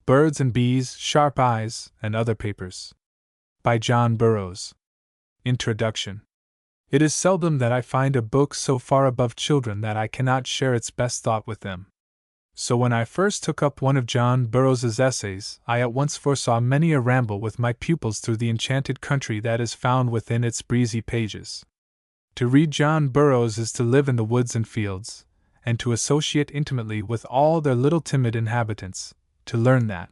Birds and Bees, Sharp Eyes, and Other Papers. By John Burroughs. Introduction. It is seldom that I find a book so far above children that I cannot share its best thought with them. So when I first took up one of John Burroughs's essays, I at once foresaw many a ramble with my pupils through the enchanted country that is found within its breezy pages. To read John Burroughs is to live in the woods and fields, and to associate intimately with all their little timid inhabitants, to learn that.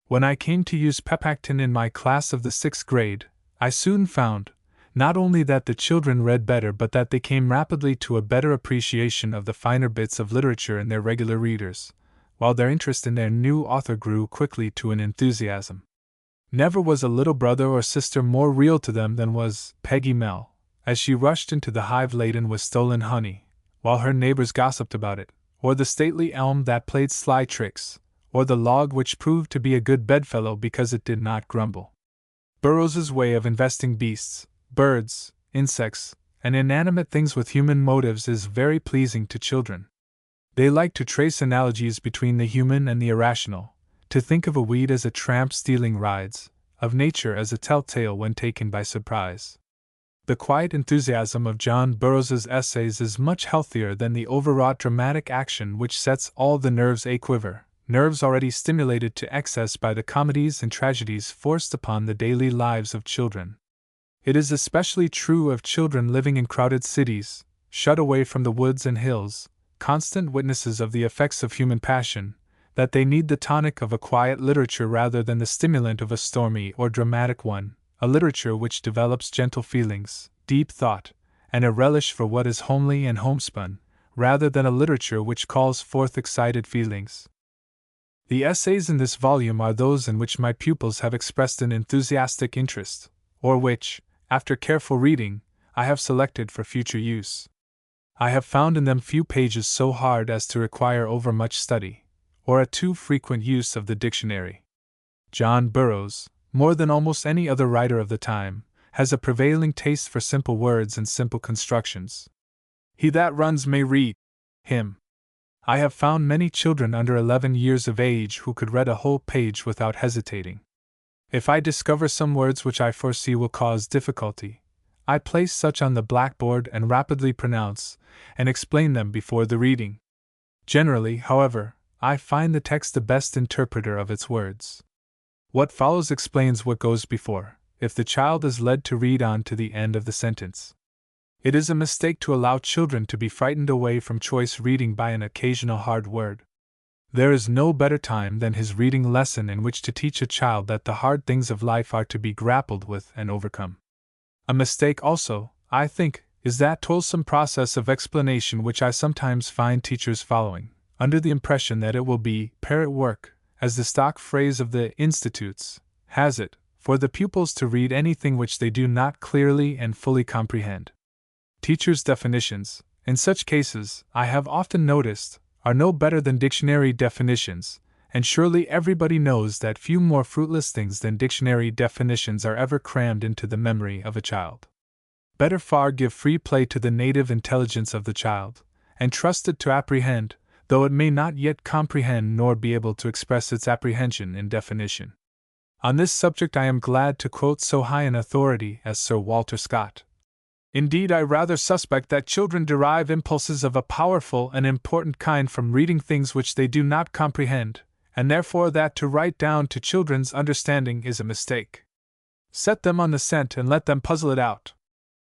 When I came to use pepactin in my class of the 6th grade, I soon found, not only that the children read better but that they came rapidly to a better appreciation of the finer bits of literature in their regular readers, while their interest in their new author grew quickly to an enthusiasm. Never was a little brother or sister more real to them than was Peggy Mell, as she rushed into the hive laden with stolen honey, while her neighbors gossiped about it, or the stately elm that played sly tricks, or the log which proved to be a good bedfellow because it did not grumble. Burroughs's way of investing beasts, birds, insects, and inanimate things with human motives is very pleasing to children. They like to trace analogies between the human and the irrational, to think of a weed as a tramp stealing rides, of nature as a telltale when taken by surprise. The quiet enthusiasm of John Burroughs's essays is much healthier than the overwrought dramatic action which sets all the nerves a-quiver, nerves already stimulated to excess by the comedies and tragedies forced upon the daily lives of children. It is especially true of children living in crowded cities, shut away from the woods and hills, constant witnesses of the effects of human passion, that they need the tonic of a quiet literature rather than the stimulant of a stormy or dramatic one, a literature which develops gentle feelings, deep thought, and a relish for what is homely and homespun, rather than a literature which calls forth excited feelings. The essays in this volume are those in which my pupils have expressed an enthusiastic interest, or which, after careful reading, I have selected for future use. I have found in them few pages so hard as to require overmuch study, or a too frequent use of the dictionary. John Burroughs, more than almost any other writer of the time, has a prevailing taste for simple words and simple constructions. He that runs may read him. I have found many children under 11 years of age who could read a whole page without hesitating. If I discover some words which I foresee will cause difficulty, I place such on the blackboard and rapidly pronounce and explain them before the reading. Generally, however, I find the text the best interpreter of its words. What follows explains what goes before, if the child is led to read on to the end of the sentence. It is a mistake to allow children to be frightened away from choice reading by an occasional hard word. There is no better time than his reading lesson in which to teach a child that the hard things of life are to be grappled with and overcome. A mistake also, I think, is that toilsome process of explanation which I sometimes find teachers following, under the impression that it will be parrot work, as the stock phrase of the institutes has it, for the pupils to read anything which they do not clearly and fully comprehend. Teachers' definitions, in such cases, I have often noticed, are no better than dictionary definitions, and surely everybody knows that few more fruitless things than dictionary definitions are ever crammed into the memory of a child. Better far give free play to the native intelligence of the child, and trust it to apprehend, though it may not yet comprehend nor be able to express its apprehension in definition. On this subject I am glad to quote so high an authority as Sir Walter Scott. Indeed, I rather suspect that children derive impulses of a powerful and important kind from reading things which they do not comprehend, and therefore that to write down to children's understanding is a mistake. Set them on the scent and let them puzzle it out.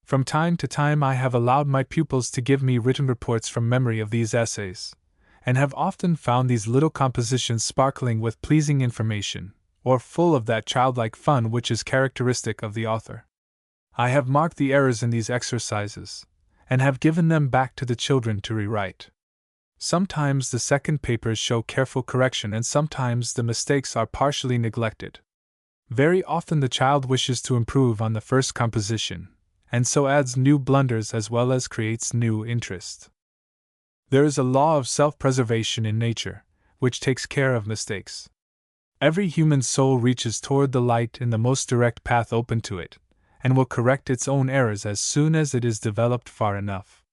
From time to time I have allowed my pupils to give me written reports from memory of these essays, and have often found these little compositions sparkling with pleasing information, or full of that childlike fun which is characteristic of the author. I have marked the errors in these exercises, and have given them back to the children to rewrite. Sometimes the second papers show careful correction and sometimes the mistakes are partially neglected. Very often the child wishes to improve on the first composition, and so adds new blunders as well as creates new interest. There is a law of self-preservation in nature, which takes care of mistakes. Every human soul reaches toward the light in the most direct path open to it, and will correct its own errors as soon as it is developed far enough.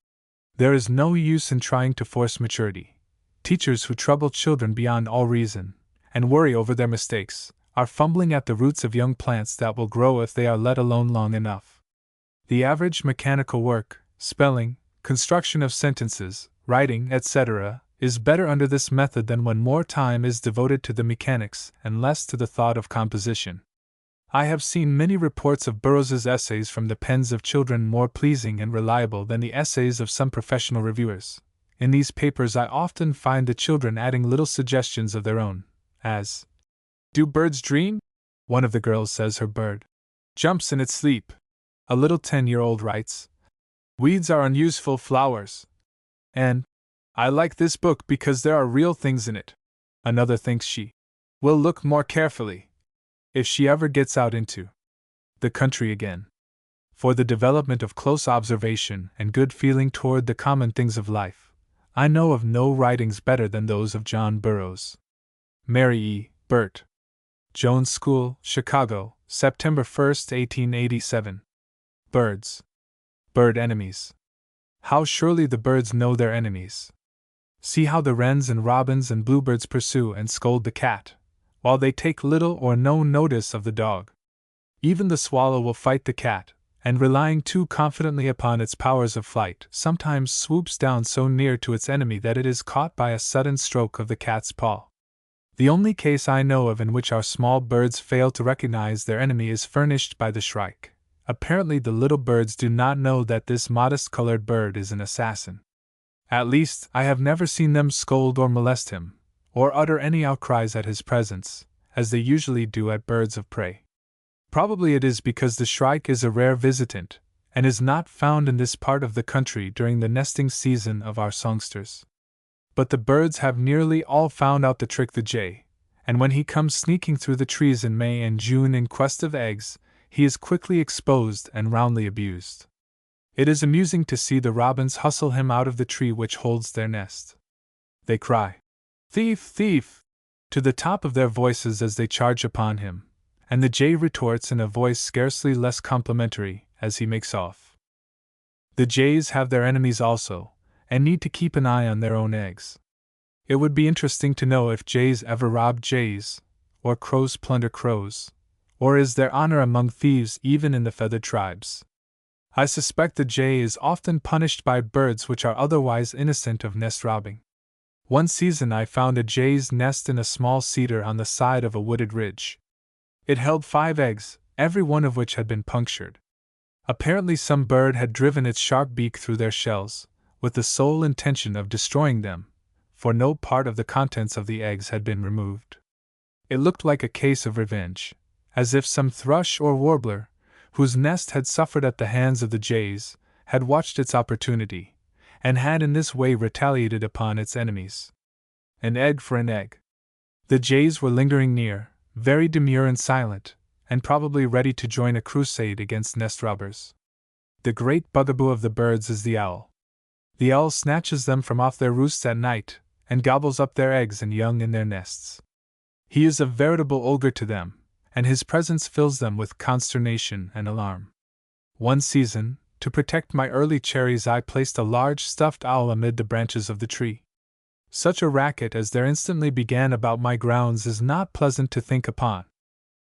There is no use in trying to force maturity. Teachers who trouble children beyond all reason, and worry over their mistakes, are fumbling at the roots of young plants that will grow if they are let alone long enough. The average mechanical work, spelling, construction of sentences, writing, etc., is better under this method than when more time is devoted to the mechanics and less to the thought of composition. I have seen many reports of Burroughs's essays from the pens of children more pleasing and reliable than the essays of some professional reviewers. In these papers I often find the children adding little suggestions of their own, as, "Do birds dream?" One of the girls says her bird jumps in its sleep. A little 10-year-old writes, "Weeds are unuseful flowers." And, "I like this book because there are real things in it." Another thinks she will look more carefully if she ever gets out into the country again. For the development of close observation and good feeling toward the common things of life, I know of no writings better than those of John Burroughs. Mary E. Burt. Jones School, Chicago, September 1, 1887. Birds. Bird enemies. How surely the birds know their enemies. See how the wrens and robins and bluebirds pursue and scold the cat, while they take little or no notice of the dog. Even the swallow will fight the cat, and relying too confidently upon its powers of flight, sometimes swoops down so near to its enemy that it is caught by a sudden stroke of the cat's paw. The only case I know of in which our small birds fail to recognize their enemy is furnished by the shrike. Apparently the little birds do not know that this modest-colored bird is an assassin. At least, I have never seen them scold or molest him, or utter any outcries at his presence, as they usually do at birds of prey. Probably it is because the shrike is a rare visitant, and is not found in this part of the country during the nesting season of our songsters. But the birds have nearly all found out the trick the jay, and when he comes sneaking through the trees in May and June in quest of eggs, he is quickly exposed and roundly abused. It is amusing to see the robins hustle him out of the tree which holds their nest. They cry, "Thief, thief!" to the top of their voices as they charge upon him, and the jay retorts in a voice scarcely less complimentary as he makes off. The jays have their enemies also, and need to keep an eye on their own eggs. It would be interesting to know if jays ever rob jays, or crows plunder crows, or is there honor among thieves even in the feathered tribes. I suspect the jay is often punished by birds which are otherwise innocent of nest robbing. One season I found a jay's nest in a small cedar on the side of a wooded ridge. It held 5 eggs, every one of which had been punctured. Apparently some bird had driven its sharp beak through their shells, with the sole intention of destroying them, for no part of the contents of the eggs had been removed. It looked like a case of revenge, as if some thrush or warbler, whose nest had suffered at the hands of the jays, had watched its opportunity, and had in this way retaliated upon its enemies. An egg for an egg. The jays were lingering near, very demure and silent, and probably ready to join a crusade against nest robbers. The great bugaboo of the birds is the owl. The owl snatches them from off their roosts at night, and gobbles up their eggs and young in their nests. He is a veritable ogre to them, and his presence fills them with consternation and alarm. One season, to protect my early cherries, I placed a large stuffed owl amid the branches of the tree. Such a racket as there instantly began about my grounds is not pleasant to think upon.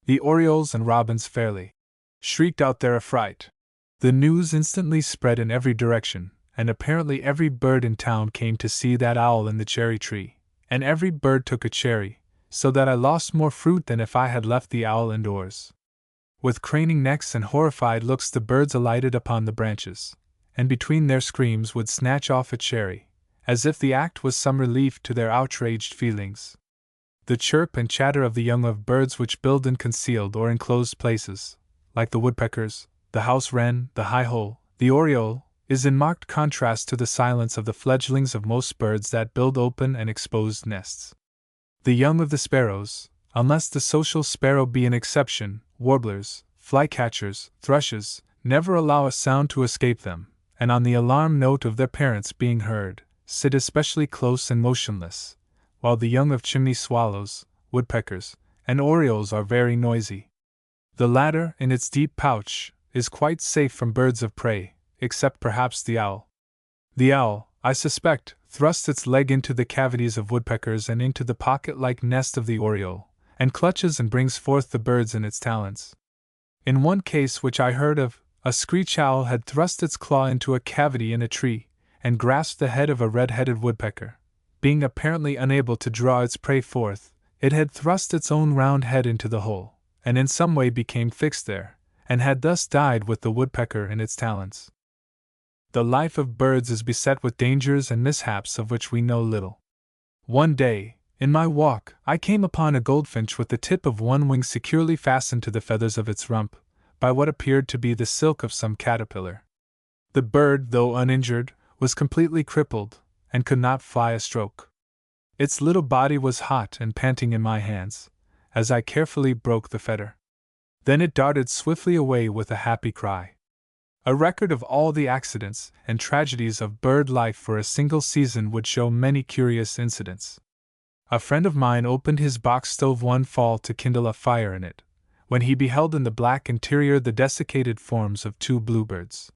The orioles and robins fairly shrieked out their affright. The news instantly spread in every direction, and apparently every bird in town came to see that owl in the cherry tree, and every bird took a cherry, so that I lost more fruit than if I had left the owl indoors. With craning necks and horrified looks the birds alighted upon the branches, and between their screams would snatch off a cherry, as if the act was some relief to their outraged feelings. The chirp and chatter of the young of birds which build in concealed or enclosed places, like the woodpeckers, the house wren, the high-hole, the oriole, is in marked contrast to the silence of the fledglings of most birds that build open and exposed nests. The young of the sparrows, unless the social sparrow be an exception, warblers, flycatchers, thrushes, never allow a sound to escape them, and on the alarm note of their parents being heard, sit especially close and motionless, while the young of chimney swallows, woodpeckers, and orioles are very noisy. The latter, in its deep pouch, is quite safe from birds of prey, except perhaps the owl. The owl, I suspect, thrusts its leg into the cavities of woodpeckers and into the pocket-like nest of the oriole, and clutches and brings forth the birds in its talons. In one case which I heard of, a screech owl had thrust its claw into a cavity in a tree, and grasped the head of a red-headed woodpecker. Being apparently unable to draw its prey forth, it had thrust its own round head into the hole, and in some way became fixed there, and had thus died with the woodpecker in its talons. The life of birds is beset with dangers and mishaps of which we know little. One day, in my walk, I came upon a goldfinch with the tip of one wing securely fastened to the feathers of its rump, by what appeared to be the silk of some caterpillar. The bird, though uninjured, was completely crippled, and could not fly a stroke. Its little body was hot and panting in my hands, as I carefully broke the fetter. Then it darted swiftly away with a happy cry. A record of all the accidents and tragedies of bird life for a single season would show many curious incidents. A friend of mine opened his box stove one fall to kindle a fire in it, when he beheld in the black interior the desiccated forms of 2 bluebirds.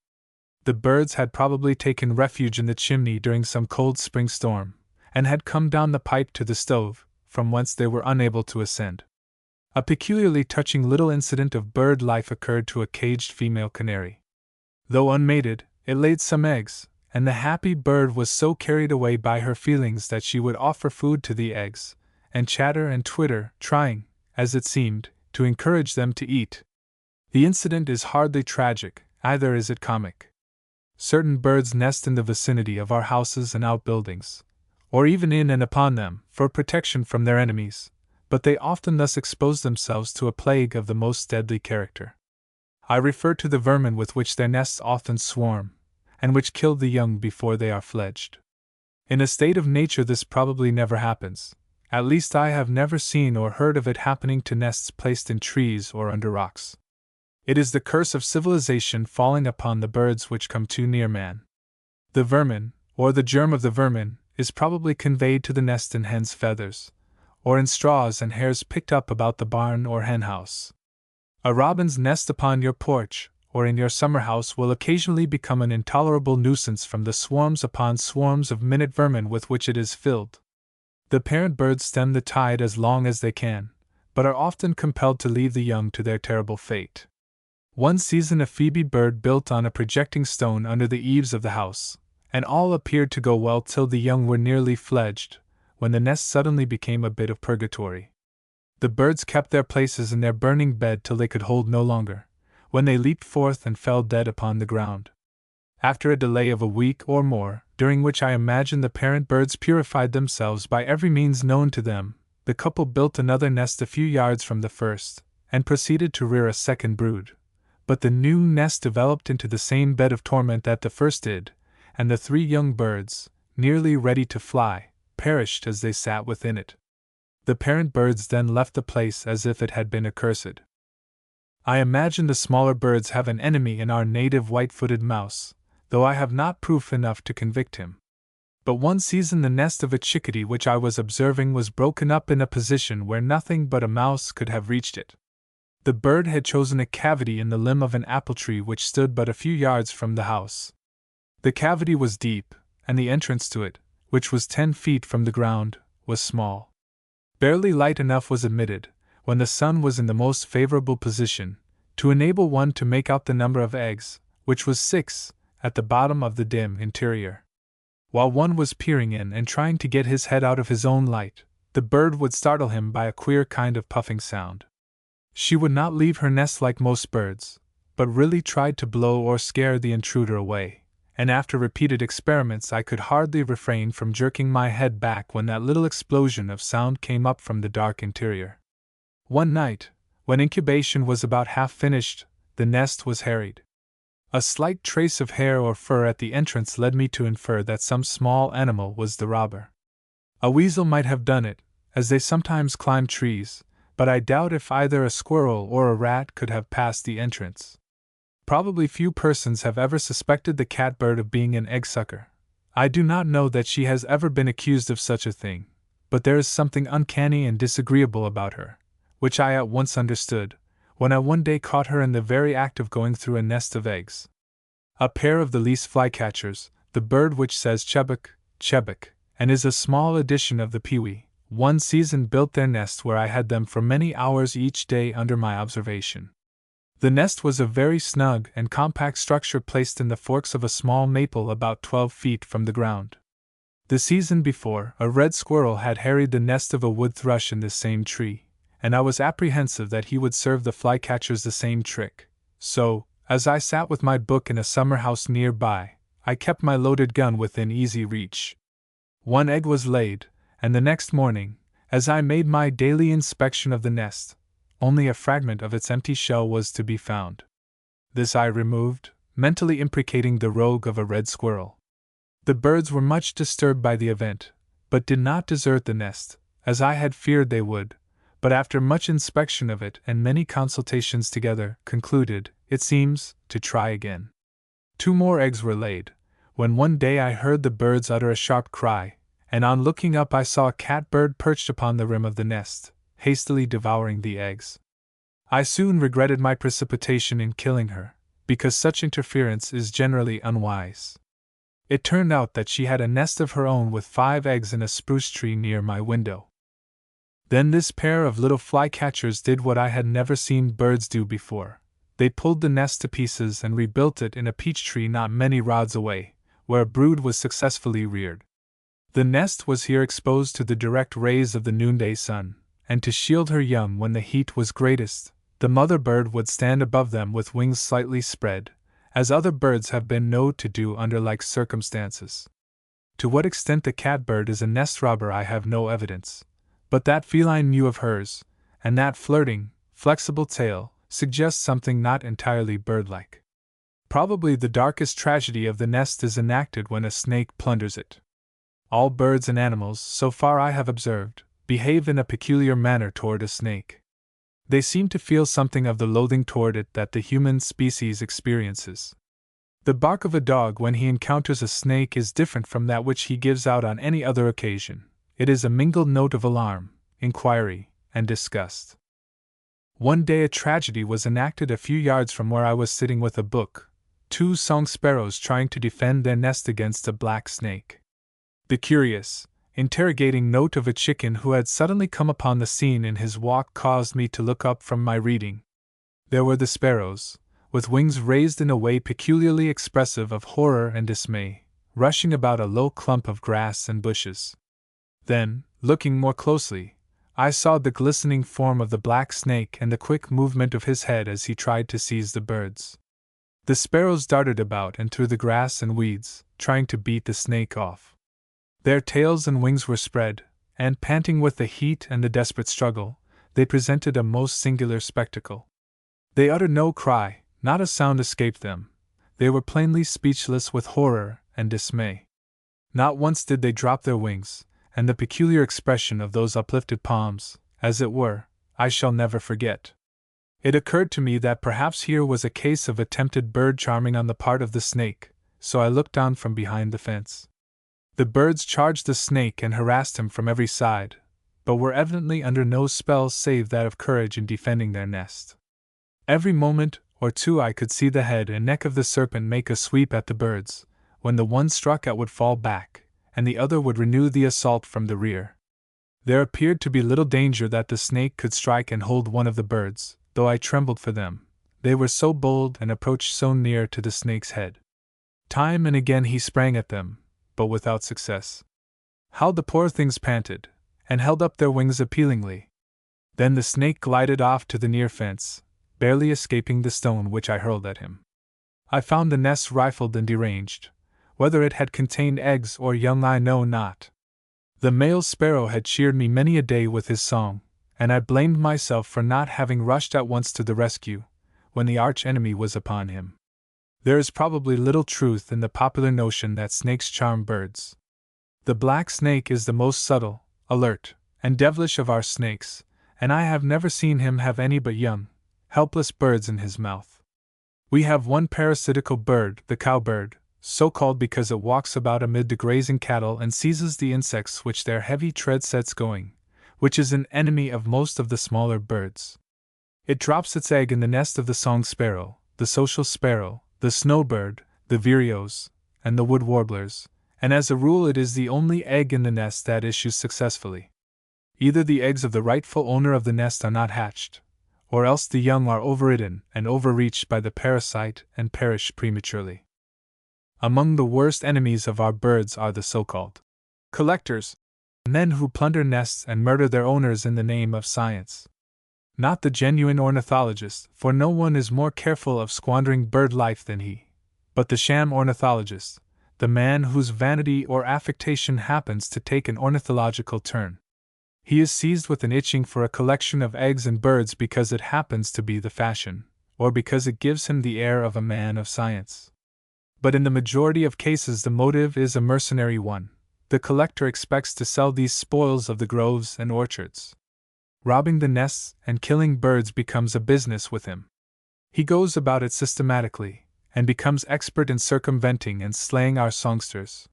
The birds had probably taken refuge in the chimney during some cold spring storm, and had come down the pipe to the stove, from whence they were unable to ascend. A peculiarly touching little incident of bird life occurred to a caged female canary. Though unmated, it laid some eggs, and the happy bird was so carried away by her feelings that she would offer food to the eggs, and chatter and twitter, trying, as it seemed, to encourage them to eat. The incident is hardly tragic, either is it comic. Certain birds nest in the vicinity of our houses and outbuildings, or even in and upon them, for protection from their enemies, but they often thus expose themselves to a plague of the most deadly character. I refer to the vermin with which their nests often swarm, and which kill the young before they are fledged. In a state of nature this probably never happens, at least I have never seen or heard of it happening to nests placed in trees or under rocks. It is the curse of civilization falling upon the birds which come too near man. The vermin, or the germ of the vermin, is probably conveyed to the nest in hen's feathers, or in straws and hairs picked up about the barn or hen house. A robin's nest upon your porch, or in your summer house, will occasionally become an intolerable nuisance from the swarms upon swarms of minute vermin with which it is filled. The parent birds stem the tide as long as they can, but are often compelled to leave the young to their terrible fate. One season a phoebe bird built on a projecting stone under the eaves of the house, and all appeared to go well till the young were nearly fledged, when the nest suddenly became a bit of purgatory. The birds kept their places in their burning bed till they could hold no longer, when they leaped forth and fell dead upon the ground. After a delay of a week or more, during which I imagine the parent birds purified themselves by every means known to them, the couple built another nest a few yards from the first, and proceeded to rear a second brood. But the new nest developed into the same bed of torment that the first did, and the 3 young birds, nearly ready to fly, perished as they sat within it. The parent birds then left the place as if it had been accursed. I imagine the smaller birds have an enemy in our native white-footed mouse, though I have not proof enough to convict him. But one season the nest of a chickadee which I was observing was broken up in a position where nothing but a mouse could have reached it. The bird had chosen a cavity in the limb of an apple tree which stood but a few yards from the house. The cavity was deep, and the entrance to it, which was 10 feet from the ground, was small. Barely light enough was admitted, when the sun was in the most favorable position, to enable one to make out the number of eggs, which was 6, at the bottom of the dim interior. While one was peering in and trying to get his head out of his own light, the bird would startle him by a queer kind of puffing sound. She would not leave her nest like most birds, but really tried to blow or scare the intruder away, and after repeated experiments I could hardly refrain from jerking my head back when that little explosion of sound came up from the dark interior. One night, when incubation was about half finished, the nest was harried. A slight trace of hair or fur at the entrance led me to infer that some small animal was the robber. A weasel might have done it, as they sometimes climb trees, but I doubt if either a squirrel or a rat could have passed the entrance. Probably few persons have ever suspected the catbird of being an egg-sucker. I do not know that she has ever been accused of such a thing, but there is something uncanny and disagreeable about her, which I at once understood, when I one day caught her in the very act of going through a nest of eggs. A pair of the least flycatchers, the bird which says chubbuck, chebec, and is a small edition of the pewee. One season built their nest where I had them for many hours each day under my observation. The nest was a very snug and compact structure placed in the forks of a small maple about 12 feet from the ground. The season before, a red squirrel had harried the nest of a wood thrush in this same tree, and I was apprehensive that he would serve the flycatchers the same trick. So, as I sat with my book in a summer house nearby, I kept my loaded gun within easy reach. One egg was laid, and the next morning, as I made my daily inspection of the nest, only a fragment of its empty shell was to be found. This I removed, mentally imprecating the rogue of a red squirrel. The birds were much disturbed by the event, but did not desert the nest, as I had feared they would, but after much inspection of it and many consultations together, concluded, it seems, to try again. 2 more eggs were laid, when one day I heard the birds utter a sharp cry, and on looking up I saw a catbird perched upon the rim of the nest, hastily devouring the eggs. I soon regretted my precipitation in killing her, because such interference is generally unwise. It turned out that she had a nest of her own with 5 eggs in a spruce tree near my window. Then this pair of little flycatchers did what I had never seen birds do before. They pulled the nest to pieces and rebuilt it in a peach tree not many rods away, where a brood was successfully reared. The nest was here exposed to the direct rays of the noonday sun, and to shield her young when the heat was greatest, the mother bird would stand above them with wings slightly spread, as other birds have been known to do under like circumstances. To what extent the catbird is a nest robber I have no evidence, but that feline mew of hers, and that flirting, flexible tail, suggests something not entirely bird-like. Probably the darkest tragedy of the nest is enacted when a snake plunders it. All birds and animals, so far I have observed, behave in a peculiar manner toward a snake. They seem to feel something of the loathing toward it that the human species experiences. The bark of a dog when he encounters a snake is different from that which he gives out on any other occasion. It is a mingled note of alarm, inquiry, and disgust. One day a tragedy was enacted a few yards from where I was sitting with a book, 2 song sparrows trying to defend their nest against a black snake. The curious, interrogating note of a chicken who had suddenly come upon the scene in his walk caused me to look up from my reading. There were the sparrows, with wings raised in a way peculiarly expressive of horror and dismay, rushing about a low clump of grass and bushes. Then, looking more closely, I saw the glistening form of the black snake and the quick movement of his head as he tried to seize the birds. The sparrows darted about and through the grass and weeds, trying to beat the snake off. Their tails and wings were spread, and panting with the heat and the desperate struggle, they presented a most singular spectacle. They uttered no cry, not a sound escaped them. They were plainly speechless with horror and dismay. Not once did they drop their wings, and the peculiar expression of those uplifted palms, as it were, I shall never forget. It occurred to me that perhaps here was a case of attempted bird charming on the part of the snake, so I looked down from behind the fence. The birds charged the snake and harassed him from every side, but were evidently under no spell save that of courage in defending their nest. Every moment or two I could see the head and neck of the serpent make a sweep at the birds, when the one struck at would fall back, and the other would renew the assault from the rear. There appeared to be little danger that the snake could strike and hold one of the birds, though I trembled for them. They were so bold and approached so near to the snake's head. Time and again he sprang at them, but without success. How the poor things panted, and held up their wings appealingly. Then the snake glided off to the near fence, barely escaping the stone which I hurled at him. I found the nest rifled and deranged. Whether it had contained eggs or young I know not. The male sparrow had cheered me many a day with his song, and I blamed myself for not having rushed at once to the rescue, when the arch-enemy was upon him. There is probably little truth in the popular notion that snakes charm birds. The black snake is the most subtle, alert, and devilish of our snakes, and I have never seen him have any but young, helpless birds in his mouth. We have one parasitical bird, the cowbird, so called because it walks about amid the grazing cattle and seizes the insects which their heavy tread sets going, which is an enemy of most of the smaller birds. It drops its egg in the nest of the song sparrow, the social sparrow, the snowbird, the vireos, and the wood warblers, and as a rule it is the only egg in the nest that issues successfully. Either the eggs of the rightful owner of the nest are not hatched, or else the young are overridden and overreached by the parasite and perish prematurely. Among the worst enemies of our birds are the so-called collectors, men who plunder nests and murder their owners in the name of science. Not the genuine ornithologist, for no one is more careful of squandering bird life than he, but the sham ornithologist, the man whose vanity or affectation happens to take an ornithological turn. He is seized with an itching for a collection of eggs and birds because it happens to be the fashion, or because it gives him the air of a man of science. But in the majority of cases the motive is a mercenary one. The collector expects to sell these spoils of the groves and orchards. Robbing the nests and killing birds becomes a business with him. He goes about it systematically, and becomes expert in circumventing and slaying our songsters.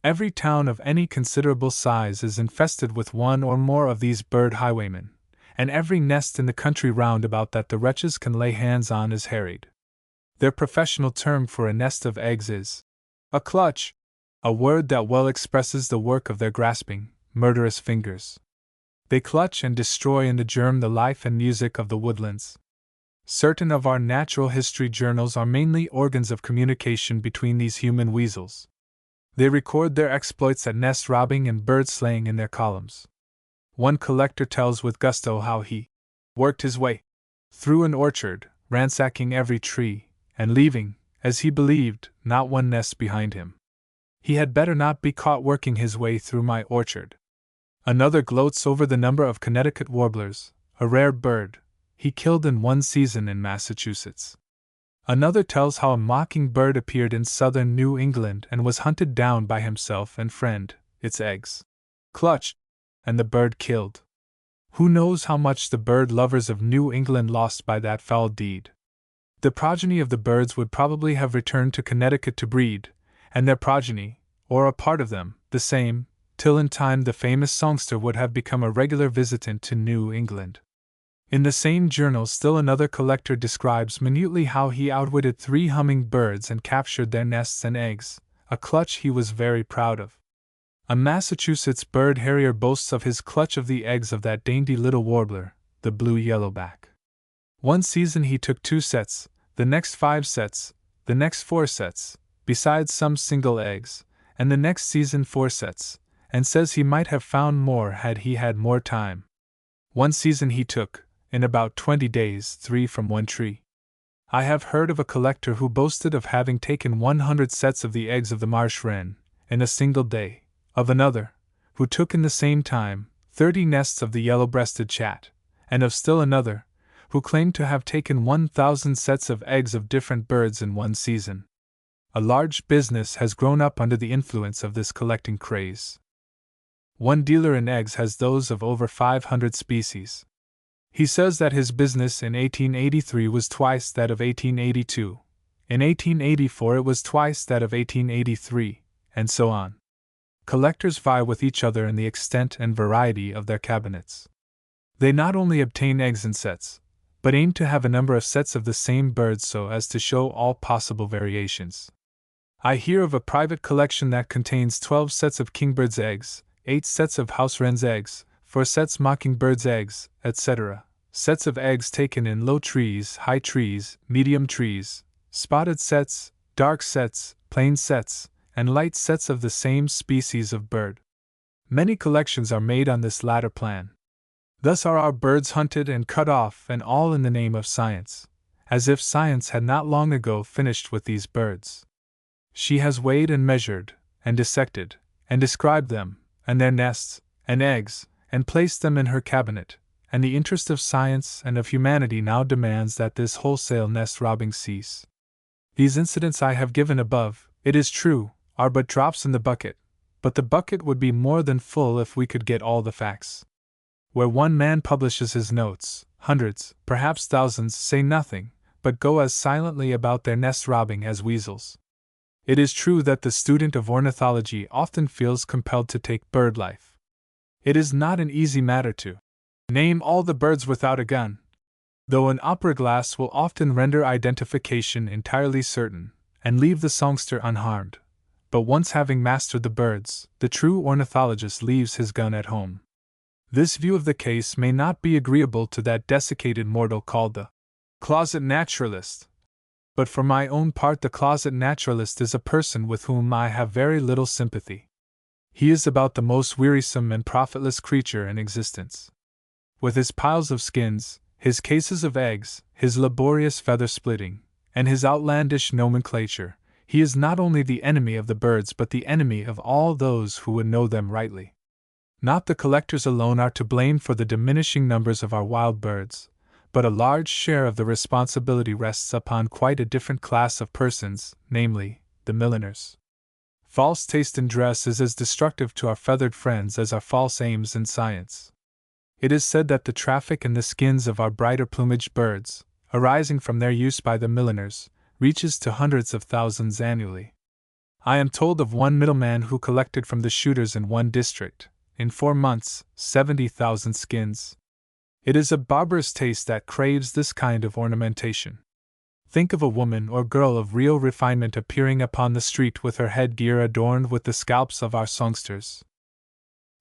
Every town of any considerable size is infested with one or more of these bird highwaymen, and every nest in the country round about that the wretches can lay hands on is harried. Their professional term for a nest of eggs is a clutch, a word that well expresses the work of their grasping, murderous fingers. They clutch and destroy in the germ the life and music of the woodlands. Certain of our natural history journals are mainly organs of communication between these human weasels. They record their exploits at nest robbing and bird slaying in their columns. One collector tells with gusto how he worked his way through an orchard, ransacking every tree, and leaving, as he believed, not one nest behind him. He had better not be caught working his way through my orchard. Another gloats over the number of Connecticut warblers, a rare bird, he killed in one season in Massachusetts. Another tells how a mockingbird appeared in southern New England and was hunted down by himself and friend, its eggs clutched, and the bird killed. Who knows how much the bird lovers of New England lost by that foul deed? The progeny of the birds would probably have returned to Connecticut to breed, and their progeny, or a part of them, the same, till in time the famous songster would have become a regular visitant to New England. In the same journal still another collector describes minutely how he outwitted 3 hummingbirds and captured their nests and eggs, a clutch he was very proud of. A Massachusetts bird harrier boasts of his clutch of the eggs of that dainty little warbler, the blue yellowback. One season he took 2 sets, the next 5 sets, the next 4 sets, besides some single eggs, and the next season 4 sets, and says he might have found more had he had more time. One season he took, in about 20 days, 3 from one tree. I have heard of a collector who boasted of having taken 100 sets of the eggs of the marsh wren, in a single day, of another, who took in the same time, 30 nests of the yellow-breasted chat, and of still another, who claimed to have taken 1,000 sets of eggs of different birds in one season. A large business has grown up under the influence of this collecting craze. One dealer in eggs has those of over 500 species. He says that his business in 1883 was twice that of 1882, in 1884 it was twice that of 1883, and so on. Collectors vie with each other in the extent and variety of their cabinets. They not only obtain eggs in sets, but aim to have a number of sets of the same birds so as to show all possible variations. I hear of a private collection that contains 12 sets of kingbirds' eggs, 8 sets of house wren's eggs, 4 sets mockingbirds' eggs, etc., sets of eggs taken in low trees, high trees, medium trees, spotted sets, dark sets, plain sets, and light sets of the same species of bird. Many collections are made on this latter plan. Thus are our birds hunted and cut off, and all in the name of science, as if science had not long ago finished with these birds. She has weighed and measured, and dissected, and described them, and their nests, and eggs, and placed them in her cabinet, and the interest of science and of humanity now demands that this wholesale nest robbing cease. These incidents I have given above, it is true, are but drops in the bucket, but the bucket would be more than full if we could get all the facts. Where one man publishes his notes, hundreds, perhaps thousands, say nothing, but go as silently about their nest robbing as weasels. It is true that the student of ornithology often feels compelled to take bird life. It is not an easy matter to name all the birds without a gun, though an opera glass will often render identification entirely certain, and leave the songster unharmed. but once having mastered the birds, the true ornithologist leaves his gun at home. This view of the case may not be agreeable to that desiccated mortal called the closet naturalist, but for my own part the closet naturalist is a person with whom I have very little sympathy. He is about the most wearisome and profitless creature in existence. With his piles of skins, his cases of eggs, his laborious feather splitting, and his outlandish nomenclature, he is not only the enemy of the birds but the enemy of all those who would know them rightly. Not the collectors alone are to blame for the diminishing numbers of our wild birds, but a large share of the responsibility rests upon quite a different class of persons, namely, the milliners. False taste in dress is as destructive to our feathered friends as our false aims in science. It is said that the traffic in the skins of our brighter plumaged birds, arising from their use by the milliners, reaches to hundreds of thousands annually. I am told of one middleman who collected from the shooters in one district, in 4 months, 70,000 skins. It is a barbarous taste that craves this kind of ornamentation. Think of a woman or girl of real refinement appearing upon the street with her headgear adorned with the scalps of our songsters.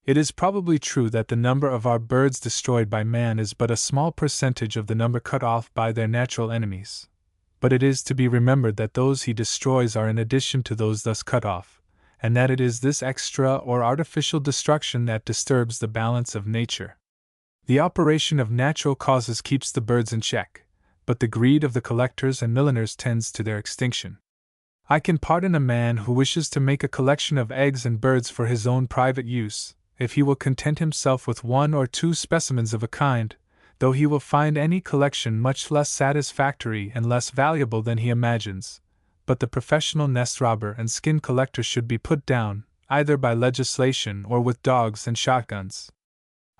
It is probably true that the number of our birds destroyed by man is but a small percentage of the number cut off by their natural enemies, but it is to be remembered that those he destroys are in addition to those thus cut off, and that it is this extra or artificial destruction that disturbs the balance of nature. The operation of natural causes keeps the birds in check, but the greed of the collectors and milliners tends to their extinction. I can pardon a man who wishes to make a collection of eggs and birds for his own private use, if he will content himself with 1 or 2 specimens of a kind, though he will find any collection much less satisfactory and less valuable than he imagines. But the professional nest robber and skin collector should be put down, either by legislation or with dogs and shotguns.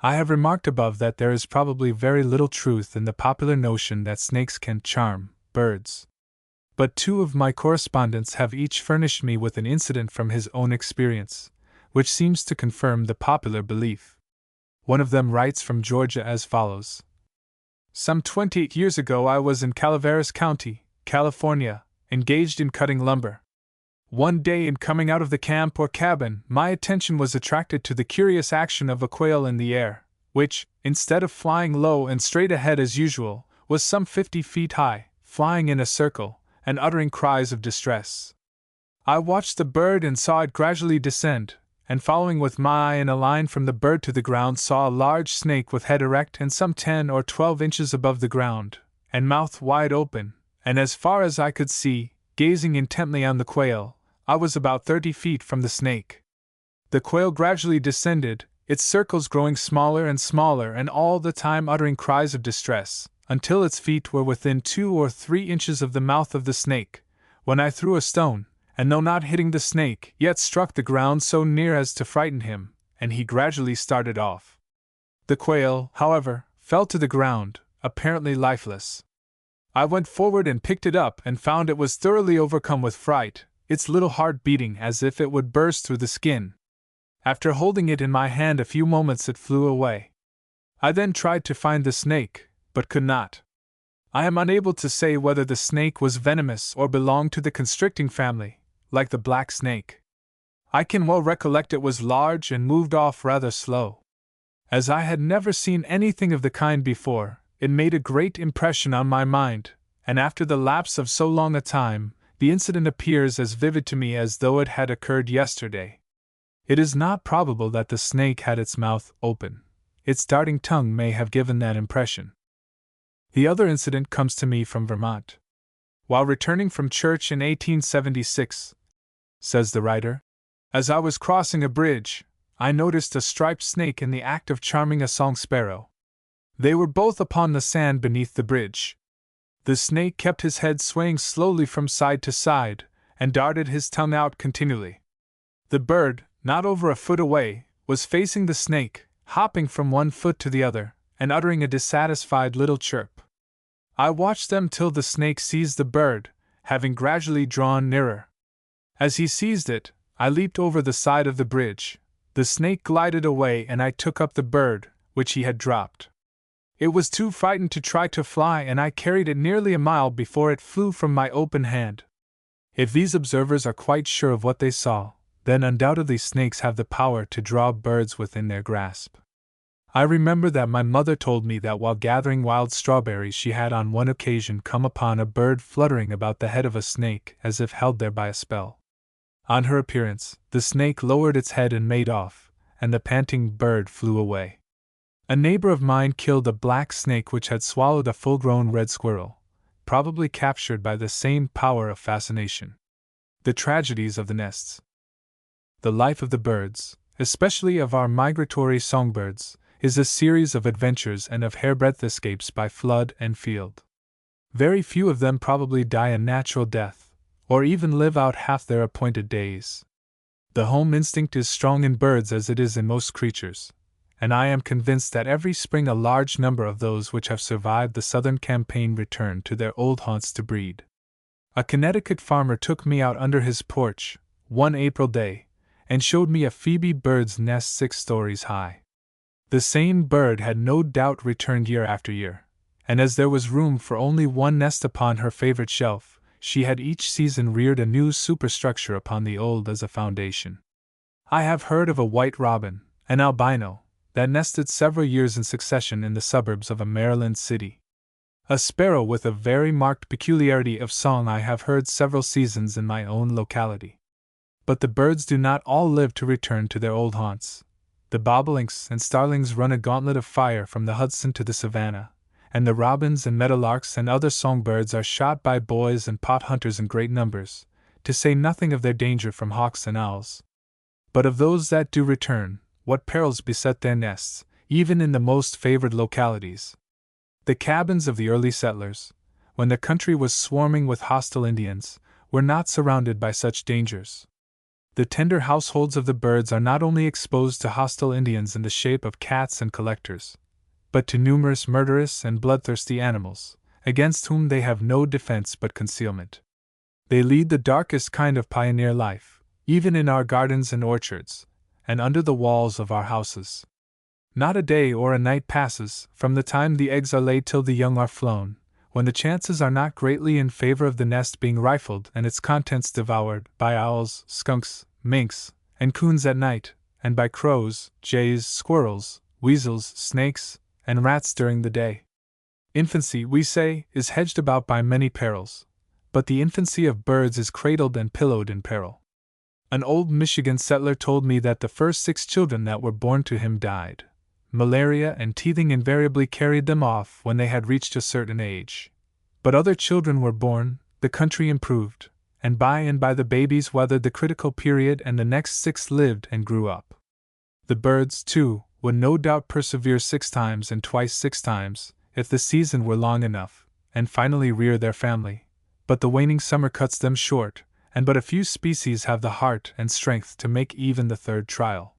I have remarked above that there is probably very little truth in the popular notion that snakes can charm birds. But 2 of my correspondents have each furnished me with an incident from his own experience, which seems to confirm the popular belief. One of them writes from Georgia as follows. Some 28 years ago I was in Calaveras County, California, engaged in cutting lumber. One day in coming out of the camp or cabin, my attention was attracted to the curious action of a quail in the air, which, instead of flying low and straight ahead as usual, was some 50 feet high, flying in a circle, and uttering cries of distress. I watched the bird and saw it gradually descend, and following with my eye in a line from the bird to the ground saw a large snake with head erect and some 10 or 12 inches above the ground, and mouth wide open, and as far as I could see, gazing intently on the quail. I was about 30 feet from the snake. The quail gradually descended, its circles growing smaller and smaller and all the time uttering cries of distress, until its feet were within 2 or 3 inches of the mouth of the snake, when I threw a stone, and though not hitting the snake, yet struck the ground so near as to frighten him, and he gradually started off. The quail, however, fell to the ground, apparently lifeless. I went forward and picked it up and found it was thoroughly overcome with fright, its little heart beating as if it would burst through the skin. After holding it in my hand a few moments it flew away. I then tried to find the snake, but could not. I am unable to say whether the snake was venomous or belonged to the constricting family, like the black snake. I can well recollect it was large and moved off rather slow. As I had never seen anything of the kind before, it made a great impression on my mind, and after the lapse of so long a time, the incident appears as vivid to me as though it had occurred yesterday. It is not probable that the snake had its mouth open. Its darting tongue may have given that impression. The other incident comes to me from Vermont. While returning from church in 1876, says the writer, as I was crossing a bridge, I noticed a striped snake in the act of charming a song sparrow. They were both upon the sand beneath the bridge. The snake kept his head swaying slowly from side to side, and darted his tongue out continually. The bird, not over a foot away, was facing the snake, hopping from one foot to the other, and uttering a dissatisfied little chirp. I watched them till the snake seized the bird, having gradually drawn nearer. As he seized it, I leaped over the side of the bridge. The snake glided away and I took up the bird, which he had dropped. It was too frightened to try to fly and I carried it nearly a mile before it flew from my open hand. If these observers are quite sure of what they saw, then undoubtedly snakes have the power to draw birds within their grasp. I remember that my mother told me that while gathering wild strawberries she had on one occasion come upon a bird fluttering about the head of a snake as if held there by a spell. On her appearance, the snake lowered its head and made off, and the panting bird flew away. A neighbor of mine killed a black snake which had swallowed a full-grown red squirrel, probably captured by the same power of fascination. The tragedies of the nests. The life of the birds, especially of our migratory songbirds, is a series of adventures and of hairbreadth escapes by flood and field. Very few of them probably die a natural death, or even live out half their appointed days. The home instinct is strong in birds as it is in most creatures, and I am convinced that every spring a large number of those which have survived the southern campaign return to their old haunts to breed. A Connecticut farmer took me out under his porch, one April day, and showed me a phoebe bird's nest 6 stories high. The same bird had no doubt returned year after year, and as there was room for only one nest upon her favorite shelf, she had each season reared a new superstructure upon the old as a foundation. I have heard of a white robin, an albino, that nested several years in succession in the suburbs of a Maryland city. A sparrow with a very marked peculiarity of song I have heard several seasons in my own locality. But the birds do not all live to return to their old haunts. The bobolinks and starlings run a gauntlet of fire from the Hudson to the Savannah, and the robins and meadowlarks and other songbirds are shot by boys and pot hunters in great numbers, to say nothing of their danger from hawks and owls. But of those that do return, what perils beset their nests, even in the most favored localities. The cabins of the early settlers, when the country was swarming with hostile Indians, were not surrounded by such dangers. The tender households of the birds are not only exposed to hostile Indians in the shape of cats and collectors, but to numerous murderous and bloodthirsty animals, against whom they have no defense but concealment. They lead the darkest kind of pioneer life, even in our gardens and orchards, and under the walls of our houses. Not a day or a night passes, from the time the eggs are laid till the young are flown, when the chances are not greatly in favor of the nest being rifled and its contents devoured by owls, skunks, minks, and coons at night, and by crows, jays, squirrels, weasels, snakes, and rats during the day. Infancy, we say, is hedged about by many perils, but the infancy of birds is cradled and pillowed in peril. An old Michigan settler told me that the first 6 children that were born to him died. Malaria and teething invariably carried them off when they had reached a certain age. But other children were born, the country improved, and by the babies weathered the critical period and the next 6 lived and grew up. The birds, too, would no doubt persevere 6 times and twice 6 times, if the season were long enough, and finally rear their family, but the waning summer cuts them short, and but a few species have the heart and strength to make even the 3rd trial.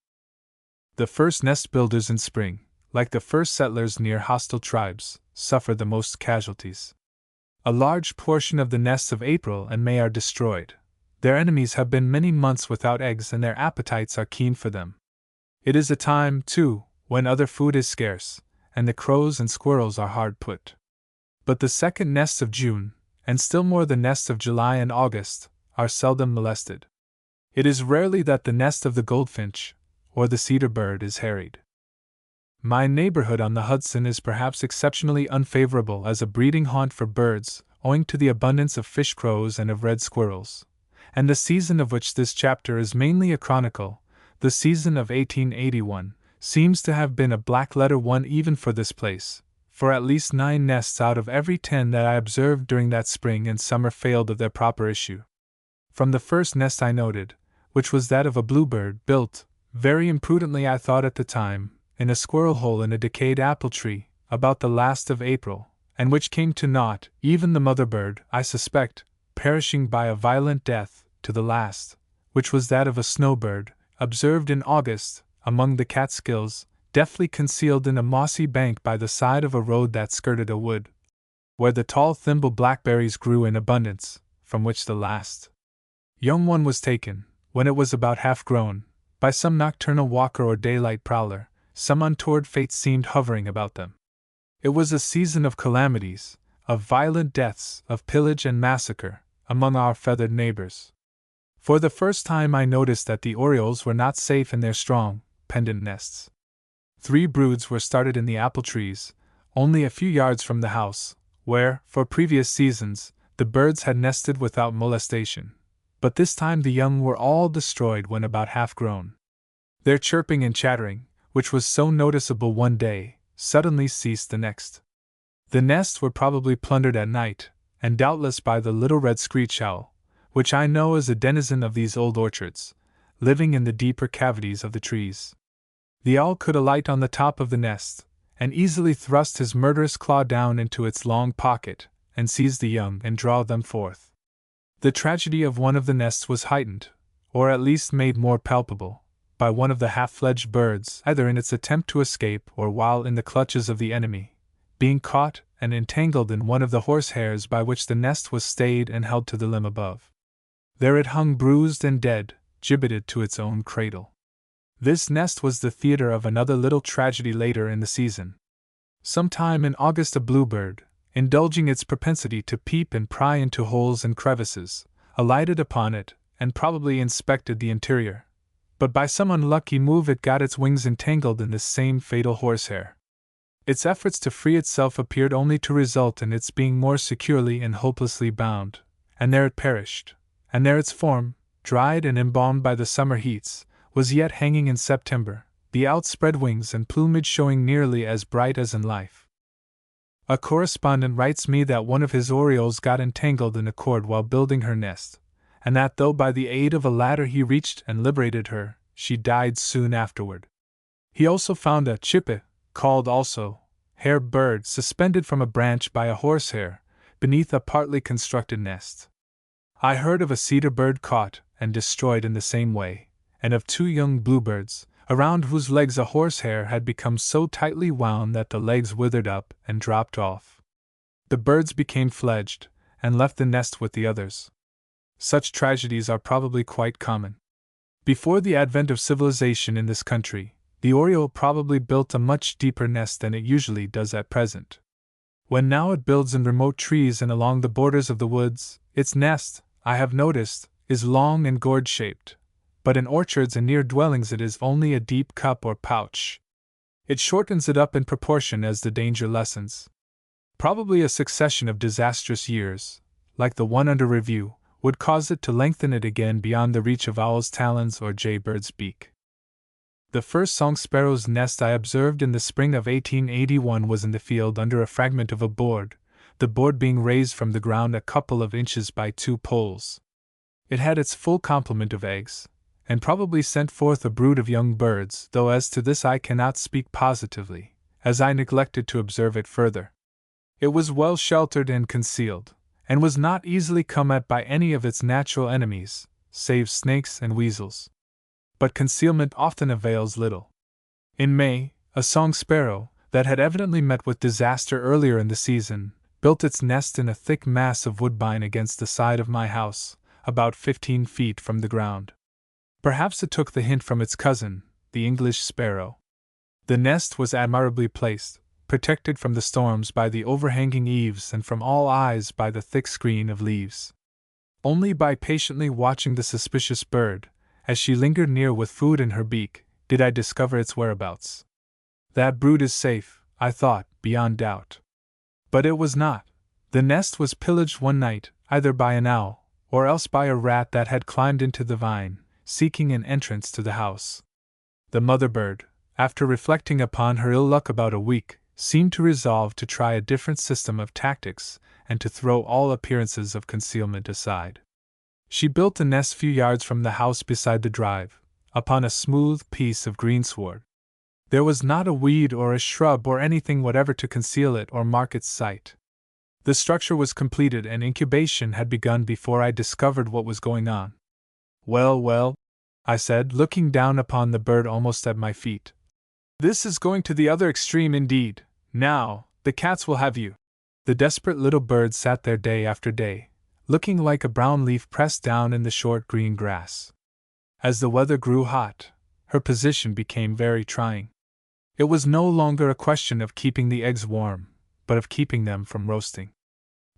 The first nest builders in spring, like the first settlers near hostile tribes, suffer the most casualties. A large portion of the nests of April and May are destroyed. Their enemies have been many months without eggs and their appetites are keen for them. It is a time, too, when other food is scarce, and the crows and squirrels are hard put. But the second nests of June, and still more the nests of July and August, are seldom molested. It is rarely that the nest of the goldfinch, or the cedar bird, is harried. My neighborhood on the Hudson is perhaps exceptionally unfavorable as a breeding haunt for birds, owing to the abundance of fish crows and of red squirrels, and the season of which this chapter is mainly a chronicle, the season of 1881, seems to have been a black-letter one even for this place, for at least 9 nests out of every 10 that I observed during that spring and summer failed of their proper issue. From the first nest I noted, which was that of a bluebird, built, very imprudently I thought at the time, in a squirrel hole in a decayed apple tree, about the last of April, and which came to naught, even the mother bird, I suspect, perishing by a violent death, to the last, which was that of a snowbird, observed in August, among the Catskills, deftly concealed in a mossy bank by the side of a road that skirted a wood, where the tall thimble blackberries grew in abundance, from which the last young one was taken, when it was about half grown, by some nocturnal walker or daylight prowler. Some untoward fate seemed hovering about them. It was a season of calamities, of violent deaths, of pillage and massacre, among our feathered neighbors. For the first time I noticed that the orioles were not safe in their strong, pendant nests. 3 broods were started in the apple trees, only a few yards from the house, where, for previous seasons, the birds had nested without molestation. But this time the young were all destroyed when about half grown. Their chirping and chattering, which was so noticeable one day, suddenly ceased the next. The nests were probably plundered at night, and doubtless by the little red screech owl, which I know is a denizen of these old orchards, living in the deeper cavities of the trees. The owl could alight on the top of the nest, and easily thrust his murderous claw down into its long pocket, and seize the young and draw them forth. The tragedy of one of the nests was heightened, or at least made more palpable, by one of the half-fledged birds, either in its attempt to escape or while in the clutches of the enemy, being caught and entangled in one of the horsehairs by which the nest was stayed and held to the limb above. There it hung bruised and dead, gibbeted to its own cradle. This nest was the theater of another little tragedy later in the season. Sometime in August a bluebird, indulging its propensity to peep and pry into holes and crevices, alighted upon it, and probably inspected the interior. But by some unlucky move it got its wings entangled in this same fatal horsehair. Its efforts to free itself appeared only to result in its being more securely and hopelessly bound, and there it perished, and there its form, dried and embalmed by the summer heats, was yet hanging in September, the outspread wings and plumage showing nearly as bright as in life. A correspondent writes me that one of his orioles got entangled in a cord while building her nest, and that though by the aid of a ladder he reached and liberated her, she died soon afterward. He also found a chippe, called also hair bird, suspended from a branch by a horsehair, beneath a partly constructed nest. I heard of a cedar bird caught and destroyed in the same way, and of 2 young bluebirds, around whose legs a horsehair had become so tightly wound that the legs withered up and dropped off. The birds became fledged, and left the nest with the others. Such tragedies are probably quite common. Before the advent of civilization in this country, the oriole probably built a much deeper nest than it usually does at present. When now it builds in remote trees and along the borders of the woods, its nest, I have noticed, is long and gourd-shaped, but in orchards and near dwellings it is only a deep cup or pouch. It shortens it up in proportion as the danger lessens. Probably a succession of disastrous years, like the one under review, would cause it to lengthen it again beyond the reach of owl's talons or jaybird's beak. The first song sparrow's nest I observed in the spring of 1881 was in the field under a fragment of a board, the board being raised from the ground a couple of inches by 2 poles. It had its full complement of eggs, and probably sent forth a brood of young birds, though as to this I cannot speak positively, as I neglected to observe it further. It was well sheltered and concealed, and was not easily come at by any of its natural enemies, save snakes and weasels. But concealment often avails little. In May, a song sparrow, that had evidently met with disaster earlier in the season, built its nest in a thick mass of woodbine against the side of my house, about 15 feet from the ground. Perhaps it took the hint from its cousin, the English sparrow. The nest was admirably placed, protected from the storms by the overhanging eaves and from all eyes by the thick screen of leaves. Only by patiently watching the suspicious bird, as she lingered near with food in her beak, did I discover its whereabouts. That brood is safe, I thought, beyond doubt. But it was not. The nest was pillaged one night, either by an owl, or else by a rat that had climbed into the vine, seeking an entrance to the house. The mother bird, after reflecting upon her ill luck about a week, seemed to resolve to try a different system of tactics, and to throw all appearances of concealment aside. She built a nest few yards from the house beside the drive, upon a smooth piece of greensward. There was not a weed or a shrub or anything whatever to conceal it or mark its site. The structure was completed and incubation had begun before I discovered what was going on. "Well, well," I said, looking down upon the bird almost at my feet. "This is going to the other extreme indeed. Now, the cats will have you." The desperate little bird sat there day after day, looking like a brown leaf pressed down in the short green grass. As the weather grew hot, her position became very trying. It was no longer a question of keeping the eggs warm, but of keeping them from roasting.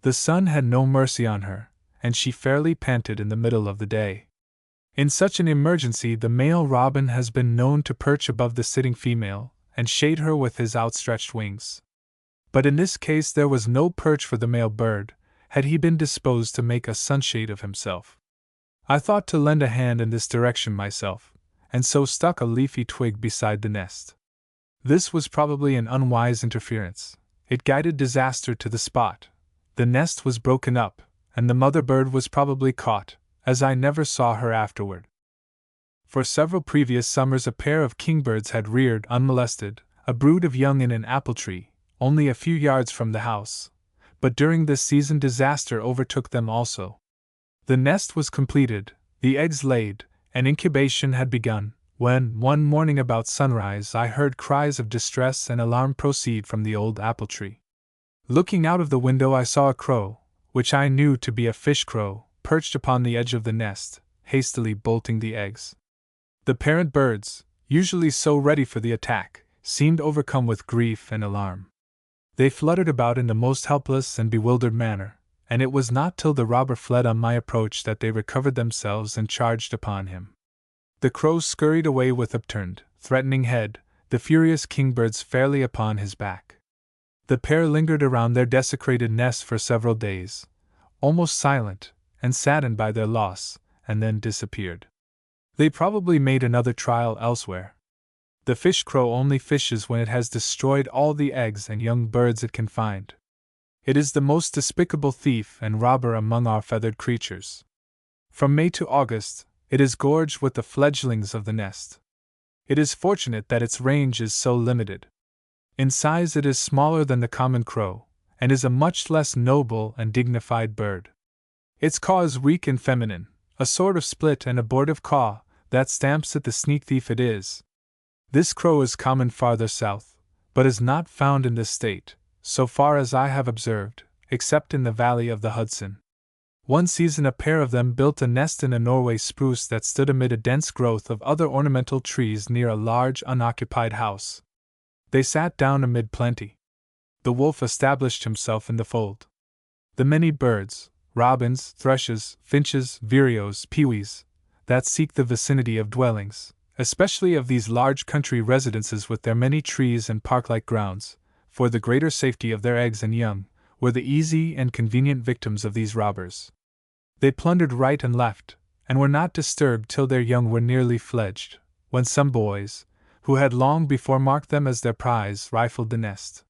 The sun had no mercy on her, and she fairly panted in the middle of the day. In such an emergency, the male robin has been known to perch above the sitting female and shade her with his outstretched wings. But in this case there was no perch for the male bird, had he been disposed to make a sunshade of himself. I thought to lend a hand in this direction myself, and so stuck a leafy twig beside the nest. This was probably an unwise interference. It guided disaster to the spot. The nest was broken up, and the mother bird was probably caught, as I never saw her afterward. For several previous summers a pair of kingbirds had reared, unmolested, a brood of young in an apple tree, only a few yards from the house, but during this season disaster overtook them also. The nest was completed, the eggs laid, and incubation had begun, when, one morning about sunrise, I heard cries of distress and alarm proceed from the old apple tree. Looking out of the window I saw a crow, which I knew to be a fish crow, perched upon the edge of the nest, hastily bolting the eggs. The parent birds, usually so ready for the attack, seemed overcome with grief and alarm. They fluttered about in the most helpless and bewildered manner, and it was not till the robber fled on my approach that they recovered themselves and charged upon him. The crows scurried away with upturned, threatening head, the furious kingbirds fairly upon his back. The pair lingered around their desecrated nest for several days, almost silent and saddened by their loss, and then disappeared. They probably made another trial elsewhere. The fish crow only fishes when it has destroyed all the eggs and young birds it can find. It is the most despicable thief and robber among our feathered creatures. From May to August, it is gorged with the fledglings of the nest. It is fortunate that its range is so limited. In size it is smaller than the common crow, and is a much less noble and dignified bird. Its caw is weak and feminine, a sort of split and abortive caw that stamps it the sneak thief it is. This crow is common farther south, but is not found in this state, so far as I have observed, except in the valley of the Hudson. One season a pair of them built a nest in a Norway spruce that stood amid a dense growth of other ornamental trees near a large unoccupied house. They sat down amid plenty. The wolf established himself in the fold. The many birds, robins, thrushes, finches, vireos, pewees, that seek the vicinity of dwellings, especially of these large country residences with their many trees and park-like grounds, for the greater safety of their eggs and young, were the easy and convenient victims of these robbers. They plundered right and left, and were not disturbed till their young were nearly fledged, when some boys, who had long before marked them as their prize, rifled the nest.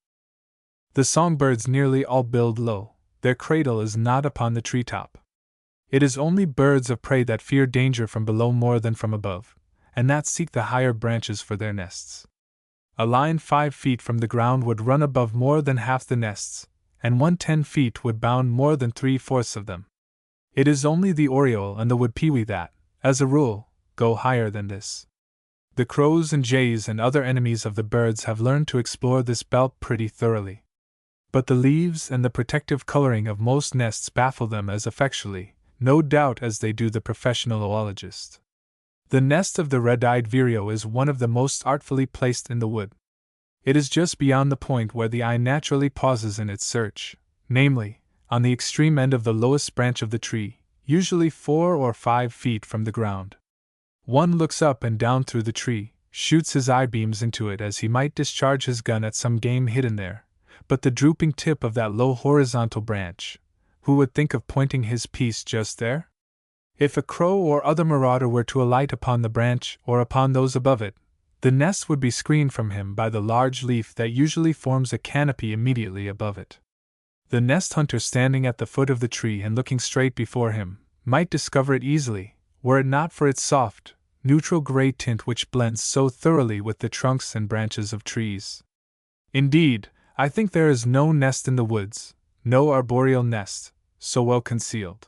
The songbirds nearly all build low. Their cradle is not upon the treetop. It is only birds of prey that fear danger from below more than from above, and that seek the higher branches for their nests. A line 5 feet from the ground would run above more than half the nests, and one 10 feet would bound more than 3/4 of them. It is only the oriole and the wood pewee that, as a rule, go higher than this. The crows and jays and other enemies of the birds have learned to explore this belt pretty thoroughly. But the leaves and the protective coloring of most nests baffle them as effectually, no doubt, as they do the professional oologist. The nest of the red-eyed vireo is one of the most artfully placed in the wood. It is just beyond the point where the eye naturally pauses in its search, namely, on the extreme end of the lowest branch of the tree, usually 4 or 5 feet from the ground. One looks up and down through the tree, shoots his eye-beams into it as he might discharge his gun at some game hidden there, but the drooping tip of that low horizontal branch, who would think of pointing his piece just there? If a crow or other marauder were to alight upon the branch or upon those above it, the nest would be screened from him by the large leaf that usually forms a canopy immediately above it. The nest hunter standing at the foot of the tree and looking straight before him might discover it easily, were it not for its soft, neutral gray tint which blends so thoroughly with the trunks and branches of trees. Indeed, I think there is no nest in the woods, no arboreal nest, so well concealed.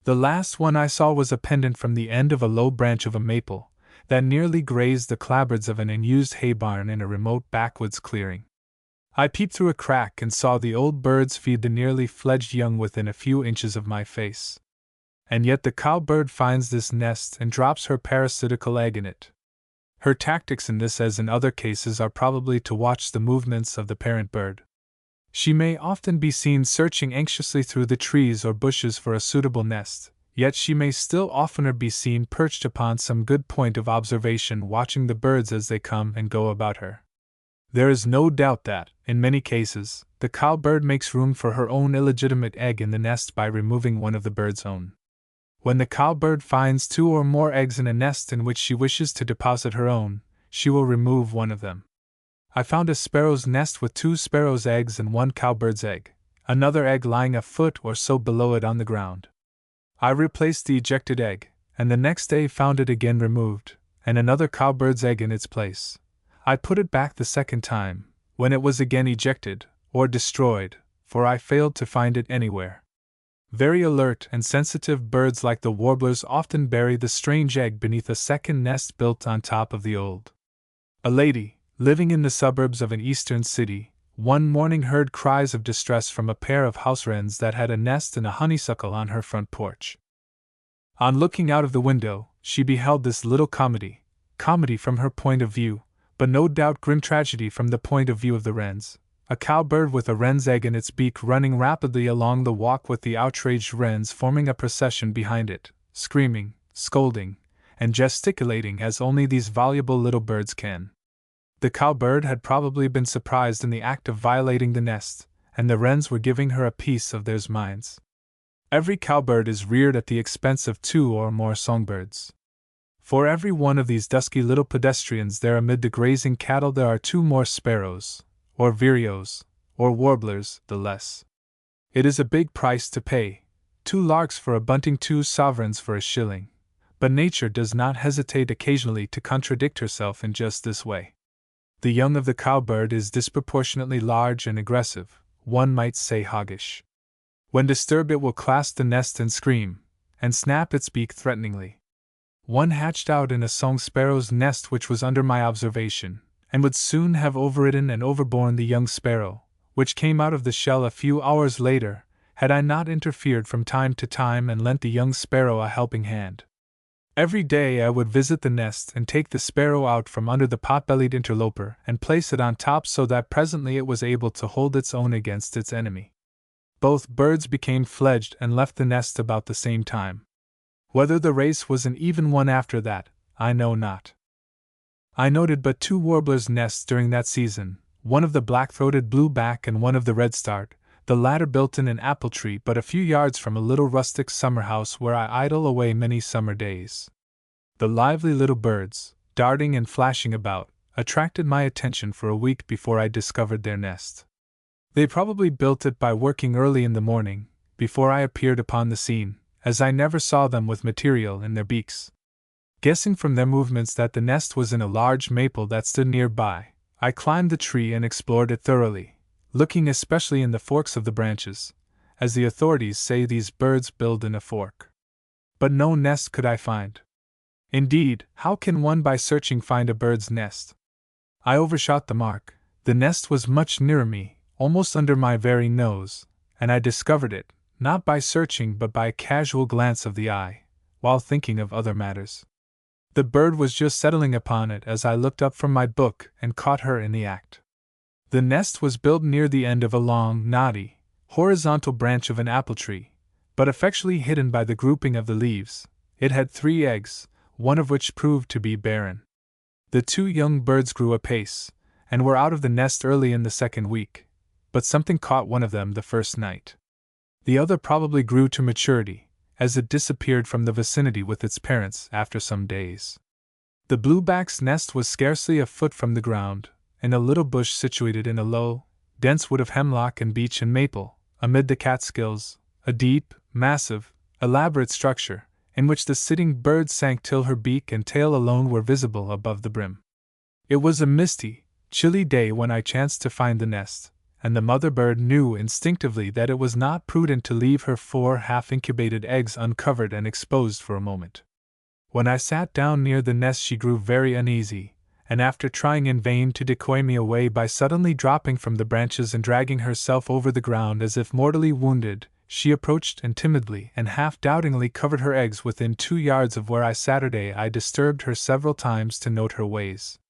The last one I saw was a pendant from the end of a low branch of a maple that nearly grazed the clapboards of an unused hay barn in a remote backwoods clearing. I peeped through a crack and saw the old birds feed the nearly fledged young within a few inches of my face. And yet the cowbird finds this nest and drops her parasitical egg in it. Her tactics in this, as in other cases, are probably to watch the movements of the parent bird. She may often be seen searching anxiously through the trees or bushes for a suitable nest, yet she may still oftener be seen perched upon some good point of observation watching the birds as they come and go about her. There is no doubt that, in many cases, the cowbird makes room for her own illegitimate egg in the nest by removing one of the bird's own. When the cowbird finds 2 or more eggs in a nest in which she wishes to deposit her own, she will remove one of them. I found a sparrow's nest with 2 sparrows' eggs and 1 cowbird's egg, another egg lying a foot or so below it on the ground. I replaced the ejected egg, and the next day found it again removed, and another cowbird's egg in its place. I put it back the second time, when it was again ejected, or destroyed, for I failed to find it anywhere. Very alert and sensitive birds like the warblers often bury the strange egg beneath a second nest built on top of the old. A lady, living in the suburbs of an eastern city, one morning heard cries of distress from a pair of house wrens that had a nest in a honeysuckle on her front porch. On looking out of the window, she beheld this little comedy from her point of view, but no doubt grim tragedy from the point of view of the wrens. A cowbird with a wren's egg in its beak running rapidly along the walk with the outraged wrens forming a procession behind it, screaming, scolding, and gesticulating as only these voluble little birds can. The cowbird had probably been surprised in the act of violating the nest, and the wrens were giving her a piece of their minds. Every cowbird is reared at the expense of 2 or more songbirds. For every one of these dusky little pedestrians there amid the grazing cattle there are 2 more sparrows, or vireos, or warblers, the less. It is a big price to pay, 2 larks for a bunting, 2 sovereigns for a shilling, but nature does not hesitate occasionally to contradict herself in just this way. The young of the cowbird is disproportionately large and aggressive, one might say hoggish. When disturbed it will clasp the nest and scream, and snap its beak threateningly. One hatched out in a song sparrow's nest which was under my observation, and would soon have overridden and overborne the young sparrow, which came out of the shell a few hours later, had I not interfered from time to time and lent the young sparrow a helping hand. Every day I would visit the nest and take the sparrow out from under the pot-bellied interloper and place it on top so that presently it was able to hold its own against its enemy. Both birds became fledged and left the nest about the same time. Whether the race was an even one after that, I know not. I noted but 2 warblers' nests during that season, one of the black-throated blueback and one of the redstart, the latter built in an apple tree but a few yards from a little rustic summer house where I idle away many summer days. The lively little birds, darting and flashing about, attracted my attention for a week before I discovered their nest. They probably built it by working early in the morning, before I appeared upon the scene, as I never saw them with material in their beaks. Guessing from their movements that the nest was in a large maple that stood nearby, I climbed the tree and explored it thoroughly, looking especially in the forks of the branches, as the authorities say these birds build in a fork. But no nest could I find. Indeed, how can one by searching find a bird's nest? I overshot the mark. The nest was much nearer me, almost under my very nose, and I discovered it, not by searching but by a casual glance of the eye, while thinking of other matters. The bird was just settling upon it as I looked up from my book and caught her in the act. The nest was built near the end of a long, knotty, horizontal branch of an apple tree, but effectually hidden by the grouping of the leaves. It had 3 eggs, one of which proved to be barren. The 2 young birds grew apace, and were out of the nest early in the second week, but something caught one of them the first night. The other probably grew to maturity, as it disappeared from the vicinity with its parents after some days. The blueback's nest was scarcely a foot from the ground, in a little bush situated in a low, dense wood of hemlock and beech and maple, amid the Catskills, a deep, massive, elaborate structure, in which the sitting bird sank till her beak and tail alone were visible above the brim. It was a misty, chilly day when I chanced to find the nest, and the mother bird knew instinctively that it was not prudent to leave her 4 half-incubated eggs uncovered and exposed for a moment. When I sat down near the nest she grew very uneasy, and after trying in vain to decoy me away by suddenly dropping from the branches and dragging herself over the ground as if mortally wounded, she approached and timidly and half-doubtingly covered her eggs within 2 yards of where I disturbed her several times to note her ways.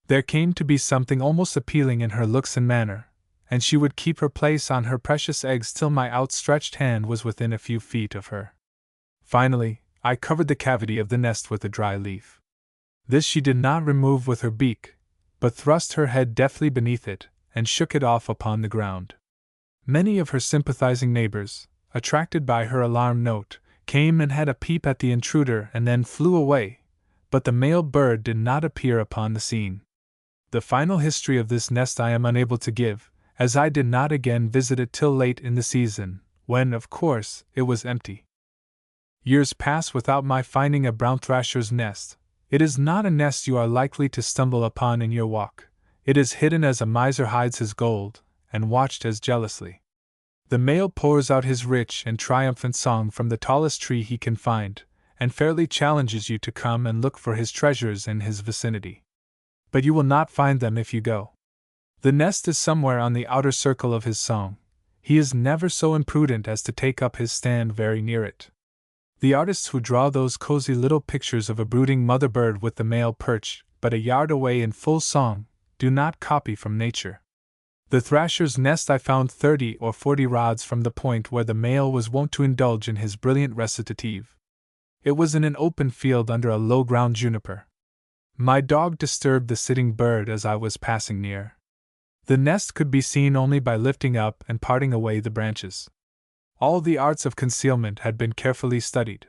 There came to be something almost appealing in her looks and manner, and she would keep her place on her precious eggs till my outstretched hand was within a few feet of her. Finally, I covered the cavity of the nest with a dry leaf. This she did not remove with her beak, but thrust her head deftly beneath it, and shook it off upon the ground. Many of her sympathizing neighbors, attracted by her alarm note, came and had a peep at the intruder and then flew away, but the male bird did not appear upon the scene. The final history of this nest I am unable to give, as I did not again visit it till late in the season, when, of course, it was empty. Years pass without my finding a brown thrasher's nest. It is not a nest you are likely to stumble upon in your walk. It is hidden as a miser hides his gold, and watched as jealously. The male pours out his rich and triumphant song from the tallest tree he can find, and fairly challenges you to come and look for his treasures in his vicinity. But you will not find them if you go. The nest is somewhere on the outer circle of his song. He is never so imprudent as to take up his stand very near it. The artists who draw those cozy little pictures of a brooding mother bird with the male perched but a yard away in full song do not copy from nature. The thrasher's nest I found 30 or 40 rods from the point where the male was wont to indulge in his brilliant recitative. It was in an open field under a low-ground juniper. My dog disturbed the sitting bird as I was passing near. The nest could be seen only by lifting up and parting away the branches. All the arts of concealment had been carefully studied.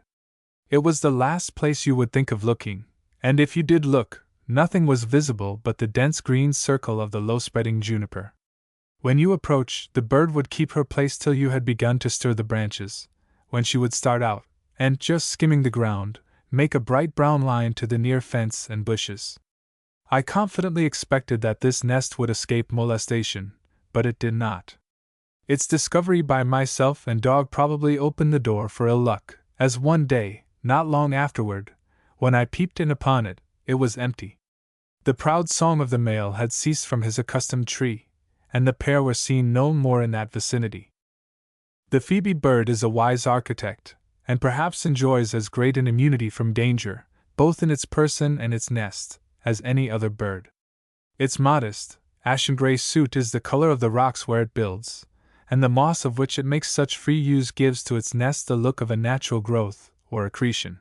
It was the last place you would think of looking, and if you did look, nothing was visible but the dense green circle of the low-spreading juniper. When you approached, the bird would keep her place till you had begun to stir the branches, when she would start out, and, just skimming the ground, make a bright brown line to the near fence and bushes. I confidently expected that this nest would escape molestation, but it did not. Its discovery by myself and dog probably opened the door for ill luck, as one day, not long afterward, when I peeped in upon it, it was empty. The proud song of the male had ceased from his accustomed tree, and the pair were seen no more in that vicinity. The phoebe bird is a wise architect, and perhaps enjoys as great an immunity from danger, both in its person and its nest, as any other bird. Its modest, ashen-gray suit is the color of the rocks where it builds, and the moss of which it makes such free use gives to its nest the look of a natural growth, or accretion.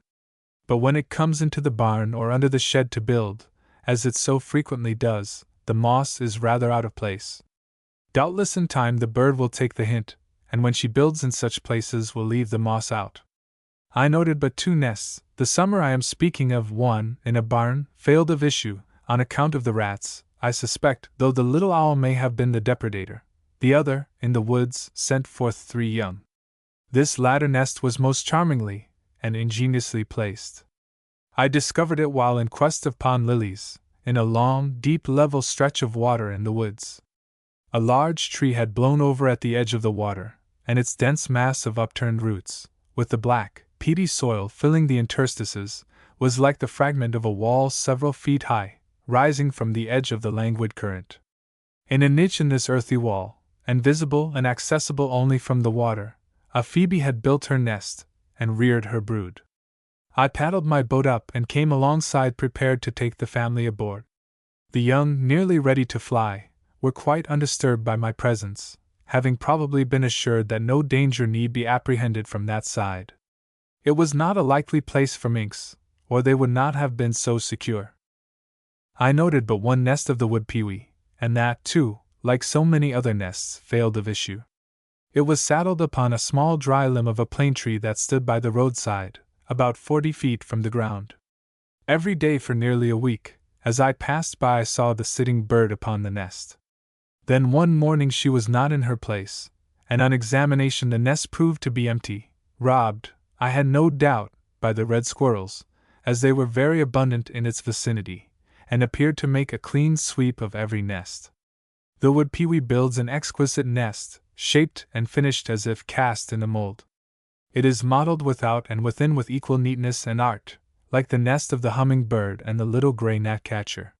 But when it comes into the barn or under the shed to build, as it so frequently does, the moss is rather out of place. Doubtless in time the bird will take the hint, and when she builds in such places will leave the moss out. I noted but 2 nests, the summer I am speaking of. One, in a barn, failed of issue, on account of the rats, I suspect, though the little owl may have been the depredator. The other, in the woods, sent forth 3 young. This latter nest was most charmingly and ingeniously placed. I discovered it while in quest of pond lilies, in a long, deep, level stretch of water in the woods. A large tree had blown over at the edge of the water, and its dense mass of upturned roots, with the black, peaty soil filling the interstices, was like the fragment of a wall several feet high, rising from the edge of the languid current. In a niche in this earthy wall, and visible and accessible only from the water, a phoebe had built her nest, and reared her brood. I paddled my boat up and came alongside prepared to take the family aboard. The young, nearly ready to fly, were quite undisturbed by my presence, having probably been assured that no danger need be apprehended from that side. It was not a likely place for minks, or they would not have been so secure. I noted but 1 nest of the wood pewee, and that, too, like so many other nests, failed of issue. It was saddled upon a small dry limb of a plane tree that stood by the roadside, about 40 feet from the ground. Every day for nearly a week, as I passed by I saw the sitting bird upon the nest. Then one morning she was not in her place, and on examination the nest proved to be empty, robbed, I had no doubt, by the red squirrels, as they were very abundant in its vicinity, and appeared to make a clean sweep of every nest. The wood pewee builds an exquisite nest, shaped and finished as if cast in a mold. It is modeled without and within with equal neatness and art, like the nest of the humming-bird and the little gray gnatcatcher.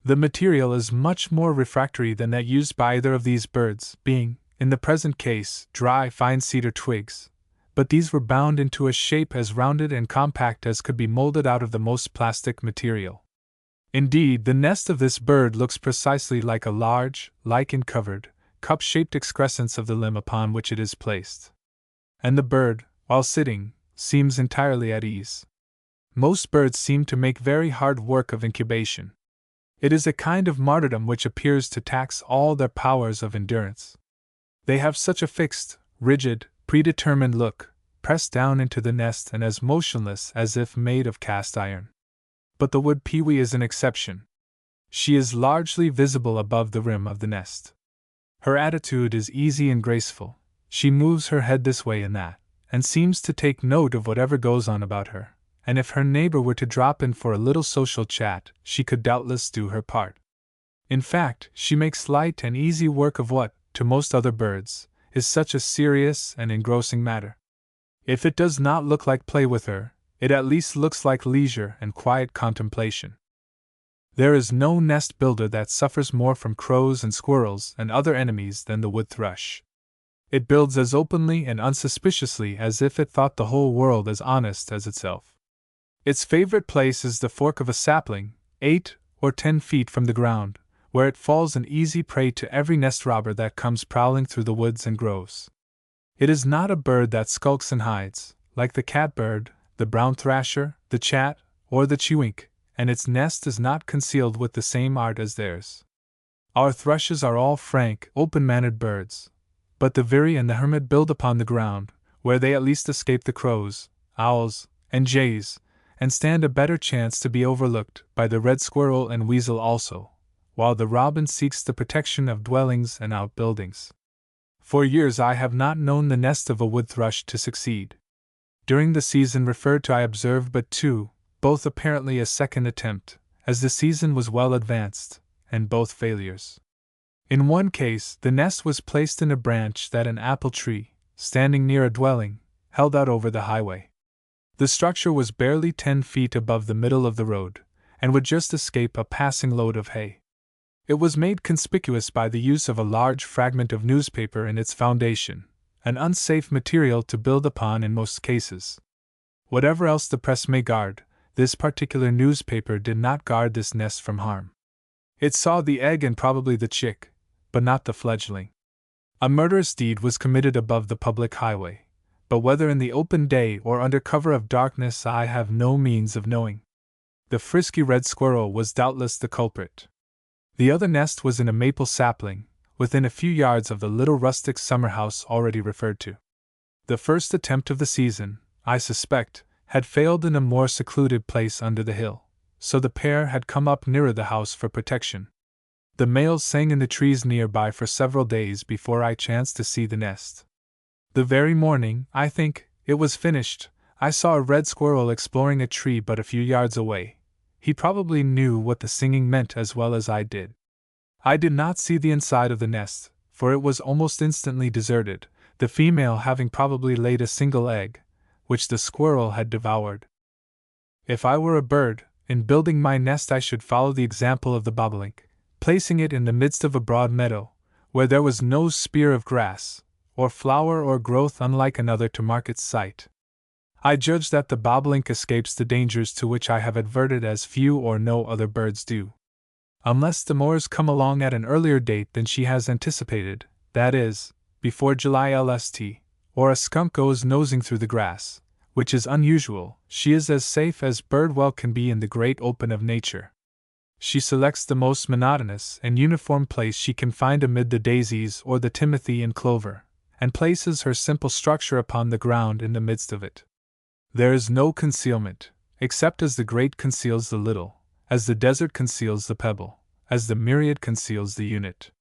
The material is much more refractory than that used by either of these birds, being, in the present case, dry, fine cedar twigs, but these were bound into a shape as rounded and compact as could be molded out of the most plastic material. Indeed, the nest of this bird looks precisely like a large, lichen-covered, cup-shaped excrescence of the limb upon which it is placed. And the bird, while sitting, seems entirely at ease. Most birds seem to make very hard work of incubation. It is a kind of martyrdom which appears to tax all their powers of endurance. They have such a fixed, rigid, predetermined look, pressed down into the nest and as motionless as if made of cast iron. But the wood pewee is an exception. She is largely visible above the rim of the nest. Her attitude is easy and graceful. She moves her head this way and that, and seems to take note of whatever goes on about her, and if her neighbor were to drop in for a little social chat, she could doubtless do her part. In fact, she makes light and easy work of what, to most other birds, is such a serious and engrossing matter. If it does not look like play with her, it at least looks like leisure and quiet contemplation. There is no nest builder that suffers more from crows and squirrels and other enemies than the wood thrush. It builds as openly and unsuspiciously as if it thought the whole world as honest as itself. Its favorite place is the fork of a sapling, 8 or 10 feet from the ground, where it falls an easy prey to every nest robber that comes prowling through the woods and groves. It is not a bird that skulks and hides, like the catbird, the brown thrasher, the chat, or the chewink, and its nest is not concealed with the same art as theirs. Our thrushes are all frank, open-mannered birds, but the veery and the hermit build upon the ground, where they at least escape the crows, owls, and jays, and stand a better chance to be overlooked by the red squirrel and weasel also, while the robin seeks the protection of dwellings and outbuildings. For years I have not known the nest of a wood thrush to succeed. During the season referred to I observed but 2, both apparently a second attempt, as the season was well advanced, and both failures. In one case, the nest was placed in a branch that an apple tree, standing near a dwelling, held out over the highway. The structure was barely 10 feet above the middle of the road, and would just escape a passing load of hay. It was made conspicuous by the use of a large fragment of newspaper in its foundation, an unsafe material to build upon in most cases. Whatever else the press may guard, this particular newspaper did not guard this nest from harm. It saw the egg and probably the chick, but not the fledgling. A murderous deed was committed above the public highway, but whether in the open day or under cover of darkness I have no means of knowing. The frisky red squirrel was doubtless the culprit. The other nest was in a maple sapling, within a few yards of the little rustic summer house already referred to. The first attempt of the season, I suspect, had failed in a more secluded place under the hill, so the pair had come up nearer the house for protection. The males sang in the trees nearby for several days before I chanced to see the nest. The very morning, I think, it was finished, I saw a red squirrel exploring a tree but a few yards away. He probably knew what the singing meant as well as I did. I did not see the inside of the nest, for it was almost instantly deserted, the female having probably laid a single egg, which the squirrel had devoured. If I were a bird, in building my nest I should follow the example of the bobolink, placing it in the midst of a broad meadow, where there was no spear of grass, or flower or growth unlike another to mark its site. I judge that the bobolink escapes the dangers to which I have adverted as few or no other birds do. Unless the moors come along at an earlier date than she has anticipated, that is, before July LST, or a skunk goes nosing through the grass, which is unusual, she is as safe as birdwell can be in the great open of nature. She selects the most monotonous and uniform place she can find amid the daisies or the timothy and clover, and places her simple structure upon the ground in the midst of it. There is no concealment, except as the great conceals the little, as the desert conceals the pebble, as the myriad conceals the unit.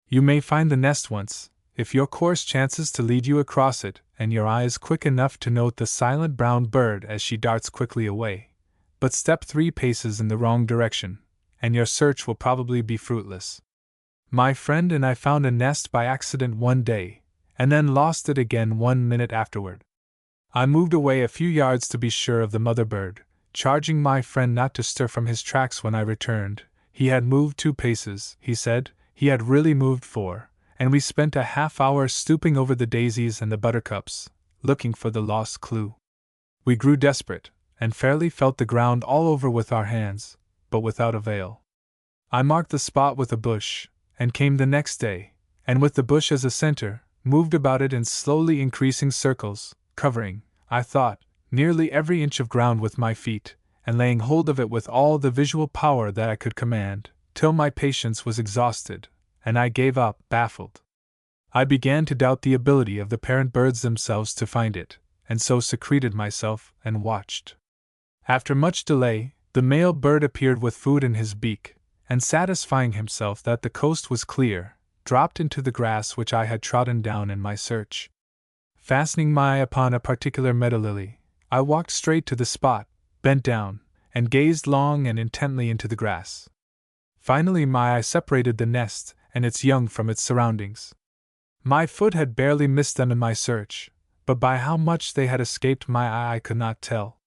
You may find the nest once, if your course chances to lead you across it, and your eye is quick enough to note the silent brown bird as she darts quickly away, but step 3 paces in the wrong direction, and your search will probably be fruitless. My friend and I found a nest by accident one day, and then lost it again 1 minute afterward. I moved away a few yards to be sure of the mother bird, charging my friend not to stir from his tracks when I returned. He had moved 2 paces, he said, he had really moved 4, and we spent a half-hour stooping over the daisies and the buttercups, looking for the lost clue. We grew desperate, and fairly felt the ground all over with our hands, but without avail. I marked the spot with a bush, and came the next day, and with the bush as a center, moved about it in slowly increasing circles, covering, I thought, nearly every inch of ground with my feet, and laying hold of it with all the visual power that I could command, till my patience was exhausted, and I gave up, baffled. I began to doubt the ability of the parent birds themselves to find it, and so secreted myself and watched. After much delay, the male bird appeared with food in his beak, and satisfying himself that the coast was clear, dropped into the grass which I had trodden down in my search. Fastening my eye upon a particular meadow lily, I walked straight to the spot, bent down, and gazed long and intently into the grass. Finally my eye separated the nest and its young from its surroundings. My foot had barely missed them in my search, but by how much they had escaped my eye I could not tell.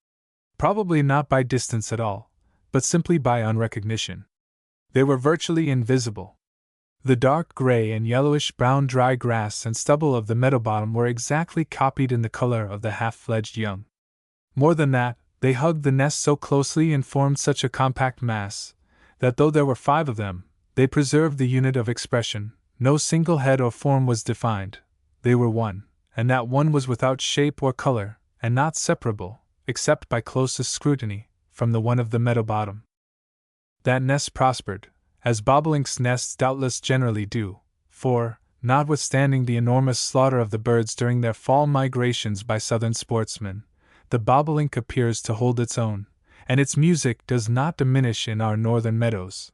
Probably not by distance at all, but simply by unrecognition. They were virtually invisible. The dark gray and yellowish-brown dry grass and stubble of the meadow bottom were exactly copied in the color of the half-fledged young. More than that, they hugged the nest so closely and formed such a compact mass, that though there were 5 of them, they preserved the unit of expression. No single head or form was defined. They were one, and that one was without shape or color, and not separable, except by closest scrutiny, from the one of the meadow bottom. That nest prospered, as bobolinks' nests doubtless generally do, for, notwithstanding the enormous slaughter of the birds during their fall migrations by southern sportsmen, the bobolink appears to hold its own, and its music does not diminish in our northern meadows.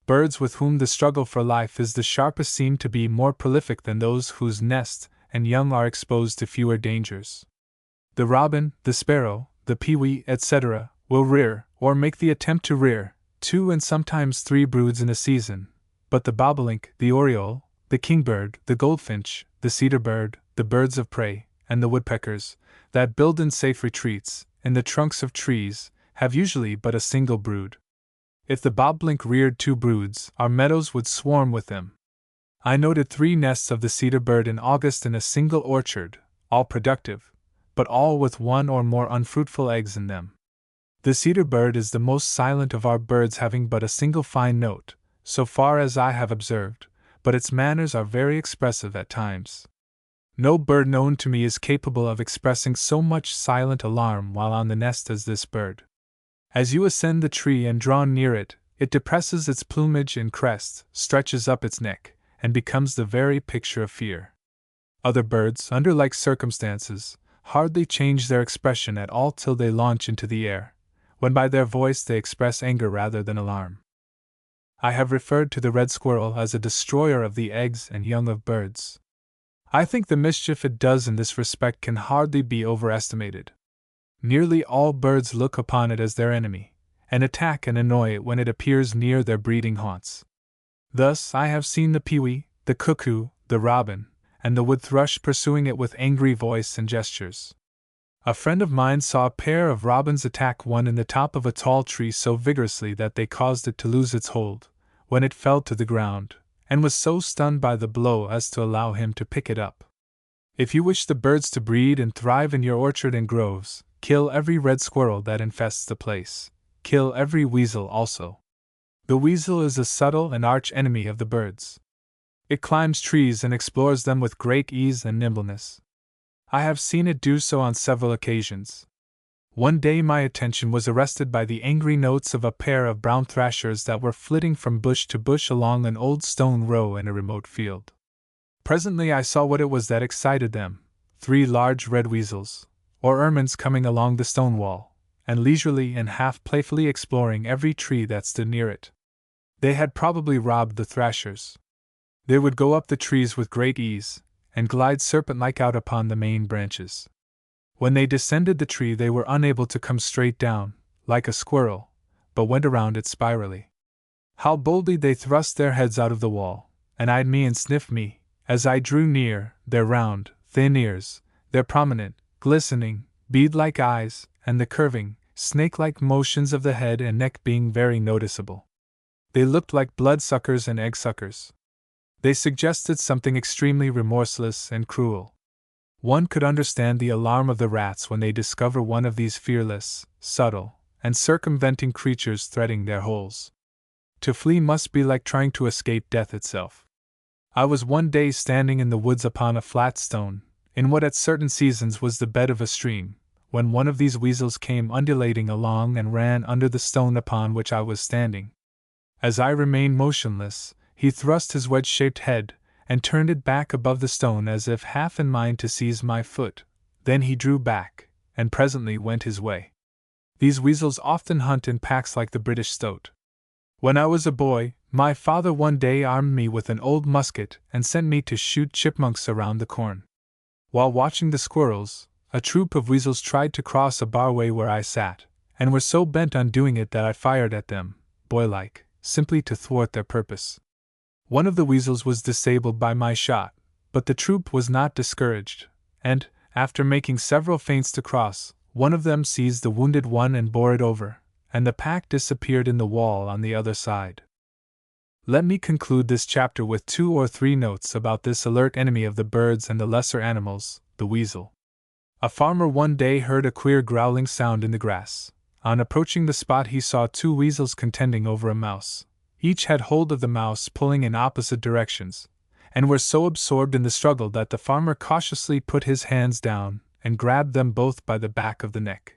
Birds with whom the struggle for life is the sharpest seem to be more prolific than those whose nest and young are exposed to fewer dangers. The robin, the sparrow, the pewee, etc., will rear, or make the attempt to rear, 2 and sometimes 3 broods in a season, but the bobolink, the oriole, the kingbird, the goldfinch, the cedar bird, the birds of prey, and the woodpeckers, that build in safe retreats, in the trunks of trees, have usually but a single brood. If the bobolink reared 2 broods, our meadows would swarm with them. I noted 3 nests of the cedar bird in August in a single orchard, all productive, but all with 1 or more unfruitful eggs in them. The cedar bird is the most silent of our birds, having but a single fine note, so far as I have observed, but its manners are very expressive at times. No bird known to me is capable of expressing so much silent alarm while on the nest as this bird. As you ascend the tree and draw near it, it depresses its plumage and crest, stretches up its neck, and becomes the very picture of fear. Other birds, under like circumstances, hardly change their expression at all till they launch into the air, when by their voice they express anger rather than alarm. I have referred to the red squirrel as a destroyer of the eggs and young of birds. I think the mischief it does in this respect can hardly be overestimated. Nearly all birds look upon it as their enemy, and attack and annoy it when it appears near their breeding haunts. Thus I have seen the pewee, the cuckoo, the robin, and the wood thrush pursuing it with angry voice and gestures. A friend of mine saw a pair of robins attack one in the top of a tall tree so vigorously that they caused it to lose its hold, when it fell to the ground, and was so stunned by the blow as to allow him to pick it up. If you wish the birds to breed and thrive in your orchard and groves, kill every red squirrel that infests the place. Kill every weasel also. The weasel is a subtle and arch enemy of the birds. It climbs trees and explores them with great ease and nimbleness. I have seen it do so on several occasions. One day my attention was arrested by the angry notes of a pair of brown thrashers that were flitting from bush to bush along an old stone row in a remote field. Presently I saw what it was that excited them: 3 large red weasels, or ermines, coming along the stone wall, and leisurely and half playfully exploring every tree that stood near it. They had probably robbed the thrashers. They would go up the trees with great ease, and glide serpent-like out upon the main branches. When they descended the tree they were unable to come straight down, like a squirrel, but went around it spirally. How boldly they thrust their heads out of the wall, and eyed me and sniffed me, as I drew near, their round, thin ears, their prominent, glistening, bead-like eyes, and the curving, snake-like motions of the head and neck being very noticeable. They looked like blood-suckers and egg-suckers. They suggested something extremely remorseless and cruel. One could understand the alarm of the rats when they discover one of these fearless, subtle, and circumventing creatures threading their holes. To flee must be like trying to escape death itself. I was one day standing in the woods upon a flat stone, in what at certain seasons was the bed of a stream, when one of these weasels came undulating along and ran under the stone upon which I was standing. As I remained motionless, he thrust his wedge-shaped head and turned it back above the stone as if half in mind to seize my foot. Then he drew back, and presently went his way. These weasels often hunt in packs like the British stoat. When I was a boy, my father one day armed me with an old musket and sent me to shoot chipmunks around the corn. While watching the squirrels, a troop of weasels tried to cross a barway where I sat, and were so bent on doing it that I fired at them, boylike, simply to thwart their purpose. One of the weasels was disabled by my shot, but the troop was not discouraged, and, after making several feints to cross, one of them seized the wounded one and bore it over, and the pack disappeared in the wall on the other side. Let me conclude this chapter with 2 or 3 notes about this alert enemy of the birds and the lesser animals, the weasel. A farmer one day heard a queer growling sound in the grass. On approaching the spot he saw 2 weasels contending over a mouse. Each had hold of the mouse pulling in opposite directions, and were so absorbed in the struggle that the farmer cautiously put his hands down and grabbed them both by the back of the neck.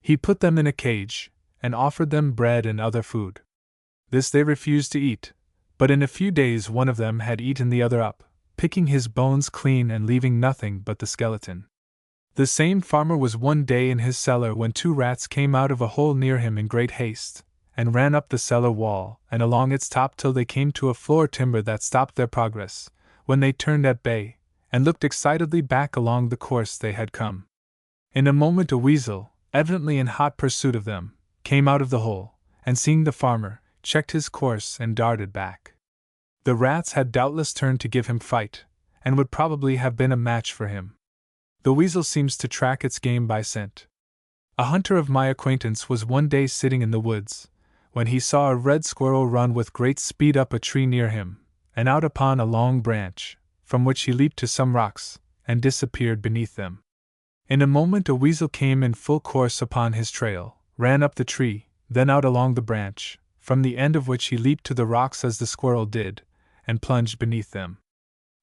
He put them in a cage, and offered them bread and other food. This they refused to eat, but in a few days one of them had eaten the other up, picking his bones clean and leaving nothing but the skeleton. The same farmer was one day in his cellar when 2 rats came out of a hole near him in great haste, and ran up the cellar wall and along its top till they came to a floor timber that stopped their progress, when they turned at bay, and looked excitedly back along the course they had come. In a moment a weasel, evidently in hot pursuit of them, came out of the hole, and seeing the farmer, checked his course and darted back. The rats had doubtless turned to give him fight, and would probably have been a match for him. The weasel seems to track its game by scent. A hunter of my acquaintance was one day sitting in the woods, when he saw a red squirrel run with great speed up a tree near him, and out upon a long branch, from which he leaped to some rocks, and disappeared beneath them. In a moment a weasel came in full course upon his trail, ran up the tree, then out along the branch, from the end of which he leaped to the rocks as the squirrel did, and plunged beneath them.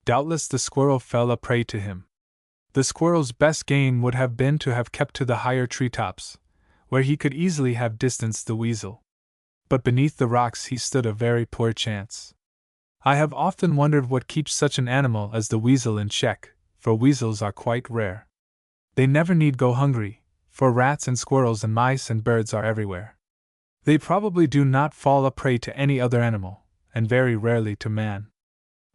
Doubtless the squirrel fell a prey to him. The squirrel's best game would have been to have kept to the higher treetops, where he could easily have distanced the weasel. But beneath the rocks he stood a very poor chance. I have often wondered what keeps such an animal as the weasel in check, for weasels are quite rare. They never need go hungry, for rats and squirrels and mice and birds are everywhere. They probably do not fall a prey to any other animal, and very rarely to man.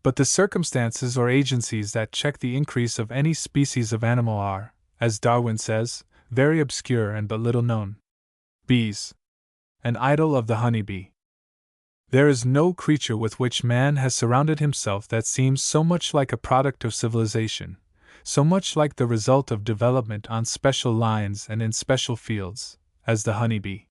But the circumstances or agencies that check the increase of any species of animal are, as Darwin says, very obscure and but little known. Bees. An idol of the honeybee. There is no creature with which man has surrounded himself that seems so much like a product of civilization, so much like the result of development on special lines and in special fields, as the honeybee.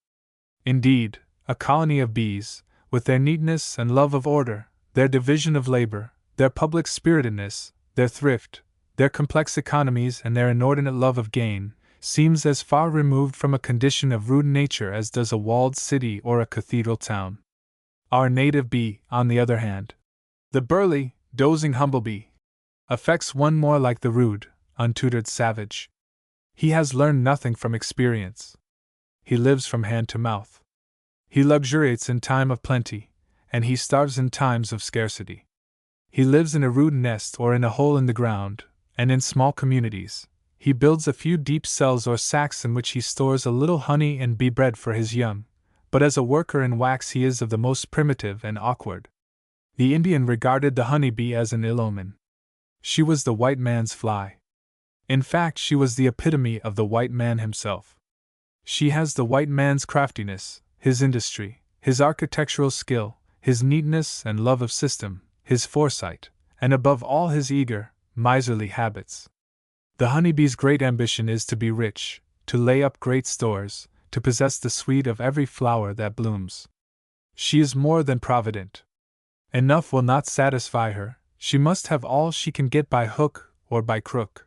Indeed, a colony of bees, with their neatness and love of order, their division of labor, their public spiritedness, their thrift, their complex economies and their inordinate love of gain, seems as far removed from a condition of rude nature as does a walled city or a cathedral town. Our native bee, on the other hand, the burly, dozing humblebee, affects one more like the rude, untutored savage. He has learned nothing from experience. He lives from hand to mouth. He luxuriates in time of plenty, and he starves in times of scarcity. He lives in a rude nest or in a hole in the ground, and in small communities. He builds a few deep cells or sacks in which he stores a little honey and bee bread for his young, but as a worker in wax he is of the most primitive and awkward. The Indian regarded the honeybee as an ill omen. She was the white man's fly. In fact, she was the epitome of the white man himself. She has the white man's craftiness, his industry, his architectural skill, his neatness and love of system, his foresight, and above all his eager, miserly habits. The honeybee's great ambition is to be rich, to lay up great stores, to possess the sweet of every flower that blooms. She is more than provident. Enough will not satisfy her, she must have all she can get by hook or by crook.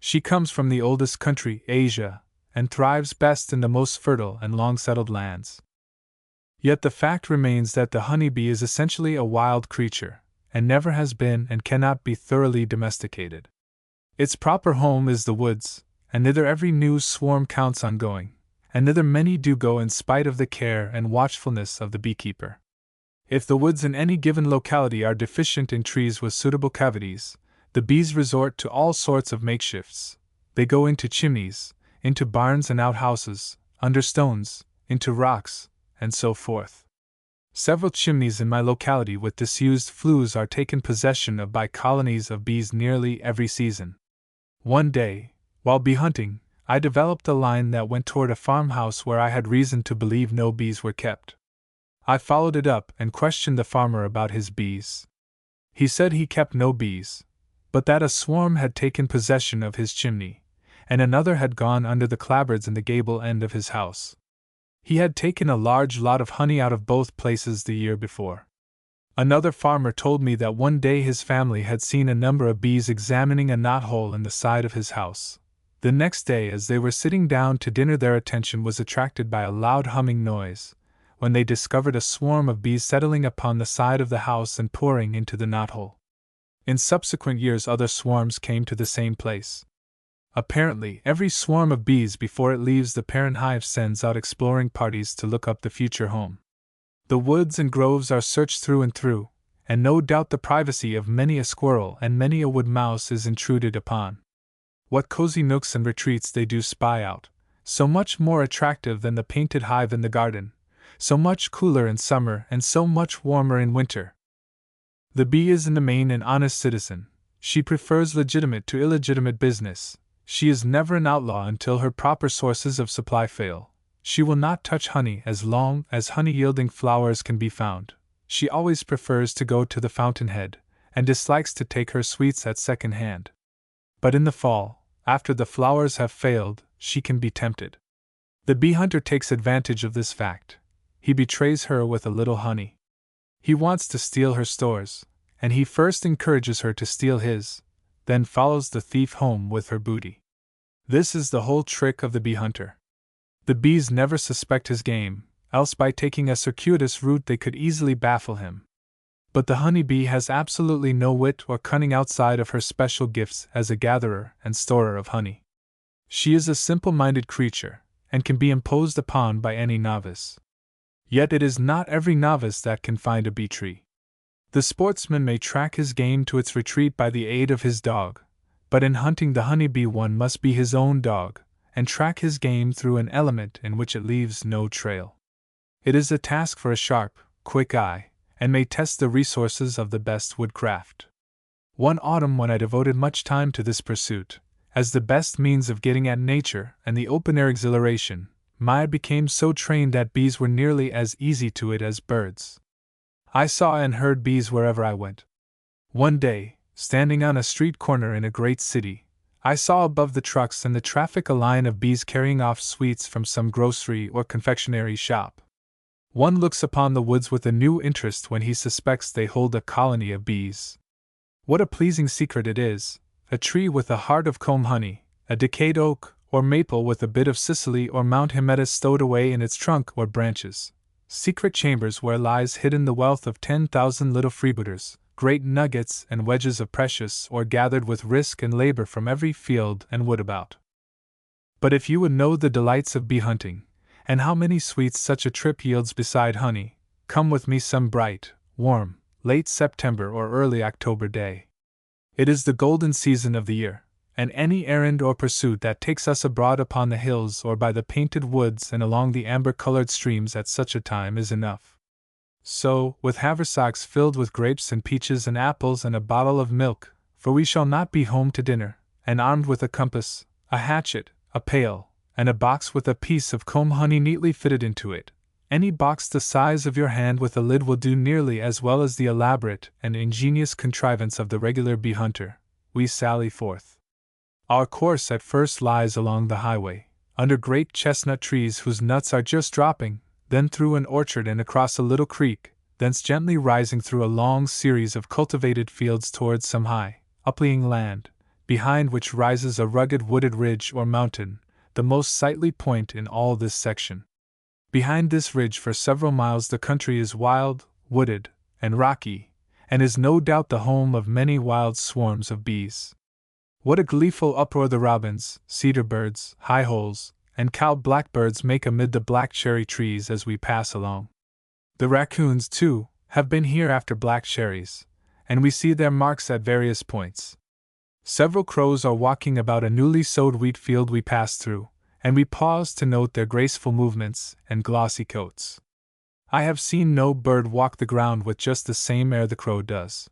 She comes from the oldest country, Asia, and thrives best in the most fertile and long-settled lands. Yet the fact remains that the honeybee is essentially a wild creature, and never has been and cannot be thoroughly domesticated. Its proper home is the woods, and thither every new swarm counts on going, and thither many do go in spite of the care and watchfulness of the beekeeper. If the woods in any given locality are deficient in trees with suitable cavities, the bees resort to all sorts of makeshifts. They go into chimneys, into barns and outhouses, under stones, into rocks, and so forth. Several chimneys in my locality with disused flues are taken possession of by colonies of bees nearly every season. One day, while bee hunting, I developed a line that went toward a farmhouse where I had reason to believe no bees were kept. I followed it up and questioned the farmer about his bees. He said he kept no bees, but that a swarm had taken possession of his chimney, and another had gone under the clapboards in the gable end of his house. He had taken a large lot of honey out of both places the year before. Another farmer told me that one day his family had seen a number of bees examining a knothole in the side of his house. The next day, as they were sitting down to dinner, their attention was attracted by a loud humming noise, when they discovered a swarm of bees settling upon the side of the house and pouring into the knothole. In subsequent years other swarms came to the same place. Apparently, every swarm of bees before it leaves the parent hive sends out exploring parties to look up the future home. The woods and groves are searched through and through, and no doubt the privacy of many a squirrel and many a wood mouse is intruded upon. What cozy nooks and retreats they do spy out, so much more attractive than the painted hive in the garden, so much cooler in summer and so much warmer in winter. The bee is in the main an honest citizen. She prefers legitimate to illegitimate business. She is never an outlaw until her proper sources of supply fail. She will not touch honey as long as honey-yielding flowers can be found. She always prefers to go to the fountainhead, and dislikes to take her sweets at second hand. But in the fall, after the flowers have failed, she can be tempted. The bee hunter takes advantage of this fact. He betrays her with a little honey. He wants to steal her stores, and he first encourages her to steal his, then follows the thief home with her booty. This is the whole trick of the bee hunter. The bees never suspect his game, else by taking a circuitous route they could easily baffle him. But the honey bee has absolutely no wit or cunning outside of her special gifts as a gatherer and storer of honey. She is a simple-minded creature, and can be imposed upon by any novice. Yet it is not every novice that can find a bee tree. The sportsman may track his game to its retreat by the aid of his dog, but in hunting the honey bee one must be his own dog, and track his game through an element in which it leaves no trail. It is a task for a sharp, quick eye, and may test the resources of the best woodcraft. One autumn when I devoted much time to this pursuit, as the best means of getting at nature and the open-air exhilaration, my eye became so trained that bees were nearly as easy to it as birds. I saw and heard bees wherever I went. One day, standing on a street corner in a great city, I saw above the trucks and the traffic a line of bees carrying off sweets from some grocery or confectionery shop. One looks upon the woods with a new interest when he suspects they hold a colony of bees. What a pleasing secret it is, a tree with a heart of comb honey, a decayed oak or maple with a bit of Sicily or Mount Hymettus stowed away in its trunk or branches. Secret chambers where lies hidden the wealth of 10,000 little freebooters, great nuggets and wedges of precious ore gathered with risk and labor from every field and wood about. But if you would know the delights of bee hunting, and how many sweets such a trip yields beside honey, come with me some bright, warm, late September or early October day. It is the golden season of the year, and any errand or pursuit that takes us abroad upon the hills or by the painted woods and along the amber-colored streams at such a time is enough. So, with haversacks filled with grapes and peaches and apples and a bottle of milk, for we shall not be home to dinner, and armed with a compass, a hatchet, a pail, and a box with a piece of comb honey neatly fitted into it, any box the size of your hand with a lid will do nearly as well as the elaborate and ingenious contrivance of the regular bee hunter, we sally forth. Our course at first lies along the highway, under great chestnut trees whose nuts are just dropping, then through an orchard and across a little creek, thence gently rising through a long series of cultivated fields towards some high, uplying land, behind which rises a rugged wooded ridge or mountain, the most sightly point in all this section. Behind this ridge for several miles the country is wild, wooded, and rocky, and is no doubt the home of many wild swarms of bees. What a gleeful uproar the robins, cedar birds, high holes, and cow blackbirds make amid the black cherry trees as we pass along. The raccoons, too, have been here after black cherries, and we see their marks at various points. Several crows are walking about a newly sowed wheat field we pass through, and we pause to note their graceful movements and glossy coats. I have seen no bird walk the ground with just the same air the crow does.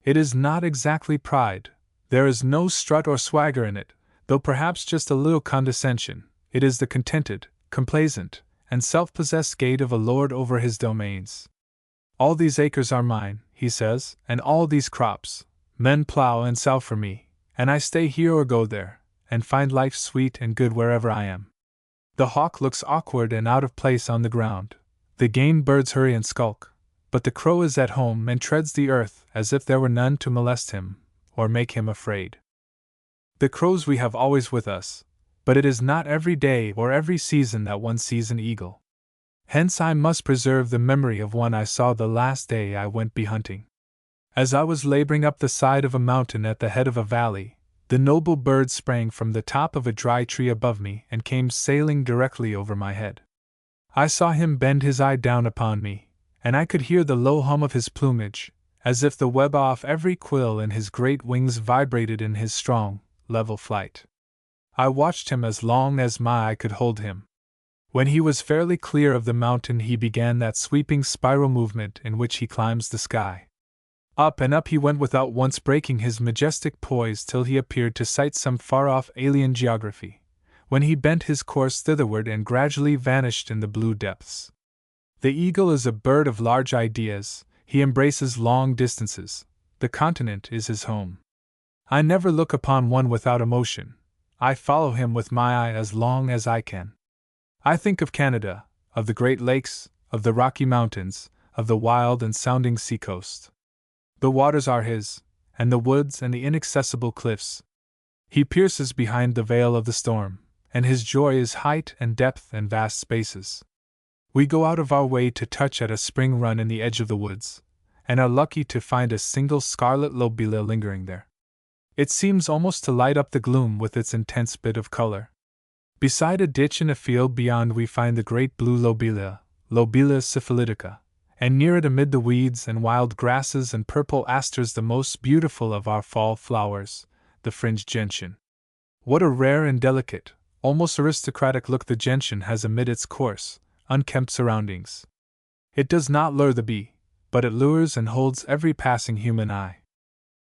It is not exactly pride, there is no strut or swagger in it, though perhaps just a little condescension. It is the contented, complacent, and self-possessed gait of a lord over his domains. All these acres are mine, he says, and all these crops. Men plow and sow for me, and I stay here or go there, and find life sweet and good wherever I am. The hawk looks awkward and out of place on the ground. The game birds hurry and skulk, but the crow is at home and treads the earth as if there were none to molest him or make him afraid. The crows we have always with us, but it is not every day or every season that one sees an eagle. Hence I must preserve the memory of one I saw the last day I went bee-hunting. As I was laboring up the side of a mountain at the head of a valley, the noble bird sprang from the top of a dry tree above me and came sailing directly over my head. I saw him bend his eye down upon me, and I could hear the low hum of his plumage, as if the web off every quill in his great wings vibrated in his strong, level flight. I watched him as long as my eye could hold him. When he was fairly clear of the mountain, he began that sweeping spiral movement in which he climbs the sky. Up and up he went without once breaking his majestic poise till he appeared to sight some far-off alien geography, when he bent his course thitherward and gradually vanished in the blue depths. The eagle is a bird of large ideas, he embraces long distances, the continent is his home. I never look upon one without emotion, I follow him with my eye as long as I can. I think of Canada, of the Great Lakes, of the Rocky Mountains, of the wild and sounding seacoast. The waters are his, and the woods and the inaccessible cliffs. He pierces behind the veil of the storm, and his joy is height and depth and vast spaces. We go out of our way to touch at a spring run in the edge of the woods, and are lucky to find a single scarlet lobelia lingering there. It seems almost to light up the gloom with its intense bit of color. Beside a ditch in a field beyond we find the great blue lobelia, Lobelia syphilitica, and near it amid the weeds and wild grasses and purple asters the most beautiful of our fall flowers, the fringed gentian. What a rare and delicate, almost aristocratic look the gentian has amid its coarse, unkempt surroundings. It does not lure the bee, but it lures and holds every passing human eye.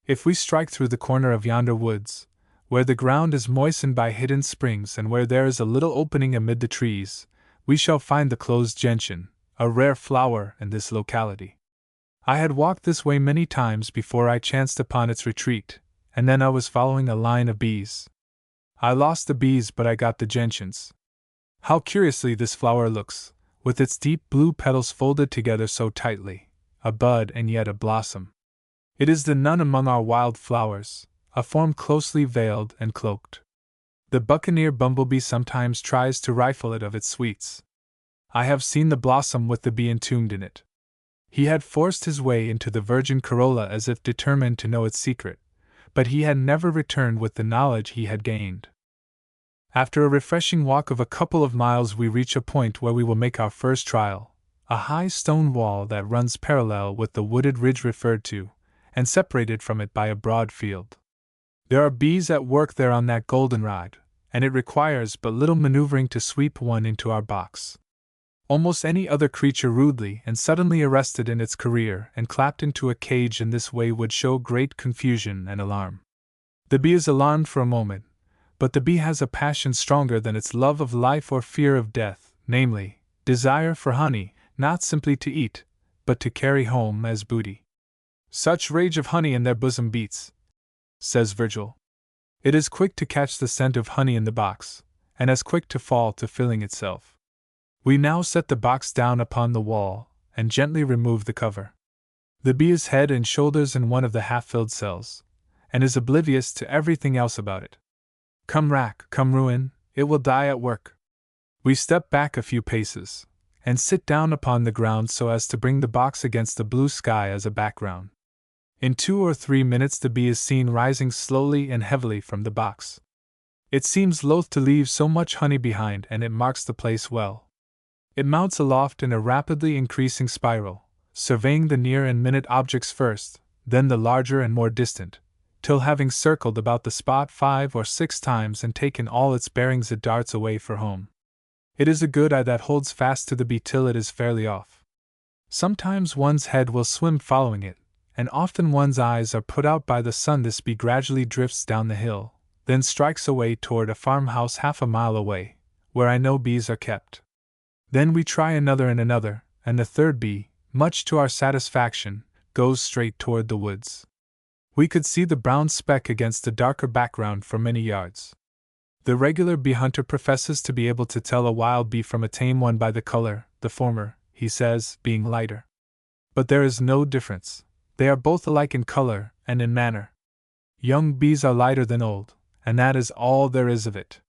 If we strike through the corner of yonder woods, where the ground is moistened by hidden springs and where there is a little opening amid the trees, we shall find the closed gentian, a rare flower in this locality. I had walked this way many times before I chanced upon its retreat, and then I was following a line of bees. I lost the bees, but I got the gentians. How curiously this flower looks, with its deep blue petals folded together so tightly, a bud and yet a blossom. It is the nun among our wild flowers, a form closely veiled and cloaked. The buccaneer bumblebee sometimes tries to rifle it of its sweets. I have seen the blossom with the bee entombed in it. He had forced his way into the virgin corolla as if determined to know its secret, but he had never returned with the knowledge he had gained. After a refreshing walk of a couple of miles, we reach a point where we will make our first trial, a high stone wall that runs parallel with the wooded ridge referred to, and separated from it by a broad field. There are bees at work there on that goldenrod, and it requires but little maneuvering to sweep one into our box. Almost any other creature rudely and suddenly arrested in its career and clapped into a cage in this way would show great confusion and alarm. The bee is alarmed for a moment, but the bee has a passion stronger than its love of life or fear of death, namely, desire for honey, not simply to eat, but to carry home as booty. Such rage of honey in their bosom beats, says Virgil. It is quick to catch the scent of honey in the box, and as quick to fall to filling itself. We now set the box down upon the wall, and gently remove the cover. The bee is head and shoulders in one of the half-filled cells, and is oblivious to everything else about it. Come rack, come ruin, it will die at work. We step back a few paces, and sit down upon the ground so as to bring the box against the blue sky as a background. In 2 or 3 minutes the bee is seen rising slowly and heavily from the box. It seems loath to leave so much honey behind, and it marks the place well. It mounts aloft in a rapidly increasing spiral, surveying the near and minute objects first, then the larger and more distant, till having circled about the spot 5 or 6 times and taken all its bearings it darts away for home. It is a good eye that holds fast to the bee till it is fairly off. Sometimes one's head will swim following it, and often one's eyes are put out by the sun. This bee gradually drifts down the hill, then strikes away toward a farmhouse half a mile away, where I know bees are kept. Then we try another, and the third bee, much to our satisfaction, goes straight toward the woods. We could see the brown speck against a darker background for many yards. The regular bee hunter professes to be able to tell a wild bee from a tame one by the color, the former, he says, being lighter. But there is no difference. They are both alike in color and in manner. Young bees are lighter than old, and that is all there is of it.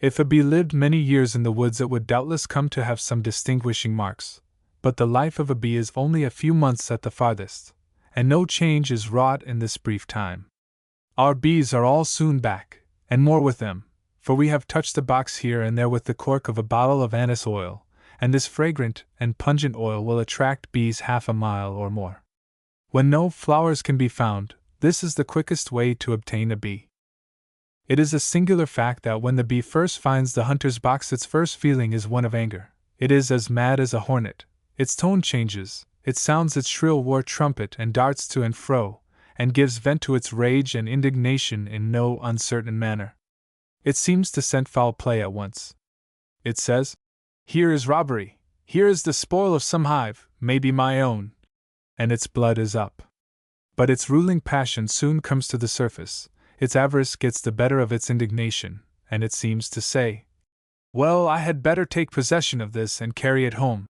If a bee lived many years in the woods, it would doubtless come to have some distinguishing marks, but the life of a bee is only a few months at the farthest, and no change is wrought in this brief time. Our bees are all soon back, and more with them, for we have touched the box here and there with the cork of a bottle of anise oil, and this fragrant and pungent oil will attract bees half a mile or more. When no flowers can be found, this is the quickest way to obtain a bee. It is a singular fact that when the bee first finds the hunter's box, its first feeling is one of anger. It is as mad as a hornet. Its tone changes, it sounds its shrill war trumpet and darts to and fro, and gives vent to its rage and indignation in no uncertain manner. It seems to scent foul play at once. It says, "Here is robbery, here is the spoil of some hive, maybe my own," and its blood is up. But its ruling passion soon comes to the surface. Its avarice gets the better of its indignation, and it seems to say, "Well, I had better take possession of this and carry it home."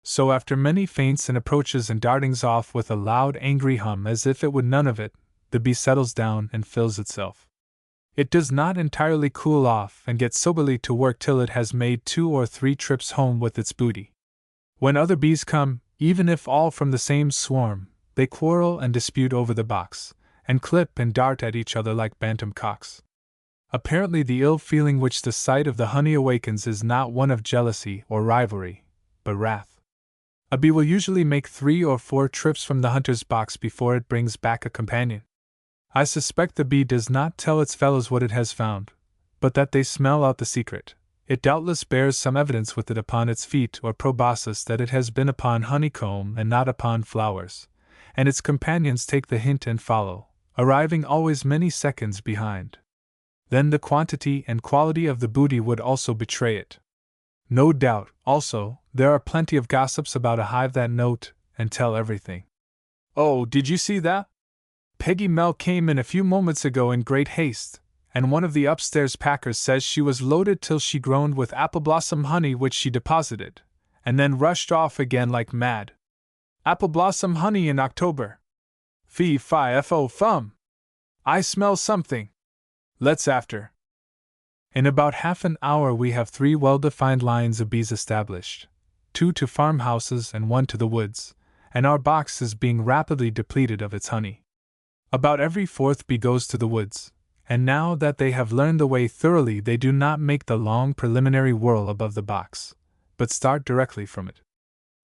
So after many feints and approaches and dartings off with a loud angry hum as if it would none of it, the bee settles down and fills itself. It does not entirely cool off and get soberly to work till it has made 2 or 3 trips home with its booty. When other bees come, even if all from the same swarm, they quarrel and dispute over the box, and clip and dart at each other like bantam cocks. Apparently the ill feeling which the sight of the honey awakens is not one of jealousy or rivalry, but wrath. A bee will usually make 3 or 4 trips from the hunter's box before it brings back a companion. I suspect the bee does not tell its fellows what it has found, but that they smell out the secret. It doubtless bears some evidence with it upon its feet or proboscis that it has been upon honeycomb and not upon flowers, and its companions take the hint and follow, arriving always many seconds behind. Then the quantity and quality of the booty would also betray it. No doubt, also, there are plenty of gossips about a hive that note and tell everything. "Oh, did you see that? Peggy Mell came in a few moments ago in great haste, and one of the upstairs packers says she was loaded till she groaned with apple blossom honey which she deposited, and then rushed off again like mad. Apple blossom honey in October! Fee fi fo fum! I smell something. Let's after." In about half an hour we have 3 well-defined lines of bees established, 2 to farmhouses and 1 to the woods, and our box is being rapidly depleted of its honey. About every 4th bee goes to the woods, and now that they have learned the way thoroughly they do not make the long preliminary whirl above the box, but start directly from it.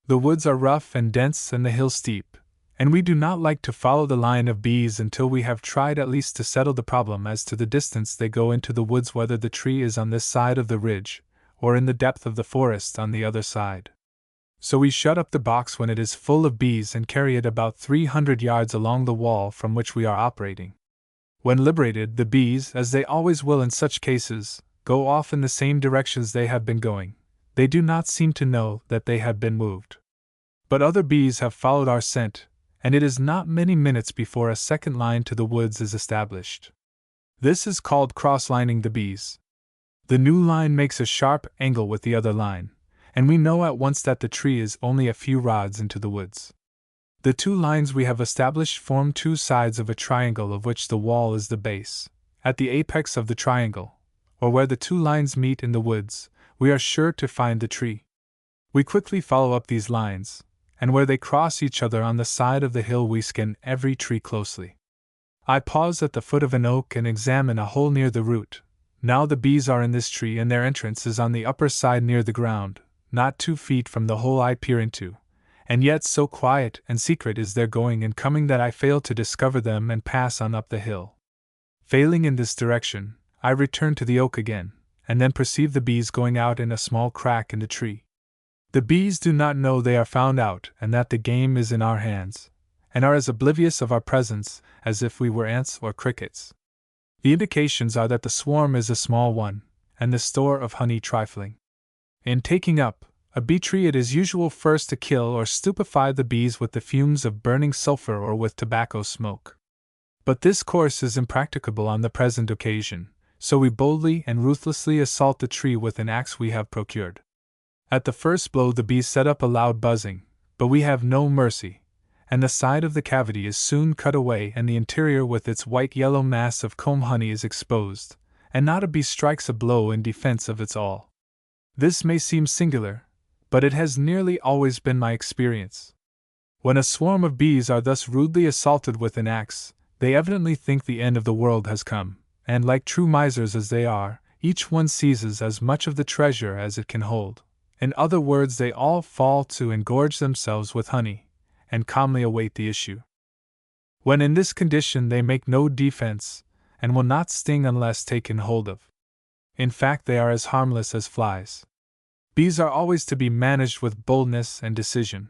The woods are rough and dense and the hill steep, and we do not like to follow the line of bees until we have tried at least to settle the problem as to the distance they go into the woods, whether the tree is on this side of the ridge, or in the depth of the forest on the other side. So we shut up the box when it is full of bees and carry it about 300 yards along the wall from which we are operating. When liberated, the bees, as they always will in such cases, go off in the same directions they have been going. They do not seem to know that they have been moved. But other bees have followed our scent, and it is not many minutes before a second line to the woods is established. This is called cross-lining the bees. The new line makes a sharp angle with the other line, and we know at once that the tree is only a few rods into the woods. The 2 lines we have established form 2 sides of a triangle of which the wall is the base. At the apex of the triangle, or where the 2 lines meet in the woods, we are sure to find the tree. We quickly follow up these lines, and where they cross each other on the side of the hill we scan every tree closely. I pause at the foot of an oak and examine a hole near the root. Now the bees are in this tree and their entrance is on the upper side near the ground, not 2 feet from the hole I peer into, and yet so quiet and secret is their going and coming that I fail to discover them and pass on up the hill. Failing in this direction, I return to the oak again, and then perceive the bees going out in a small crack in the tree. The bees do not know they are found out and that the game is in our hands, and are as oblivious of our presence as if we were ants or crickets. The indications are that the swarm is a small one, and the store of honey trifling. In taking up a bee tree, it is usual first to kill or stupefy the bees with the fumes of burning sulfur or with tobacco smoke. But this course is impracticable on the present occasion, so we boldly and ruthlessly assault the tree with an axe we have procured. At the first blow the bees set up a loud buzzing, but we have no mercy, and the side of the cavity is soon cut away and the interior with its white-yellow mass of comb honey is exposed, and not a bee strikes a blow in defense of its all. This may seem singular, but it has nearly always been my experience. When a swarm of bees are thus rudely assaulted with an axe, they evidently think the end of the world has come, and like true misers as they are, each one seizes as much of the treasure as it can hold. In other words, they all fall to and gorge themselves with honey, and calmly await the issue. When in this condition they make no defense, and will not sting unless taken hold of. In fact, they are as harmless as flies. Bees are always to be managed with boldness and decision.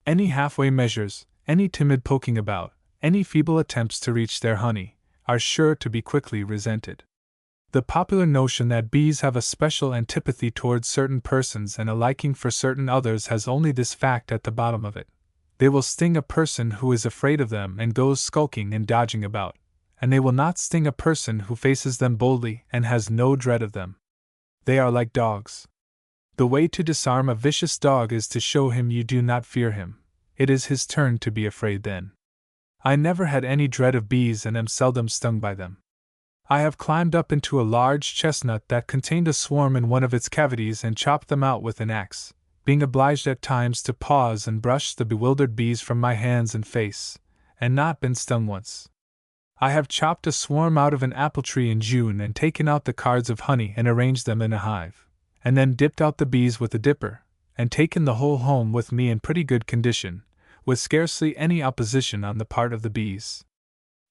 Any halfway measures, any timid poking about, any feeble attempts to reach their honey, are sure to be quickly resented. The popular notion that bees have a special antipathy towards certain persons and a liking for certain others has only this fact at the bottom of it. They will sting a person who is afraid of them and goes skulking and dodging about, and they will not sting a person who faces them boldly and has no dread of them. They are like dogs. The way to disarm a vicious dog is to show him you do not fear him. It is his turn to be afraid then. I never had any dread of bees and am seldom stung by them. I have climbed up into a large chestnut that contained a swarm in one of its cavities and chopped them out with an axe, being obliged at times to pause and brush the bewildered bees from my hands and face, and not been stung once. I have chopped a swarm out of an apple tree in June and taken out the cards of honey and arranged them in a hive, and then dipped out the bees with a dipper, and taken the whole home with me in pretty good condition, with scarcely any opposition on the part of the bees.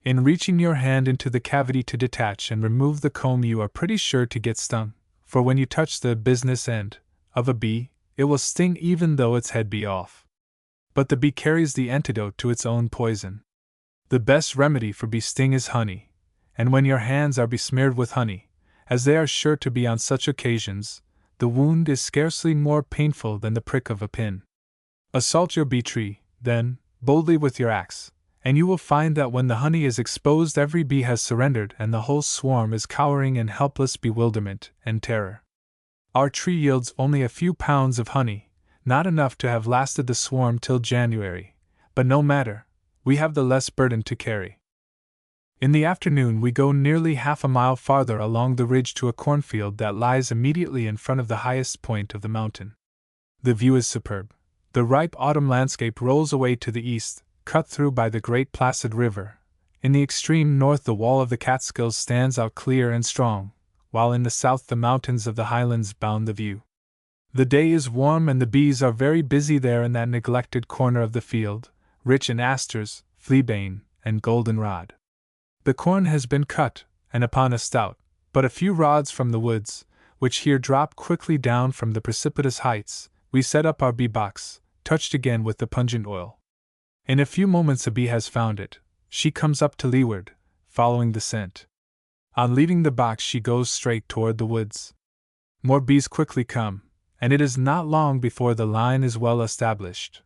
In reaching your hand into the cavity to detach and remove the comb, you are pretty sure to get stung, for when you touch the business end of a bee, it will sting even though its head be off. But the bee carries the antidote to its own poison. The best remedy for bee sting is honey, and when your hands are besmeared with honey, as they are sure to be on such occasions, the wound is scarcely more painful than the prick of a pin. Assault your bee tree, then, boldly with your axe, and you will find that when the honey is exposed every bee has surrendered and the whole swarm is cowering in helpless bewilderment and terror. Our tree yields only a few pounds of honey, not enough to have lasted the swarm till January, but no matter, we have the less burden to carry. In the afternoon we go nearly half a mile farther along the ridge to a cornfield that lies immediately in front of the highest point of the mountain. The view is superb. The ripe autumn landscape rolls away to the east, cut through by the great placid river. In the extreme north the wall of the Catskills stands out clear and strong, while in the south the mountains of the highlands bound the view. The day is warm and the bees are very busy there in that neglected corner of the field, rich in asters, fleabane, and goldenrod. The corn has been cut, and upon a stout, but a few rods from the woods, which here drop quickly down from the precipitous heights, we set up our bee box, touched again with the pungent oil. In a few moments a bee has found it. She comes up to leeward, following the scent. On leaving the box she goes straight toward the woods. More bees quickly come, and it is not long before the line is well established.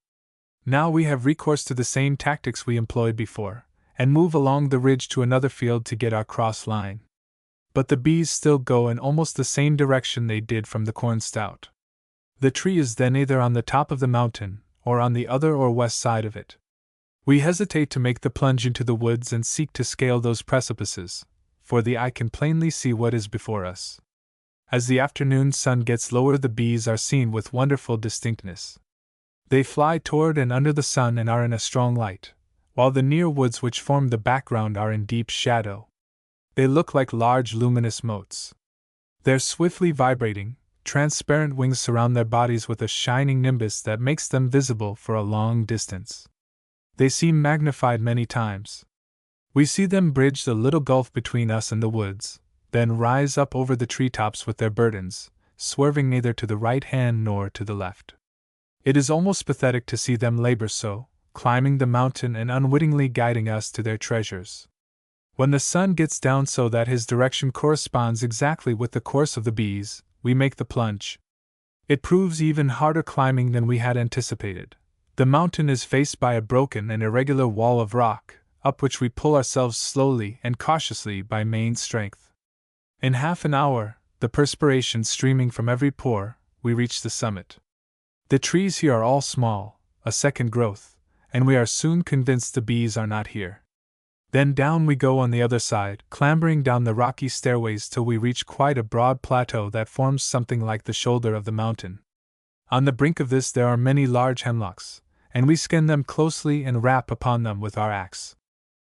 Now we have recourse to the same tactics we employed before, and move along the ridge to another field to get our cross line. But the bees still go in almost the same direction they did from the corn stout. The tree is then either on the top of the mountain, or on the other or west side of it. We hesitate to make the plunge into the woods and seek to scale those precipices, for the eye can plainly see what is before us. As the afternoon sun gets lower the bees are seen with wonderful distinctness. They fly toward and under the sun and are in a strong light, while the near woods which form the background are in deep shadow. They look like large luminous motes. Their swiftly vibrating, transparent wings surround their bodies with a shining nimbus that makes them visible for a long distance. They seem magnified many times. We see them bridge the little gulf between us and the woods, then rise up over the treetops with their burdens, swerving neither to the right hand nor to the left. It is almost pathetic to see them labor so, climbing the mountain and unwittingly guiding us to their treasures. When the sun gets down so that his direction corresponds exactly with the course of the bees, we make the plunge. It proves even harder climbing than we had anticipated. The mountain is faced by a broken and irregular wall of rock, up which we pull ourselves slowly and cautiously by main strength. In half an hour, the perspiration streaming from every pore, we reach the summit. The trees here are all small, a second growth, and we are soon convinced the bees are not here. Then down we go on the other side, clambering down the rocky stairways till we reach quite a broad plateau that forms something like the shoulder of the mountain. On the brink of this there are many large hemlocks, and we skin them closely and rap upon them with our axe.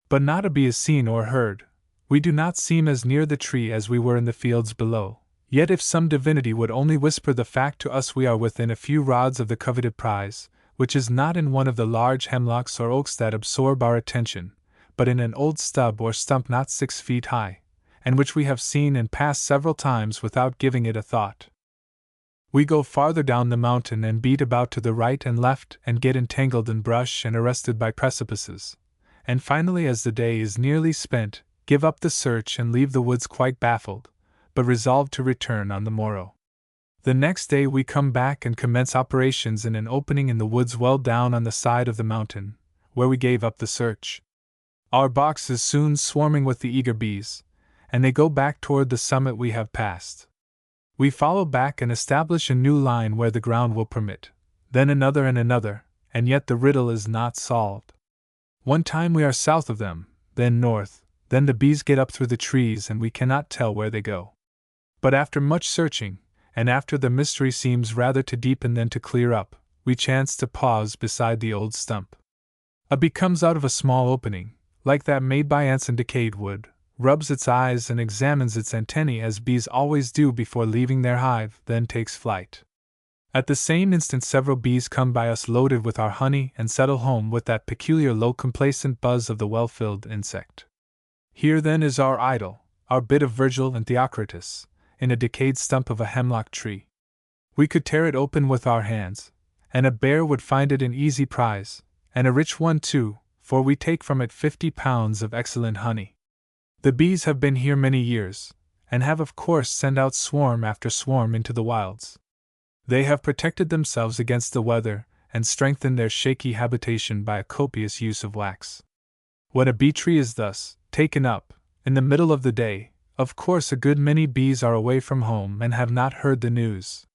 But not a bee is seen or heard. We do not seem as near the tree as we were in the fields below, yet if some divinity would only whisper the fact to us, we are within a few rods of the coveted prize, which is not in one of the large hemlocks or oaks that absorb our attention, but in an old stub or stump not 6 feet high, and which we have seen and passed several times without giving it a thought. We go farther down the mountain and beat about to the right and left and get entangled in brush and arrested by precipices, and finally, as the day is nearly spent, give up the search and leave the woods quite baffled, but resolved to return on the morrow. The next day we come back and commence operations in an opening in the woods well down on the side of the mountain, where we gave up the search. Our box is soon swarming with the eager bees, and they go back toward the summit we have passed. We follow back and establish a new line where the ground will permit, then another, and yet the riddle is not solved. One time we are south of them, then north, then the bees get up through the trees and we cannot tell where they go. But after much searching, and after the mystery seems rather to deepen than to clear up, we chance to pause beside the old stump. A bee comes out of a small opening, like that made by ants in decayed wood, rubs its eyes and examines its antennae as bees always do before leaving their hive, then takes flight. At the same instant several bees come by us loaded with our honey and settle home with that peculiar low complacent buzz of the well-filled insect. Here then is our idol, our bit of Virgil and Theocritus, in a decayed stump of a hemlock tree. We could tear it open with our hands, and a bear would find it an easy prize, and a rich one too, for we take from it 50 pounds of excellent honey. The bees have been here many years, and have of course sent out swarm after swarm into the wilds. They have protected themselves against the weather, and strengthened their shaky habitation by a copious use of wax. When a bee tree is thus taken up, in the middle of the day, of course a good many bees are away from home and have not heard the news.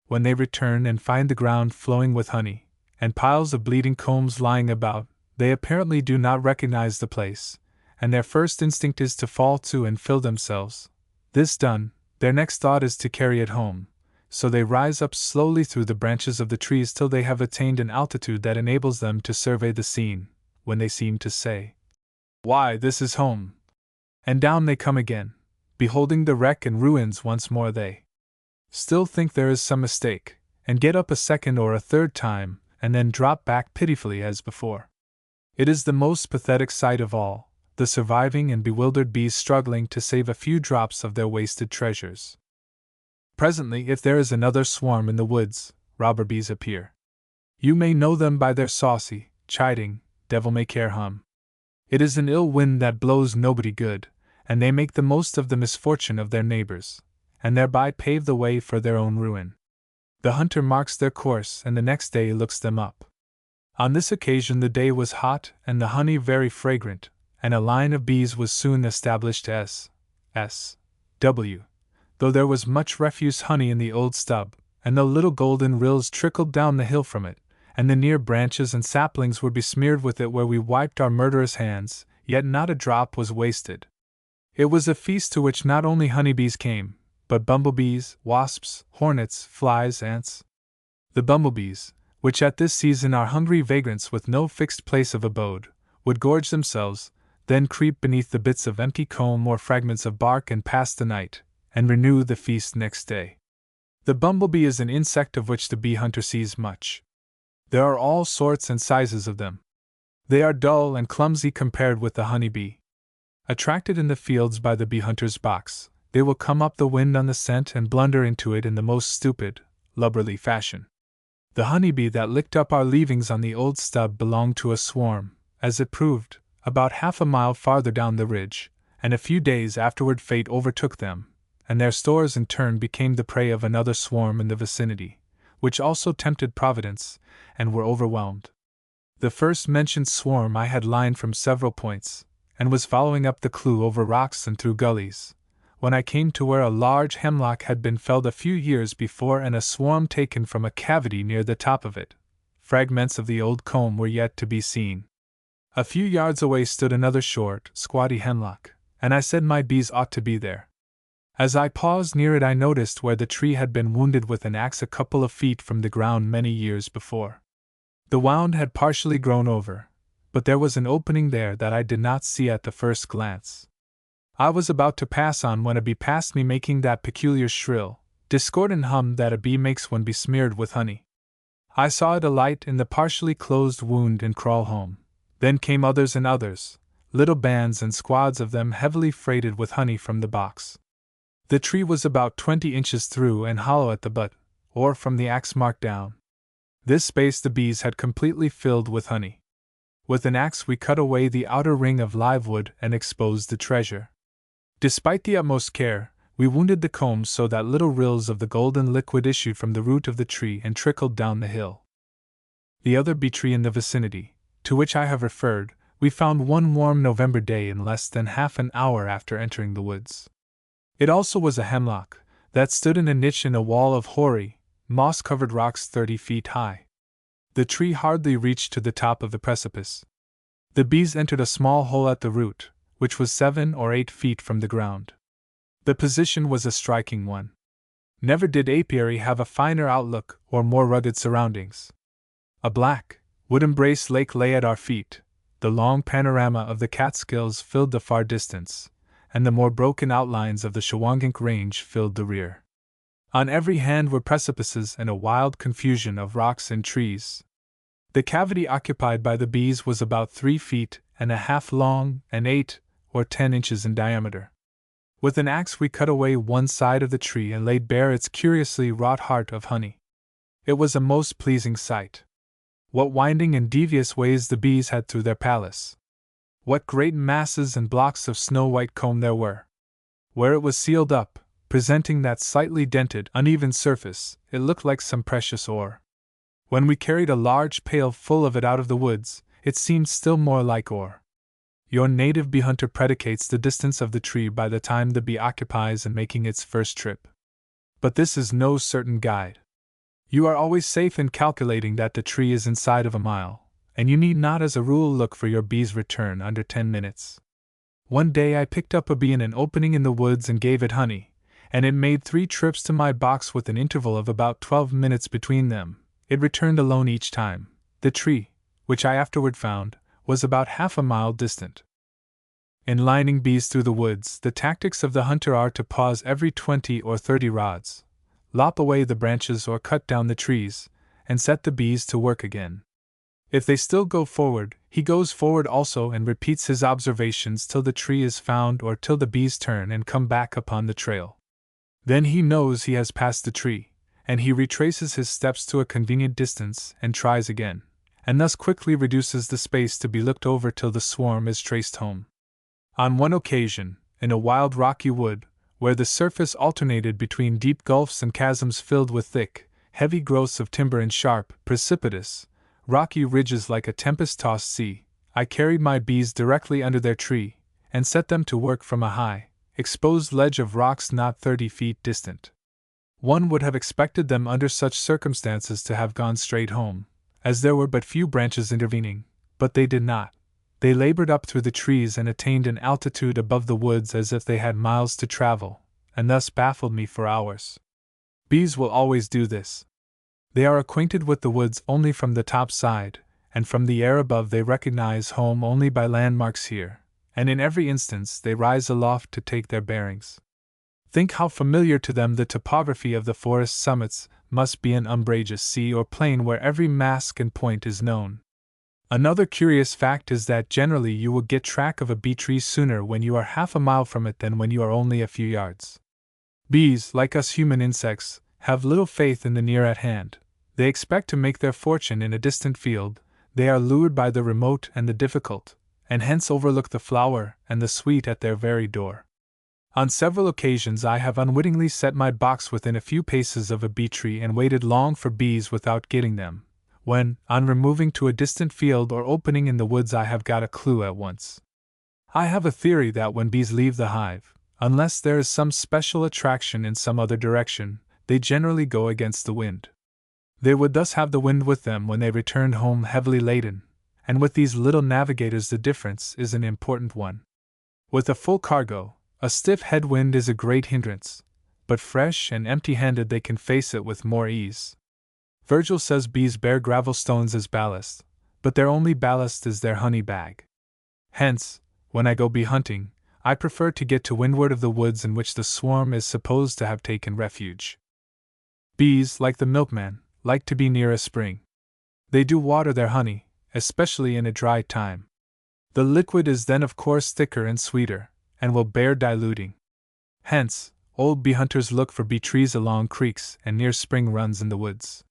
When they return and find the ground flowing with honey, and piles of bleeding combs lying about, they apparently do not recognize the place, and their first instinct is to fall to and fill themselves. This done, their next thought is to carry it home, so they rise up slowly through the branches of the trees till they have attained an altitude that enables them to survey the scene, when they seem to say, "Why, this is home!" And down they come again, beholding the wreck and ruins once more. They still think there is some mistake, and get up a second or a third time, and then drop back pitifully as before. It is the most pathetic sight of all, the surviving and bewildered bees struggling to save a few drops of their wasted treasures. Presently, if there is another swarm in the woods, robber bees appear. You may know them by their saucy, chiding, devil-may-care hum. It is an ill wind that blows nobody good, and they make the most of the misfortune of their neighbors, and thereby pave the way for their own ruin. The hunter marks their course and the next day looks them up. On this occasion the day was hot and the honey very fragrant, and a line of bees was soon established S.W. Though there was much refuse honey in the old stub, and the little golden rills trickled down the hill from it, and the near branches and saplings were besmeared with it where we wiped our murderous hands, yet not a drop was wasted. It was a feast to which not only honeybees came, but bumblebees, wasps, hornets, flies, ants. The bumblebees, which at this season are hungry vagrants with no fixed place of abode, would gorge themselves, then creep beneath the bits of empty comb or fragments of bark and pass the night, and renew the feast next day. The bumblebee is an insect of which the bee hunter sees much. There are all sorts and sizes of them. They are dull and clumsy compared with the honeybee. Attracted in the fields by the bee hunter's box, they will come up the wind on the scent and blunder into it in the most stupid, lubberly fashion. The honeybee that licked up our leavings on the old stub belonged to a swarm, as it proved, about half a mile farther down the ridge, and a few days afterward fate overtook them, and their stores in turn became the prey of another swarm in the vicinity, which also tempted Providence, and were overwhelmed. The first mentioned swarm I had lined from several points, and was following up the clue over rocks and through gullies, when I came to where a large hemlock had been felled a few years before and a swarm taken from a cavity near the top of it. Fragments of the old comb were yet to be seen. A few yards away stood another short, squatty hemlock, and I said my bees ought to be there. As I paused near it, I noticed where the tree had been wounded with an axe a couple of feet from the ground many years before. The wound had partially grown over, but there was an opening there that I did not see at the first glance. I was about to pass on when a bee passed me, making that peculiar shrill, discordant hum that a bee makes when besmeared with honey. I saw it alight in the partially closed wound and crawl home. Then came others and others, little bands and squads of them heavily freighted with honey from the box. The tree was about 20 inches through and hollow at the butt, or from the axe mark down. This space the bees had completely filled with honey. With an axe we cut away the outer ring of live wood and exposed the treasure. Despite the utmost care, we wounded the combs so that little rills of the golden liquid issued from the root of the tree and trickled down the hill. The other bee tree in the vicinity, to which I have referred, we found one warm November day in less than half an hour after entering the woods. It also was a hemlock, that stood in a niche in a wall of hoary, moss-covered rocks 30 feet high. The tree hardly reached to the top of the precipice. The bees entered a small hole at the root, which was 7 or 8 feet from the ground. The position was a striking one. Never did apiary have a finer outlook or more rugged surroundings. A black, wood-embraced lake lay at our feet, the long panorama of the Catskills filled the far distance, and the more broken outlines of the Shawangunk Range filled the rear. On every hand were precipices and a wild confusion of rocks and trees. The cavity occupied by the bees was about 3 feet and a half long and 8 or 10 inches in diameter. With an axe we cut away one side of the tree and laid bare its curiously wrought heart of honey. It was a most pleasing sight. What winding and devious ways the bees had through their palace! What great masses and blocks of snow-white comb there were! Where it was sealed up, presenting that slightly dented, uneven surface, it looked like some precious ore. When we carried a large pail full of it out of the woods, it seemed still more like ore. Your native bee hunter predicates the distance of the tree by the time the bee occupies in making its first trip. But this is no certain guide. You are always safe in calculating that the tree is inside of a mile, and you need not as a rule look for your bee's return under 10 minutes. One day I picked up a bee in an opening in the woods and gave it honey, and it made 3 trips to my box with an interval of about 12 minutes between them. It returned alone each time. The tree, which I afterward found, was about half a mile distant. In lining bees through the woods, the tactics of the hunter are to pause every 20 or 30 rods, lop away the branches or cut down the trees, and set the bees to work again. If they still go forward, he goes forward also and repeats his observations till the tree is found or till the bees turn and come back upon the trail. Then he knows he has passed the tree, and he retraces his steps to a convenient distance and tries again, and thus quickly reduces the space to be looked over till the swarm is traced home. On one occasion, in a wild rocky wood, where the surface alternated between deep gulfs and chasms filled with thick, heavy growths of timber and sharp, precipitous, rocky ridges like a tempest-tossed sea, I carried my bees directly under their tree, and set them to work from a high, exposed ledge of rocks not 30 feet distant. One would have expected them under such circumstances to have gone straight home, as there were but few branches intervening, but they did not. They labored up through the trees and attained an altitude above the woods as if they had miles to travel, and thus baffled me for hours. Bees will always do this. They are acquainted with the woods only from the top side, and from the air above they recognize home only by landmarks here, and in every instance they rise aloft to take their bearings. Think how familiar to them the topography of the forest summits must be an umbrageous sea or plain where every mask and point is known. Another curious fact is that generally you will get track of a bee tree sooner when you are half a mile from it than when you are only a few yards. Bees, like us human insects, have little faith in the near at hand. They expect to make their fortune in a distant field. They are lured by the remote and the difficult, and hence overlook the flower and the sweet at their very door. On several occasions I have unwittingly set my box within a few paces of a bee tree and waited long for bees without getting them, when, on removing to a distant field or opening in the woods, I have got a clue at once. I have a theory that when bees leave the hive, unless there is some special attraction in some other direction, they generally go against the wind. They would thus have the wind with them when they returned home heavily laden, and with these little navigators the difference is an important one. With a full cargo, a stiff headwind is a great hindrance, but fresh and empty-handed they can face it with more ease. Virgil says bees bear gravel stones as ballast, but their only ballast is their honey bag. Hence, when I go bee hunting, I prefer to get to windward of the woods in which the swarm is supposed to have taken refuge. Bees, like the milkman, like to be near a spring. They do water their honey, especially in a dry time. The liquid is then of course thicker and sweeter, and will bear diluting. Hence, old bee hunters look for bee trees along creeks and near spring runs in the woods.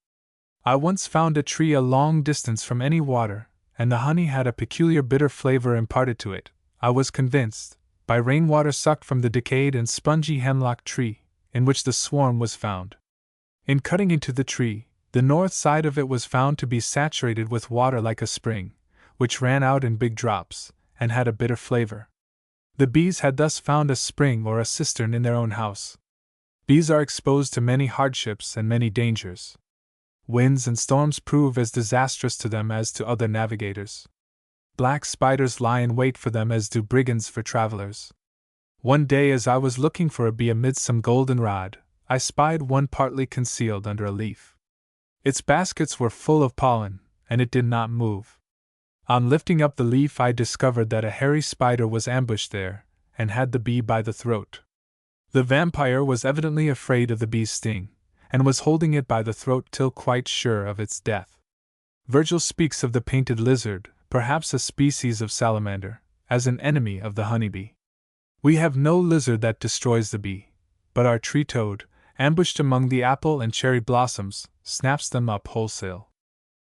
I once found a tree a long distance from any water, and the honey had a peculiar bitter flavor imparted to it, I was convinced, by rainwater sucked from the decayed and spongy hemlock tree, in which the swarm was found. In cutting into the tree, the north side of it was found to be saturated with water like a spring, which ran out in big drops, and had a bitter flavor. The bees had thus found a spring or a cistern in their own house. Bees are exposed to many hardships and many dangers. Winds and storms prove as disastrous to them as to other navigators. Black spiders lie in wait for them as do brigands for travelers. One day as I was looking for a bee amidst some goldenrod, I spied one partly concealed under a leaf. Its baskets were full of pollen, and it did not move. On lifting up the leaf I discovered that a hairy spider was ambushed there, and had the bee by the throat. The vampire was evidently afraid of the bee's sting, and was holding it by the throat till quite sure of its death. Virgil speaks of the painted lizard, perhaps a species of salamander, as an enemy of the honeybee. We have no lizard that destroys the bee, but our tree toad, ambushed among the apple and cherry blossoms, snaps them up wholesale.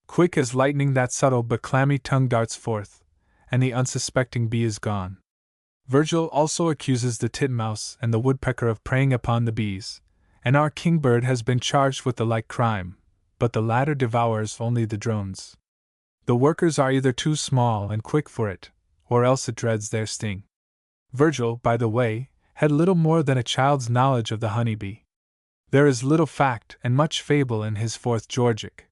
Quick as lightning that subtle but clammy tongue darts forth, and the unsuspecting bee is gone. Virgil also accuses the titmouse and the woodpecker of preying upon the bees, and our kingbird has been charged with the like crime, but the latter devours only the drones. The workers are either too small and quick for it, or else it dreads their sting. Virgil, by the way, had little more than a child's knowledge of the honeybee. There is little fact and much fable in his Fourth Georgic.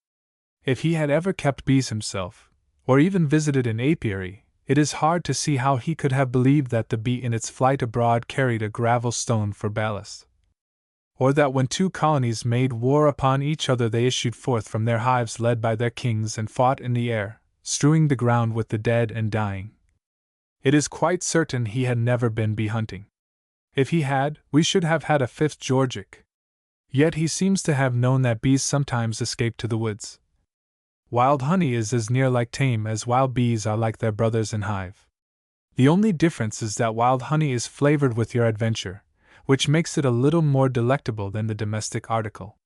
If he had ever kept bees himself, or even visited an apiary, it is hard to see how he could have believed that the bee in its flight abroad carried a gravel stone for ballast, or that when two colonies made war upon each other they issued forth from their hives led by their kings and fought in the air, strewing the ground with the dead and dying. It is quite certain he had never been bee hunting. If he had, we should have had a Fifth Georgic. Yet he seems to have known that bees sometimes escape to the woods. Wild honey is as near like tame as wild bees are like their brothers in hive. The only difference is that wild honey is flavored with your adventure, which makes it a little more delectable than the domestic article.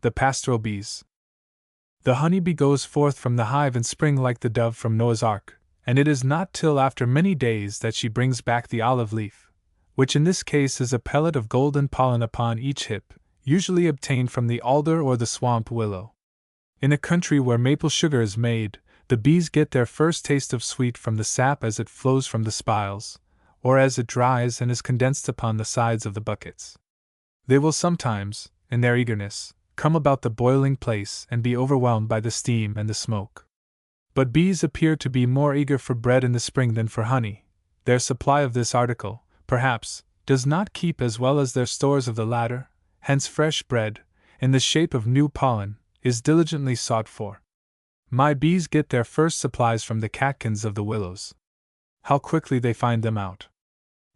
The pastoral bees. The honeybee goes forth from the hive in spring like the dove from Noah's Ark, and it is not till after many days that she brings back the olive leaf, which in this case is a pellet of golden pollen upon each hip, usually obtained from the alder or the swamp willow. In a country where maple sugar is made, the bees get their first taste of sweet from the sap as it flows from the spiles, or as it dries and is condensed upon the sides of the buckets. They will sometimes, in their eagerness, come about the boiling place and be overwhelmed by the steam and the smoke. But bees appear to be more eager for bread in the spring than for honey. Their supply of this article, perhaps, does not keep as well as their stores of the latter, hence fresh bread, in the shape of new pollen, is diligently sought for. My bees get their first supplies from the catkins of the willows. How quickly they find them out!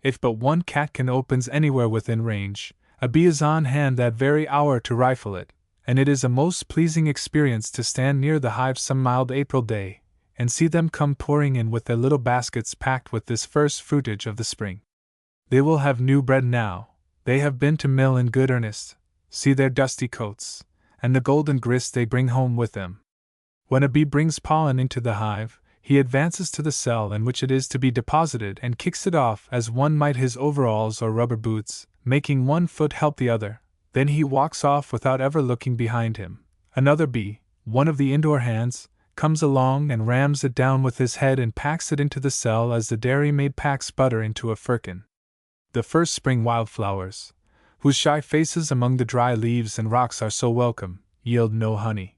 If but one catkin opens anywhere within range, a bee is on hand that very hour to rifle it, and it is a most pleasing experience to stand near the hive some mild April day, and see them come pouring in with their little baskets packed with this first fruitage of the spring. They will have new bread now, they have been to mill in good earnest, see their dusty coats, and the golden grist they bring home with them. When a bee brings pollen into the hive, he advances to the cell in which it is to be deposited and kicks it off as one might his overalls or rubber boots, making one foot help the other. Then he walks off without ever looking behind him. Another bee, one of the indoor hands, comes along and rams it down with his head and packs it into the cell as the dairymaid packs butter into a firkin. The first spring wildflowers, whose shy faces among the dry leaves and rocks are so welcome, yield no honey.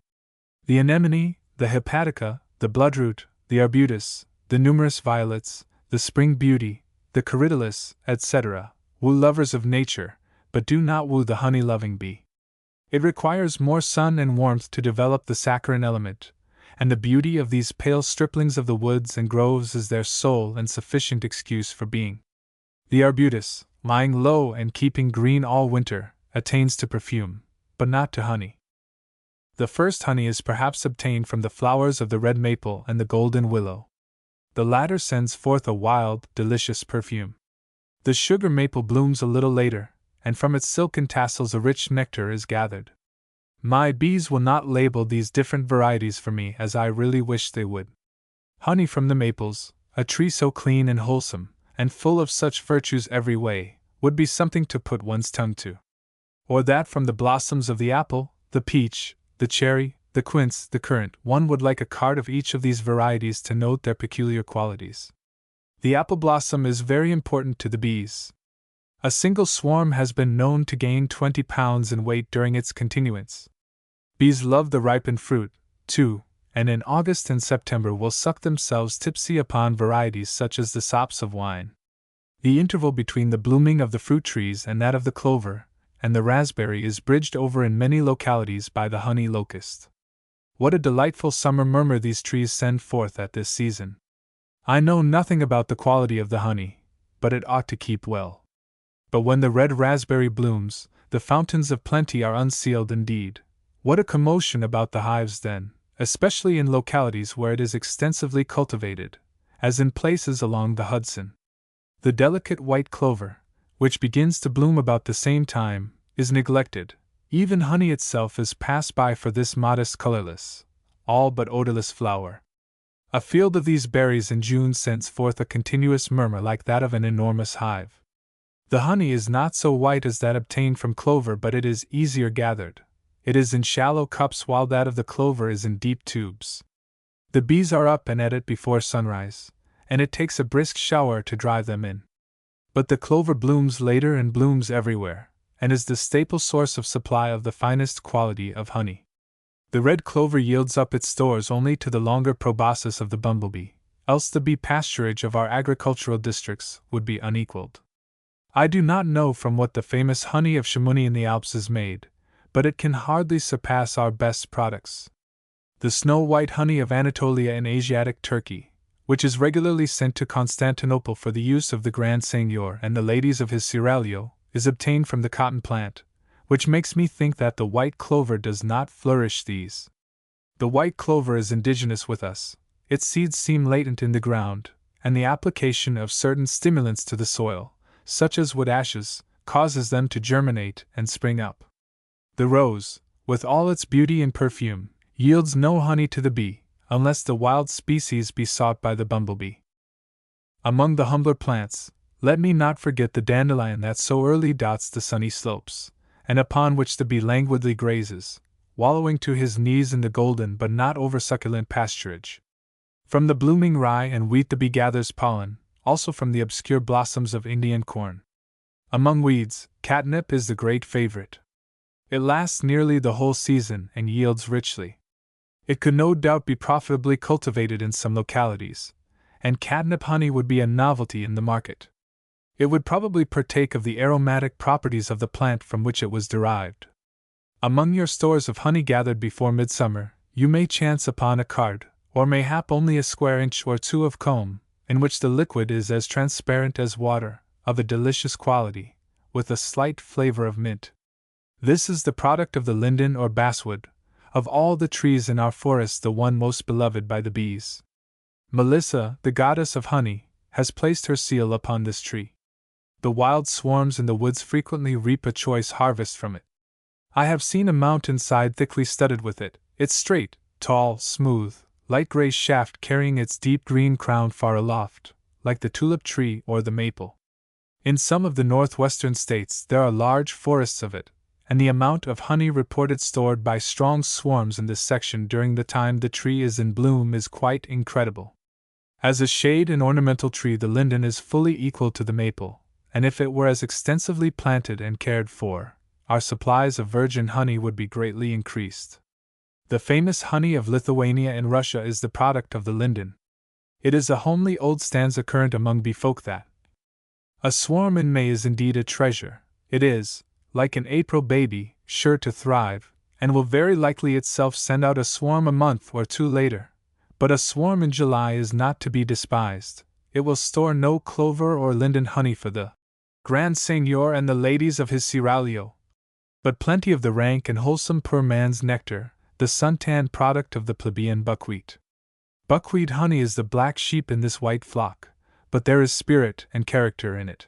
The anemone, the hepatica, the bloodroot, the arbutus, the numerous violets, the spring beauty, the corydalus, etc., woo lovers of nature, but do not woo the honey-loving bee. It requires more sun and warmth to develop the saccharine element, and the beauty of these pale striplings of the woods and groves is their sole and sufficient excuse for being. The arbutus, lying low and keeping green all winter, attains to perfume, but not to honey. The first honey is perhaps obtained from the flowers of the red maple and the golden willow. The latter sends forth a wild, delicious perfume. The sugar maple blooms a little later, and from its silken tassels a rich nectar is gathered. My bees will not label these different varieties for me as I really wish they would. Honey from the maples, a tree so clean and wholesome, and full of such virtues every way, would be something to put one's tongue to. Or that from the blossoms of the apple, the peach, the cherry, the quince, the currant, one would like a card of each of these varieties to note their peculiar qualities. The apple blossom is very important to the bees. A single swarm has been known to gain 20 pounds in weight during its continuance. Bees love the ripened fruit, too, and in August and September will suck themselves tipsy upon varieties such as the sops of wine. The interval between the blooming of the fruit trees and that of the clover and the raspberry is bridged over in many localities by the honey locust. What a delightful summer murmur these trees send forth at this season! I know nothing about the quality of the honey, but it ought to keep well. But when the red raspberry blooms, the fountains of plenty are unsealed indeed. What a commotion about the hives then, especially in localities where it is extensively cultivated, as in places along the Hudson. The delicate white clover, which begins to bloom about the same time, is neglected. Even honey itself is passed by for this modest colorless, all but odorless flower. A field of these berries in June sends forth a continuous murmur like that of an enormous hive. The honey is not so white as that obtained from clover, but it is easier gathered. It is in shallow cups while that of the clover is in deep tubes. The bees are up and at it before sunrise, and it takes a brisk shower to drive them in. But the clover blooms later and blooms everywhere, and is the staple source of supply of the finest quality of honey. The red clover yields up its stores only to the longer proboscis of the bumblebee, else the bee pasturage of our agricultural districts would be unequaled. I do not know from what the famous honey of Chamonix in the Alps is made, but it can hardly surpass our best products. The snow-white honey of Anatolia in Asiatic Turkey, which is regularly sent to Constantinople for the use of the Grand Seigneur and the ladies of his seraglio, is obtained from the cotton plant, which makes me think that the white clover does not flourish these. The white clover is indigenous with us, its seeds seem latent in the ground, and the application of certain stimulants to the soil, such as wood ashes, causes them to germinate and spring up. The rose, with all its beauty and perfume, yields no honey to the bee, unless the wild species be sought by the bumblebee. Among the humbler plants, let me not forget the dandelion that so early dots the sunny slopes, and upon which the bee languidly grazes, wallowing to his knees in the golden but not over-succulent pasturage. From the blooming rye and wheat the bee gathers pollen, also from the obscure blossoms of Indian corn. Among weeds, catnip is the great favorite. It lasts nearly the whole season and yields richly. It could no doubt be profitably cultivated in some localities, and catnip honey would be a novelty in the market. It would probably partake of the aromatic properties of the plant from which it was derived. Among your stores of honey gathered before midsummer, you may chance upon a card, or mayhap only a square inch or two of comb, in which the liquid is as transparent as water, of a delicious quality, with a slight flavor of mint. This is the product of the linden or basswood, of all the trees in our forest the one most beloved by the bees. Melissa, the goddess of honey, has placed her seal upon this tree. The wild swarms in the woods frequently reap a choice harvest from it. I have seen a mountain-side thickly studded with it, its straight, tall, smooth, light gray shaft carrying its deep green crown far aloft, like the tulip tree or the maple. In some of the northwestern states there are large forests of it, and the amount of honey reported stored by strong swarms in this section during the time the tree is in bloom is quite incredible. As a shade and ornamental tree, the linden is fully equal to the maple, and if it were as extensively planted and cared for, our supplies of virgin honey would be greatly increased. The famous honey of Lithuania and Russia is the product of the linden. It is a homely old stanza current among bee folk that a swarm in May is indeed a treasure. It is, like an April baby, sure to thrive, and will very likely itself send out a swarm a month or two later. But a swarm in July is not to be despised. It will store no clover or linden honey for the Grand Seigneur and the ladies of his seraglio, but plenty of the rank and wholesome poor man's nectar, the sun-tanned product of the plebeian buckwheat. Buckwheat honey is the black sheep in this white flock, but there is spirit and character in it.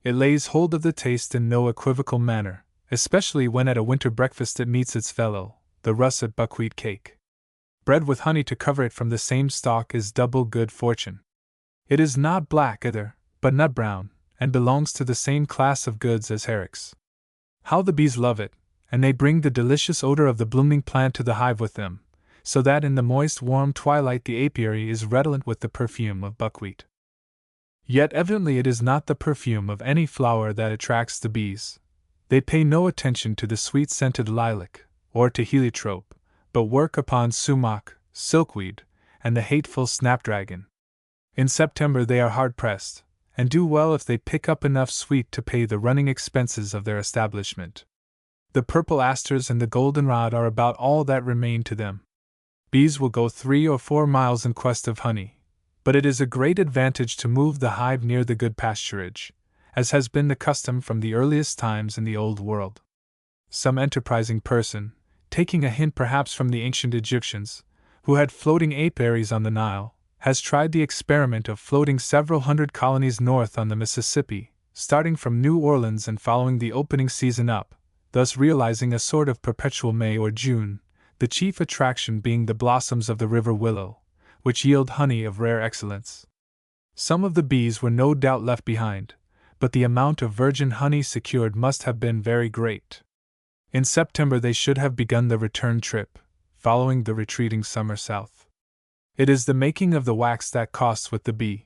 It lays hold of the taste in no equivocal manner, especially when at a winter breakfast it meets its fellow, the russet buckwheat cake. Bread with honey to cover it from the same stalk is double good fortune. It is not black either, but nut brown, and belongs to the same class of goods as herricks. How the bees love it, and they bring the delicious odor of the blooming plant to the hive with them, so that in the moist warm twilight the apiary is redolent with the perfume of buckwheat. Yet evidently it is not the perfume of any flower that attracts the bees. They pay no attention to the sweet-scented lilac, or to heliotrope, but work upon sumac, silkweed, and the hateful snapdragon. In September they are hard-pressed, and do well if they pick up enough sweet to pay the running expenses of their establishment. The purple asters and the goldenrod are about all that remain to them. Bees will go 3 or 4 miles in quest of honey, but it is a great advantage to move the hive near the good pasturage, as has been the custom from the earliest times in the Old World. Some enterprising person, taking a hint perhaps from the ancient Egyptians, who had floating apiaries on the Nile, has tried the experiment of floating several hundred colonies north on the Mississippi, starting from New Orleans and following the opening season up, thus realizing a sort of perpetual May or June, the chief attraction being the blossoms of the river willow, which yield honey of rare excellence. Some of the bees were no doubt left behind, but the amount of virgin honey secured must have been very great. In September they should have begun the return trip, following the retreating summer south. It is the making of the wax that costs with the bee.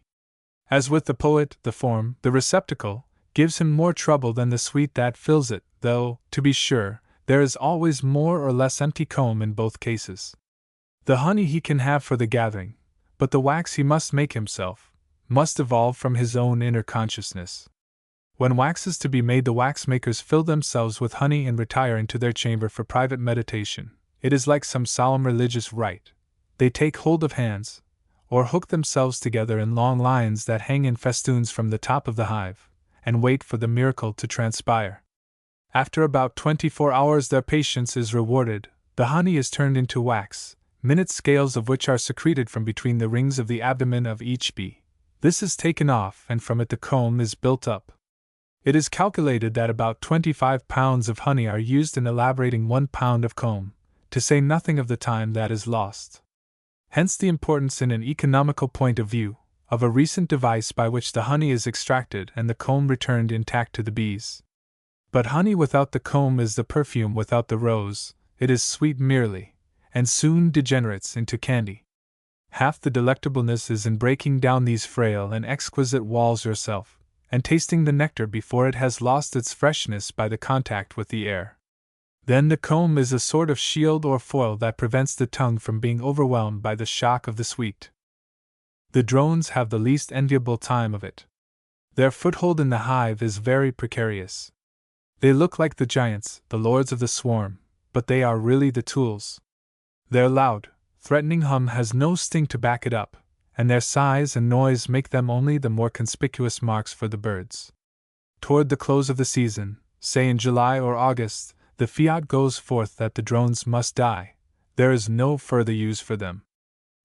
As with the poet, the form, the receptacle, gives him more trouble than the sweet that fills it, though, to be sure, there is always more or less empty comb in both cases. The honey he can have for the gathering, but the wax he must make himself, must evolve from his own inner consciousness. When wax is to be made, the wax-makers fill themselves with honey and retire into their chamber for private meditation. It is like some solemn religious rite. They take hold of hands, or hook themselves together in long lines that hang in festoons from the top of the hive, and wait for the miracle to transpire. After about 24 hours their patience is rewarded, the honey is turned into wax, minute scales of which are secreted from between the rings of the abdomen of each bee. This is taken off, and from it the comb is built up. It is calculated that about 25 pounds of honey are used in elaborating 1 pound of comb, to say nothing of the time that is lost. Hence the importance in an economical point of view, of a recent device by which the honey is extracted and the comb returned intact to the bees. But honey without the comb is the perfume without the rose, it is sweet merely, and soon degenerates into candy. Half the delectableness is in breaking down these frail and exquisite walls yourself, and tasting the nectar before it has lost its freshness by the contact with the air. Then the comb is a sort of shield or foil that prevents the tongue from being overwhelmed by the shock of the sweet. The drones have the least enviable time of it. Their foothold in the hive is very precarious. They look like the giants, the lords of the swarm, but they are really the tools. Their loud, threatening hum has no sting to back it up, and their size and noise make them only the more conspicuous marks for the birds. Toward the close of the season, say in July or August, the fiat goes forth that the drones must die. There is no further use for them.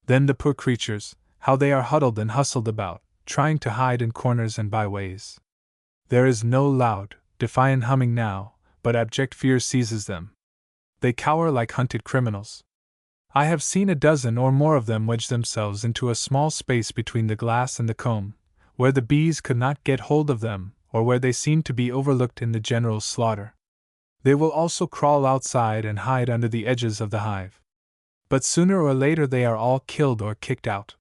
Then the poor creatures, how they are huddled and hustled about, trying to hide in corners and byways. There is no loud, defiant humming now, but abject fear seizes them. They cower like hunted criminals. I have seen a dozen or more of them wedge themselves into a small space between the glass and the comb, where the bees could not get hold of them, or where they seem to be overlooked in the general slaughter. They will also crawl outside and hide under the edges of the hive. But sooner or later they are all killed or kicked out.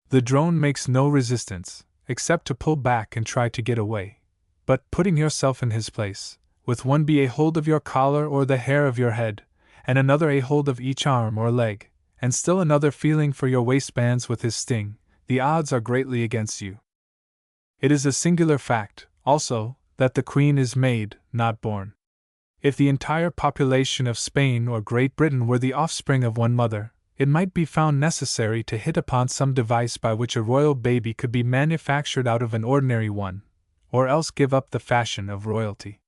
The drone makes no resistance, except to pull back and try to get away. But putting yourself in his place, with one bee a hold of your collar or the hair of your head, and another a hold of each arm or leg, and still another feeling for your waistbands with his sting, the odds are greatly against you. It is a singular fact, also, that the queen is made, not born. If the entire population of Spain or Great Britain were the offspring of one mother, it might be found necessary to hit upon some device by which a royal baby could be manufactured out of an ordinary one, or else give up the fashion of royalty.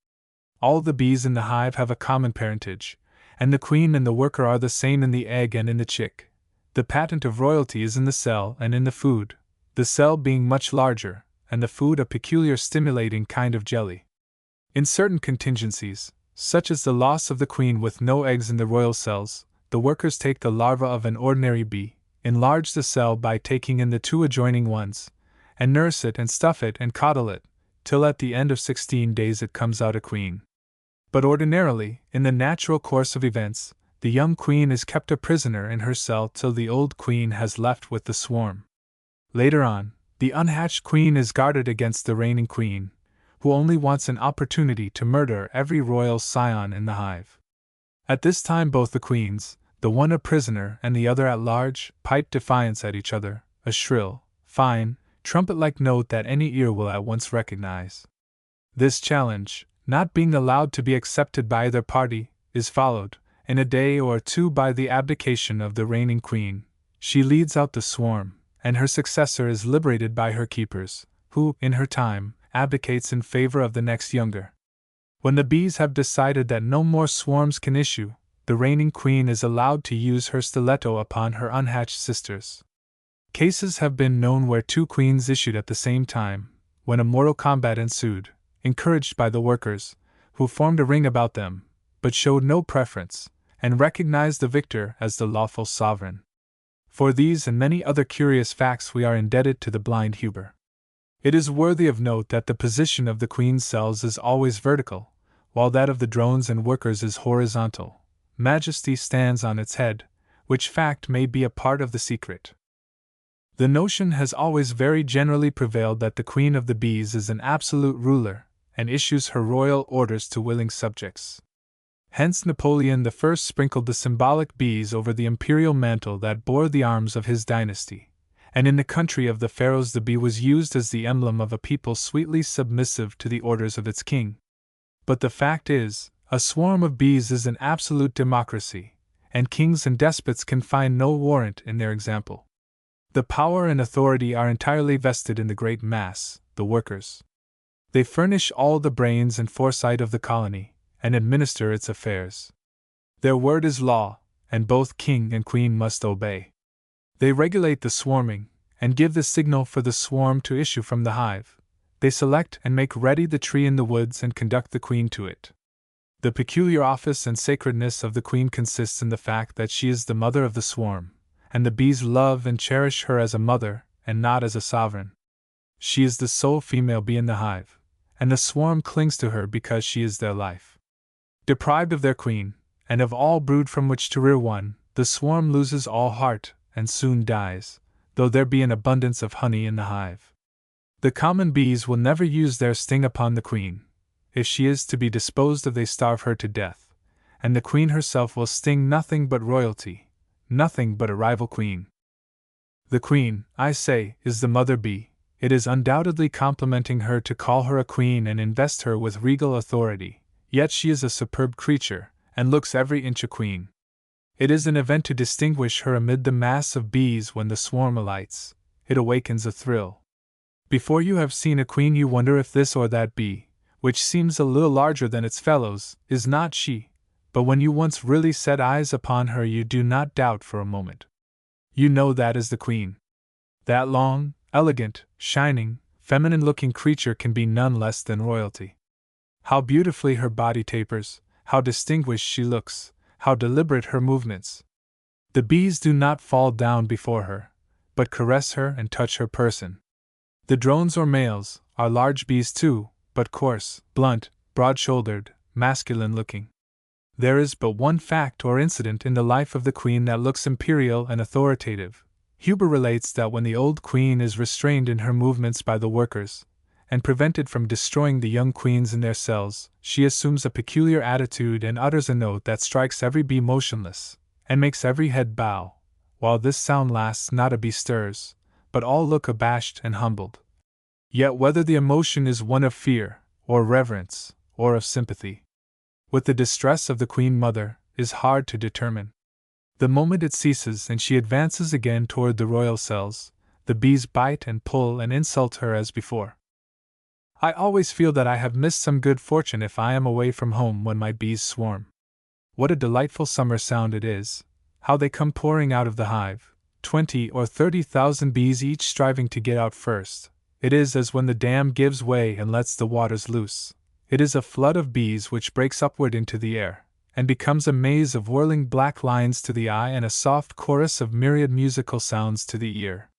All the bees in the hive have a common parentage, and the queen and the worker are the same in the egg and in the chick. The patent of royalty is in the cell and in the food, the cell being much larger, and the food a peculiar stimulating kind of jelly. In certain contingencies, such as the loss of the queen with no eggs in the royal cells, the workers take the larva of an ordinary bee, enlarge the cell by taking in the 2 adjoining ones, and nurse it and stuff it and coddle it, till at the end of 16 days it comes out a queen. But ordinarily, in the natural course of events, the young queen is kept a prisoner in her cell till the old queen has left with the swarm. Later on, the unhatched queen is guarded against the reigning queen, who only wants an opportunity to murder every royal scion in the hive. At this time both the queens, the one a prisoner and the other at large, pipe defiance at each other, a shrill, fine, trumpet-like note that any ear will at once recognize. This challenge, not being allowed to be accepted by either party, is followed, in a day or 2 by the abdication of the reigning queen. She leads out the swarm, and her successor is liberated by her keepers, who, in her time, abdicates in favor of the next younger. When the bees have decided that no more swarms can issue, the reigning queen is allowed to use her stiletto upon her unhatched sisters. Cases have been known where 2 queens issued at the same time, when a mortal combat ensued, encouraged by the workers, who formed a ring about them, but showed no preference, and recognized the victor as the lawful sovereign. For these and many other curious facts we are indebted to the blind Huber. It is worthy of note that the position of the queen's cells is always vertical, while that of the drones and workers is horizontal. Majesty stands on its head, which fact may be a part of the secret. The notion has always very generally prevailed that the queen of the bees is an absolute ruler, and issues her royal orders to willing subjects. Hence Napoleon I sprinkled the symbolic bees over the imperial mantle that bore the arms of his dynasty, and in the country of the pharaohs the bee was used as the emblem of a people sweetly submissive to the orders of its king. But the fact is, a swarm of bees is an absolute democracy, and kings and despots can find no warrant in their example. The power and authority are entirely vested in the great mass, the workers. They furnish all the brains and foresight of the colony, and administer its affairs. Their word is law, and both king and queen must obey. They regulate the swarming, and give the signal for the swarm to issue from the hive. They select and make ready the tree in the woods and conduct the queen to it. The peculiar office and sacredness of the queen consists in the fact that she is the mother of the swarm, and the bees love and cherish her as a mother, and not as a sovereign. She is the sole female bee in the hive, and the swarm clings to her because she is their life. Deprived of their queen, and of all brood from which to rear one, the swarm loses all heart, and soon dies, though there be an abundance of honey in the hive. The common bees will never use their sting upon the queen. If she is to be disposed of, they starve her to death, and the queen herself will sting nothing but royalty, nothing but a rival queen. The queen, I say, is the mother bee. It is undoubtedly complimenting her to call her a queen and invest her with regal authority, yet she is a superb creature, and looks every inch a queen. It is an event to distinguish her amid the mass of bees when the swarm alights. It awakens a thrill. Before you have seen a queen, you wonder if this or that bee, which seems a little larger than its fellows, is not she, but when you once really set eyes upon her, you do not doubt for a moment. You know that is the queen. That long, elegant, shining, feminine-looking creature can be none less than royalty. How beautifully her body tapers, how distinguished she looks, how deliberate her movements. The bees do not fall down before her, but caress her and touch her person. The drones or males are large bees too, but coarse, blunt, broad-shouldered, masculine-looking. There is but one fact or incident in the life of the queen that looks imperial and authoritative. Huber relates that when the old queen is restrained in her movements by the workers, and prevented from destroying the young queens in their cells, she assumes a peculiar attitude and utters a note that strikes every bee motionless, and makes every head bow. While this sound lasts, not a bee stirs, but all look abashed and humbled. Yet whether the emotion is one of fear, or reverence, or of sympathy, with the distress of the queen mother, is hard to determine. The moment it ceases and she advances again toward the royal cells, the bees bite and pull and insult her as before. I always feel that I have missed some good fortune if I am away from home when my bees swarm. What a delightful summer sound it is! How they come pouring out of the hive, 20 or 30,000 bees each striving to get out first. It is as when the dam gives way and lets the waters loose. It is a flood of bees which breaks upward into the air, and becomes a maze of whirling black lines to the eye and a soft chorus of myriad musical sounds to the ear.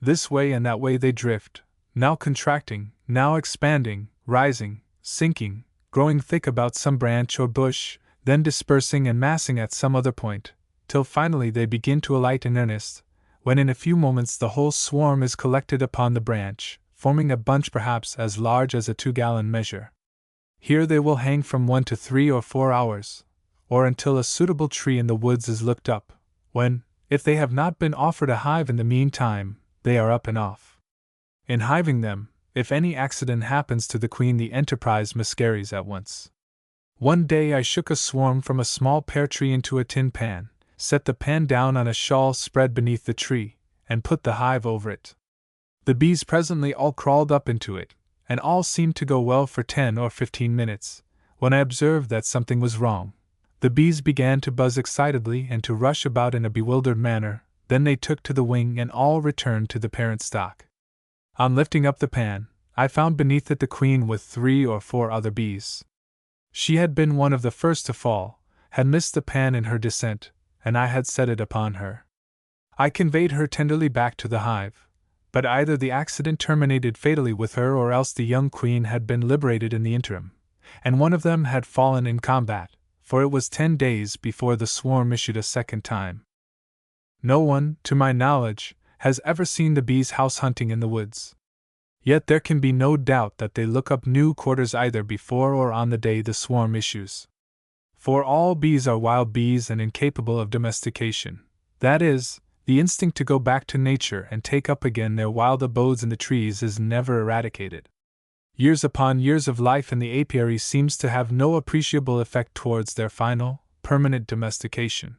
This way and that way they drift, now contracting, now expanding, rising, sinking, growing thick about some branch or bush, then dispersing and massing at some other point, till finally they begin to alight in earnest, when in a few moments the whole swarm is collected upon the branch, forming a bunch perhaps as large as a 2-gallon measure. Here they will hang from 1 to 3 or 4 hours, or until a suitable tree in the woods is looked up, when, if they have not been offered a hive in the meantime, they are up and off. In hiving them, if any accident happens to the queen, the enterprise miscarries at once. One day I shook a swarm from a small pear tree into a tin pan, set the pan down on a shawl spread beneath the tree, and put the hive over it. The bees presently all crawled up into it, and all seemed to go well for 10 or 15 minutes, when I observed that something was wrong. The bees began to buzz excitedly and to rush about in a bewildered manner, then they took to the wing and all returned to the parent stock. On lifting up the pan, I found beneath it the queen with 3 or 4 other bees. She had been one of the first to fall, had missed the pan in her descent, and I had set it upon her. I conveyed her tenderly back to the hive, but either the accident terminated fatally with her or else the young queen had been liberated in the interim, and one of them had fallen in combat, for it was 10 days before the swarm issued a second time. No one, to my knowledge, has ever seen the bees house hunting in the woods. Yet there can be no doubt that they look up new quarters either before or on the day the swarm issues. For all bees are wild bees and incapable of domestication, that is, the instinct to go back to nature and take up again their wild abodes in the trees is never eradicated. Years upon years of life in the apiary seems to have no appreciable effect towards their final, permanent domestication.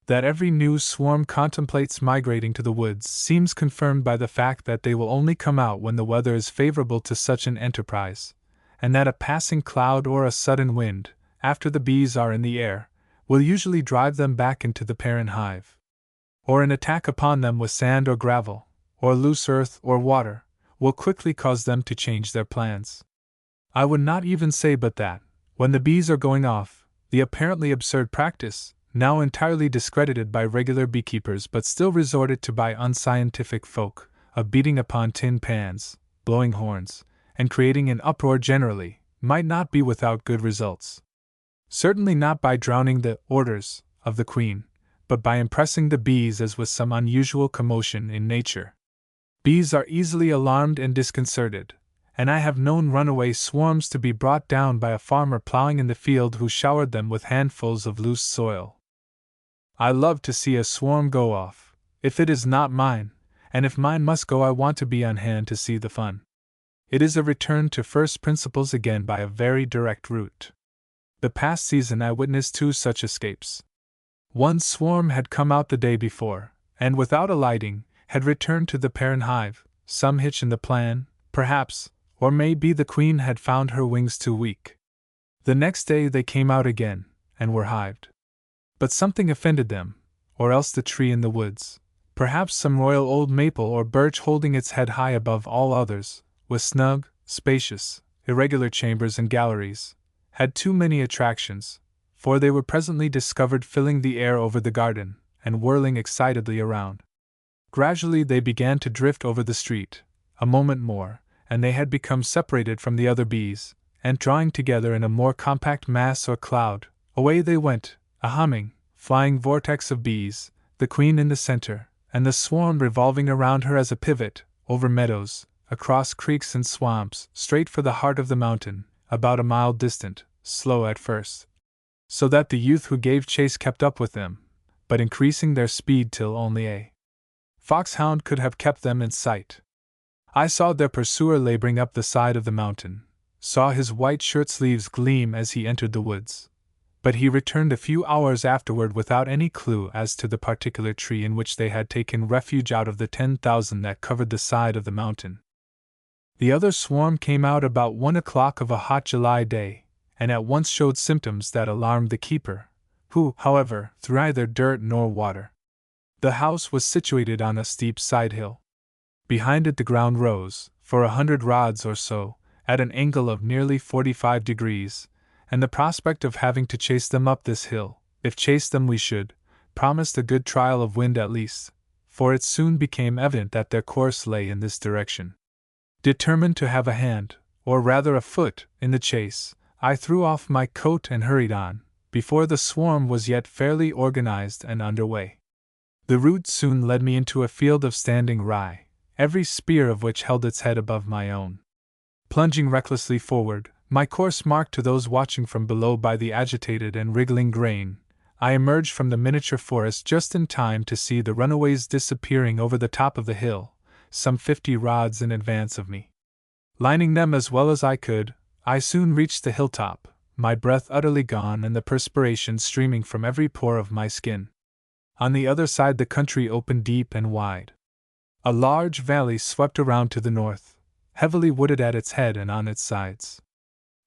That every new swarm contemplates migrating to the woods seems confirmed by the fact that they will only come out when the weather is favorable to such an enterprise, and that a passing cloud or a sudden wind, after the bees are in the air, will usually drive them back into the parent hive. Or an attack upon them with sand or gravel, or loose earth or water, will quickly cause them to change their plans. I would not even say but that, when the bees are going off, the apparently absurd practice, now entirely discredited by regular beekeepers but still resorted to by unscientific folk, of beating upon tin pans, blowing horns, and creating an uproar generally, might not be without good results. Certainly not by drowning the orders of the queen, but by impressing the bees as with some unusual commotion in nature. Bees are easily alarmed and disconcerted, and I have known runaway swarms to be brought down by a farmer plowing in the field who showered them with handfuls of loose soil. I love to see a swarm go off, if it is not mine, and if mine must go I want to be on hand to see the fun. It is a return to first principles again by a very direct route. The past season I witnessed 2 such escapes. One swarm had come out the day before, and without alighting, had returned to the parent hive, some hitch in the plan, perhaps, or may be the queen had found her wings too weak. The next day they came out again, and were hived. But something offended them, or else the tree in the woods, perhaps some royal old maple or birch holding its head high above all others, with snug, spacious, irregular chambers and galleries, had too many attractions, for they were presently discovered filling the air over the garden, and whirling excitedly around. Gradually they began to drift over the street, a moment more, and they had become separated from the other bees, and drawing together in a more compact mass or cloud, away they went, a humming, flying vortex of bees, the queen in the center, and the swarm revolving around her as a pivot, over meadows, across creeks and swamps, straight for the heart of the mountain, about a mile distant, slow at first, so that the youth who gave chase kept up with them, but increasing their speed till only a foxhound could have kept them in sight. I saw their pursuer laboring up the side of the mountain, saw his white shirt sleeves gleam as he entered the woods, but he returned a few hours afterward without any clue as to the particular tree in which they had taken refuge out of the 10,000 that covered the side of the mountain. The other swarm came out about 1 o'clock of a hot July day, and at once showed symptoms that alarmed the keeper, who, however, threw neither dirt nor water. The house was situated on a steep side hill. Behind it the ground rose, for 100 rods or so, at an angle of nearly 45 degrees, and the prospect of having to chase them up this hill, if chase them we should, promised a good trial of wind at least, for it soon became evident that their course lay in this direction. Determined to have a hand, or rather a foot, in the chase, I threw off my coat and hurried on, before the swarm was yet fairly organized and under way. The route soon led me into a field of standing rye, every spear of which held its head above my own. Plunging recklessly forward, my course marked to those watching from below by the agitated and wriggling grain, I emerged from the miniature forest just in time to see the runaways disappearing over the top of the hill, some 50 rods in advance of me. Lining them as well as I could, I soon reached the hilltop, my breath utterly gone and the perspiration streaming from every pore of my skin. On the other side the country opened deep and wide. A large valley swept around to the north, heavily wooded at its head and on its sides.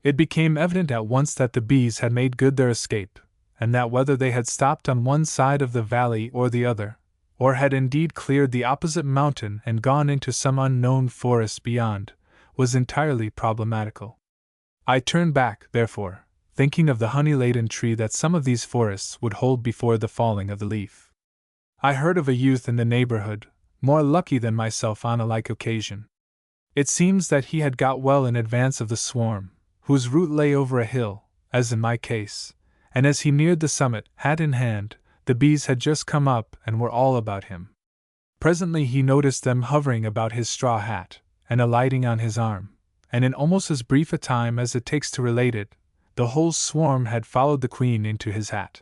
It became evident at once that the bees had made good their escape, and that whether they had stopped on one side of the valley or the other, or had indeed cleared the opposite mountain and gone into some unknown forest beyond, was entirely problematical. I turned back, therefore, thinking of the honey-laden tree that some of these forests would hold before the falling of the leaf. I heard of a youth in the neighborhood, more lucky than myself on a like occasion. It seems that he had got well in advance of the swarm, whose route lay over a hill, as in my case, and as he neared the summit, hat in hand, the bees had just come up and were all about him. Presently he noticed them hovering about his straw hat, and alighting on his arm, and in almost as brief a time as it takes to relate it, the whole swarm had followed the queen into his hat.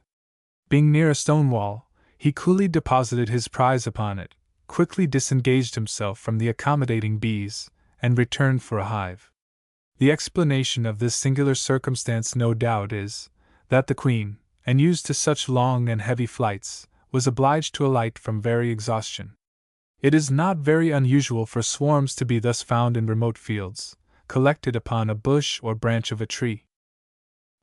Being near a stone wall, he coolly deposited his prize upon it, quickly disengaged himself from the accommodating bees, and returned for a hive. The explanation of this singular circumstance, no doubt, is that the queen, and used to such long and heavy flights, was obliged to alight from very exhaustion. It is not very unusual for swarms to be thus found in remote fields, collected upon a bush or branch of a tree.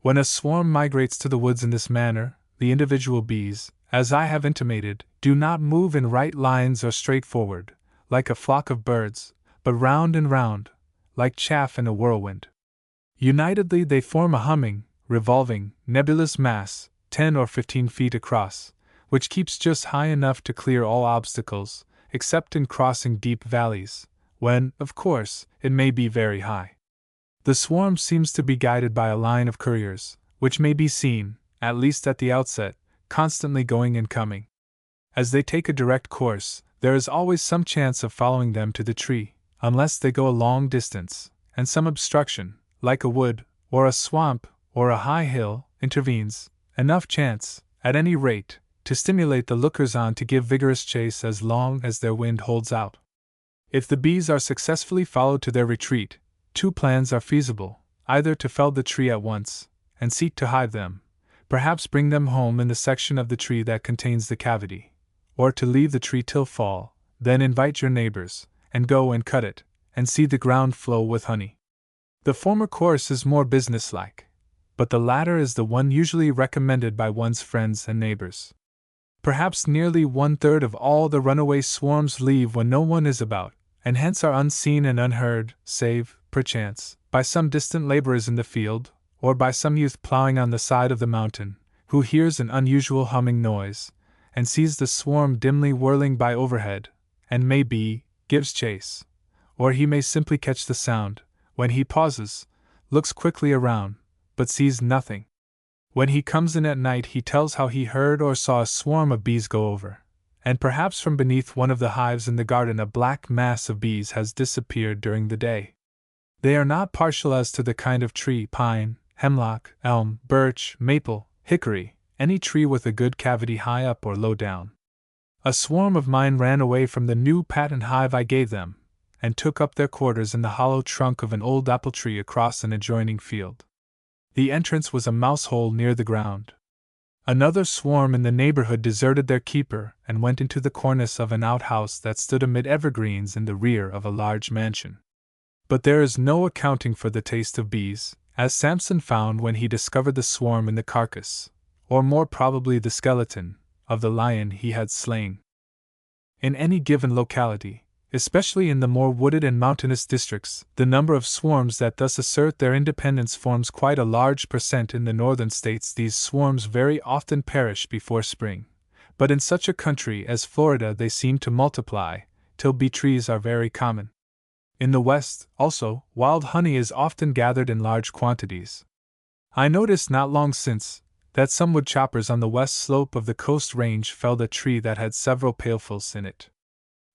When a swarm migrates to the woods in this manner, the individual bees, as I have intimated, do not move in right lines or straight forward, like a flock of birds, but round and round, like chaff in a whirlwind. Unitedly they form a humming, revolving, nebulous mass, 10 or 15 feet across, which keeps just high enough to clear all obstacles, except in crossing deep valleys, when, of course, it may be very high. The swarm seems to be guided by a line of couriers, which may be seen, at least at the outset, constantly going and coming. As they take a direct course, there is always some chance of following them to the tree, unless they go a long distance, and some obstruction, like a wood, or a swamp, or a high hill, intervenes, enough chance, at any rate, to stimulate the lookers-on to give vigorous chase as long as their wind holds out. If the bees are successfully followed to their retreat, 2 plans are feasible, either to fell the tree at once, and seek to hive them, perhaps bring them home in the section of the tree that contains the cavity, or to leave the tree till fall, then invite your neighbors, and go and cut it, and see the ground flow with honey. The former course is more businesslike, but the latter is the one usually recommended by one's friends and neighbors. Perhaps nearly 1/3 of all the runaway swarms leave when no one is about, and hence are unseen and unheard, save, perchance, by some distant laborers in the field, or by some youth plowing on the side of the mountain, who hears an unusual humming noise, and sees the swarm dimly whirling by overhead, and maybe gives chase. Or he may simply catch the sound, when he pauses, looks quickly around, but sees nothing. When he comes in at night, he tells how he heard or saw a swarm of bees go over, and perhaps from beneath one of the hives in the garden a black mass of bees has disappeared during the day. They are not partial as to the kind of tree: pine, hemlock, elm, birch, maple, hickory, any tree with a good cavity high up or low down. A swarm of mine ran away from the new patent hive I gave them, and took up their quarters in the hollow trunk of an old apple tree across an adjoining field. The entrance was a mouse hole near the ground. Another swarm in the neighborhood deserted their keeper and went into the cornice of an outhouse that stood amid evergreens in the rear of a large mansion. But there is no accounting for the taste of bees, as Samson found when he discovered the swarm in the carcass, or more probably the skeleton, of the lion he had slain. In any given locality, especially in the more wooded and mountainous districts, the number of swarms that thus assert their independence forms quite a large percent. In the northern states, these swarms very often perish before spring, but in such a country as Florida they seem to multiply, till bee trees are very common. In the West, also, wild honey is often gathered in large quantities. I noticed not long since that some woodchoppers on the west slope of the Coast Range felled a tree that had several pailfuls in it.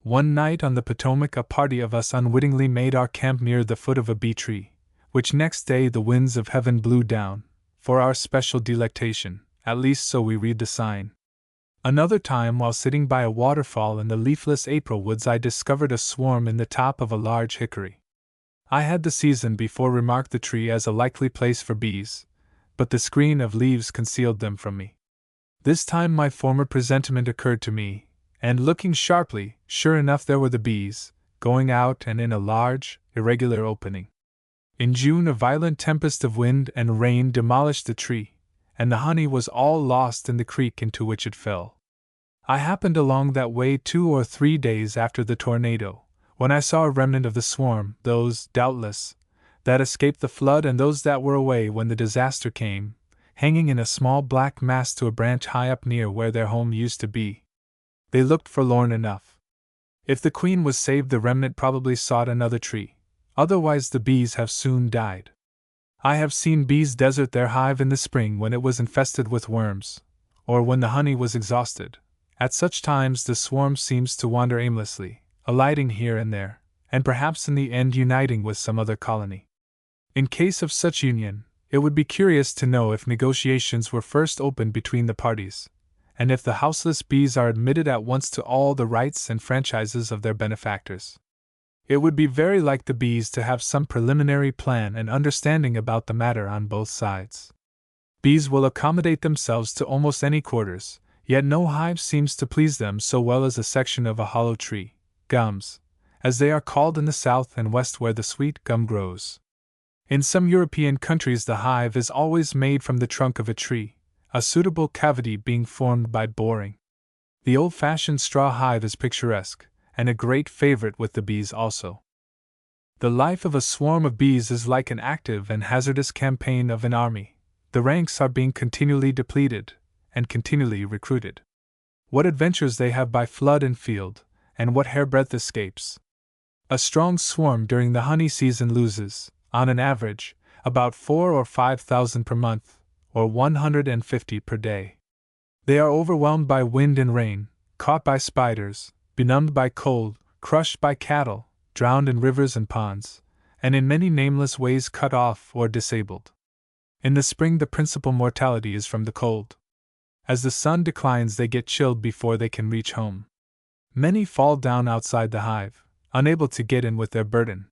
One night on the Potomac, a party of us unwittingly made our camp near the foot of a bee tree, which next day the winds of heaven blew down, for our special delectation, at least so we read the sign. Another time, while sitting by a waterfall in the leafless April woods, I discovered a swarm in the top of a large hickory. I had the season before remarked the tree as a likely place for bees, but the screen of leaves concealed them from me. This time my former presentiment occurred to me, and looking sharply, sure enough there were the bees, going out and in a large, irregular opening. In June a violent tempest of wind and rain demolished the tree, and the honey was all lost in the creek into which it fell. I happened along that way 2 or 3 days after the tornado, when I saw a remnant of the swarm, those, doubtless, that escaped the flood and those that were away when the disaster came, hanging in a small black mass to a branch high up near where their home used to be. They looked forlorn enough. If the queen was saved, the remnant probably sought another tree, otherwise the bees have soon died. I have seen bees desert their hive in the spring when it was infested with worms, or when the honey was exhausted. At such times the swarm seems to wander aimlessly, alighting here and there, and perhaps in the end uniting with some other colony. In case of such union, it would be curious to know if negotiations were first opened between the parties, and if the houseless bees are admitted at once to all the rights and franchises of their benefactors. It would be very like the bees to have some preliminary plan and understanding about the matter on both sides. Bees will accommodate themselves to almost any quarters, yet no hive seems to please them so well as a section of a hollow tree, gums, as they are called in the south and west where the sweet gum grows. In some European countries the hive is always made from the trunk of a tree, a suitable cavity being formed by boring. The old-fashioned straw hive is picturesque, and a great favorite with the bees also. The life of a swarm of bees is like an active and hazardous campaign of an army. The ranks are being continually depleted, and continually recruited. What adventures they have by flood and field, and what hairbreadth escapes! A strong swarm during the honey season loses, on an average, about 4,000 or 5,000 per month, or 150 per day. They are overwhelmed by wind and rain, caught by spiders, benumbed by cold, crushed by cattle, drowned in rivers and ponds, and in many nameless ways cut off or disabled. In the spring the principal mortality is from the cold. As the sun declines they get chilled before they can reach home. Many fall down outside the hive, unable to get in with their burden.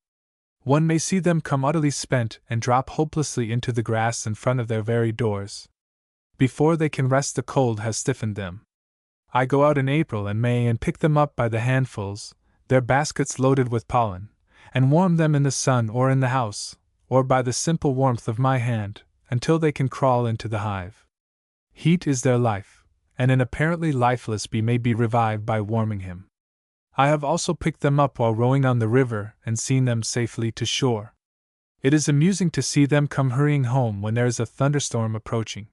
One may see them come utterly spent and drop hopelessly into the grass in front of their very doors. Before they can rest, the cold has stiffened them. I go out in April and May and pick them up by the handfuls, their baskets loaded with pollen, and warm them in the sun or in the house, or by the simple warmth of my hand, until they can crawl into the hive. Heat is their life, and an apparently lifeless bee may be revived by warming him. I have also picked them up while rowing on the river and seen them safely to shore. It is amusing to see them come hurrying home when there is a thunderstorm approaching.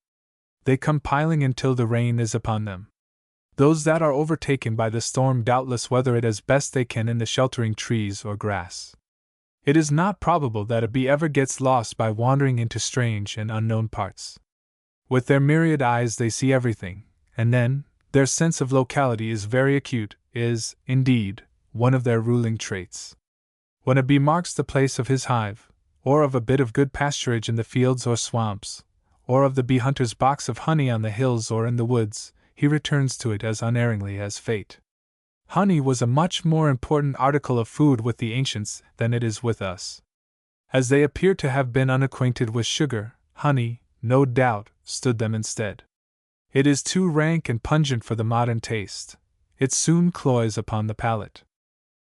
They come piling until the rain is upon them. Those that are overtaken by the storm doubtless weather it as best they can in the sheltering trees or grass. It is not probable that a bee ever gets lost by wandering into strange and unknown parts. With their myriad eyes they see everything, and then, their sense of locality is very acute, is, indeed, one of their ruling traits. When a bee marks the place of his hive, or of a bit of good pasturage in the fields or swamps, or of the bee hunter's box of honey on the hills or in the woods, he returns to it as unerringly as fate. Honey was a much more important article of food with the ancients than it is with us. As they appear to have been unacquainted with sugar, honey, no doubt, stood them instead. It is too rank and pungent for the modern taste. It soon cloys upon the palate.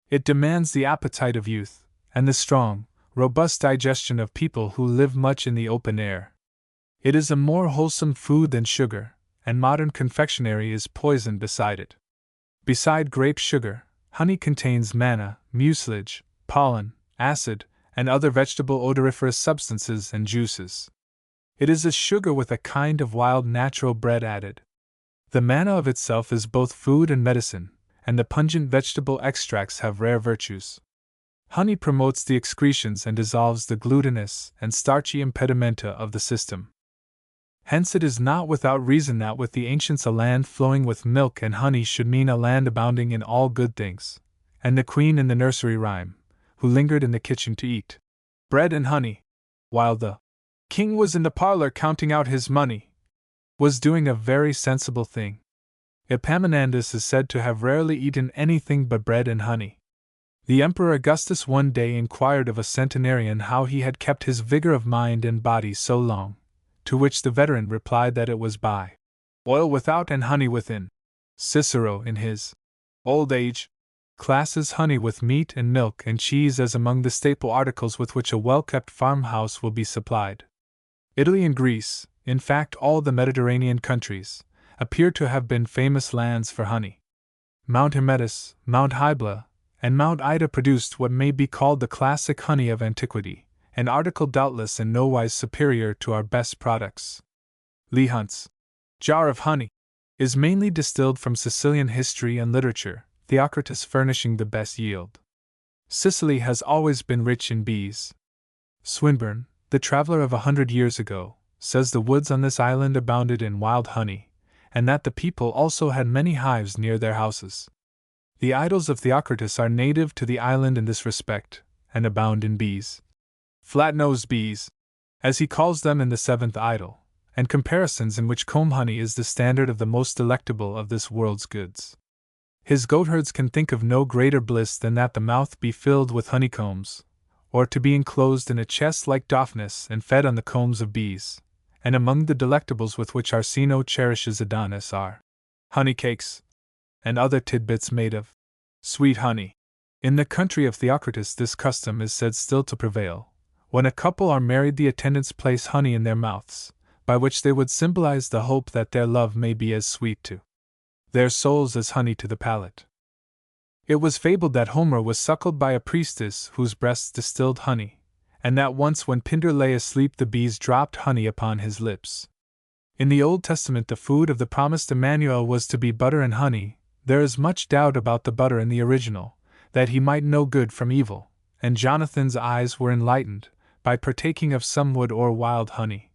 It demands the appetite of youth, and the strong, robust digestion of people who live much in the open air. It is a more wholesome food than sugar, and modern confectionery is poison beside it. Beside grape sugar, honey contains manna, mucilage, pollen, acid, and other vegetable odoriferous substances and juices. It is a sugar with a kind of wild natural bread added. The manna of itself is both food and medicine, and the pungent vegetable extracts have rare virtues. Honey promotes the excretions and dissolves the glutinous and starchy impedimenta of the system. Hence it is not without reason that with the ancients a land flowing with milk and honey should mean a land abounding in all good things, and the queen in the nursery rhyme, who lingered in the kitchen to eat bread and honey, while the king was in the parlor counting out his money, was doing a very sensible thing. Epaminondas is said to have rarely eaten anything but bread and honey. The Emperor Augustus one day inquired of a centenarian how he had kept his vigor of mind and body so long, to which the veteran replied that it was by oil without and honey within. Cicero, in his Old Age, classes honey with meat and milk and cheese as among the staple articles with which a well-kept farmhouse will be supplied. Italy and Greece, in fact all the Mediterranean countries, appear to have been famous lands for honey. Mount Hymettus, Mount Hybla, and Mount Ida produced what may be called the classic honey of antiquity, an article doubtless in no wise superior to our best products. Leigh Hunt's jar of honey is mainly distilled from Sicilian history and literature, Theocritus furnishing the best yield. Sicily has always been rich in bees. Swinburne, the traveler of 100 years ago, says the woods on this island abounded in wild honey, and that the people also had many hives near their houses. The Idylls of Theocritus are native to the island in this respect, and abound in bees. Flat-nosed bees, as he calls them in the 7th Idyll, and comparisons in which comb honey is the standard of the most delectable of this world's goods. His goatherds can think of no greater bliss than that the mouth be filled with honeycombs, or to be enclosed in a chest like Daphnis and fed on the combs of bees, and among the delectables with which Arsinoe cherishes Adonis are honey cakes, and other tidbits made of sweet honey. In the country of Theocritus this custom is said still to prevail. When a couple are married the attendants place honey in their mouths, by which they would symbolize the hope that their love may be as sweet to their souls as honey to the palate. It was fabled that Homer was suckled by a priestess whose breasts distilled honey, and that once when Pindar lay asleep the bees dropped honey upon his lips. In the Old Testament the food of the promised Emmanuel was to be butter and honey. There is much doubt about the butter in the original, that he might know good from evil, and Jonathan's eyes were enlightened by partaking of some wood or wild honey.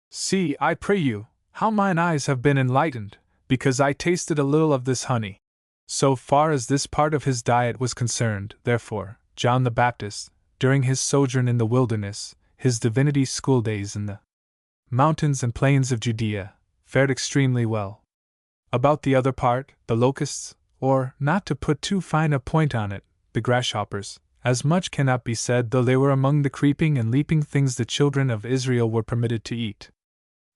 See, I pray you, how mine eyes have been enlightened, because I tasted a little of this honey. So far as this part of his diet was concerned, therefore, John the Baptist, during his sojourn in the wilderness, his divinity school days in the mountains and plains of Judea, fared extremely well. About the other part, the locusts, or, not to put too fine a point on it, the grasshoppers, as much cannot be said, though they were among the creeping and leaping things the children of Israel were permitted to eat.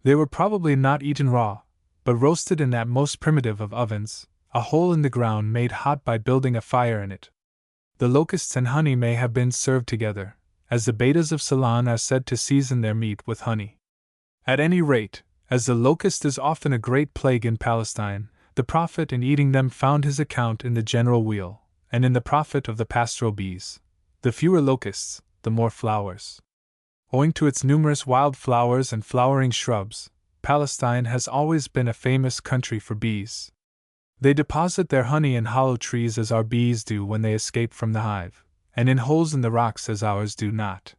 They were probably not eaten raw, but roasted in that most primitive of ovens, a hole in the ground made hot by building a fire in it. The locusts and honey may have been served together, as the betas of Ceylon are said to season their meat with honey. At any rate, as the locust is often a great plague in Palestine, the prophet in eating them found his account in the general weal, and in the profit of the pastoral bees. The fewer locusts, the more flowers. Owing to its numerous wild flowers and flowering shrubs, Palestine has always been a famous country for bees. They deposit their honey in hollow trees as our bees do when they escape from the hive, and in holes in the rocks as ours do not.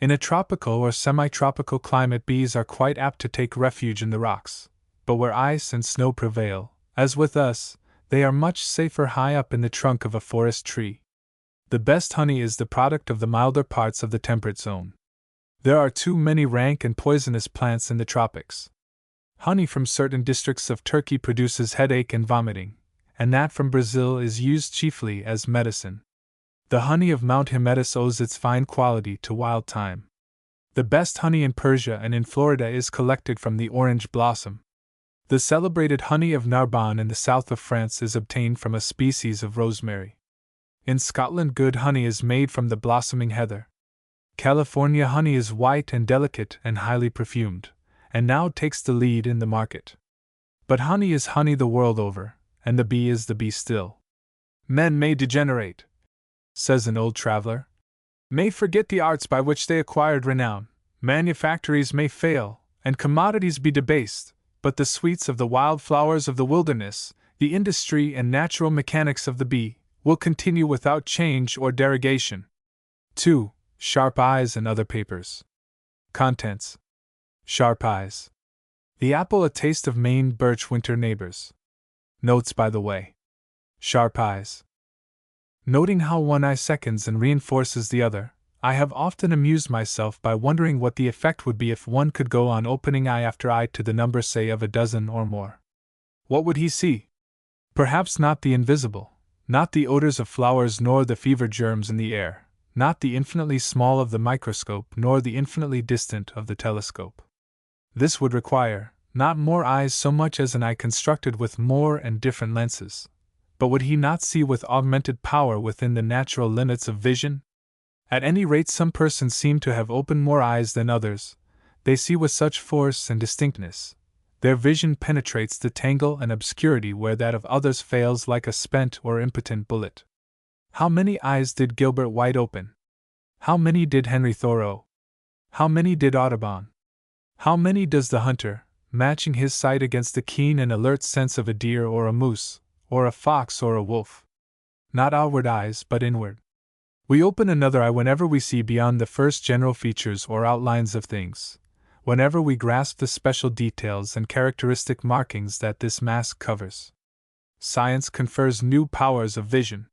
In a tropical or semi-tropical climate, bees are quite apt to take refuge in the rocks, but where ice and snow prevail, as with us, they are much safer high up in the trunk of a forest tree. The best honey is the product of the milder parts of the temperate zone. There are too many rank and poisonous plants in the tropics. Honey from certain districts of Turkey produces headache and vomiting, and that from Brazil is used chiefly as medicine. The honey of Mount Hymettus owes its fine quality to wild thyme. The best honey in Persia and in Florida is collected from the orange blossom. The celebrated honey of Narbonne in the south of France is obtained from a species of rosemary. In Scotland, good honey is made from the blossoming heather. California honey is white and delicate and highly perfumed, and now takes the lead in the market. But honey is honey the world over, and the bee is the bee still. Men may degenerate, says an old traveler, may forget the arts by which they acquired renown, manufactories may fail, and commodities be debased, but the sweets of the wild flowers of the wilderness, the industry and natural mechanics of the bee, will continue without change or derogation. 2. Sharp Eyes and Other Papers. Contents. Sharp Eyes. The apple, a taste of Maine birch winter neighbors. Notes by the way. Sharp Eyes. Noting how one eye seconds and reinforces the other, I have often amused myself by wondering what the effect would be if one could go on opening eye after eye to the number, say, of a dozen or more. What would he see? Perhaps not the invisible, not the odors of flowers nor the fever germs in the air, not the infinitely small of the microscope nor the infinitely distant of the telescope. This would require, not more eyes so much as an eye constructed with more and different lenses. But would he not see with augmented power within the natural limits of vision? At any rate, some persons seem to have opened more eyes than others. They see with such force and distinctness. Their vision penetrates the tangle and obscurity where that of others fails like a spent or impotent bullet. How many eyes did Gilbert White open? How many did Henry Thoreau? How many did Audubon? How many does the hunter, matching his sight against the keen and alert sense of a deer or a moose, or a fox or a wolf? Not outward eyes, but inward. We open another eye whenever we see beyond the first general features or outlines of things, whenever we grasp the special details and characteristic markings that this mask covers. Science confers new powers of vision.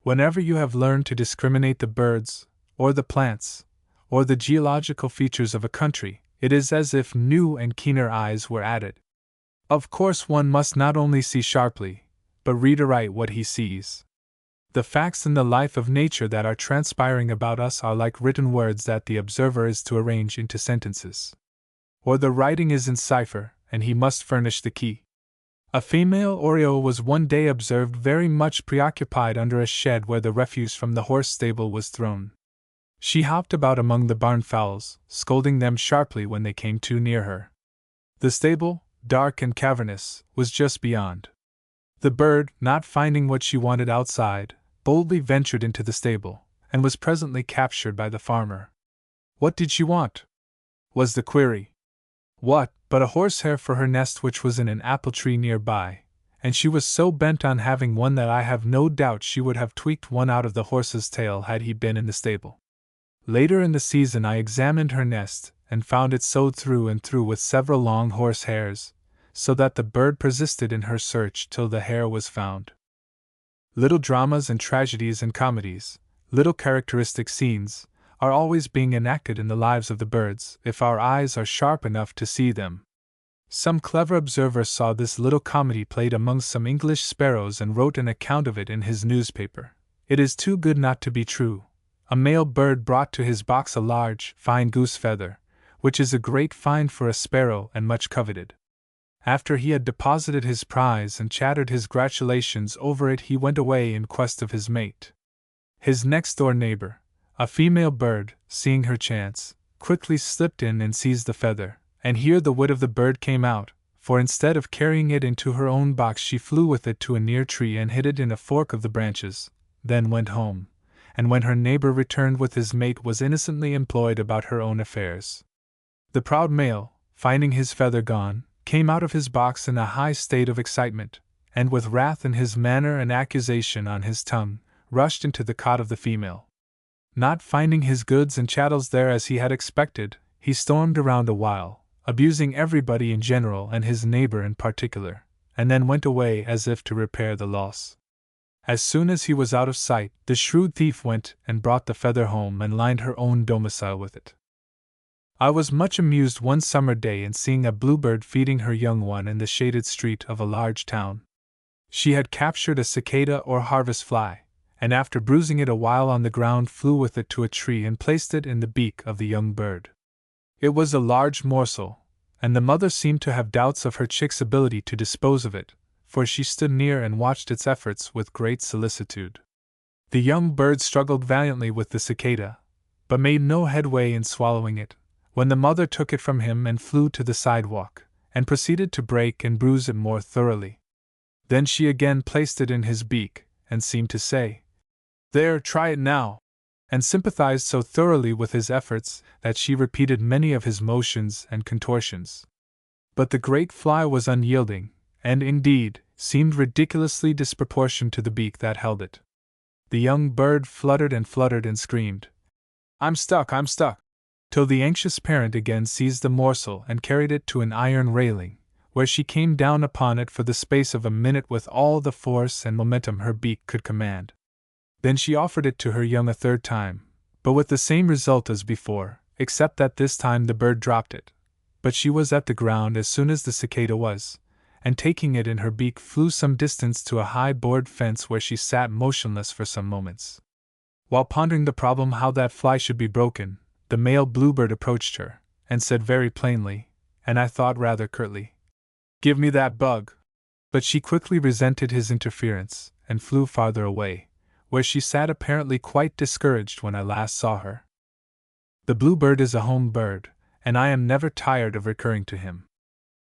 Whenever you have learned to discriminate the birds, or the plants, or the geological features of a country, it is as if new and keener eyes were added. Of course, one must not only see sharply, but read aright what he sees. The facts in the life of nature that are transpiring about us are like written words that the observer is to arrange into sentences. Or the writing is in cipher, and he must furnish the key. A female oriole was one day observed very much preoccupied under a shed where the refuse from the horse stable was thrown. She hopped about among the barn fowls, scolding them sharply when they came too near her. The stable, dark and cavernous, was just beyond. The bird, not finding what she wanted outside, boldly ventured into the stable, and was presently captured by the farmer. What did she want? Was the query. What, but a horsehair for her nest which was in an apple tree near by, and she was so bent on having one that I have no doubt she would have tweaked one out of the horse's tail had he been in the stable. Later in the season I examined her nest, and found it sewed through and through with several long horse hairs, so that the bird persisted in her search till the hair was found. Little dramas and tragedies and comedies, little characteristic scenes, are always being enacted in the lives of the birds, if our eyes are sharp enough to see them. Some clever observer saw this little comedy played among some English sparrows and wrote an account of it in his newspaper. It is too good not to be true. A male bird brought to his box a large, fine goose feather, which is a great find for a sparrow and much coveted. After he had deposited his prize and chattered his gratulations over it, he went away in quest of his mate. His next-door neighbor, a female bird, seeing her chance, quickly slipped in and seized the feather, and here the wit of the bird came out, for instead of carrying it into her own box she flew with it to a near tree and hid it in a fork of the branches, then went home, and when her neighbor returned with his mate was innocently employed about her own affairs. The proud male, finding his feather gone, came out of his box in a high state of excitement, and with wrath in his manner and accusation on his tongue, rushed into the cot of the female. Not finding his goods and chattels there as he had expected, he stormed around a while, abusing everybody in general and his neighbor in particular, and then went away as if to repair the loss. As soon as he was out of sight, the shrewd thief went and brought the feather home and lined her own domicile with it. I was much amused one summer day in seeing a bluebird feeding her young one in the shaded street of a large town. She had captured a cicada or harvest fly, and after bruising it a while on the ground flew with it to a tree and placed it in the beak of the young bird. It was a large morsel, and the mother seemed to have doubts of her chick's ability to dispose of it, for she stood near and watched its efforts with great solicitude. The young bird struggled valiantly with the cicada, but made no headway in swallowing it, when the mother took it from him and flew to the sidewalk, and proceeded to break and bruise it more thoroughly. Then she again placed it in his beak, and seemed to say, "There, try it now," and sympathized so thoroughly with his efforts that she repeated many of his motions and contortions. But the great fly was unyielding, and indeed, seemed ridiculously disproportioned to the beak that held it. The young bird fluttered and screamed, I'm stuck, till the anxious parent again seized the morsel and carried it to an iron railing, where she came down upon it for the space of a minute with all the force and momentum her beak could command. Then she offered it to her young a third time, but with the same result as before, except that this time the bird dropped it. But she was at the ground as soon as the cicada was, and taking it in her beak flew some distance to a high board fence where she sat motionless for some moments. While pondering the problem how that fly should be broken, the male bluebird approached her, and said very plainly, and I thought rather curtly, "Give me that bug." But she quickly resented his interference, and flew farther away, where she sat apparently quite discouraged when I last saw her. The bluebird is a home bird, and I am never tired of recurring to him.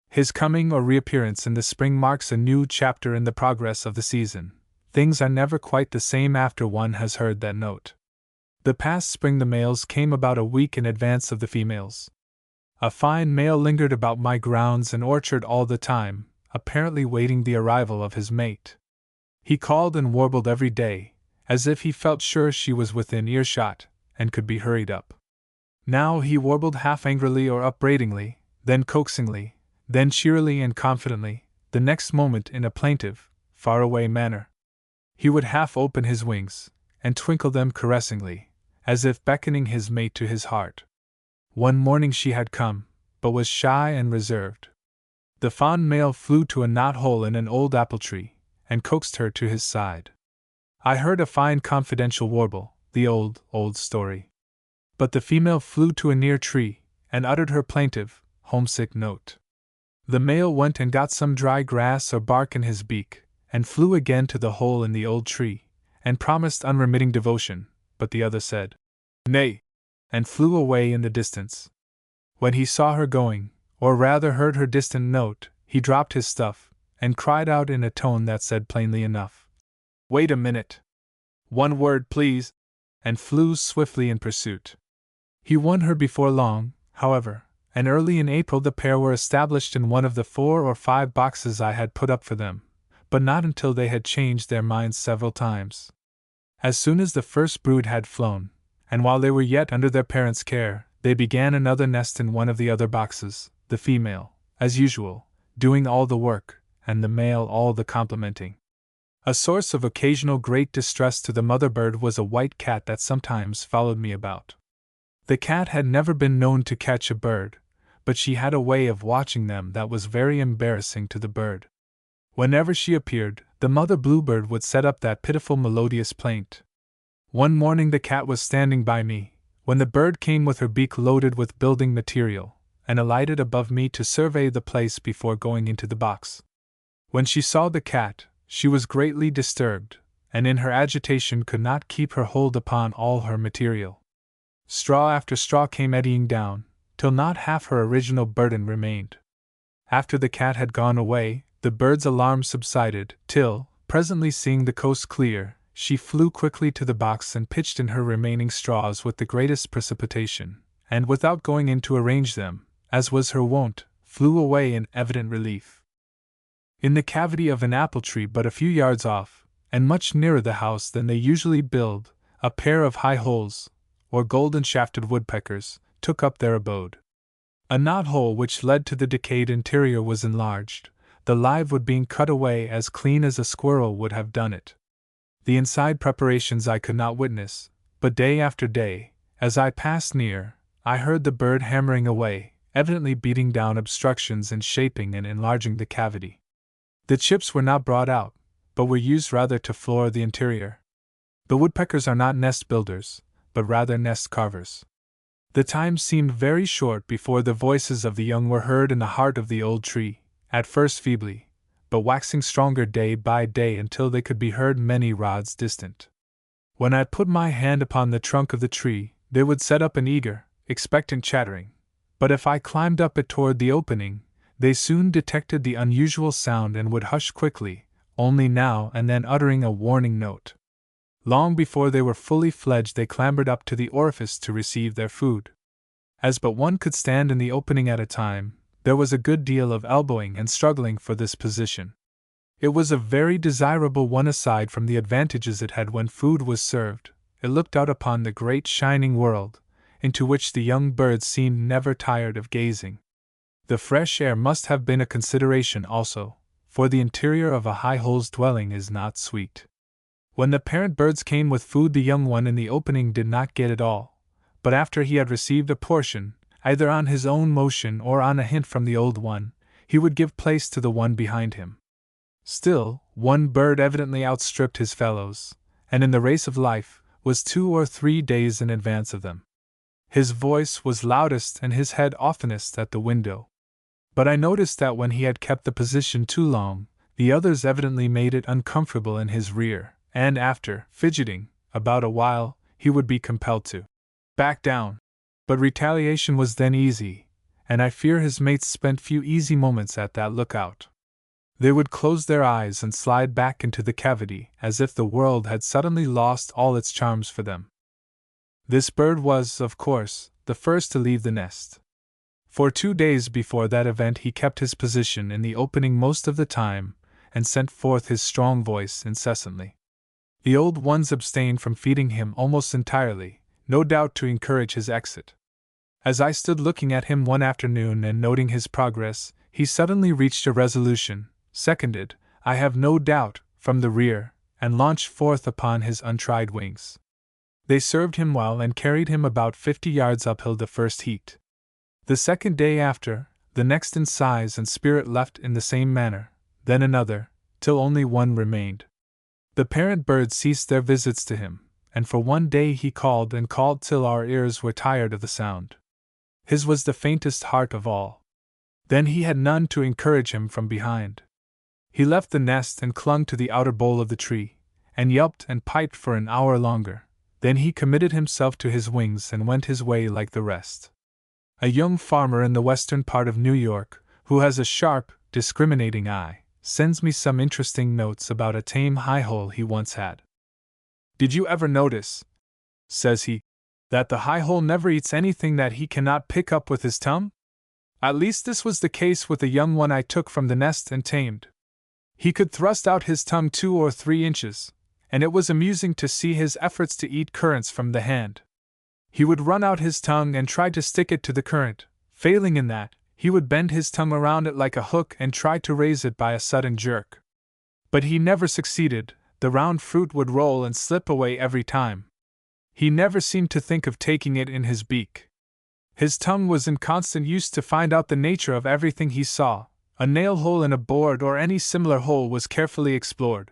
His coming or reappearance in the spring marks a new chapter in the progress of the season. Things are never quite the same after one has heard that note. The past spring the males came about a week in advance of the females. A fine male lingered about my grounds and orchard all the time, apparently waiting the arrival of his mate. He called and warbled every day, as if he felt sure she was within earshot, and could be hurried up. Now he warbled half angrily or upbraidingly, then coaxingly, then cheerily and confidently, the next moment in a plaintive, far-away manner. He would half open his wings, and twinkle them caressingly, as if beckoning his mate to his heart. One morning she had come, but was shy and reserved. The fond male flew to a knot-hole in an old apple tree, and coaxed her to his side. I heard a fine confidential warble, the old story. But the female flew to a near tree, and uttered her plaintive, homesick note. The male went and got some dry grass or bark in his beak, and flew again to the hole in the old tree, and promised unremitting devotion, but the other said, "Nay," and flew away in the distance. When he saw her going, or rather heard her distant note, he dropped his stuff, and cried out in a tone that said plainly enough, "Wait a minute. One word, please," and flew swiftly in pursuit. He won her before long, however, and early in April the pair were established in one of the 4 or 5 boxes I had put up for them, but not until they had changed their minds several times. As soon as the first brood had flown, and while they were yet under their parents' care, they began another nest in one of the other boxes, the female, as usual, doing all the work, and the male all the complimenting. A source of occasional great distress to the mother bird was a white cat that sometimes followed me about. The cat had never been known to catch a bird, but she had a way of watching them that was very embarrassing to the bird. Whenever she appeared, the mother bluebird would set up that pitiful melodious plaint, One morning the cat was standing by me, when the bird came with her beak loaded with building material, and alighted above me to survey the place before going into the box. When she saw the cat, she was greatly disturbed, and in her agitation could not keep her hold upon all her material. Straw after straw came eddying down, till not half her original burden remained. After the cat had gone away, the bird's alarm subsided, till, presently seeing the coast clear, she flew quickly to the box and pitched in her remaining straws with the greatest precipitation, and without going in to arrange them, as was her wont, flew away in evident relief. In the cavity of an apple tree but a few yards off, and much nearer the house than they usually build, a pair of high holes, or golden-shafted woodpeckers, took up their abode. A knot-hole which led to the decayed interior was enlarged, the live wood being cut away as clean as a squirrel would have done it. The inside preparations I could not witness, but day after day, as I passed near, I heard the bird hammering away, evidently beating down obstructions and shaping and enlarging the cavity. The chips were not brought out, but were used rather to floor the interior. The woodpeckers are not nest builders, but rather nest carvers. The time seemed very short before the voices of the young were heard in the heart of the old tree, at first feebly, but waxing stronger day by day until they could be heard many rods distant. When I put my hand upon the trunk of the tree, they would set up an eager, expectant chattering, but if I climbed up it toward the opening, they soon detected the unusual sound and would hush quickly, only now and then uttering a warning note. Long before they were fully fledged they clambered up to the orifice to receive their food. As but one could stand in the opening at a time, there was a good deal of elbowing and struggling for this position. It was a very desirable one aside from the advantages it had when food was served. It looked out upon the great shining world, into which the young birds seemed never tired of gazing. The fresh air must have been a consideration also, for the interior of a high-hole's dwelling is not sweet. When the parent birds came with food, the young one in the opening did not get it all, but after he had received a portion, either on his own motion or on a hint from the old one, he would give place to the one behind him. Still, one bird evidently outstripped his fellows, and in the race of life, was 2 or 3 days in advance of them. His voice was loudest and his head oftenest at the window. But I noticed that when he had kept the position too long, the others evidently made it uncomfortable in his rear, and after fidgeting about a while, he would be compelled to back down. But retaliation was then easy, and I fear his mates spent few easy moments at that lookout. They would close their eyes and slide back into the cavity as if the world had suddenly lost all its charms for them. This bird was, of course, the first to leave the nest. For 2 days before that event he kept his position in the opening most of the time, and sent forth his strong voice incessantly. The old ones abstained from feeding him almost entirely, no doubt to encourage his exit. As I stood looking at him one afternoon and noting his progress, he suddenly reached a resolution, seconded, I have no doubt, from the rear, and launched forth upon his untried wings. They served him well and carried him about 50 yards uphill the first heat. The second day after, the next in size and spirit left in the same manner, then another, till only one remained. The parent birds ceased their visits to him, and for 1 day he called and called till our ears were tired of the sound. His was the faintest heart of all. Then he had none to encourage him from behind. He left the nest and clung to the outer bole of the tree, and yelped and piped for an hour longer. Then he committed himself to his wings and went his way like the rest. A young farmer in the western part of New York, who has a sharp, discriminating eye, sends me some interesting notes about a tame high-hole he once had. Did you ever notice, says he, that the high-hole never eats anything that he cannot pick up with his tongue? At least this was the case with the young one I took from the nest and tamed. He could thrust out his tongue 2 or 3 inches, and it was amusing to see his efforts to eat currants from the hand. He would run out his tongue and try to stick it to the currant. Failing in that, he would bend his tongue around it like a hook and try to raise it by a sudden jerk. But he never succeeded, the round fruit would roll and slip away every time. He never seemed to think of taking it in his beak. His tongue was in constant use to find out the nature of everything he saw. A nail hole in a board or any similar hole was carefully explored.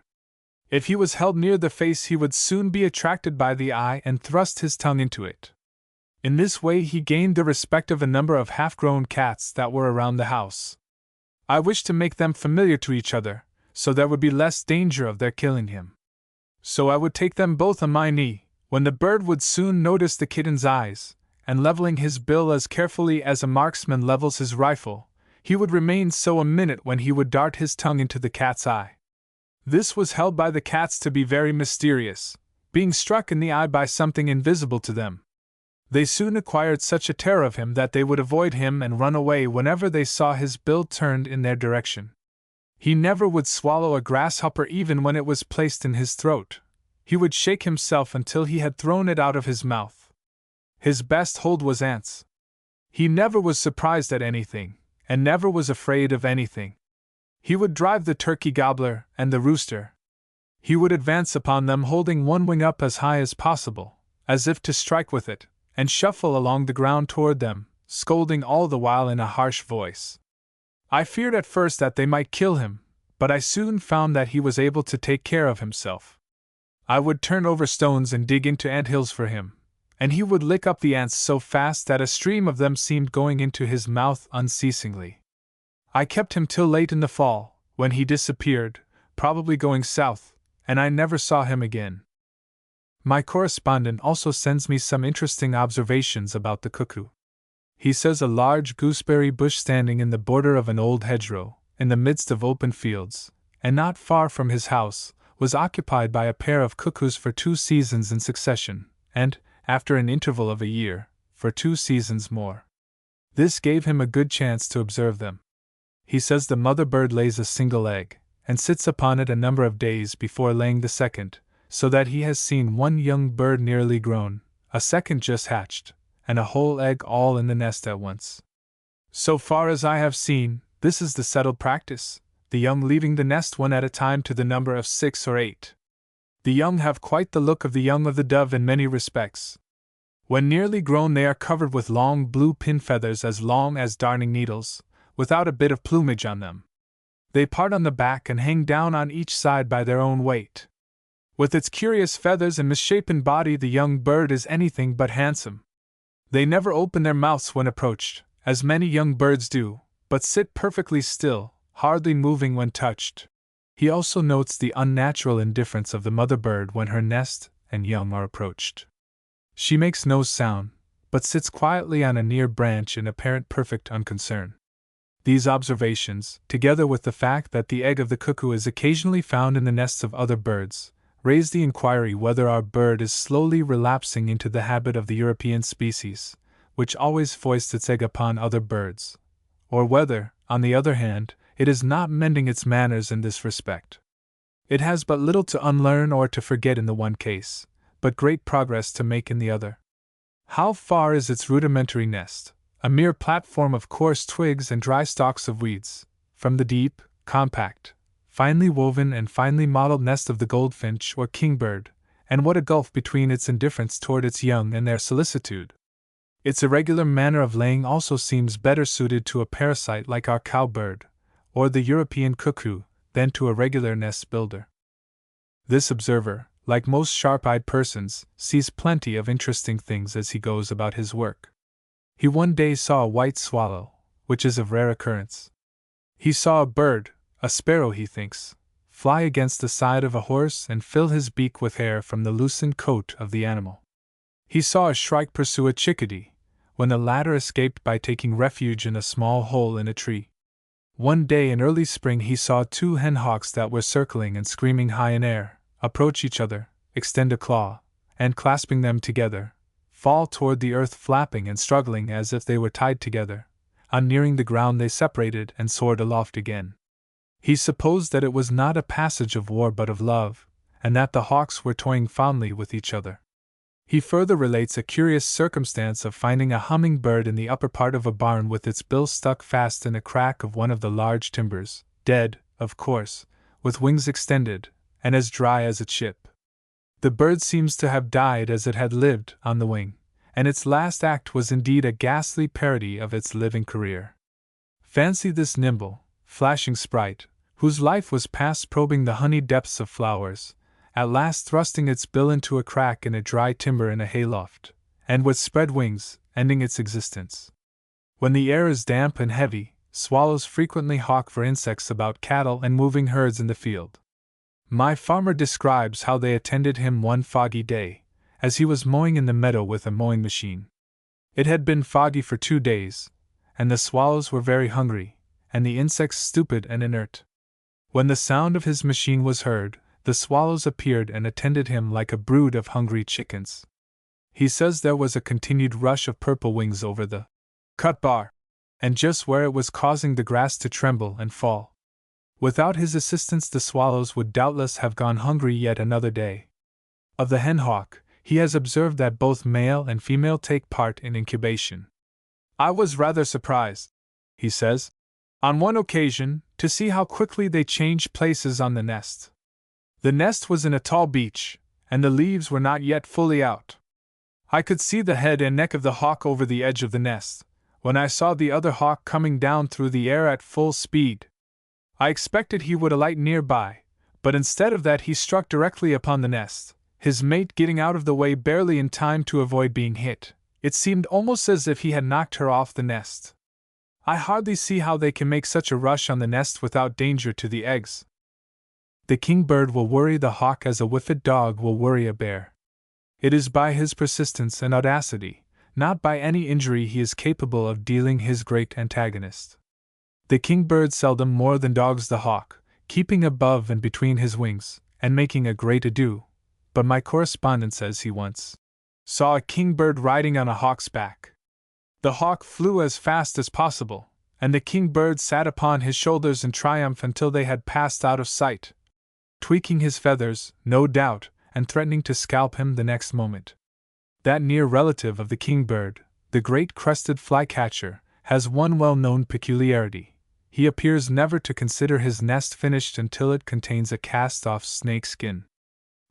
If he was held near the face, he would soon be attracted by the eye and thrust his tongue into it. In this way he gained the respect of a number of half-grown cats that were around the house. I wished to make them familiar to each other, so there would be less danger of their killing him. So I would take them both on my knee, when the bird would soon notice the kitten's eyes, and leveling his bill as carefully as a marksman levels his rifle, he would remain so a minute when he would dart his tongue into the cat's eye. This was held by the cats to be very mysterious, being struck in the eye by something invisible to them. They soon acquired such a terror of him that they would avoid him and run away whenever they saw his bill turned in their direction. He never would swallow a grasshopper even when it was placed in his throat. He would shake himself until he had thrown it out of his mouth. His best hold was ants. He never was surprised at anything, and never was afraid of anything. He would drive the turkey gobbler and the rooster. He would advance upon them holding one wing up as high as possible, as if to strike with it, and shuffle along the ground toward them, scolding all the while in a harsh voice. I feared at first that they might kill him, but I soon found that he was able to take care of himself. I would turn over stones and dig into anthills for him, and he would lick up the ants so fast that a stream of them seemed going into his mouth unceasingly. I kept him till late in the fall, when he disappeared, probably going south, and I never saw him again. My correspondent also sends me some interesting observations about the cuckoo. He says a large gooseberry bush standing in the border of an old hedgerow, in the midst of open fields, and not far from his house, was occupied by a pair of cuckoos for 2 seasons in succession, and, after an interval of a year, for 2 seasons more. This gave him a good chance to observe them. He says the mother bird lays a single egg, and sits upon it a number of days before laying the second, so that he has seen one young bird nearly grown, a second just hatched, and a whole egg all in the nest at once. So far as I have seen, this is the settled practice, the young leaving the nest one at a time to the number of 6 or 8. The young have quite the look of the young of the dove in many respects. When nearly grown they are covered with long blue pin feathers as long as darning needles, without a bit of plumage on them. They part on the back and hang down on each side by their own weight. With its curious feathers and misshapen body the young bird is anything but handsome. They never open their mouths when approached, as many young birds do, but sit perfectly still, hardly moving when touched. He also notes the unnatural indifference of the mother bird when her nest and young are approached. She makes no sound, but sits quietly on a near branch in apparent perfect unconcern. These observations, together with the fact that the egg of the cuckoo is occasionally found in the nests of other birds, raise the inquiry whether our bird is slowly relapsing into the habit of the European species, which always foists its egg upon other birds, or whether, on the other hand, it is not mending its manners in this respect. It has but little to unlearn or to forget in the one case, but great progress to make in the other. How far is its rudimentary nest, a mere platform of coarse twigs and dry stalks of weeds, from the deep, compact, finely woven and finely modeled nest of the goldfinch or kingbird, and what a gulf between its indifference toward its young and their solicitude. Its irregular manner of laying also seems better suited to a parasite like our cowbird, or the European cuckoo, than to a regular nest builder. This observer, like most sharp-eyed persons, sees plenty of interesting things as he goes about his work. He one day saw a white swallow, which is of rare occurrence. He saw a bird, a sparrow he thinks, fly against the side of a horse and fill his beak with hair from the loosened coat of the animal. He saw a shrike pursue a chickadee, when the latter escaped by taking refuge in a small hole in a tree. One day in early spring he saw 2 hen hawks that were circling and screaming high in air, approach each other, extend a claw, and clasping them together, fall toward the earth flapping and struggling as if they were tied together. On nearing the ground they separated and soared aloft again. He supposed that it was not a passage of war but of love, and that the hawks were toying fondly with each other. He further relates a curious circumstance of finding a humming-bird in the upper part of a barn with its bill stuck fast in a crack of one of the large timbers, dead, of course, with wings extended, and as dry as a chip. The bird seems to have died as it had lived on the wing, and its last act was indeed a ghastly parody of its living career. Fancy this nimble, flashing sprite, whose life was past probing the honeyed depths of flowers, at last thrusting its bill into a crack in a dry timber in a hayloft, and with spread wings, ending its existence. When the air is damp and heavy, swallows frequently hawk for insects about cattle and moving herds in the field. My farmer describes how they attended him one foggy day, as he was mowing in the meadow with a mowing machine. It had been foggy for 2 days, and the swallows were very hungry, and the insects stupid and inert. When the sound of his machine was heard, the swallows appeared and attended him like a brood of hungry chickens. He says there was a continued rush of purple wings over the cut bar, and just where it was causing the grass to tremble and fall. Without his assistance, the swallows would doubtless have gone hungry yet another day. Of the hen hawk, he has observed that both male and female take part in incubation. I was rather surprised, he says, on one occasion, to see how quickly they changed places on the nest. The nest was in a tall beech, and the leaves were not yet fully out. I could see the head and neck of the hawk over the edge of the nest, when I saw the other hawk coming down through the air at full speed. I expected he would alight nearby, but instead of that he struck directly upon the nest, his mate getting out of the way barely in time to avoid being hit. It seemed almost as if he had knocked her off the nest. I hardly see how they can make such a rush on the nest without danger to the eggs. The kingbird will worry the hawk as a whippet dog will worry a bear. It is by his persistence and audacity, not by any injury, he is capable of dealing his great antagonist. The kingbird seldom more than dogs the hawk, keeping above and between his wings, and making a great ado, but my correspondent says he once saw a kingbird riding on a hawk's back. The hawk flew as fast as possible, and the kingbird sat upon his shoulders in triumph until they had passed out of sight, tweaking his feathers, no doubt, and threatening to scalp him the next moment. That near relative of the kingbird, the great crested flycatcher, has one well-known peculiarity. He appears never to consider his nest finished until it contains a cast-off snake skin.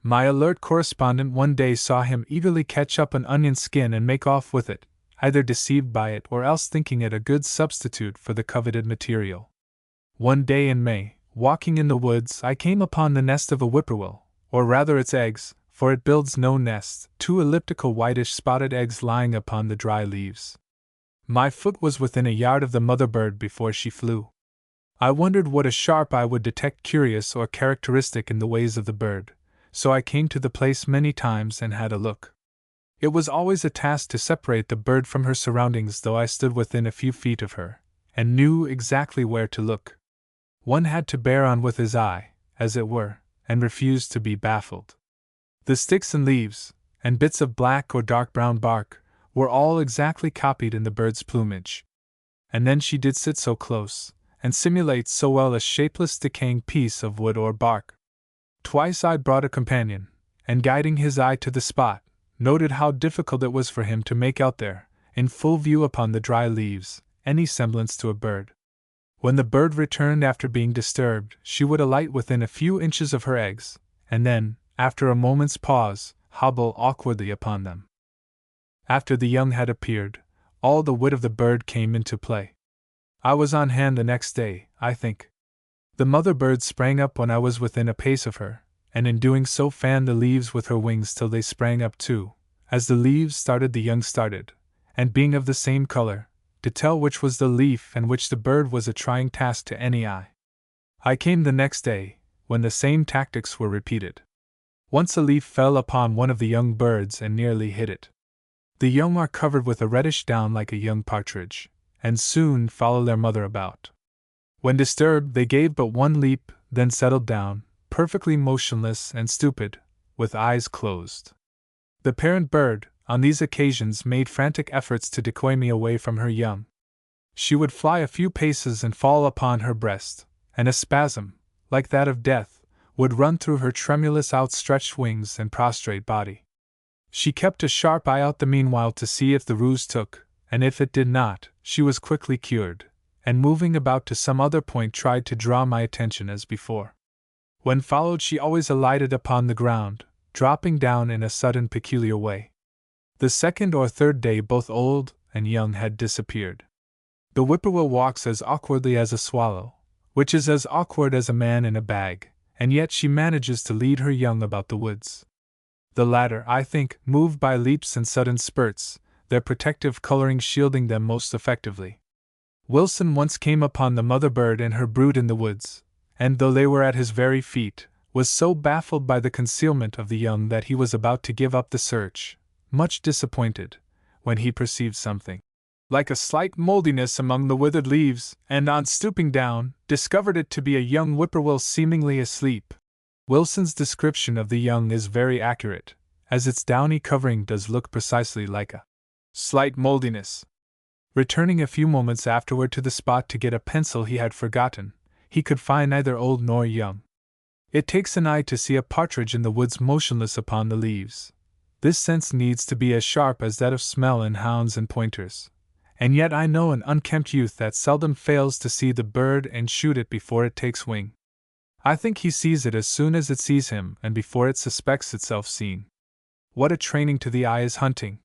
My alert correspondent one day saw him eagerly catch up an onion skin and make off with it, either deceived by it or else thinking it a good substitute for the coveted material. One day in May, walking in the woods, I came upon the nest of a whippoorwill, or rather its eggs, for it builds no nest, 2 elliptical whitish spotted eggs lying upon the dry leaves. My foot was within a yard of the mother bird before she flew. I wondered what a sharp eye would detect curious or characteristic in the ways of the bird, so I came to the place many times and had a look. It was always a task to separate the bird from her surroundings, though I stood within a few feet of her, and knew exactly where to look. One had to bear on with his eye, as it were, and refuse to be baffled. The sticks and leaves, and bits of black or dark brown bark, were all exactly copied in the bird's plumage. And then she did sit so close, and simulate so well a shapeless decaying piece of wood or bark. Twice I brought a companion, and guiding his eye to the spot, noted how difficult it was for him to make out there, in full view upon the dry leaves, any semblance to a bird. When the bird returned after being disturbed, she would alight within a few inches of her eggs, and then, after a moment's pause, hobble awkwardly upon them. After the young had appeared, all the wit of the bird came into play. I was on hand the next day, I think. The mother bird sprang up when I was within a pace of her, and in doing so fanned the leaves with her wings till they sprang up too. As the leaves started, the young started, and being of the same color, to tell which was the leaf and which the bird was a trying task to any eye. I came the next day, when the same tactics were repeated. Once a leaf fell upon one of the young birds and nearly hit it. The young are covered with a reddish down like a young partridge, and soon follow their mother about. When disturbed, they gave but one leap, then settled down, perfectly motionless and stupid, with eyes closed. The parent bird, on these occasions, made frantic efforts to decoy me away from her young. She would fly a few paces and fall upon her breast, and a spasm, like that of death, would run through her tremulous outstretched wings and prostrate body. She kept a sharp eye out the meanwhile to see if the ruse took, and if it did not, she was quickly cured, and moving about to some other point tried to draw my attention as before. When followed, she always alighted upon the ground, dropping down in a sudden peculiar way. The second or third day both old and young had disappeared. The whippoorwill walks as awkwardly as a swallow, which is as awkward as a man in a bag, and yet she manages to lead her young about the woods. The latter, I think, move by leaps and sudden spurts, their protective coloring shielding them most effectively. Wilson once came upon the mother bird and her brood in the woods, and though they were at his very feet, was so baffled by the concealment of the young that he was about to give up the search, much disappointed, when he perceived something like a slight moldiness among the withered leaves, and on stooping down, discovered it to be a young whippoorwill seemingly asleep. Wilson's description of the young is very accurate, as its downy covering does look precisely like a slight moldiness. Returning a few moments afterward to the spot to get a pencil he had forgotten, he could find neither old nor young. It takes an eye to see a partridge in the woods motionless upon the leaves. This sense needs to be as sharp as that of smell in hounds and pointers. And yet I know an unkempt youth that seldom fails to see the bird and shoot it before it takes wing. I think he sees it as soon as it sees him and before it suspects itself seen. What a training to the eye is hunting!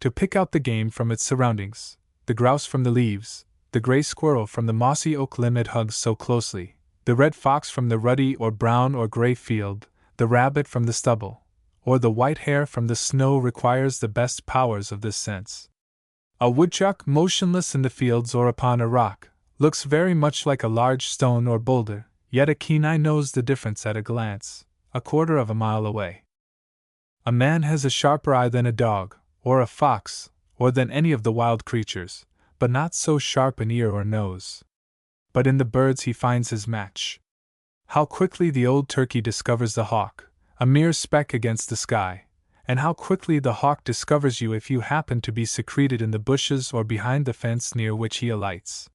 To pick out the game from its surroundings, the grouse from the leaves, the gray squirrel from the mossy oak limb it hugs so closely, the red fox from the ruddy or brown or gray field, the rabbit from the stubble, or the white hare from the snow requires the best powers of this sense. A woodchuck motionless in the fields or upon a rock looks very much like a large stone or boulder, yet a keen eye knows the difference at a glance, a quarter of a mile away. A man has a sharper eye than a dog, or a fox, or than any of the wild creatures, but not so sharp an ear or nose. But in the birds he finds his match. How quickly the old turkey discovers the hawk, a mere speck against the sky, and how quickly the hawk discovers you if you happen to be secreted in the bushes or behind the fence near which he alights.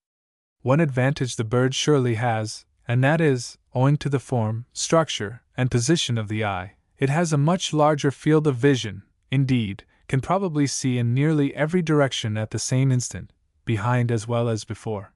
One advantage the bird surely has, and that is, owing to the form, structure, and position of the eye, it has a much larger field of vision, indeed, can probably see in nearly every direction at the same instant, behind as well as before.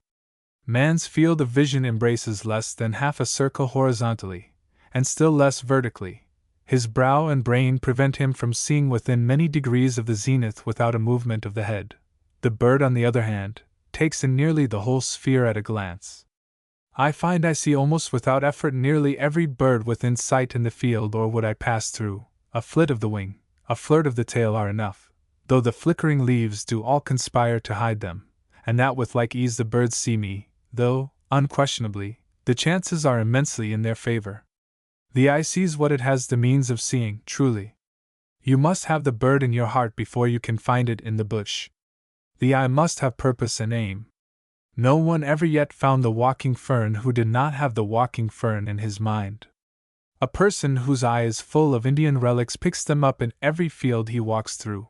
Man's field of vision embraces less than half a circle horizontally, and still less vertically. His brow and brain prevent him from seeing within many degrees of the zenith without a movement of the head. The bird, on the other hand, takes in nearly the whole sphere at a glance. I find I see almost without effort nearly every bird within sight in the field or wood I pass through. A flit of the wing, a flirt of the tail are enough, though the flickering leaves do all conspire to hide them, and that with like ease the birds see me, though, unquestionably, the chances are immensely in their favor. The eye sees what it has the means of seeing, truly. You must have the bird in your heart before you can find it in the bush. The eye must have purpose and aim. No one ever yet found the walking fern who did not have the walking fern in his mind. A person whose eye is full of Indian relics picks them up in every field he walks through.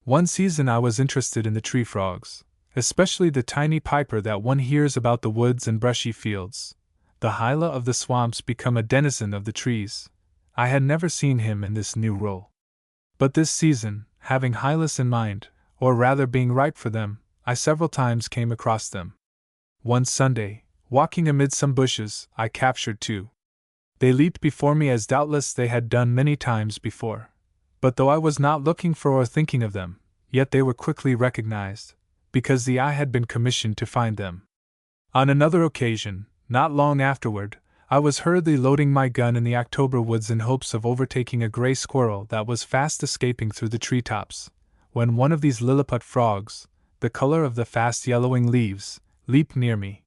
One season I was interested in the tree frogs, especially the tiny piper that one hears about the woods and brushy fields. The hyla of the swamps become a denizen of the trees. I had never seen him in this new role. But this season, having hylas in mind, or rather being ripe for them, I several times came across them. One Sunday, walking amid some bushes, I captured two. They leaped before me as doubtless they had done many times before. But though I was not looking for or thinking of them, yet they were quickly recognized, because the eye had been commissioned to find them. On another occasion, not long afterward, I was hurriedly loading my gun in the October woods in hopes of overtaking a gray squirrel that was fast escaping through the treetops, when one of these Lilliput frogs, the color of the fast yellowing leaves, leaped near me.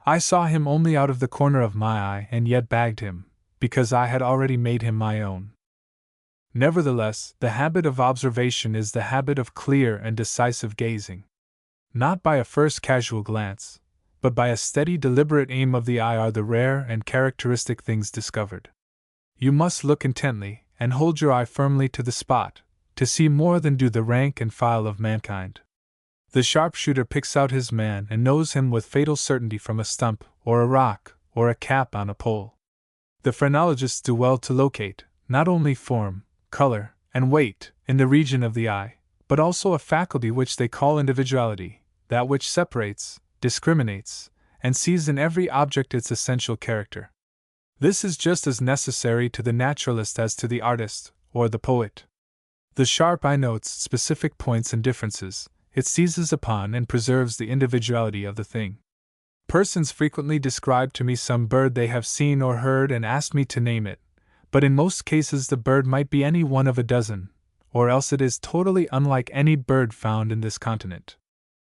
I saw him only out of the corner of my eye and yet bagged him, because I had already made him my own. Nevertheless, the habit of observation is the habit of clear and decisive gazing. Not by a first casual glance, but by a steady, deliberate aim of the eye are the rare and characteristic things discovered. You must look intently, and hold your eye firmly to the spot, to see more than do the rank and file of mankind. The sharpshooter picks out his man and knows him with fatal certainty from a stump, or a rock, or a cap on a pole. The phrenologists do well to locate, not only form, color, and weight, in the region of the eye, but also a faculty which they call individuality, that which separates, discriminates, and sees in every object its essential character. This is just as necessary to the naturalist as to the artist, or the poet. The sharp eye notes specific points and differences, it seizes upon and preserves the individuality of the thing. Persons frequently describe to me some bird they have seen or heard and ask me to name it, but in most cases the bird might be any one of a dozen, or else it is totally unlike any bird found in this continent.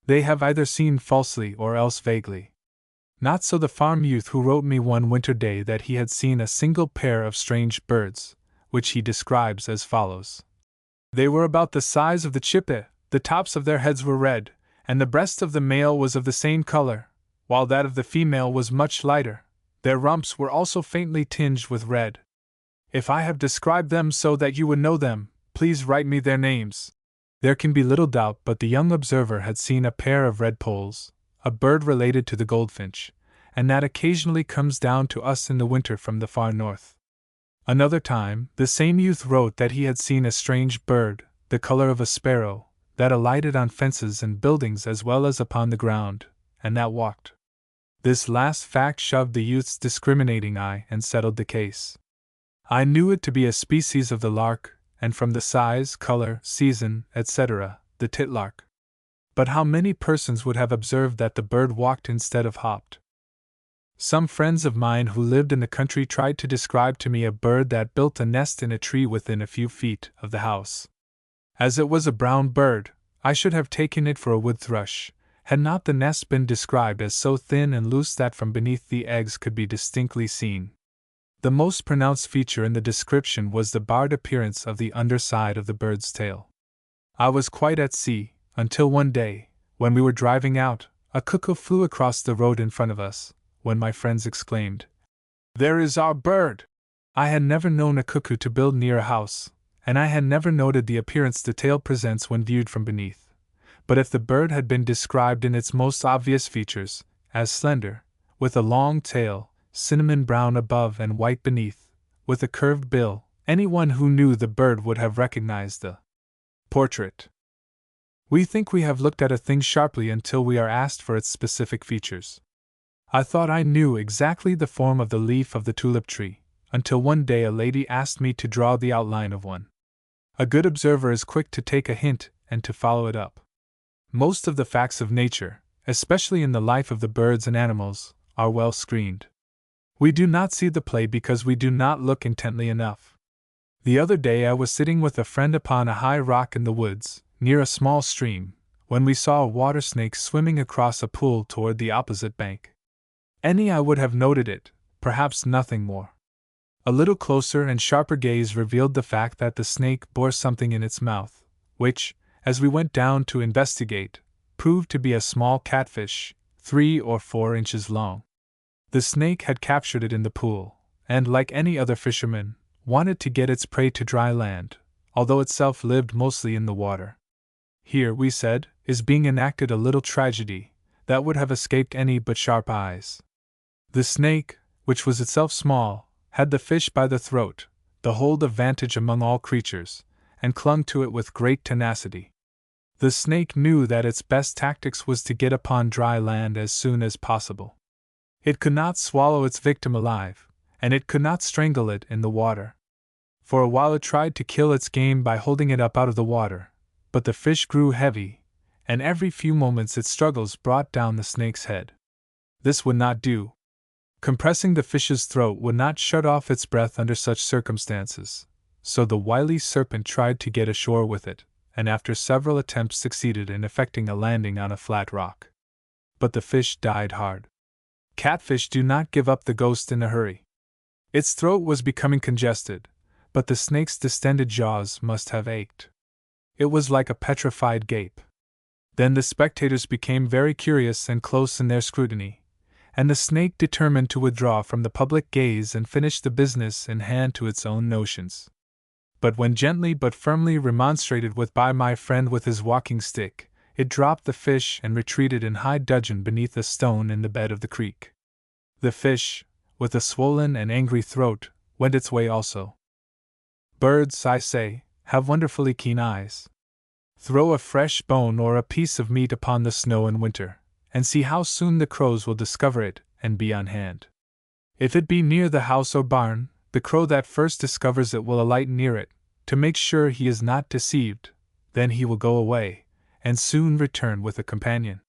They have either seen falsely or else vaguely. Not so the farm youth who wrote me one winter day that he had seen a single pair of strange birds, which he describes as follows. They were about the size of the chippet, the tops of their heads were red, and the breast of the male was of the same color, while that of the female was much lighter. Their rumps were also faintly tinged with red. If I have described them so that you would know them, please write me their names. There can be little doubt but the young observer had seen a pair of red poles, a bird related to the goldfinch, and that occasionally comes down to us in the winter from the far north. Another time, the same youth wrote that he had seen a strange bird, the color of a sparrow, that alighted on fences and buildings as well as upon the ground, and that walked. This last fact shoved the youth's discriminating eye and settled the case. I knew it to be a species of the lark, and from the size, color, season, etc., the titlark. But how many persons would have observed that the bird walked instead of hopped? Some friends of mine who lived in the country tried to describe to me a bird that built a nest in a tree within a few feet of the house. As it was a brown bird, I should have taken it for a wood thrush, had not the nest been described as so thin and loose that from beneath the eggs could be distinctly seen. The most pronounced feature in the description was the barred appearance of the underside of the bird's tail. I was quite at sea, until one day, when we were driving out, a cuckoo flew across the road in front of us, when my friends exclaimed, "There is our bird!" I had never known a cuckoo to build near a house, and I had never noted the appearance the tail presents when viewed from beneath. But if the bird had been described in its most obvious features, as slender, with a long tail, cinnamon brown above and white beneath, with a curved bill, anyone who knew the bird would have recognized the portrait. We think we have looked at a thing sharply until we are asked for its specific features. I thought I knew exactly the form of the leaf of the tulip tree, until one day a lady asked me to draw the outline of one. A good observer is quick to take a hint and to follow it up. Most of the facts of nature, especially in the life of the birds and animals, are well screened. We do not see the play because we do not look intently enough. The other day I was sitting with a friend upon a high rock in the woods, near a small stream, when we saw a water snake swimming across a pool toward the opposite bank. Any eye would have noted it, perhaps nothing more. A little closer and sharper gaze revealed the fact that the snake bore something in its mouth, which, as we went down to investigate, proved to be a small catfish, 3 or 4 inches long. The snake had captured it in the pool, and, like any other fisherman, wanted to get its prey to dry land, although itself lived mostly in the water. Here, we said, is being enacted a little tragedy that would have escaped any but sharp eyes. The snake, which was itself small, had the fish by the throat, the hold of vantage among all creatures, and clung to it with great tenacity. The snake knew that its best tactics was to get upon dry land as soon as possible. It could not swallow its victim alive, and it could not strangle it in the water. For a while it tried to kill its game by holding it up out of the water, but the fish grew heavy, and every few moments its struggles brought down the snake's head. This would not do. Compressing the fish's throat would not shut off its breath under such circumstances, so the wily serpent tried to get ashore with it, and after several attempts succeeded in effecting a landing on a flat rock. But the fish died hard. Catfish do not give up the ghost in a hurry. Its throat was becoming congested, but the snake's distended jaws must have ached. It was like a petrified gape. Then the spectators became very curious and close in their scrutiny, and the snake determined to withdraw from the public gaze and finish the business in hand to its own notions. But when gently but firmly remonstrated with by my friend with his walking stick, it dropped the fish and retreated in high dudgeon beneath a stone in the bed of the creek. The fish, with a swollen and angry throat, went its way also. Birds, I say, have wonderfully keen eyes. Throw a fresh bone or a piece of meat upon the snow in winter, and see how soon the crows will discover it and be on hand. If it be near the house or barn, the crow that first discovers it will alight near it, to make sure he is not deceived, then he will go away, and soon return with a companion.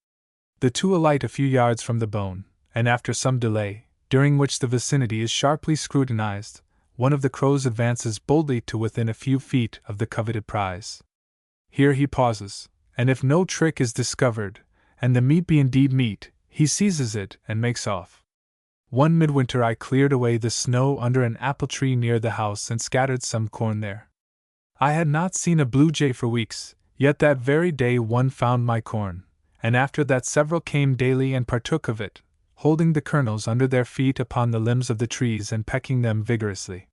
The two alight a few yards from the bone, and after some delay, during which the vicinity is sharply scrutinized, one of the crows advances boldly to within a few feet of the coveted prize. Here he pauses, and if no trick is discovered, and the meat be indeed meat, he seizes it and makes off. One midwinter I cleared away the snow under an apple tree near the house and scattered some corn there. I had not seen a blue jay for weeks, yet that very day one found my corn, and after that several came daily and partook of it, holding the kernels under their feet upon the limbs of the trees and pecking them vigorously.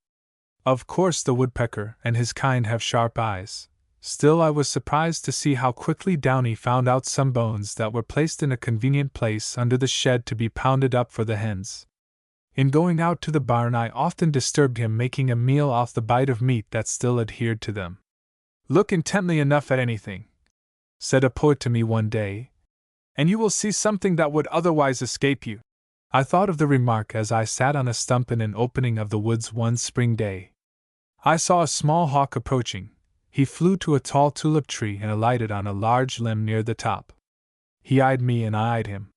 Of course the woodpecker and his kind have sharp eyes. Still I was surprised to see how quickly Downy found out some bones that were placed in a convenient place under the shed to be pounded up for the hens. In going out to the barn I often disturbed him making a meal off the bite of meat that still adhered to them. "Look intently enough at anything," said a poet to me one day, "and you will see something that would otherwise escape you." I thought of the remark as I sat on a stump in an opening of the woods one spring day. I saw a small hawk approaching. He flew to a tall tulip tree and alighted on a large limb near the top. He eyed me and I eyed him.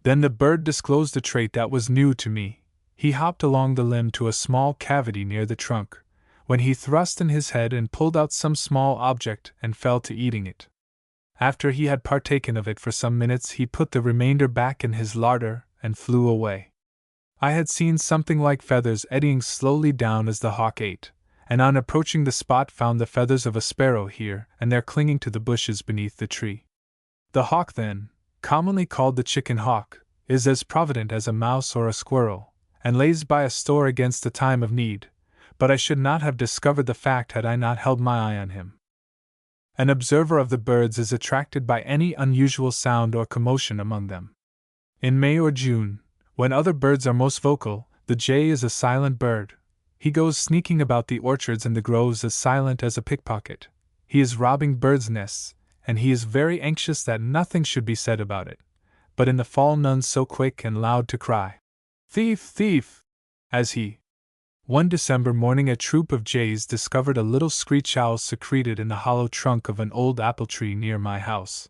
Then the bird disclosed a trait that was new to me. He hopped along the limb to a small cavity near the trunk, when he thrust in his head and pulled out some small object and fell to eating it. After he had partaken of it for some minutes he put the remainder back in his larder and flew away. I had seen something like feathers eddying slowly down as the hawk ate, and on approaching the spot found the feathers of a sparrow here and there clinging to the bushes beneath the tree. The hawk, then, commonly called the chicken hawk, is as provident as a mouse or a squirrel, and lays by a store against the time of need, but I should not have discovered the fact had I not held my eye on him. An observer of the birds is attracted by any unusual sound or commotion among them. In May or June, when other birds are most vocal, the jay is a silent bird. He goes sneaking about the orchards and the groves as silent as a pickpocket. He is robbing birds' nests, and he is very anxious that nothing should be said about it. But in the fall none so quick and loud to cry, "Thief, thief!" as he. One December morning a troop of jays discovered a little screech owl secreted in the hollow trunk of an old apple tree near my house.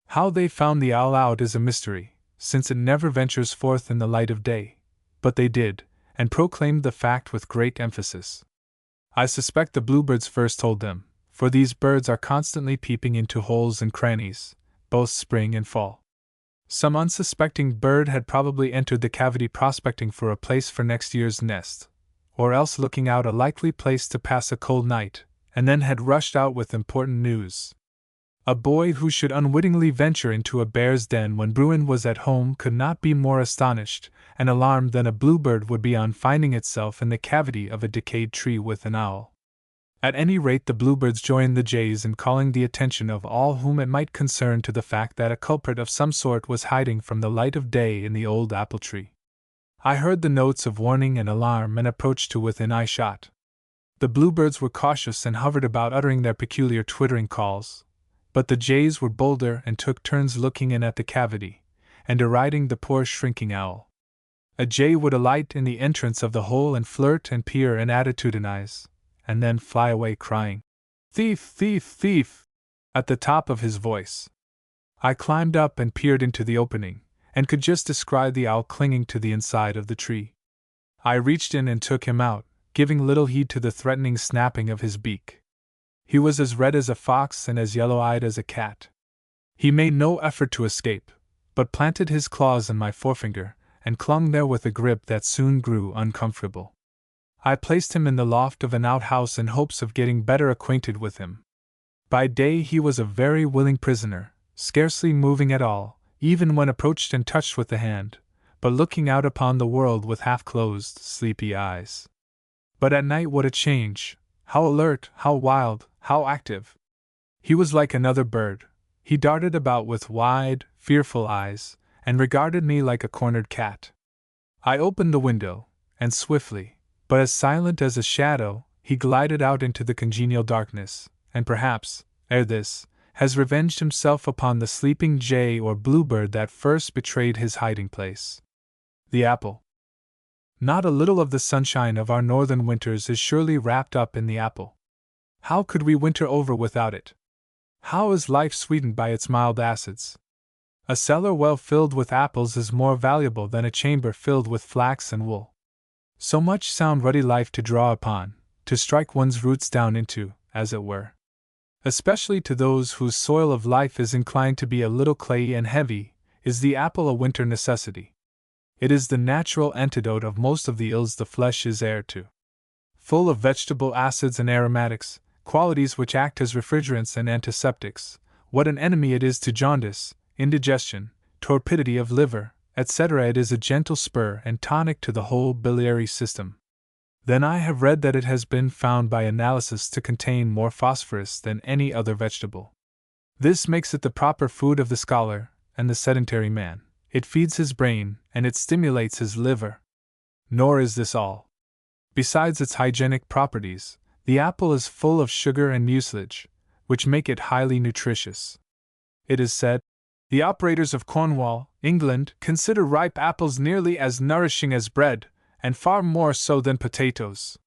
How they found the owl out is a mystery, since it never ventures forth in the light of day, but they did, and proclaimed the fact with great emphasis. I suspect the bluebirds first told them, for these birds are constantly peeping into holes and crannies, both spring and fall. Some unsuspecting bird had probably entered the cavity prospecting for a place for next year's nest, or else looking out a likely place to pass a cold night, and then had rushed out with important news. A boy who should unwittingly venture into a bear's den when Bruin was at home could not be more astonished and alarmed than a bluebird would be on finding itself in the cavity of a decayed tree with an owl. At any rate, the bluebirds joined the jays in calling the attention of all whom it might concern to the fact that a culprit of some sort was hiding from the light of day in the old apple tree. I heard the notes of warning and alarm and approached to within eye-shot. The bluebirds were cautious and hovered about uttering their peculiar twittering calls, but the jays were bolder and took turns looking in at the cavity, and deriding the poor shrinking owl. A jay would alight in the entrance of the hole and flirt and peer and attitudinize, and then fly away crying, "Thief, thief, thief!" at the top of his voice. I climbed up and peered into the opening, and could just descry the owl clinging to the inside of the tree. I reached in and took him out, giving little heed to the threatening snapping of his beak. He was as red as a fox and as yellow-eyed as a cat. He made no effort to escape, but planted his claws in my forefinger, and clung there with a grip that soon grew uncomfortable. I placed him in the loft of an outhouse in hopes of getting better acquainted with him. By day he was a very willing prisoner, scarcely moving at all, even when approached and touched with the hand, but looking out upon the world with half-closed, sleepy eyes. But at night what a change! How alert, how wild, how active! He was like another bird. He darted about with wide, fearful eyes, and regarded me like a cornered cat. I opened the window, and swiftly, but as silent as a shadow, he glided out into the congenial darkness, and perhaps, ere this, has revenged himself upon the sleeping jay or bluebird that first betrayed his hiding place. The apple. Not a little of the sunshine of our northern winters is surely wrapped up in the apple. How could we winter over without it? How is life sweetened by its mild acids? A cellar well filled with apples is more valuable than a chamber filled with flax and wool. So much sound ruddy life to draw upon, to strike one's roots down into, as it were. Especially to those whose soil of life is inclined to be a little clayey and heavy, is the apple a winter necessity. It is the natural antidote of most of the ills the flesh is heir to. Full of vegetable acids and aromatics, qualities which act as refrigerants and antiseptics, what an enemy it is to jaundice, indigestion, torpidity of liver, etc. It is a gentle spur and tonic to the whole biliary system. Then I have read that it has been found by analysis to contain more phosphorus than any other vegetable. This makes it the proper food of the scholar and the sedentary man. It feeds his brain, and it stimulates his liver. Nor is this all. Besides its hygienic properties, the apple is full of sugar and mucilage, which make it highly nutritious. It is said, the operators of Cornwall, England, consider ripe apples nearly as nourishing as bread, and far more so than potatoes.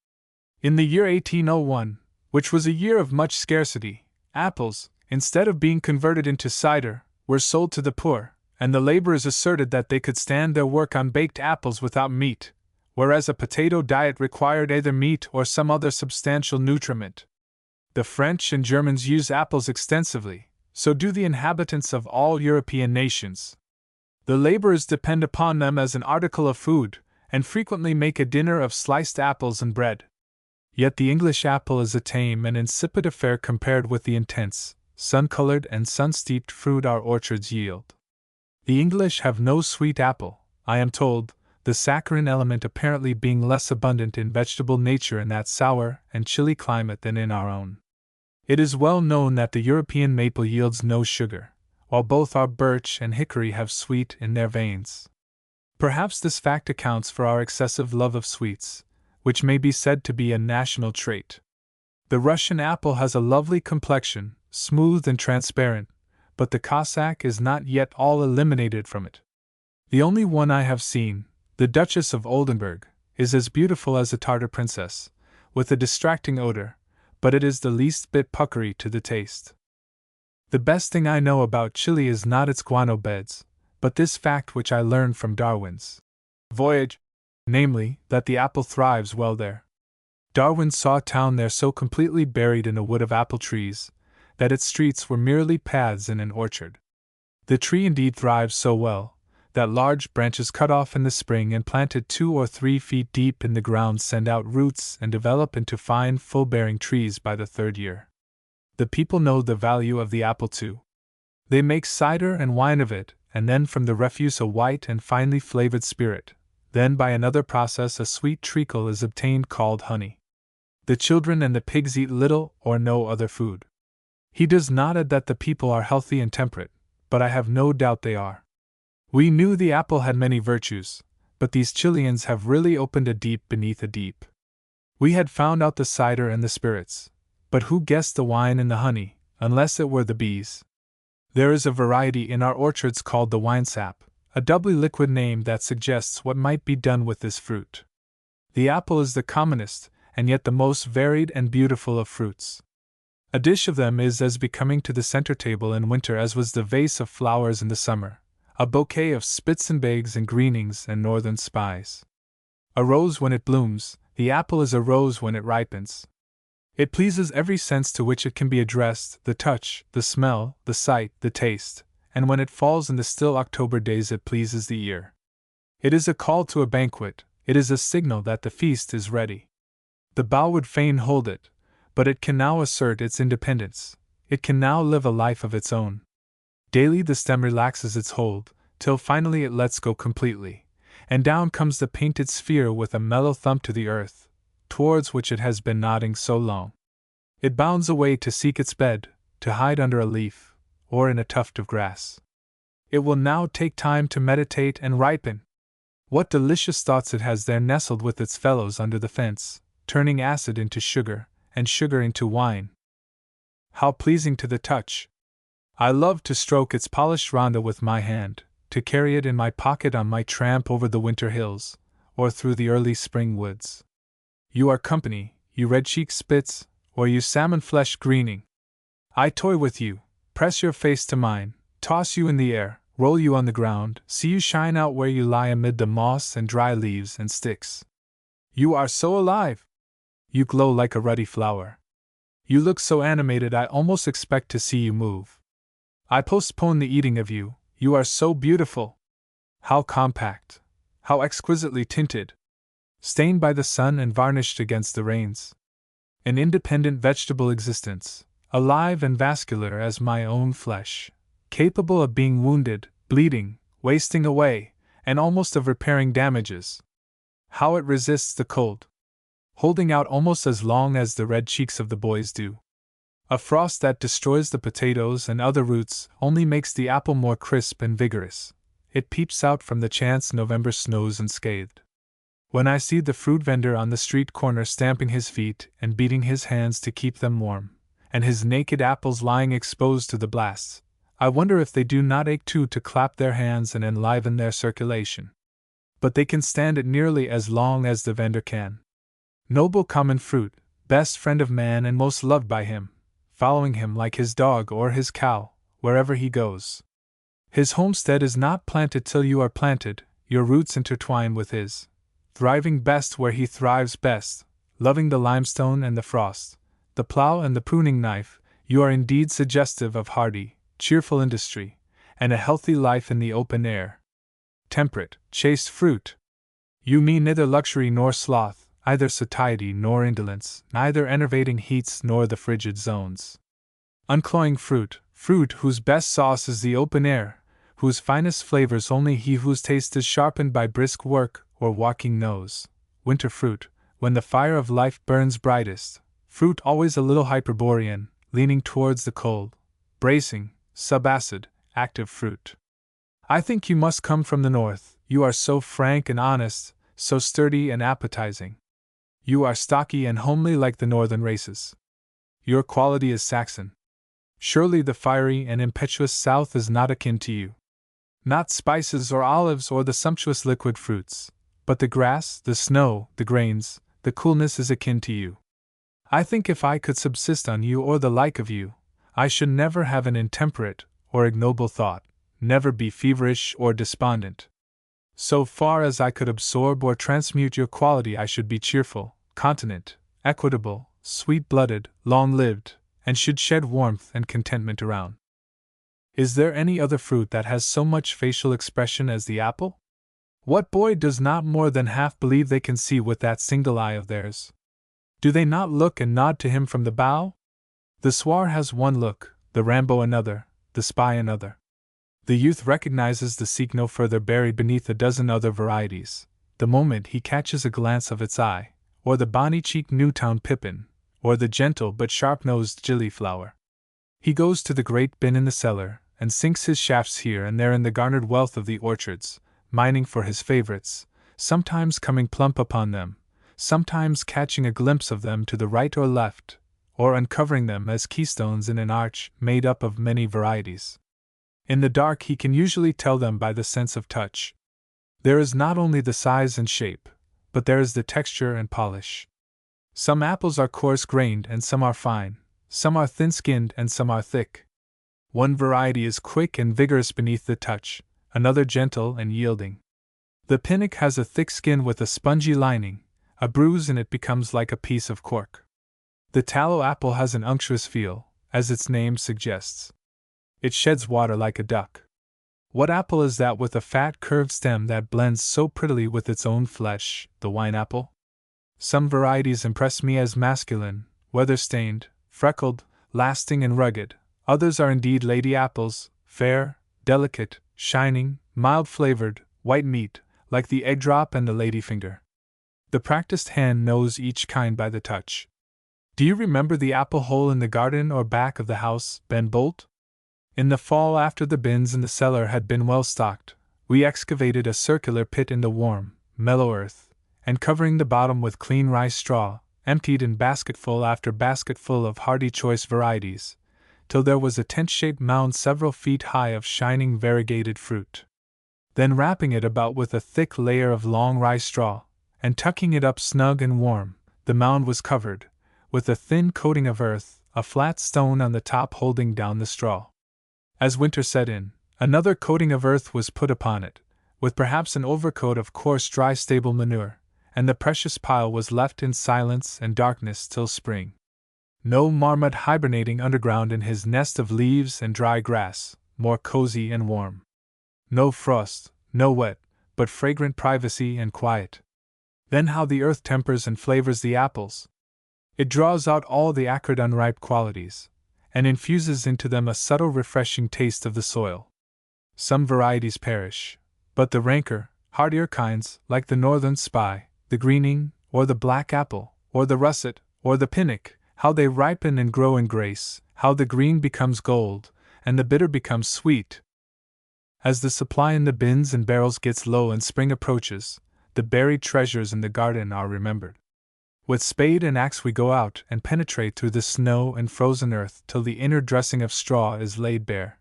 In the year 1801, which was a year of much scarcity, apples, instead of being converted into cider, were sold to the poor, and the laborers asserted that they could stand their work on baked apples without meat, whereas a potato diet required either meat or some other substantial nutriment. The French and Germans use apples extensively, so do the inhabitants of all European nations. The laborers depend upon them as an article of food, and frequently make a dinner of sliced apples and bread. Yet the English apple is a tame and insipid affair compared with the intense, sun-colored and sun-steeped fruit our orchards yield. The English have no sweet apple, I am told, the saccharine element apparently being less abundant in vegetable nature in that sour and chilly climate than in our own. It is well known that the European maple yields no sugar, while both our birch and hickory have sweet in their veins. Perhaps this fact accounts for our excessive love of sweets, which may be said to be a national trait. The Russian apple has a lovely complexion, smooth and transparent, but the Cossack is not yet all eliminated from it. The only one I have seen, the Duchess of Oldenburg, is as beautiful as a Tartar princess, with a distracting odor, but it is the least bit puckery to the taste. The best thing I know about Chile is not its guano beds, but this fact which I learned from Darwin's voyage, namely, that the apple thrives well there. Darwin saw a town there so completely buried in a wood of apple trees, that its streets were merely paths in an orchard. The tree indeed thrives so well, that large branches cut off in the spring and planted 2 or 3 feet deep in the ground send out roots and develop into fine full-bearing trees by the 3rd year. The people know the value of the apple too. They make cider and wine of it, and then from the refuse a white and finely flavored spirit. Then by another process a sweet treacle is obtained called honey. The children and the pigs eat little or no other food. He does not add that the people are healthy and temperate, but I have no doubt they are. We knew the apple had many virtues, but these Chileans have really opened a deep beneath a deep. We had found out the cider and the spirits, but who guessed the wine and the honey, unless it were the bees? There is a variety in our orchards called the winesap, a doubly liquid name that suggests what might be done with this fruit. The apple is the commonest, and yet the most varied and beautiful of fruits. A dish of them is as becoming to the center table in winter as was the vase of flowers in the summer, a bouquet of Spitzenbergs and Greenings and northern spies. A rose when it blooms, the apple is a rose when it ripens. It pleases every sense to which it can be addressed, the touch, the smell, the sight, the taste, and when it falls in the still October days it pleases the ear. It is a call to a banquet, it is a signal that the feast is ready. The bough would fain hold it, but it can now assert its independence, it can now live a life of its own. Daily the stem relaxes its hold, till finally it lets go completely, and down comes the painted sphere with a mellow thump to the earth, towards which it has been nodding so long. It bounds away to seek its bed, to hide under a leaf, or in a tuft of grass. It will now take time to meditate and ripen. What delicious thoughts it has there nestled with its fellows under the fence, turning acid into sugar, and sugar into wine. How pleasing to the touch! I love to stroke its polished ronda with my hand, to carry it in my pocket on my tramp over the winter hills, or through the early spring woods. You are company, you red-cheeked Spitz, or you salmon-fleshed Greening. I toy with you, press your face to mine, toss you in the air, roll you on the ground, see you shine out where you lie amid the moss and dry leaves and sticks. You are so alive! You glow like a ruddy flower. You look so animated I almost expect to see you move. I postpone the eating of you, you are so beautiful! How compact! How exquisitely tinted! Stained by the sun and varnished against the rains. An independent vegetable existence, alive and vascular as my own flesh, capable of being wounded, bleeding, wasting away, and almost of repairing damages. How it resists the cold! Holding out almost as long as the red cheeks of the boys do. A frost that destroys the potatoes and other roots only makes the apple more crisp and vigorous. It peeps out from the chance November snows unscathed. When I see the fruit vendor on the street corner stamping his feet and beating his hands to keep them warm, and his naked apples lying exposed to the blasts, I wonder if they do not ache too to clap their hands and enliven their circulation. But they can stand it nearly as long as the vendor can. Noble common fruit, best friend of man and most loved by him, following him like his dog or his cow, wherever he goes. His homestead is not planted till you are planted, your roots intertwine with his. Thriving best where he thrives best, loving the limestone and the frost, the plow and the pruning knife, you are indeed suggestive of hardy, cheerful industry, and a healthy life in the open air. Temperate, chaste fruit. You mean neither luxury nor sloth, either satiety nor indolence, neither enervating heats nor the frigid zones. Uncloying fruit, fruit whose best sauce is the open air, whose finest flavors only he whose taste is sharpened by brisk work or walking knows. Winter fruit, when the fire of life burns brightest, fruit always a little hyperborean, leaning towards the cold, bracing, subacid, active fruit. I think you must come from the north, you are so frank and honest, so sturdy and appetizing. You are stocky and homely like the northern races. Your quality is Saxon. Surely the fiery and impetuous south is not akin to you. Not spices or olives or the sumptuous liquid fruits, but the grass, the snow, the grains, the coolness is akin to you. I think if I could subsist on you or the like of you, I should never have an intemperate or ignoble thought, never be feverish or despondent. So far as I could absorb or transmute your quality, I should be cheerful, continent, equitable, sweet-blooded, long-lived, and should shed warmth and contentment around. Is there any other fruit that has so much facial expression as the apple? What boy does not more than half believe they can see with that single eye of theirs? Do they not look and nod to him from the bough? The swar has one look, the Rambo another, the spy another. The youth recognizes the seek no further buried beneath a dozen other varieties, the moment he catches a glance of its eye, or the bonny-cheeked Newtown pippin, or the gentle but sharp-nosed gillyflower. He goes to the great bin in the cellar, and sinks his shafts here and there in the garnered wealth of the orchards, mining for his favorites, sometimes coming plump upon them, sometimes catching a glimpse of them to the right or left, or uncovering them as keystones in an arch made up of many varieties. In the dark he can usually tell them by the sense of touch. There is not only the size and shape, but there is the texture and polish. Some apples are coarse-grained and some are fine, some are thin-skinned and some are thick. One variety is quick and vigorous beneath the touch, another gentle and yielding. The pinnock has a thick skin with a spongy lining, a bruise and it becomes like a piece of cork. The tallow apple has an unctuous feel, as its name suggests. It sheds water like a duck. What apple is that with a fat curved stem that blends so prettily with its own flesh, the wine apple? Some varieties impress me as masculine, weather-stained, freckled, lasting and rugged. Others are indeed lady apples, fair, delicate, shining, mild-flavored, white meat, like the egg drop and the ladyfinger. The practiced hand knows each kind by the touch. Do you remember the apple hole in the garden or back of the house, Ben Bolt? In the fall, after the bins in the cellar had been well stocked, we excavated a circular pit in the warm, mellow earth, and covering the bottom with clean rice straw, emptied in basketful after basketful of hardy choice varieties, till there was a tent-shaped mound several feet high of shining variegated fruit. Then wrapping it about with a thick layer of long rice straw, and tucking it up snug and warm, the mound was covered, with a thin coating of earth, a flat stone on the top holding down the straw. As winter set in, Another coating of earth was put upon it, with perhaps an overcoat of coarse dry stable manure, and the precious pile was left in silence and darkness till spring. No marmot hibernating underground in his nest of leaves and dry grass, more cozy and warm. No frost, no wet, but fragrant privacy and quiet. Then how the earth tempers and flavors the apples! It draws out all the acrid unripe qualities, and infuses into them a subtle refreshing taste of the soil. Some varieties perish, but the ranker, hardier kinds, like the northern spy, the greening, or the black apple, or the russet, or the pinnock, how they ripen and grow in grace, how the green becomes gold, and the bitter becomes sweet. As the supply in the bins and barrels gets low and spring approaches, the buried treasures in the garden are remembered. With spade and axe we go out and penetrate through the snow and frozen earth till the inner dressing of straw is laid bare.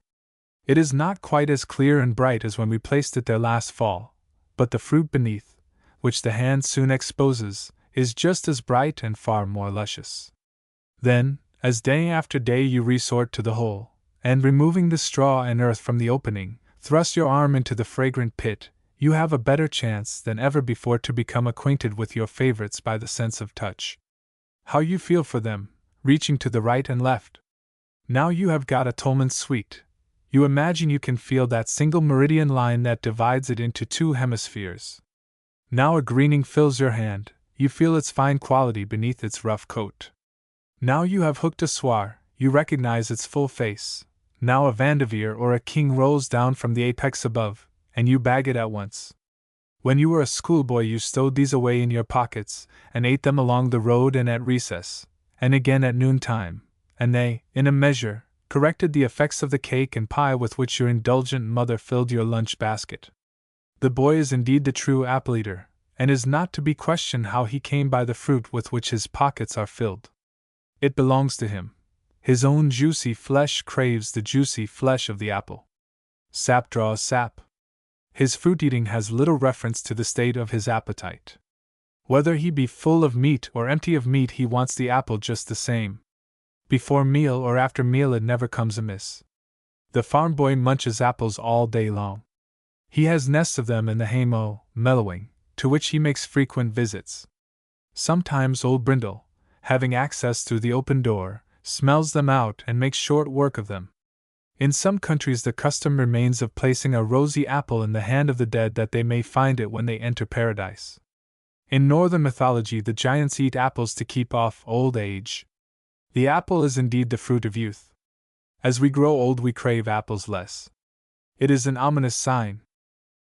It is not quite as clear and bright as when we placed it there last fall, but the fruit beneath, which the hand soon exposes, is just as bright and far more luscious. Then, as day after day you resort to the hole, and removing the straw and earth from the opening, thrust your arm into the fragrant pit, you have a better chance than ever before to become acquainted with your favorites by the sense of touch. How you feel for them, reaching to the right and left! Now you have got a Tolman's sweet. You imagine you can feel that single meridian line that divides it into two hemispheres. Now a greening fills your hand, you feel its fine quality beneath its rough coat. Now you have hooked a swar, you recognize its full face. Now a Vanderveer or a king rolls down from the apex above, and you bag it at once. When you were a schoolboy you stowed these away in your pockets, and ate them along the road and at recess, and again at noontime, and they, in a measure, corrected the effects of the cake and pie with which your indulgent mother filled your lunch basket. The boy is indeed the true apple-eater, and is not to be questioned how he came by the fruit with which his pockets are filled. It belongs to him. His own juicy flesh craves the juicy flesh of the apple. Sap draws sap. His fruit-eating has little reference to the state of his appetite. Whether he be full of meat or empty of meat, he wants the apple just the same. Before meal or after meal it never comes amiss. The farm boy munches apples all day long. He has nests of them in the haymow, mellowing, to which he makes frequent visits. Sometimes old Brindle, having access through the open door, smells them out and makes short work of them. In some countries the custom remains of placing a rosy apple in the hand of the dead that they may find it when they enter paradise. In northern mythology the giants eat apples to keep off old age. The apple is indeed the fruit of youth. As we grow old we crave apples less. It is an ominous sign.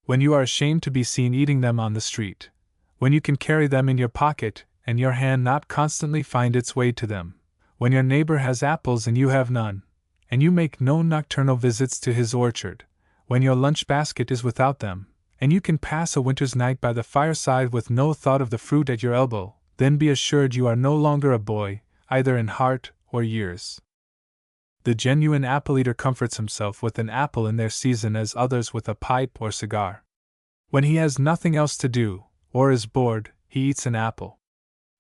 When you are ashamed to be seen eating them on the street, when you can carry them in your pocket and your hand not constantly find its way to them, when your neighbor has apples and you have none, and you make no nocturnal visits to his orchard, when your lunch basket is without them, and you can pass a winter's night by the fireside with no thought of the fruit at your elbow, then be assured you are no longer a boy, either in heart or years. The genuine apple-eater comforts himself with an apple in their season as others with a pipe or cigar. When he has nothing else to do, or is bored, he eats an apple.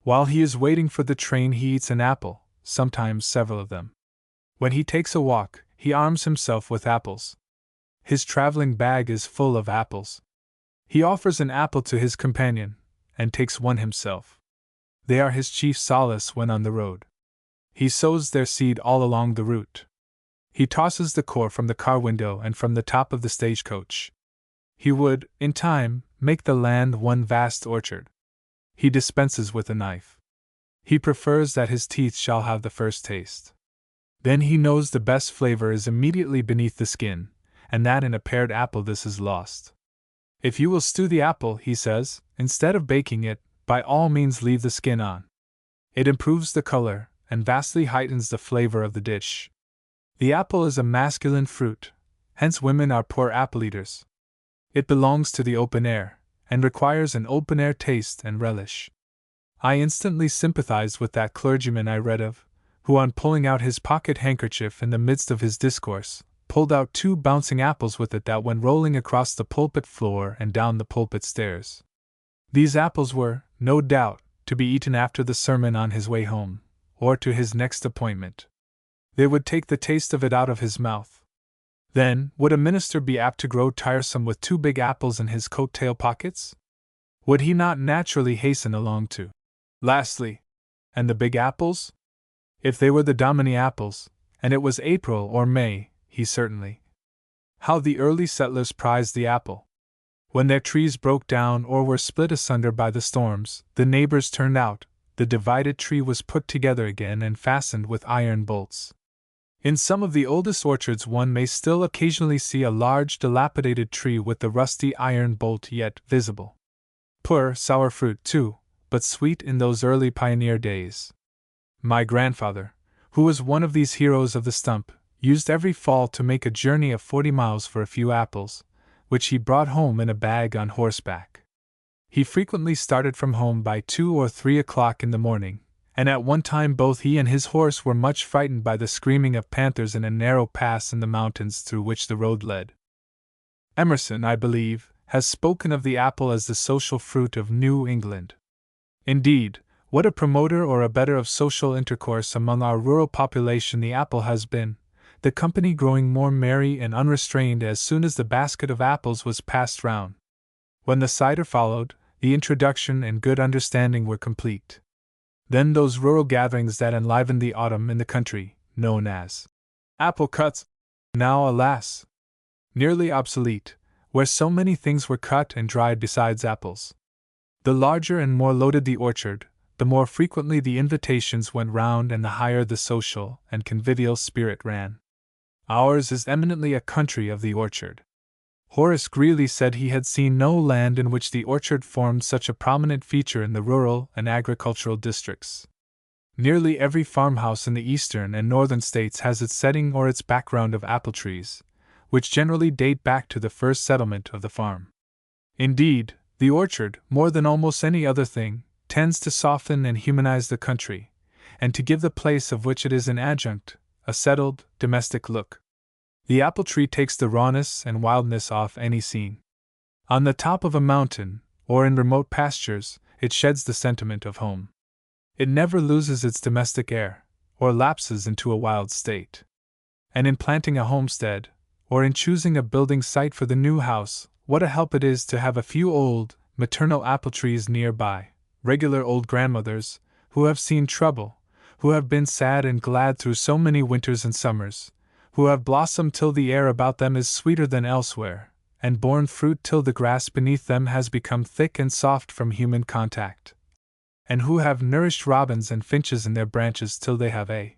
While he is waiting for the train he eats an apple, sometimes several of them. When he takes a walk, he arms himself with apples. His traveling bag is full of apples. He offers an apple to his companion, and takes one himself. They are his chief solace when on the road. He sows their seed all along the route. He tosses the core from the car window and from the top of the stagecoach. He would, in time, make the land one vast orchard. He dispenses with a knife. He prefers that his teeth shall have the first taste. Then he knows the best flavor is immediately beneath the skin, and that in a pared apple this is lost. If you will stew the apple, he says, instead of baking it, by all means leave the skin on. It improves the color, and vastly heightens the flavor of the dish. The apple is a masculine fruit, hence women are poor apple-eaters. It belongs to the open air, and requires an open-air taste and relish. I instantly sympathized with that clergyman I read of, who on pulling out his pocket-handkerchief in the midst of his discourse, pulled out 2 bouncing apples with it that went rolling across the pulpit floor and down the pulpit stairs. These apples were, no doubt, to be eaten after the sermon on his way home, or to his next appointment. They would take the taste of it out of his mouth. Then, would a minister be apt to grow tiresome with 2 big apples in his coat-tail pockets? Would he not naturally hasten along too? Lastly, and the big apples? If they were the Domini apples, and it was April or May, he certainly. How the early settlers prized the apple! When their trees broke down or were split asunder by the storms, the neighbors turned out, the divided tree was put together again and fastened with iron bolts. In some of the oldest orchards one may still occasionally see a large dilapidated tree with the rusty iron bolt yet visible. Poor, sour fruit, too, but sweet in those early pioneer days. My grandfather, who was one of these heroes of the stump, used every fall to make a journey of 40 miles for a few apples, which he brought home in a bag on horseback. He frequently started from home by 2 or 3 o'clock in the morning, and at one time both he and his horse were much frightened by the screaming of panthers in a narrow pass in the mountains through which the road led. Emerson, I believe, has spoken of the apple as the social fruit of New England. Indeed, what a promoter or abettor of social intercourse among our rural population the apple has been, the company growing more merry and unrestrained as soon as the basket of apples was passed round. When the cider followed, the introduction and good understanding were complete. Then those rural gatherings that enlivened the autumn in the country, known as apple cuts, now, alas, nearly obsolete, where so many things were cut and dried besides apples. The larger and more loaded the orchard, the more frequently the invitations went round and the higher the social and convivial spirit ran. Ours is eminently a country of the orchard. Horace Greeley said he had seen no land in which the orchard formed such a prominent feature in the rural and agricultural districts. Nearly every farmhouse in the eastern and northern states has its setting or its background of apple trees, which generally date back to the first settlement of the farm. Indeed, the orchard, more than almost any other thing, tends to soften and humanize the country, and to give the place of which it is an adjunct, a settled, domestic look. The apple tree takes the rawness and wildness off any scene. On the top of a mountain, or in remote pastures, it sheds the sentiment of home. It never loses its domestic air, or lapses into a wild state. And in planting a homestead, or in choosing a building site for the new house, what a help it is to have a few old, maternal apple trees nearby, regular old grandmothers, who have seen trouble, who have been sad and glad through so many winters and summers, who have blossomed till the air about them is sweeter than elsewhere, and borne fruit till the grass beneath them has become thick and soft from human contact, and who have nourished robins and finches in their branches till they have a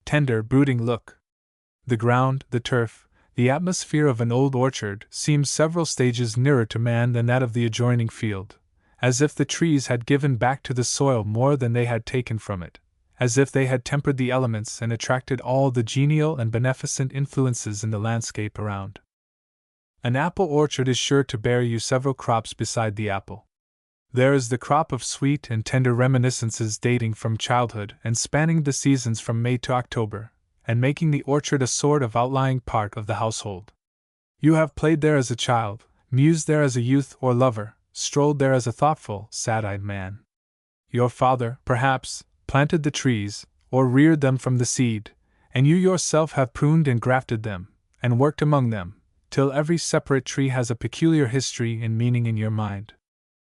tender, brooding look. The ground, the turf, the atmosphere of an old orchard seems several stages nearer to man than that of the adjoining field, as if the trees had given back to the soil more than they had taken from it, as if they had tempered the elements and attracted all the genial and beneficent influences in the landscape around. An apple orchard is sure to bear you several crops beside the apple. There is the crop of sweet and tender reminiscences dating from childhood and spanning the seasons from May to October, and making the orchard a sort of outlying part of the household. You have played there as a child, mused there as a youth or lover, strolled there as a thoughtful, sad-eyed man. Your father, perhaps, planted the trees, or reared them from the seed, and you yourself have pruned and grafted them, and worked among them, till every separate tree has a peculiar history and meaning in your mind.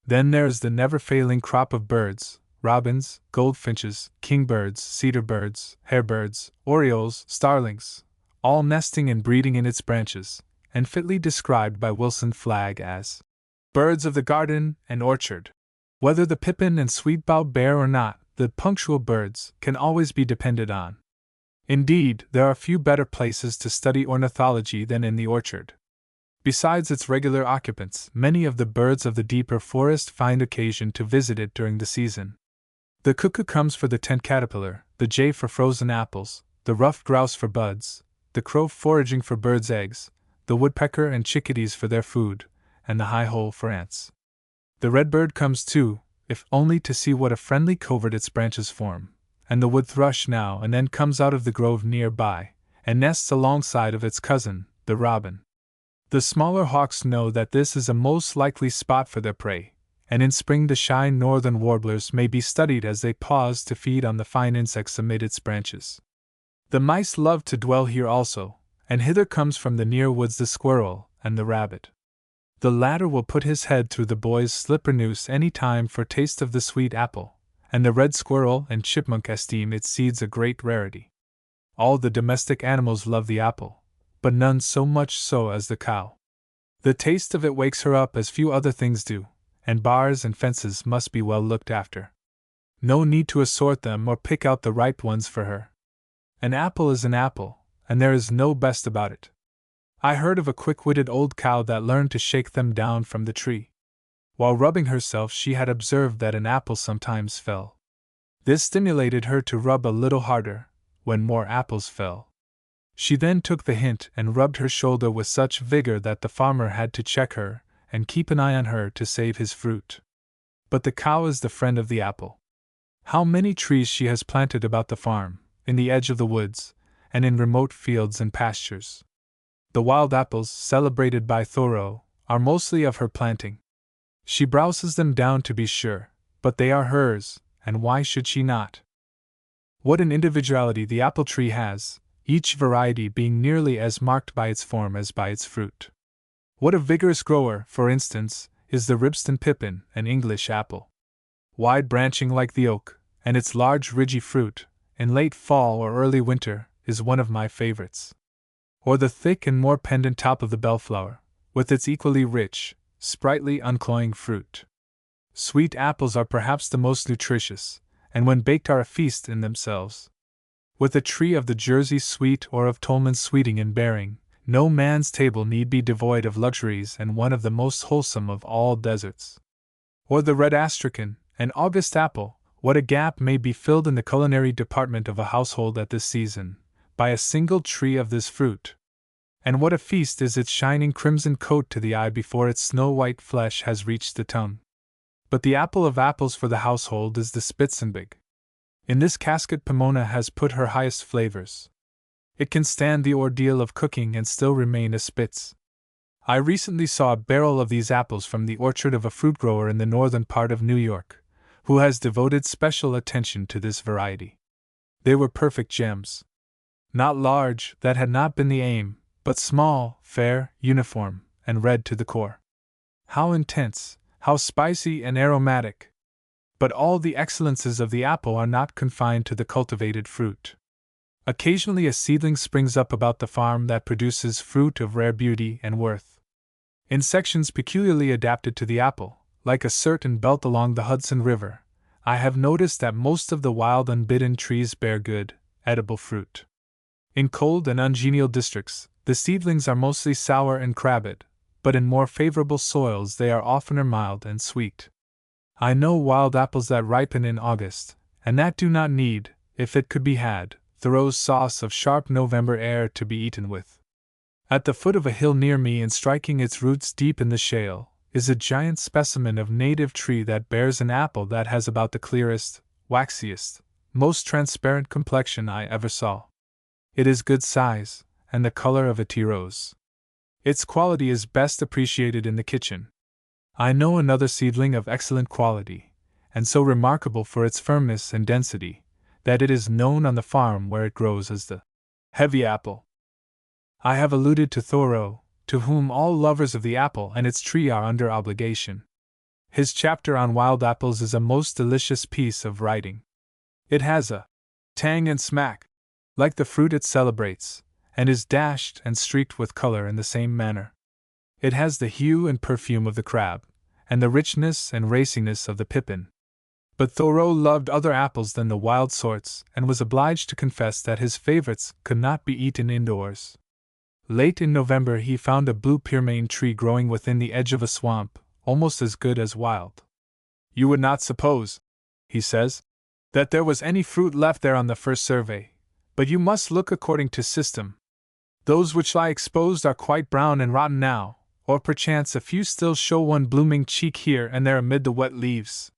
Then there is the never-failing crop of birds, robins, goldfinches, kingbirds, cedar birds, hairbirds, orioles, starlings, all nesting and breeding in its branches, and fitly described by Wilson Flagg as birds of the garden and orchard. Whether the pippin and sweetbough bear or not, the punctual birds can always be depended on. Indeed, there are few better places to study ornithology than in the orchard. Besides its regular occupants, many of the birds of the deeper forest find occasion to visit it during the season. The cuckoo comes for the tent caterpillar, the jay for frozen apples, the ruffed grouse for buds, the crow foraging for birds' eggs, the woodpecker and chickadees for their food, and the high-hole for ants. The redbird comes too, if only to see what a friendly covert its branches form, and the wood thrush now and then comes out of the grove near by, and nests alongside of its cousin, the robin. The smaller hawks know that this is a most likely spot for their prey, and in spring the shy northern warblers may be studied as they pause to feed on the fine insects amid its branches. The mice love to dwell here also, And hither comes from the near woods the squirrel and the rabbit. The latter will put his head through the boy's slipper noose any time for taste of the sweet apple, and the red squirrel and chipmunk esteem its seeds a great rarity. All the domestic animals love the apple, but none so much so as the cow. The taste of it wakes her up as few other things do, and bars and fences must be well looked after. No need to assort them or pick out the ripe ones for her. An apple is an apple, and there is no best about it. I heard of a quick-witted old cow that learned to shake them down from the tree. While rubbing herself, she had observed that an apple sometimes fell. This stimulated her to rub a little harder, when more apples fell. She then took the hint and rubbed her shoulder with such vigor that the farmer had to check her and keep an eye on her to save his fruit. But the cow is the friend of the apple. How many trees she has planted about the farm, in the edge of the woods, and in remote fields and pastures. The wild apples, celebrated by Thoreau, are mostly of her planting. She browses them down to be sure, but they are hers, and why should she not? What an individuality the apple tree has, each variety being nearly as marked by its form as by its fruit. What a vigorous grower, for instance, is the Ribston pippin, an English apple. Wide-branching like the oak, and its large ridgy fruit, in late fall or early winter, is one of my favorites. Or the thick and more pendant top of the bellflower, with its equally rich, sprightly, uncloying fruit. Sweet apples are perhaps the most nutritious, and when baked are a feast in themselves. With a tree of the Jersey sweet or of Tolman's sweeting in bearing, no man's table need be devoid of luxuries and one of the most wholesome of all deserts. Or the red astrakhan, an August apple, what a gap may be filled in the culinary department of a household at this season, by a single tree of this fruit. And what a feast is its shining crimson coat to the eye before its snow-white flesh has reached the tongue. But the apple of apples for the household is the Spitzenberg. In this casket Pomona has put her highest flavors. It can stand the ordeal of cooking and still remain a Spitz. I recently saw a barrel of these apples from the orchard of a fruit grower in the northern part of New York, who has devoted special attention to this variety. They were perfect gems. Not large, that had not been the aim, but small, fair, uniform, and red to the core. How intense, how spicy and aromatic! But all the excellences of the apple are not confined to the cultivated fruit. Occasionally a seedling springs up about the farm that produces fruit of rare beauty and worth. In sections peculiarly adapted to the apple, like a certain belt along the Hudson River, I have noticed that most of the wild unbidden trees bear good, edible fruit. In cold and ungenial districts, the seedlings are mostly sour and crabbed, but in more favorable soils they are oftener mild and sweet. I know wild apples that ripen in August, and that do not need, if it could be had, Thoreau's sauce of sharp November air to be eaten with. At the foot of a hill near me and striking its roots deep in the shale, is a giant specimen of native tree that bears an apple that has about the clearest, waxiest, most transparent complexion I ever saw. It is good size, and the color of a tea rose. Its quality is best appreciated in the kitchen. I know another seedling of excellent quality, and so remarkable for its firmness and density, that it is known on the farm where it grows as the heavy apple. I have alluded to Thoreau, to whom all lovers of the apple and its tree are under obligation. His chapter on wild apples is a most delicious piece of writing. It has a tang and smack, like the fruit it celebrates, and is dashed and streaked with color in the same manner. It has the hue and perfume of the crab, and the richness and raciness of the pippin. But Thoreau loved other apples than the wild sorts, and was obliged to confess that his favorites could not be eaten indoors. Late in November he found a blue pearmain tree growing within the edge of a swamp, almost as good as wild. "You would not suppose," he says, "that there was any fruit left there on the first survey, but you must look according to system. Those which lie exposed are quite brown and rotten now, or perchance a few still show one blooming cheek here and there amid the wet leaves.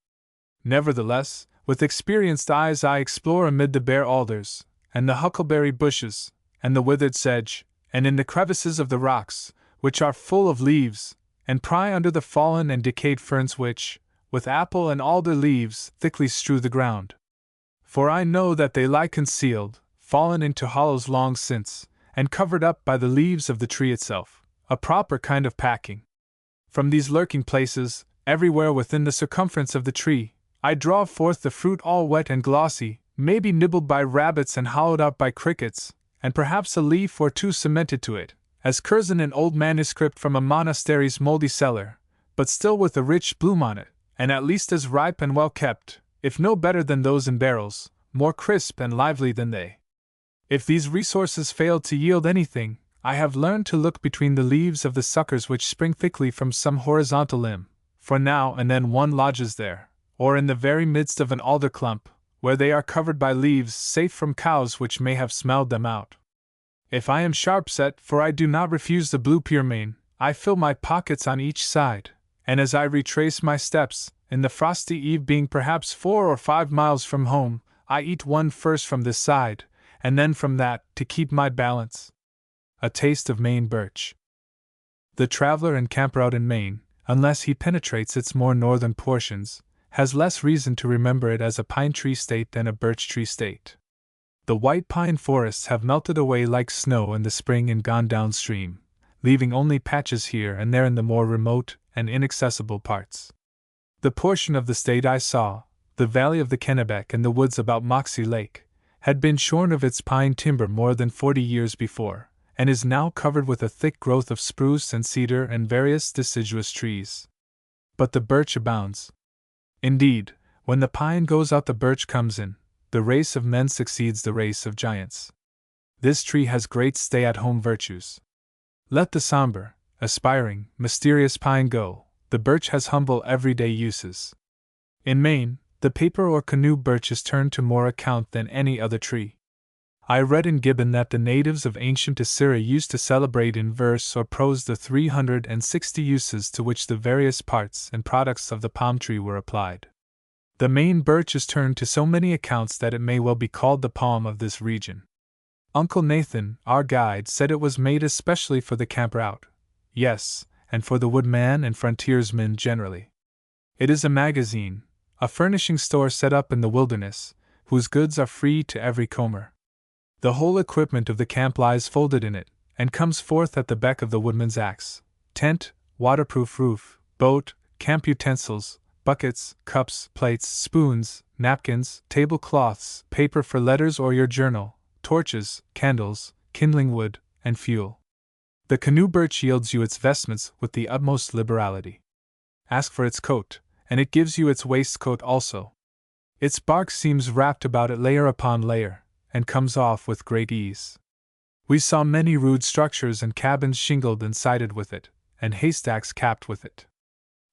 Nevertheless, with experienced eyes I explore amid the bare alders, and the huckleberry bushes, and the withered sedge, and in the crevices of the rocks, which are full of leaves, and pry under the fallen and decayed ferns which, with apple and alder leaves, thickly strew the ground. For I know that they lie concealed, fallen into hollows long since, and covered up by the leaves of the tree itself, a proper kind of packing. From these lurking places, everywhere within the circumference of the tree, I draw forth the fruit all wet and glossy, maybe nibbled by rabbits and hollowed out by crickets, and perhaps a leaf or two cemented to it, as Curzon an old manuscript from a monastery's mouldy cellar, but still with a rich bloom on it, and at least as ripe and well kept, if no better than those in barrels, more crisp and lively than they. If these resources fail to yield anything, I have learned to look between the leaves of the suckers which spring thickly from some horizontal limb, for now and then one lodges there, or in the very midst of an alder clump, where they are covered by leaves safe from cows which may have smelled them out. If I am sharp-set, for I do not refuse the blue pearmain, I fill my pockets on each side, and as I retrace my steps, in the frosty eve being perhaps 4 or 5 miles from home, I eat one first from this side, and then from that, to keep my balance. A taste of Maine birch. The traveler and camper out in Maine, unless he penetrates its more northern portions, has less reason to remember it as a pine tree state than a birch tree state. The white pine forests have melted away like snow in the spring and gone downstream, leaving only patches here and there in the more remote and inaccessible parts. The portion of the state I saw, the valley of the Kennebec and the woods about Moxie Lake, had been shorn of its pine timber more than 40 years before, and is now covered with a thick growth of spruce and cedar and various deciduous trees. But the birch abounds. Indeed, when the pine goes out the birch comes in. The race of men succeeds the race of giants. This tree has great stay-at-home virtues. Let the somber, aspiring, mysterious pine go, the birch has humble everyday uses. In Maine, the paper or canoe birch is turned to more account than any other tree. I read in Gibbon that the natives of ancient Assyria used to celebrate in verse or prose the 360 uses to which the various parts and products of the palm tree were applied. The Maine birch is turned to so many accounts that it may well be called the palm of this region. Uncle Nathan, our guide, said it was made especially for the camper out. Yes, and for the woodman and frontiersman generally. It is a magazine, a furnishing store set up in the wilderness, whose goods are free to every comer. The whole equipment of the camp lies folded in it, and comes forth at the beck of the woodman's axe: tent, waterproof roof, boat, camp utensils, buckets, cups, plates, spoons, napkins, tablecloths, paper for letters or your journal, torches, candles, kindling wood, and fuel. The canoe birch yields you its vestments with the utmost liberality. Ask for its coat, and it gives you its waistcoat also. Its bark seems wrapped about it layer upon layer, and comes off with great ease. We saw many rude structures and cabins shingled and sided with it, and haystacks capped with it.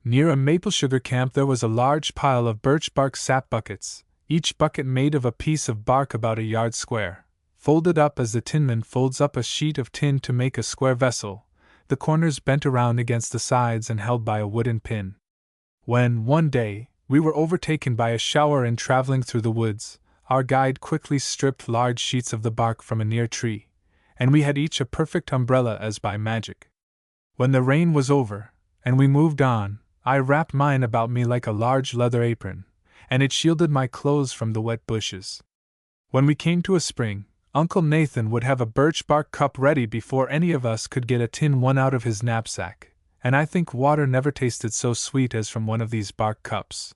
Near a maple sugar camp there was a large pile of birch bark sap buckets, each bucket made of a piece of bark about a yard square, folded up as the tinman folds up a sheet of tin to make a square vessel, the corners bent around against the sides and held by a wooden pin. When, one day, we were overtaken by a shower in traveling through the woods, our guide quickly stripped large sheets of the bark from a near tree, and we had each a perfect umbrella as by magic. When the rain was over, and we moved on, I wrapped mine about me like a large leather apron, and it shielded my clothes from the wet bushes. When we came to a spring, Uncle Nathan would have a birch bark cup ready before any of us could get a tin one out of his knapsack, and I think water never tasted so sweet as from one of these bark cups.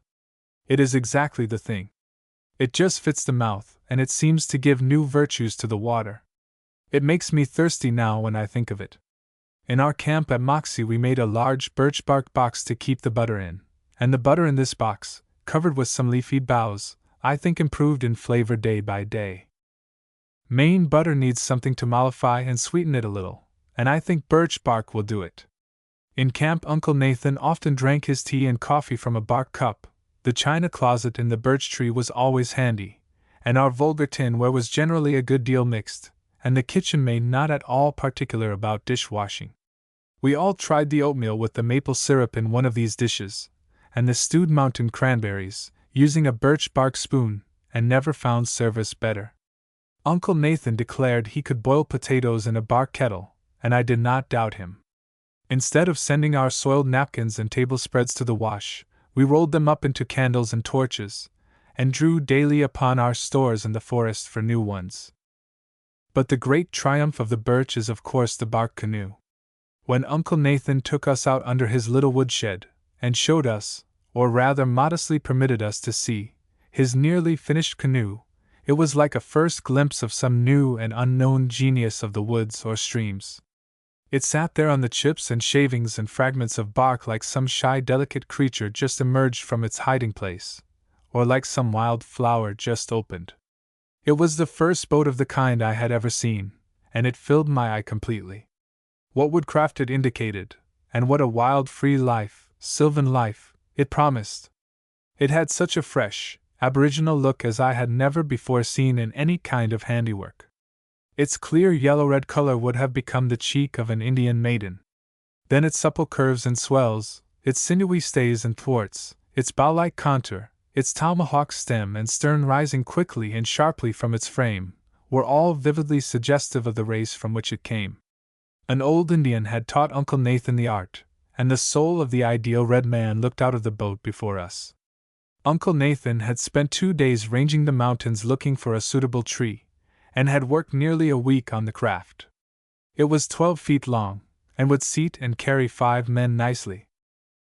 It is exactly the thing. It just fits the mouth, and it seems to give new virtues to the water. It makes me thirsty now when I think of it. In our camp at Moxie we made a large birch bark box to keep the butter in, and the butter in this box, covered with some leafy boughs, I think improved in flavor day by day. Maine butter needs something to mollify and sweeten it a little, and I think birch bark will do it. In camp Uncle Nathan often drank his tea and coffee from a bark cup. The china closet in the birch tree was always handy, and our vulgar tinware was generally a good deal mixed, and the kitchen maid not at all particular about dishwashing. We all tried the oatmeal with the maple syrup in one of these dishes, and the stewed mountain cranberries, using a birch bark spoon, and never found service better. Uncle Nathan declared he could boil potatoes in a bark kettle, and I did not doubt him. Instead of sending our soiled napkins and table spreads to the wash, we rolled them up into candles and torches, and drew daily upon our stores in the forest for new ones. But the great triumph of the birch is of course the bark canoe. When Uncle Nathan took us out under his little woodshed, and showed us, or rather modestly permitted us to see, his nearly finished canoe, it was like a first glimpse of some new and unknown genius of the woods or streams. It sat there on the chips and shavings and fragments of bark like some shy delicate creature just emerged from its hiding place, or like some wild flower just opened. It was the first boat of the kind I had ever seen, and it filled my eye completely. What woodcraft it indicated, and what a wild free life, sylvan life, it promised! It had such a fresh, aboriginal look as I had never before seen in any kind of handiwork. Its clear yellow-red color would have become the cheek of an Indian maiden. Then its supple curves and swells, its sinewy stays and thwarts, its bow-like contour, its tomahawk stem and stern rising quickly and sharply from its frame, were all vividly suggestive of the race from which it came. An old Indian had taught Uncle Nathan the art, and the soul of the ideal red man looked out of the boat before us. Uncle Nathan had spent 2 days ranging the mountains looking for a suitable tree, and had worked nearly a week on the craft. It was 12 feet long, and would seat and carry 5 men nicely.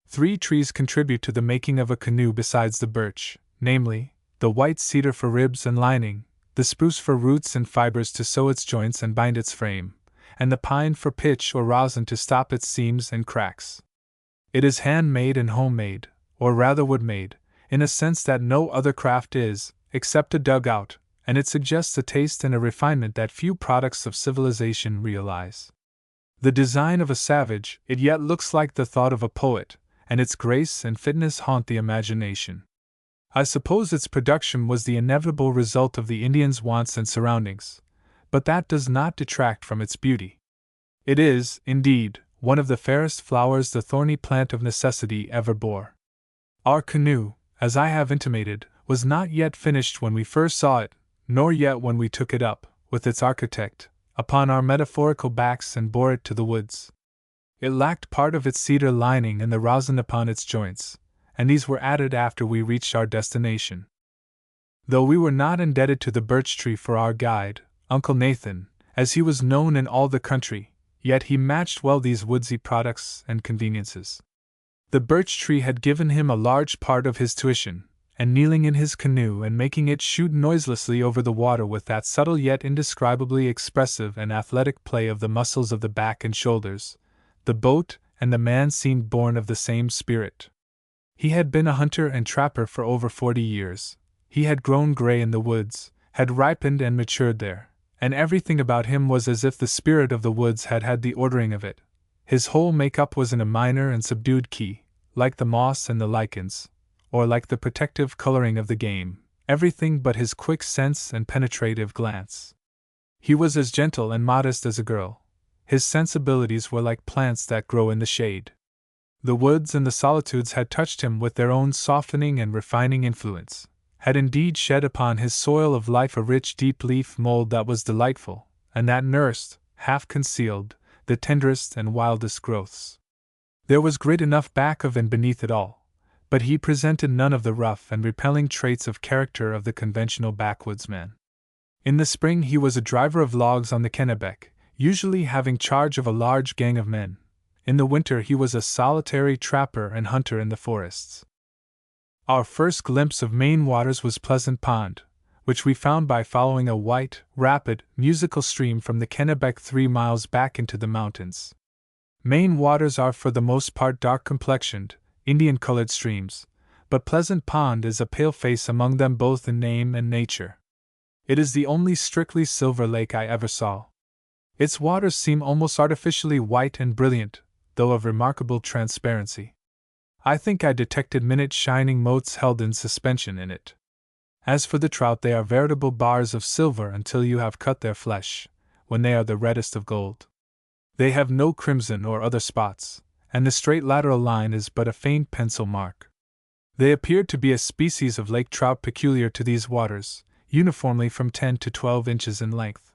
3 trees contribute to the making of a canoe besides the birch, namely, the white cedar for ribs and lining, the spruce for roots and fibers to sew its joints and bind its frame, and the pine for pitch or rosin to stop its seams and cracks. It is handmade and homemade, or rather wood-made, in a sense that no other craft is, except a dugout, and it suggests a taste and a refinement that few products of civilization realize. The design of a savage, it yet looks like the thought of a poet, and its grace and fitness haunt the imagination. I suppose its production was the inevitable result of the Indian's wants and surroundings, but that does not detract from its beauty. It is, indeed, one of the fairest flowers the thorny plant of necessity ever bore. Our canoe, as I have intimated, was not yet finished when we first saw it, nor yet when we took it up, with its architect, upon our metaphorical backs and bore it to the woods. It lacked part of its cedar lining and the rosin upon its joints, and these were added after we reached our destination. Though we were not indebted to the birch tree for our guide, Uncle Nathan, as he was known in all the country, yet he matched well these woodsy products and conveniences. The birch tree had given him a large part of his tuition, and kneeling in his canoe and making it shoot noiselessly over the water with that subtle yet indescribably expressive and athletic play of the muscles of the back and shoulders, the boat and the man seemed born of the same spirit. He had been a hunter and trapper for over 40 years, he had grown gray in the woods, had ripened and matured there, and everything about him was as if the spirit of the woods had had the ordering of it. His whole make-up was in a minor and subdued key, like the moss and the lichens, or like the protective coloring of the game, everything but his quick sense and penetrative glance. He was as gentle and modest as a girl. His sensibilities were like plants that grow in the shade. The woods and the solitudes had touched him with their own softening and refining influence, had indeed shed upon his soil of life a rich deep leaf mold that was delightful, and that nursed, half concealed, the tenderest and wildest growths. There was grit enough back of and beneath it all, but he presented none of the rough and repelling traits of character of the conventional backwoodsman. In the spring he was a driver of logs on the Kennebec, usually having charge of a large gang of men. In the winter he was a solitary trapper and hunter in the forests. Our first glimpse of Maine waters was Pleasant Pond, which we found by following a white, rapid, musical stream from the Kennebec 3 miles back into the mountains. Maine waters are for the most part dark-complexioned, Indian-colored streams, but Pleasant Pond is a pale-face among them both in name and nature. It is the only strictly silver lake I ever saw. Its waters seem almost artificially white and brilliant, though of remarkable transparency. I think I detected minute shining motes held in suspension in it. As for the trout, they are veritable bars of silver until you have cut their flesh, when they are the reddest of gold. They have no crimson or other spots, and the straight lateral line is but a faint pencil mark. They appear to be a species of lake trout peculiar to these waters, uniformly from 10 to 12 inches in length.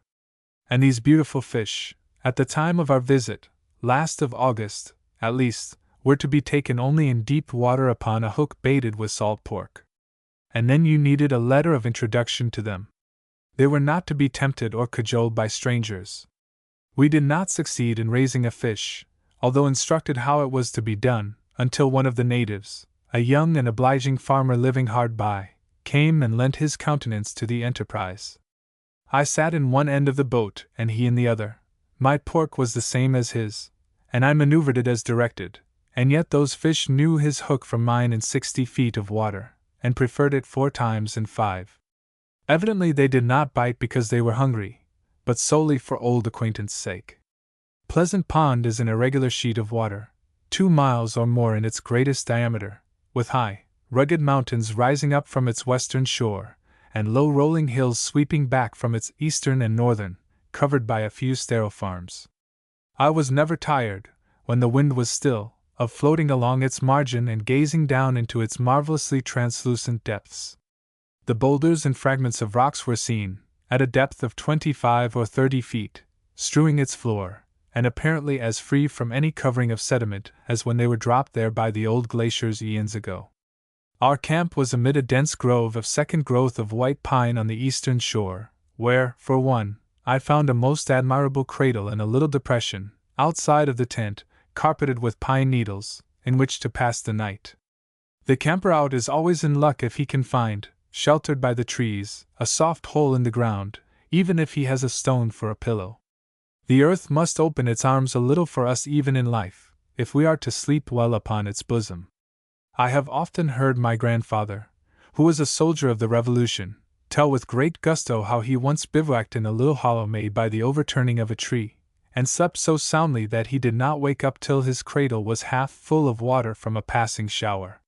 And these beautiful fish, at the time of our visit, last of August, at least, were to be taken only in deep water upon a hook baited with salt pork. And then you needed a letter of introduction to them. They were not to be tempted or cajoled by strangers. We did not succeed in raising a fish, although instructed how it was to be done, until one of the natives, a young and obliging farmer living hard by, came and lent his countenance to the enterprise. I sat in one end of the boat and he in the other. My pork was the same as his, and I maneuvered it as directed, and yet those fish knew his hook from mine in 60 feet of water, and preferred it 4 times in 5. Evidently they did not bite because they were hungry, but solely for old acquaintance' sake. Pleasant Pond is an irregular sheet of water, 2 miles or more in its greatest diameter, with high, rugged mountains rising up from its western shore, and low rolling hills sweeping back from its eastern and northern, covered by a few sterile farms. I was never tired, when the wind was still, of floating along its margin and gazing down into its marvelously translucent depths. The boulders and fragments of rocks were seen, at a depth of 25 or 30 feet, strewing its floor, and apparently as free from any covering of sediment as when they were dropped there by the old glaciers eons ago. Our camp was amid a dense grove of second growth of white pine on the eastern shore, where, for one, I found a most admirable cradle in a little depression, outside of the tent, carpeted with pine needles, in which to pass the night. The camper out is always in luck if he can find, sheltered by the trees, a soft hole in the ground, even if he has a stone for a pillow. The earth must open its arms a little for us even in life, if we are to sleep well upon its bosom. I have often heard my grandfather, who was a soldier of the Revolution, tell with great gusto how he once bivouacked in a little hollow made by the overturning of a tree, and slept so soundly that he did not wake up till his cradle was half full of water from a passing shower.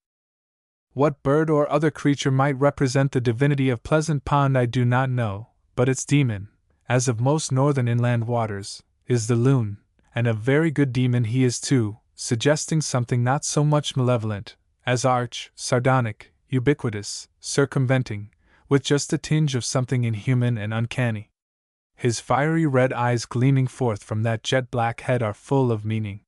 What bird or other creature might represent the divinity of Pleasant Pond I do not know, but its demon, as of most northern inland waters, is the loon, and a very good demon he is too, suggesting something not so much malevolent, as arch, sardonic, ubiquitous, circumventing, with just a tinge of something inhuman and uncanny. His fiery red eyes gleaming forth from that jet-black head are full of meaning.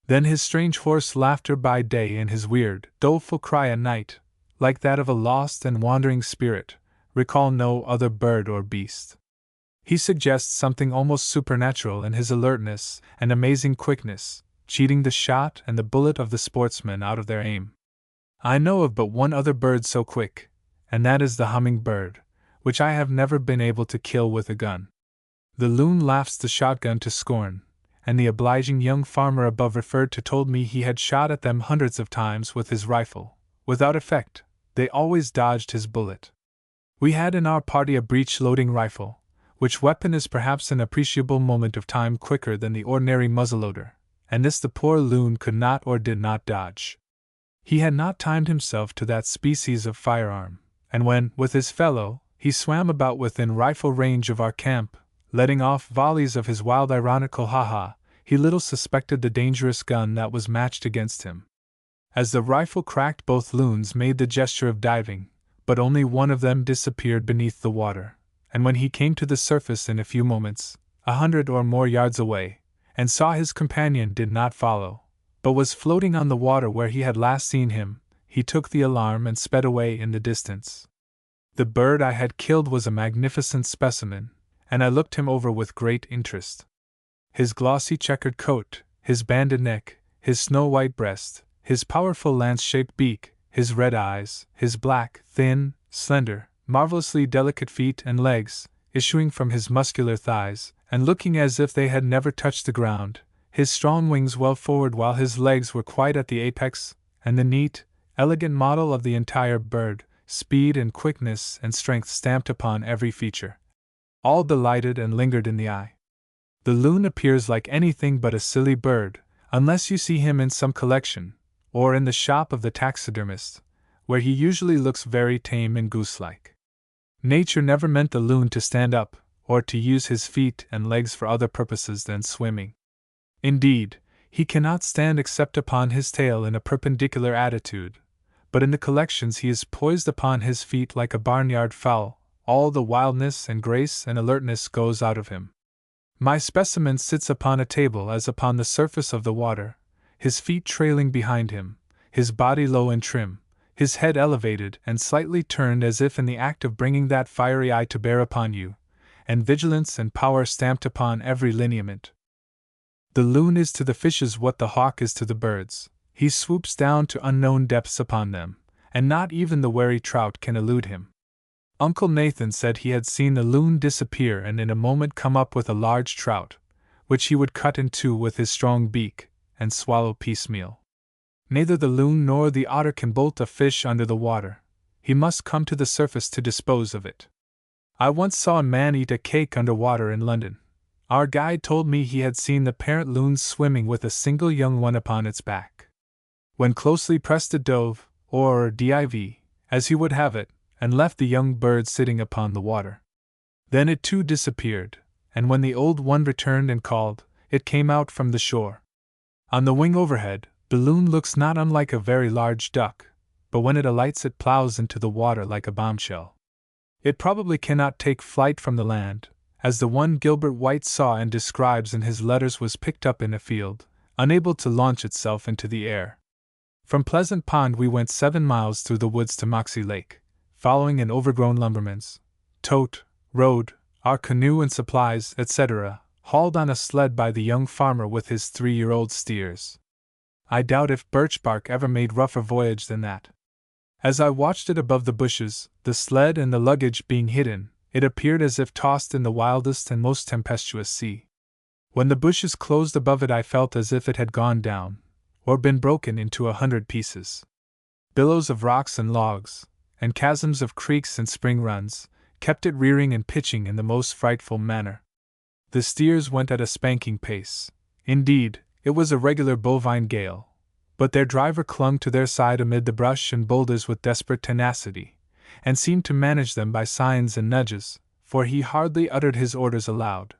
Then his strange hoarse laughter by day and his weird, doleful cry at night, like that of a lost and wandering spirit, recall no other bird or beast. He suggests something almost supernatural in his alertness and amazing quickness, cheating the shot and the bullet of the sportsman out of their aim. I know of but one other bird so quick, and that is the humming-bird, which I have never been able to kill with a gun. The loon laughs the shotgun to scorn, and the obliging young farmer above referred to told me he had shot at them hundreds of times with his rifle. Without effect, they always dodged his bullet. We had in our party a breech-loading rifle, which weapon is perhaps an appreciable moment of time quicker than the ordinary muzzleloader, and this the poor loon could not or did not dodge. He had not timed himself to that species of firearm, and when, with his fellow, he swam about within rifle range of our camp, letting off volleys of his wild ironical ha-ha, he little suspected the dangerous gun that was matched against him. As the rifle cracked, both loons made the gesture of diving, but only one of them disappeared beneath the water, and when he came to the surface in a few moments, 100 or more yards away, and saw his companion did not follow, but was floating on the water where he had last seen him, he took the alarm and sped away in the distance. The bird I had killed was a magnificent specimen, and I looked him over with great interest. His glossy checkered coat, his banded neck, his snow-white breast, his powerful lance-shaped beak, his red eyes, his black, thin, slender, marvelously delicate feet and legs, issuing from his muscular thighs, and looking as if they had never touched the ground, his strong wings well forward while his legs were quite at the apex, and the neat, elegant model of the entire bird, speed and quickness and strength stamped upon every feature. All delighted and lingered in the eye. The loon appears like anything but a silly bird, unless you see him in some collection, or in the shop of the taxidermist, where he usually looks very tame and goose-like. Nature never meant the loon to stand up, or to use his feet and legs for other purposes than swimming. Indeed, he cannot stand except upon his tail in a perpendicular attitude, but in the collections he is poised upon his feet like a barnyard fowl. All the wildness and grace and alertness goes out of him. My specimen sits upon a table as upon the surface of the water, his feet trailing behind him, his body low and trim, his head elevated and slightly turned as if in the act of bringing that fiery eye to bear upon you, and vigilance and power stamped upon every lineament. The loon is to the fishes what the hawk is to the birds. He swoops down to unknown depths upon them, and not even the wary trout can elude him. Uncle Nathan said he had seen the loon disappear and in a moment come up with a large trout, which he would cut in two with his strong beak, and swallow piecemeal. Neither the loon nor the otter can bolt a fish under the water. He must come to the surface to dispose of it. I once saw a man eat a cake under water in London. Our guide told me he had seen the parent loon swimming with a single young one upon its back. When closely pressed it dove, or dive, as he would have it, and left the young bird sitting upon the water. Then it too disappeared, and when the old one returned and called, it came out from the shore. On the wing overhead, the loon looks not unlike a very large duck, but when it alights it plows into the water like a bombshell. It probably cannot take flight from the land, as the one Gilbert White saw and describes in his letters was picked up in a field, unable to launch itself into the air. From Pleasant Pond we went 7 miles through the woods to Moxie Lake, following an overgrown lumberman's tote road, our canoe and supplies, etc., hauled on a sled by the young farmer with his 3-year-old steers. I doubt if birch bark ever made rougher voyage than that. As I watched it above the bushes, the sled and the luggage being hidden, it appeared as if tossed in the wildest and most tempestuous sea. When the bushes closed above it I felt as if it had gone down, or been broken into 100 pieces. Billows of rocks and logs, and chasms of creeks and spring runs, kept it rearing and pitching in the most frightful manner. The steers went at a spanking pace. Indeed, it was a regular bovine gale, but their driver clung to their side amid the brush and boulders with desperate tenacity, and seemed to manage them by signs and nudges, for he hardly uttered his orders aloud.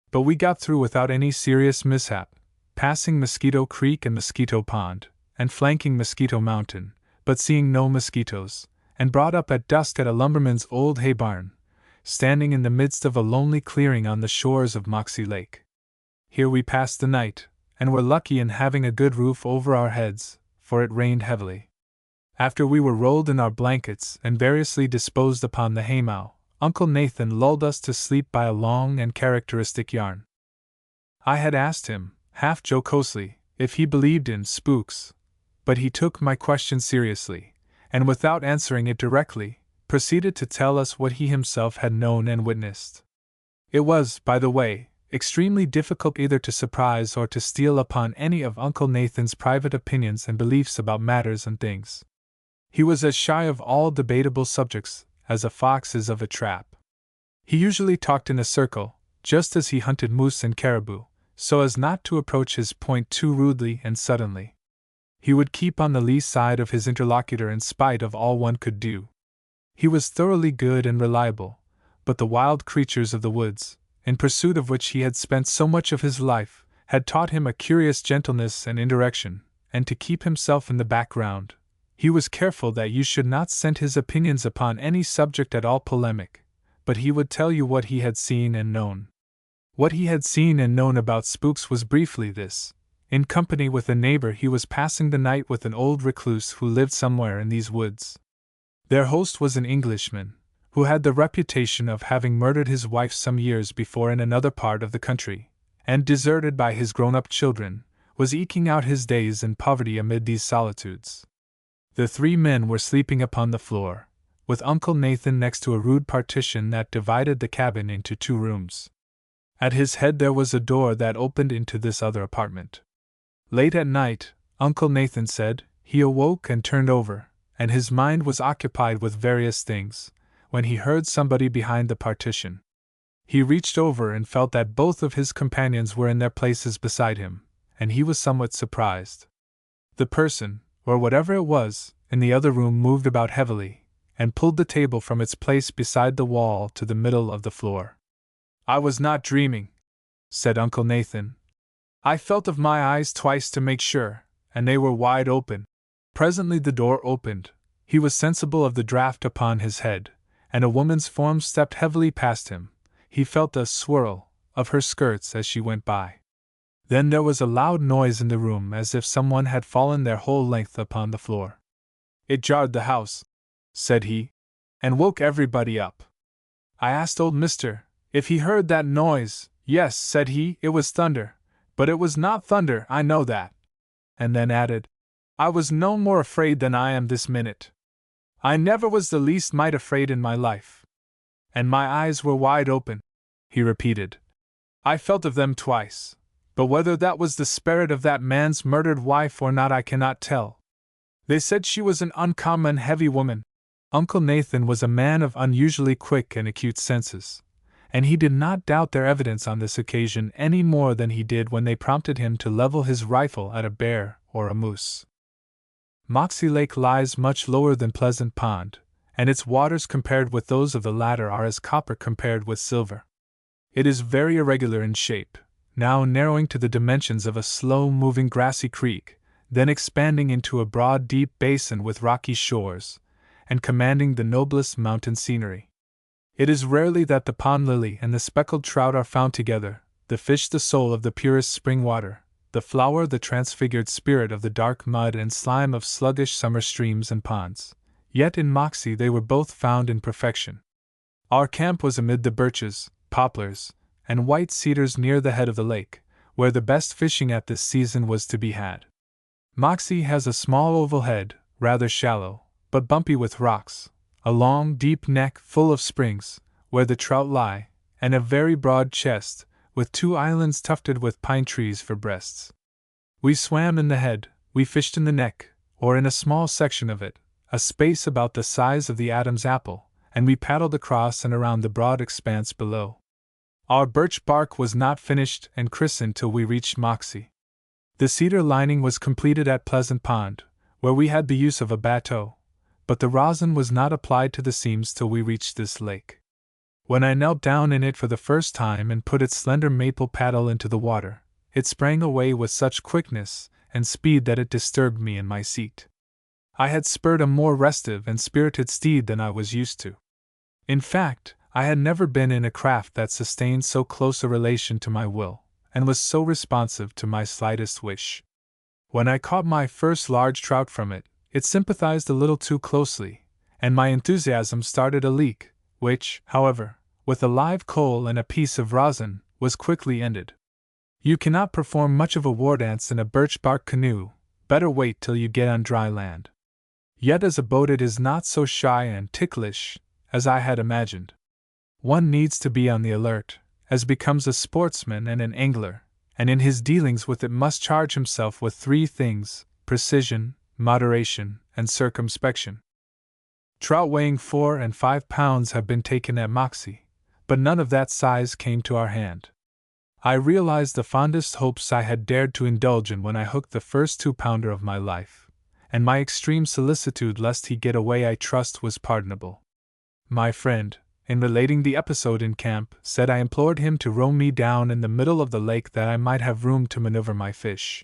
But we got through without any serious mishap, passing Mosquito Creek and Mosquito Pond, and flanking Mosquito Mountain, but seeing no mosquitoes, and brought up at dusk at a lumberman's old hay barn, standing in the midst of a lonely clearing on the shores of Moxie Lake. Here we passed the night, and were lucky in having a good roof over our heads, for it rained heavily. After we were rolled in our blankets and variously disposed upon the haymow, Uncle Nathan lulled us to sleep by a long and characteristic yarn. I had asked him, half jocosely, if he believed in spooks, but he took my question seriously, and without answering it directly, proceeded to tell us what he himself had known and witnessed. It was, by the way, extremely difficult either to surprise or to steal upon any of Uncle Nathan's private opinions and beliefs about matters and things. He was as shy of all debatable subjects as a fox is of a trap. He usually talked in a circle, just as he hunted moose and caribou, so as not to approach his point too rudely and suddenly. He would keep on the lee side of his interlocutor in spite of all one could do. He was thoroughly good and reliable, but the wild creatures of the woods, in pursuit of which he had spent so much of his life, had taught him a curious gentleness and indirection, and to keep himself in the background, he was careful that you should not scent his opinions upon any subject at all polemic, but he would tell you what he had seen and known. What he had seen and known about spooks was briefly this. In company with a neighbor he was passing the night with an old recluse who lived somewhere in these woods. Their host was an Englishman, who had the reputation of having murdered his wife some years before in another part of the country, and, deserted by his grown-up children, was eking out his days in poverty amid these solitudes. The 3 men were sleeping upon the floor, with Uncle Nathan next to a rude partition that divided the cabin into 2 rooms. At his head there was a door that opened into this other apartment. Late at night, Uncle Nathan said, he awoke and turned over, and his mind was occupied with various things, when he heard somebody behind the partition. He reached over and felt that both of his companions were in their places beside him, and he was somewhat surprised. The person, or whatever it was, in the other room moved about heavily, and pulled the table from its place beside the wall to the middle of the floor. "I was not dreaming," said Uncle Nathan. "I felt of my eyes twice to make sure, and they were wide open." Presently the door opened. He was sensible of the draught upon his head, and a woman's form stepped heavily past him. He felt a swirl of her skirts as she went by. Then there was a loud noise in the room as if someone had fallen their whole length upon the floor. "It jarred the house," said he, "and woke everybody up. I asked old Mr. if he heard that noise. Yes, said he, it was thunder, but it was not thunder, I know that." And then added, "I was no more afraid than I am this minute. I never was the least mite afraid in my life. And my eyes were wide open," he repeated. "I felt of them twice, but whether that was the spirit of that man's murdered wife or not I cannot tell. They said she was an uncommon heavy woman." Uncle Nathan was a man of unusually quick and acute senses, and he did not doubt their evidence on this occasion any more than he did when they prompted him to level his rifle at a bear or a moose. Moxie Lake lies much lower than Pleasant Pond, and its waters compared with those of the latter are as copper compared with silver. It is very irregular in shape, now narrowing to the dimensions of a slow-moving grassy creek, then expanding into a broad deep basin with rocky shores, and commanding the noblest mountain scenery. It is rarely that the pond lily and the speckled trout are found together, the fish the soul of the purest spring water, the flower the transfigured spirit of the dark mud and slime of sluggish summer streams and ponds. Yet in Moxie they were both found in perfection. Our camp was amid the birches, poplars, and white cedars near the head of the lake, where the best fishing at this season was to be had. Moxie has a small oval head, rather shallow, but bumpy with rocks, a long, deep neck full of springs, where the trout lie, and a very broad chest, with 2 islands tufted with pine trees for breasts. We swam in the head, we fished in the neck, or in a small section of it, a space about the size of the Adam's apple, and we paddled across and around the broad expanse below. Our birch bark was not finished and christened till we reached Moxie. The cedar lining was completed at Pleasant Pond, where we had the use of a bateau, but the rosin was not applied to the seams till we reached this lake. When I knelt down in it for the first time and put its slender maple paddle into the water, it sprang away with such quickness and speed that it disturbed me in my seat. I had spurred a more restive and spirited steed than I was used to. In fact, I had never been in a craft that sustained so close a relation to my will, and was so responsive to my slightest wish. When I caught my first large trout from it, it sympathized a little too closely, and my enthusiasm started a leak, which, however, with a live coal and a piece of rosin, was quickly ended. You cannot perform much of a war dance in a birch bark canoe, better wait till you get on dry land. Yet as a boat it is not so shy and ticklish as I had imagined. One needs to be on the alert, as becomes a sportsman and an angler, and in his dealings with it must charge himself with 3 things: precision, moderation, and circumspection. Trout weighing 4 and 5 pounds have been taken at Moxie, but none of that size came to our hand. I realized the fondest hopes I had dared to indulge in when I hooked the first 2-pounder of my life, and my extreme solicitude lest he get away I trust was pardonable. My friend, in relating the episode in camp, said I implored him to row me down in the middle of the lake that I might have room to maneuver my fish.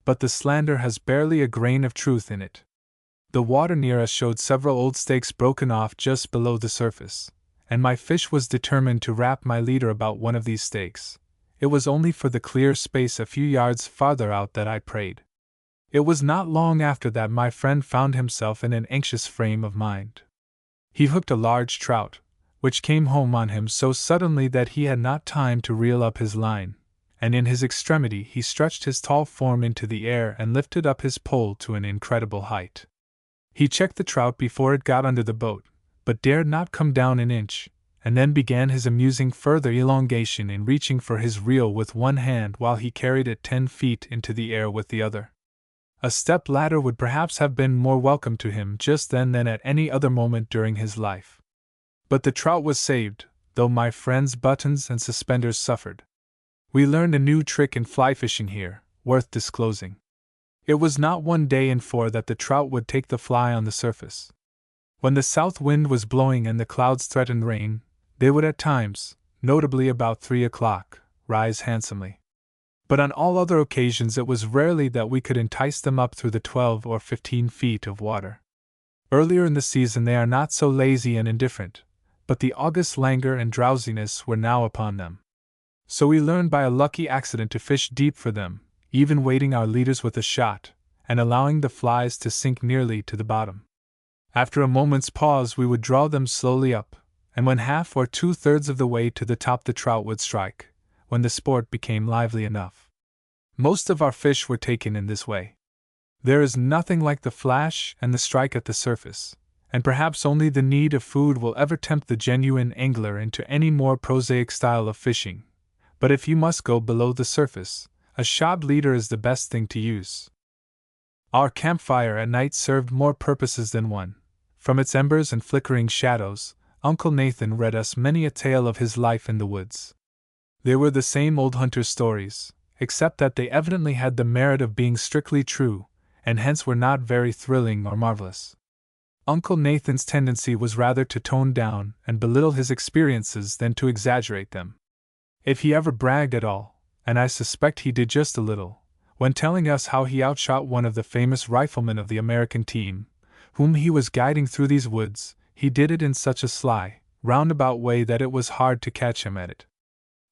But the slander has barely a grain of truth in it. The water near us showed several old stakes broken off just below the surface, and my fish was determined to wrap my leader about one of these stakes. It was only for the clear space a few yards farther out that I prayed. It was not long after that my friend found himself in an anxious frame of mind. He hooked a large trout, which came home on him so suddenly that he had not time to reel up his line, and in his extremity he stretched his tall form into the air and lifted up his pole to an incredible height. He checked the trout before it got under the boat, but dared not come down an inch, and then began his amusing further elongation in reaching for his reel with one hand while he carried it 10 feet into the air with the other. A step ladder would perhaps have been more welcome to him just then than at any other moment during his life. But the trout was saved, though my friend's buttons and suspenders suffered. We learned a new trick in fly fishing here, worth disclosing. It was not 1 day in 4 that the trout would take the fly on the surface. When the south wind was blowing and the clouds threatened rain, they would at times, notably about 3 o'clock, rise handsomely. But on all other occasions it was rarely that we could entice them up through the 12 or 15 feet of water. Earlier in the season they are not so lazy and indifferent, but the August languor and drowsiness were now upon them. So we learned by a lucky accident to fish deep for them, even weighting our leaders with a shot, and allowing the flies to sink nearly to the bottom. After a moment's pause, we would draw them slowly up, and when half or 2/3 of the way to the top, the trout would strike, when the sport became lively enough. Most of our fish were taken in this way. There is nothing like the flash and the strike at the surface, and perhaps only the need of food will ever tempt the genuine angler into any more prosaic style of fishing. But if you must go below the surface, a shot leader is the best thing to use. Our campfire at night served more purposes than one. From its embers and flickering shadows, Uncle Nathan read us many a tale of his life in the woods. They were the same old hunter's stories, except that they evidently had the merit of being strictly true, and hence were not very thrilling or marvelous. Uncle Nathan's tendency was rather to tone down and belittle his experiences than to exaggerate them. If he ever bragged at all, and I suspect he did just a little, when telling us how he outshot one of the famous riflemen of the American team, whom he was guiding through these woods, he did it in such a sly, roundabout way that it was hard to catch him at it.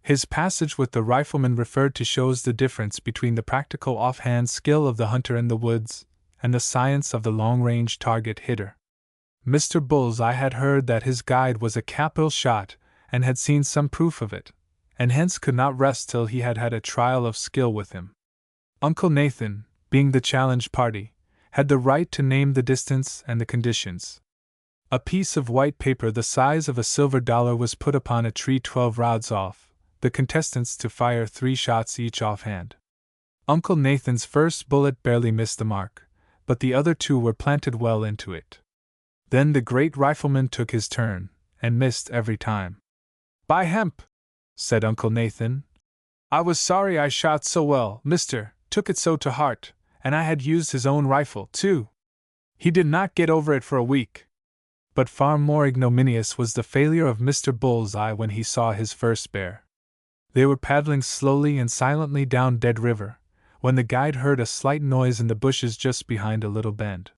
His passage with the rifleman referred to shows the difference between the practical offhand skill of the hunter in the woods and the science of the long-range target hitter. Mr. Bullseye had heard that his guide was a capital shot and had seen some proof of it, and hence could not rest till he had had a trial of skill with him. Uncle Nathan, being the challenged party, had the right to name the distance and the conditions. A piece of white paper the size of a silver dollar was put upon a tree 12 rods off, the contestants to fire 3 shots each offhand. Uncle Nathan's first bullet barely missed the mark, but the other 2 were planted well into it. Then the great rifleman took his turn, and missed every time. "By hemp," said Uncle Nathan, "I was sorry I shot so well, Mr. took it so to heart, and I had used his own rifle, too. He did not get over it for a week." But far more ignominious was the failure of Mr. Bullseye when he saw his first bear. They were paddling slowly and silently down Dead River, when the guide heard a slight noise in the bushes just behind a little bend.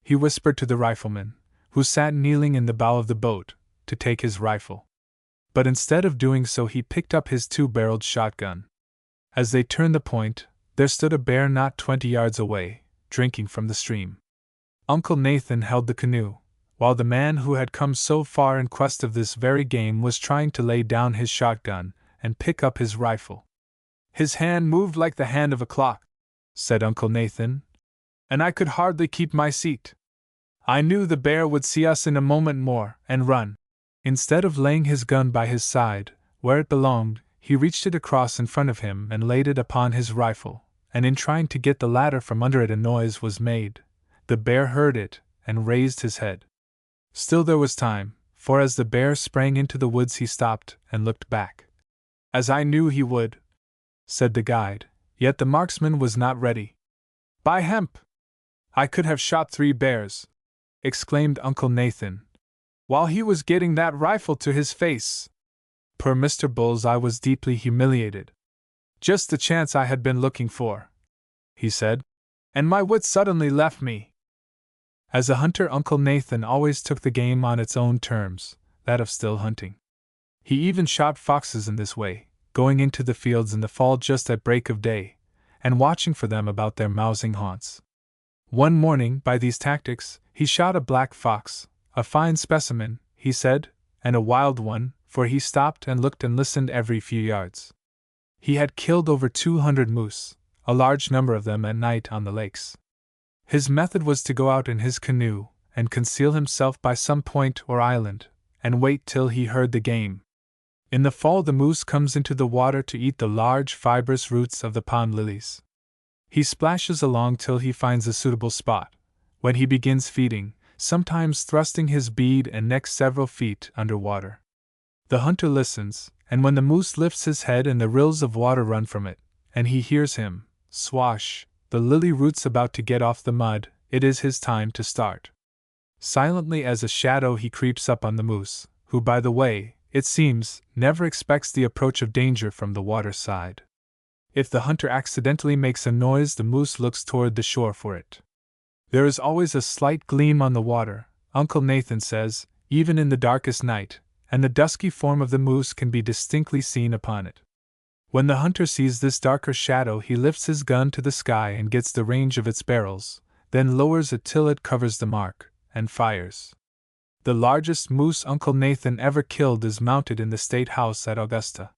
He whispered to the rifleman, who sat kneeling in the bow of the boat, to take his rifle. But instead of doing so, he picked up his 2-barreled shotgun. As they turned the point, there stood a bear not 20 yards away, drinking from the stream. Uncle Nathan held the canoe, while the man who had come so far in quest of this very game was trying to lay down his shotgun and pick up his rifle. "His hand moved like the hand of a clock," said Uncle Nathan, "and I could hardly keep my seat. I knew the bear would see us in a moment more and run." Instead of laying his gun by his side, where it belonged, he reached it across in front of him and laid it upon his rifle, and in trying to get the latter from under it a noise was made. The bear heard it, and raised his head. Still there was time, for as the bear sprang into the woods he stopped and looked back. "As I knew he would," said the guide, yet the marksman was not ready. "By hemp! I could have shot 3 bears," exclaimed Uncle Nathan, "while he was getting that rifle to his face." Poor Mr. Bullseye was deeply humiliated. "Just the chance I had been looking for," he said, "and my wits suddenly left me." As a hunter, Uncle Nathan always took the game on its own terms, that of still hunting. He even shot foxes in this way, going into the fields in the fall just at break of day, and watching for them about their mousing haunts. One morning, by these tactics, he shot a black fox, a fine specimen, he said, and a wild one, for he stopped and looked and listened every few yards. He had killed over 200 moose, a large number of them at night on the lakes. His method was to go out in his canoe, and conceal himself by some point or island, and wait till he heard the game. In the fall the moose comes into the water to eat the large fibrous roots of the pond lilies. He splashes along till he finds a suitable spot, when he begins feeding, sometimes thrusting his bead and neck several feet under water. The hunter listens, and when the moose lifts his head and the rills of water run from it, and he hears him, swash, the lily roots about to get off the mud, it is his time to start. Silently as a shadow he creeps up on the moose, who, by the way, it seems, never expects the approach of danger from the water side. If the hunter accidentally makes a noise, the moose looks toward the shore for it. There is always a slight gleam on the water, Uncle Nathan says, even in the darkest night, and the dusky form of the moose can be distinctly seen upon it. When the hunter sees this darker shadow, he lifts his gun to the sky and gets the range of its barrels, then lowers it till it covers the mark, and fires. The largest moose Uncle Nathan ever killed is mounted in the State House at Augusta.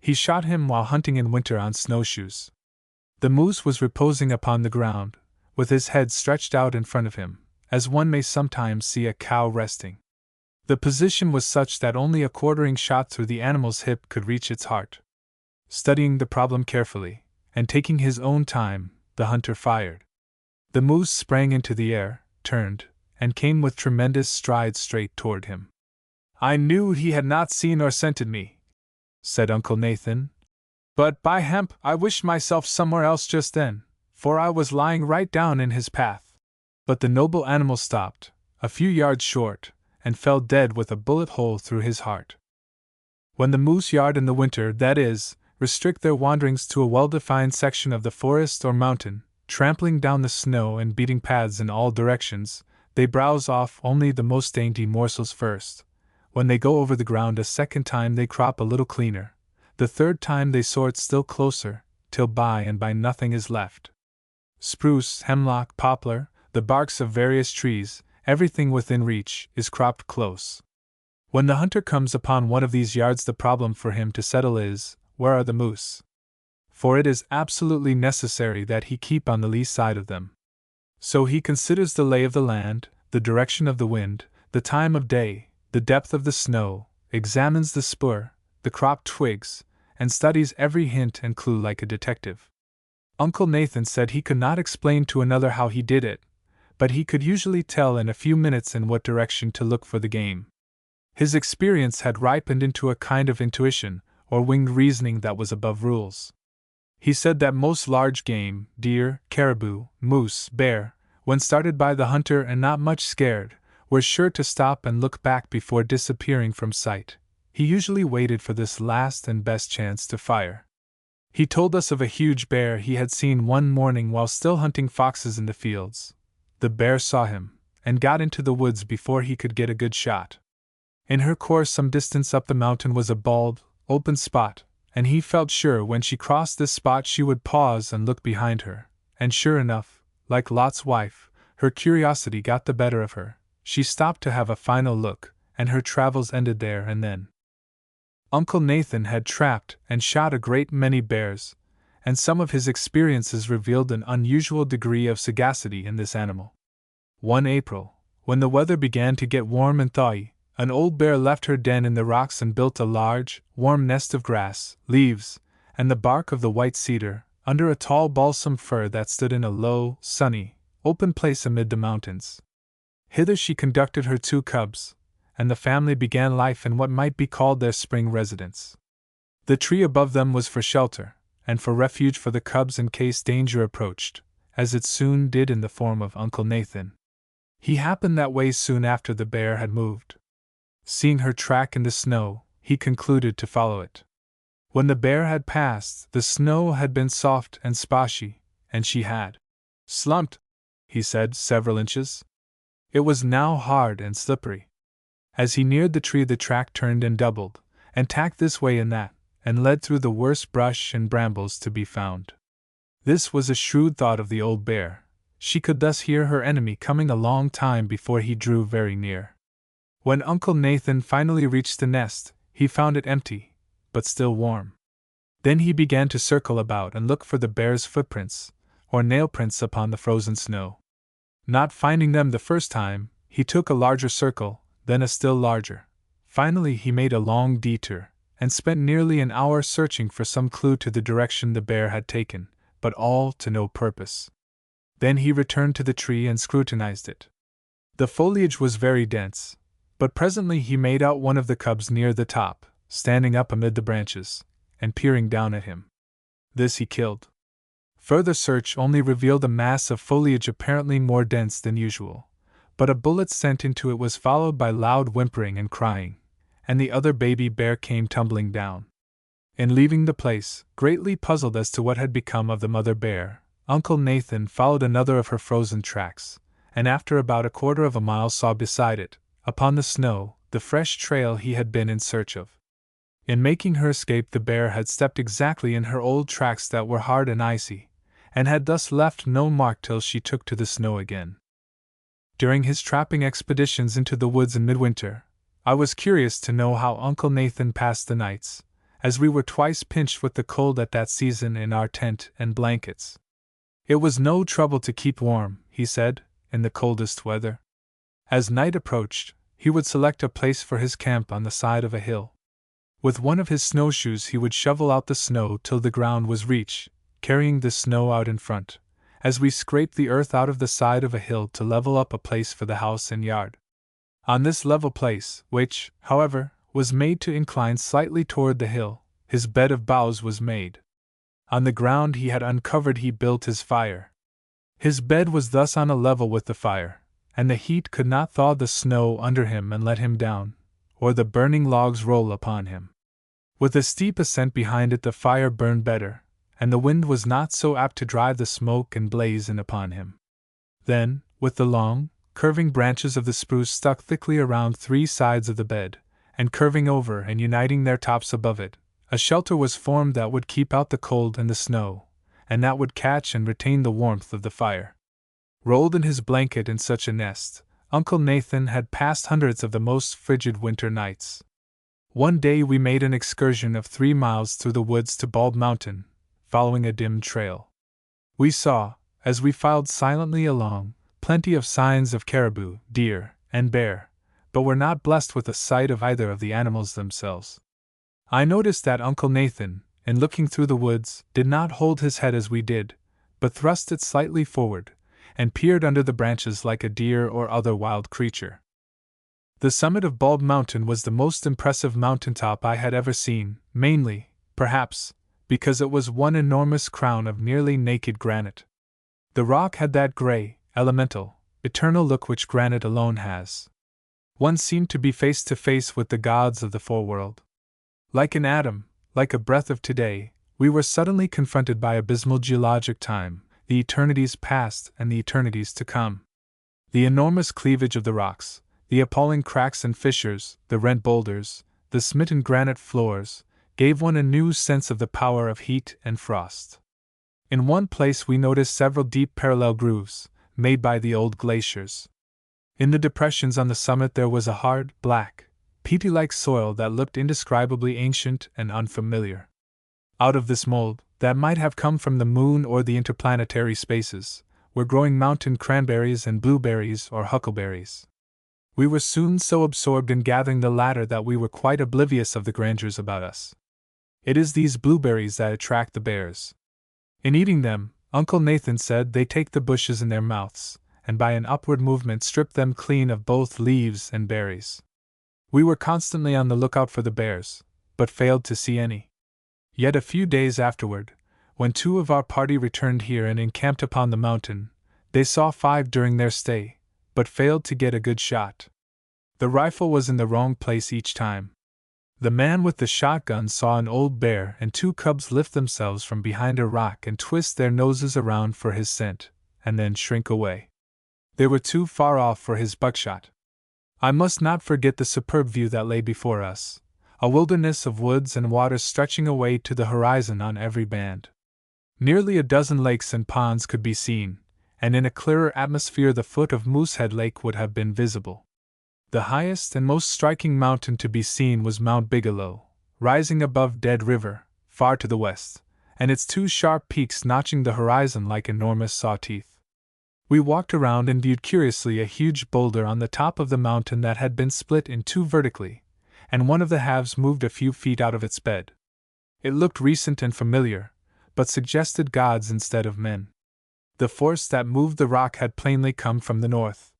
He shot him while hunting in winter on snowshoes. The moose was reposing upon the ground, with his head stretched out in front of him, as one may sometimes see a cow resting. The position was such that only a quartering shot through the animal's hip could reach its heart. Studying the problem carefully, and taking his own time, the hunter fired. The moose sprang into the air, turned, and came with tremendous strides straight toward him. "I knew he had not seen or scented me," said Uncle Nathan. "But by hemp, I wished myself somewhere else just then, for I was lying right down in his path." But the noble animal stopped, a few yards short, and fell dead with a bullet hole through his heart. When the moose yard in the winter, that is, restrict their wanderings to a well-defined section of the forest or mountain, trampling down the snow and beating paths in all directions, they browse off only the most dainty morsels first. When they go over the ground a second time they crop a little cleaner. The third time they sort still closer, till by and by nothing is left. Spruce, hemlock, poplar, the barks of various trees, everything within reach, is cropped close. When the hunter comes upon one of these yards, the problem for him to settle is, where are the moose? For it is absolutely necessary that he keep on the lee side of them. So he considers the lay of the land, the direction of the wind, the time of day, the depth of the snow, examines the spur, the cropped twigs, and studies every hint and clue like a detective. Uncle Nathan said he could not explain to another how he did it, but he could usually tell in a few minutes in what direction to look for the game. His experience had ripened into a kind of intuition, or winged reasoning that was above rules. He said that most large game, deer, caribou, moose, bear, when started by the hunter and not much scared, were sure to stop and look back before disappearing from sight. He usually waited for this last and best chance to fire. He told us of a huge bear he had seen one morning while still hunting foxes in the fields. The bear saw him, and got into the woods before he could get a good shot. In her course some distance up the mountain was a bald, open spot, and he felt sure when she crossed this spot she would pause and look behind her, and sure enough, like Lot's wife, her curiosity got the better of her. She stopped to have a final look, and her travels ended there and then. Uncle Nathan had trapped and shot a great many bears, and some of his experiences revealed an unusual degree of sagacity in this animal. One April, when the weather began to get warm and thawy, an old bear left her den in the rocks and built a large, warm nest of grass, leaves, and the bark of the white cedar, under a tall balsam fir that stood in a low, sunny, open place amid the mountains. Hither she conducted her 2 cubs, and the family began life in what might be called their spring residence. The tree above them was for shelter, and for refuge for the cubs in case danger approached, as it soon did in the form of Uncle Nathan. He happened that way soon after the bear had moved. Seeing her track in the snow, he concluded to follow it. When the bear had passed, the snow had been soft and splashy, and she had slumped, he said, several inches. It was now hard and slippery. As he neared the tree, the track turned and doubled, and tacked this way and that, and led through the worst brush and brambles to be found. This was a shrewd thought of the old bear. She could thus hear her enemy coming a long time before he drew very near. When Uncle Nathan finally reached the nest, he found it empty, but still warm. Then he began to circle about and look for the bear's footprints, or nail prints upon the frozen snow. Not finding them the first time, he took a larger circle, then a still larger. Finally he made a long detour, and spent nearly an hour searching for some clue to the direction the bear had taken, but all to no purpose. Then he returned to the tree and scrutinized it. The foliage was very dense, but presently he made out one of the cubs near the top, standing up amid the branches, and peering down at him. This he killed. Further search only revealed a mass of foliage apparently more dense than usual, but a bullet sent into it was followed by loud whimpering and crying, and the other baby bear came tumbling down. In leaving the place, greatly puzzled as to what had become of the mother bear, Uncle Nathan followed another of her frozen tracks, and after about a quarter of a mile saw beside it, upon the snow, the fresh trail he had been in search of. In making her escape, the bear had stepped exactly in her old tracks that were hard and icy, and had thus left no mark till she took to the snow again. during his trapping expeditions into the woods in midwinter, I was curious to know how Uncle Nathan passed the nights, as we were twice pinched with the cold at that season in our tent and blankets. It was no trouble to keep warm, he said, in the coldest weather. As night approached, he would select a place for his camp on the side of a hill. With one of his snowshoes he would shovel out the snow till the ground was reached, carrying the snow out in front, as we scraped the earth out of the side of a hill to level up a place for the house and yard. On this level place, which, however, was made to incline slightly toward the hill, his bed of boughs was made. On the ground he had uncovered he built his fire. His bed was thus on a level with the fire, and the heat could not thaw the snow under him and let him down, or the burning logs roll upon him. With a steep ascent behind it the fire burned better, and the wind was not so apt to drive the smoke and blaze in upon him. Then, with the long, curving branches of the spruce stuck thickly around three sides of the bed, and curving over and uniting their tops above it, a shelter was formed that would keep out the cold and the snow, and that would catch and retain the warmth of the fire. Rolled in his blanket in such a nest, Uncle Nathan had passed hundreds of the most frigid winter nights. One day we made an excursion of 3 miles through the woods to Bald Mountain, following a dim trail. We saw, as we filed silently along, plenty of signs of caribou, deer, and bear, but were not blessed with a sight of either of the animals themselves. I noticed that Uncle Nathan, in looking through the woods, did not hold his head as we did, but thrust it slightly forward, and peered under the branches like a deer or other wild creature. The summit of Bald Mountain was the most impressive mountaintop I had ever seen, mainly, perhaps, because it was one enormous crown of nearly naked granite. The rock had that gray, elemental, eternal look which granite alone has. One seemed to be face to face with the gods of the foreworld. Like an atom, like a breath of today, we were suddenly confronted by abysmal geologic time, the eternities past and the eternities to come. The enormous cleavage of the rocks, the appalling cracks and fissures, the rent boulders, the smitten granite floors, gave one a new sense of the power of heat and frost. In one place we noticed several deep parallel grooves, made by the old glaciers. In the depressions on the summit there was a hard, black, peaty-like soil that looked indescribably ancient and unfamiliar. Out of this mold, that might have come from the moon or the interplanetary spaces, were growing mountain cranberries and blueberries or huckleberries. We were soon so absorbed in gathering the latter that we were quite oblivious of the grandeurs about us. It is these blueberries that attract the bears. In eating them, Uncle Nathan said they take the bushes in their mouths, and by an upward movement strip them clean of both leaves and berries. We were constantly on the lookout for the bears, but failed to see any. Yet a few days afterward, when 2 of our party returned here and encamped upon the mountain, they saw 5 during their stay, but failed to get a good shot. The rifle was in the wrong place each time. The man with the shotgun saw an old bear and 2 cubs lift themselves from behind a rock and twist their noses around for his scent, and then shrink away. They were too far off for his buckshot. I must not forget the superb view that lay before us, a wilderness of woods and waters stretching away to the horizon on every band. Nearly a dozen lakes and ponds could be seen, and in a clearer atmosphere the foot of Moosehead Lake would have been visible. The highest and most striking mountain to be seen was Mount Bigelow, rising above Dead River, far to the west, and its 2 sharp peaks notching the horizon like enormous saw-teeth. We walked around and viewed curiously a huge boulder on the top of the mountain that had been split in 2 vertically, and one of the halves moved a few feet out of its bed. It looked recent and familiar, but suggested gods instead of men. The force that moved the rock had plainly come from the north.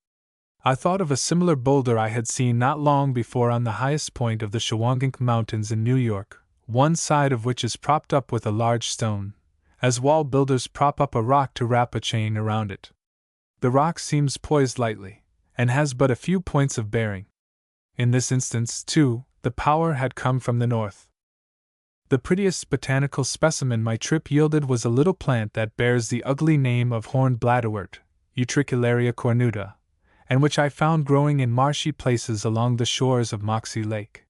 I thought of a similar boulder I had seen not long before on the highest point of the Shawangunk Mountains in New York, one side of which is propped up with a large stone, as wall builders prop up a rock to wrap a chain around it. The rock seems poised lightly, and has but a few points of bearing. In this instance, too, the power had come from the north. The prettiest botanical specimen my trip yielded was a little plant that bears the ugly name of horned bladderwort, Utricularia cornuta, and which I found growing in marshy places along the shores of Moxie Lake.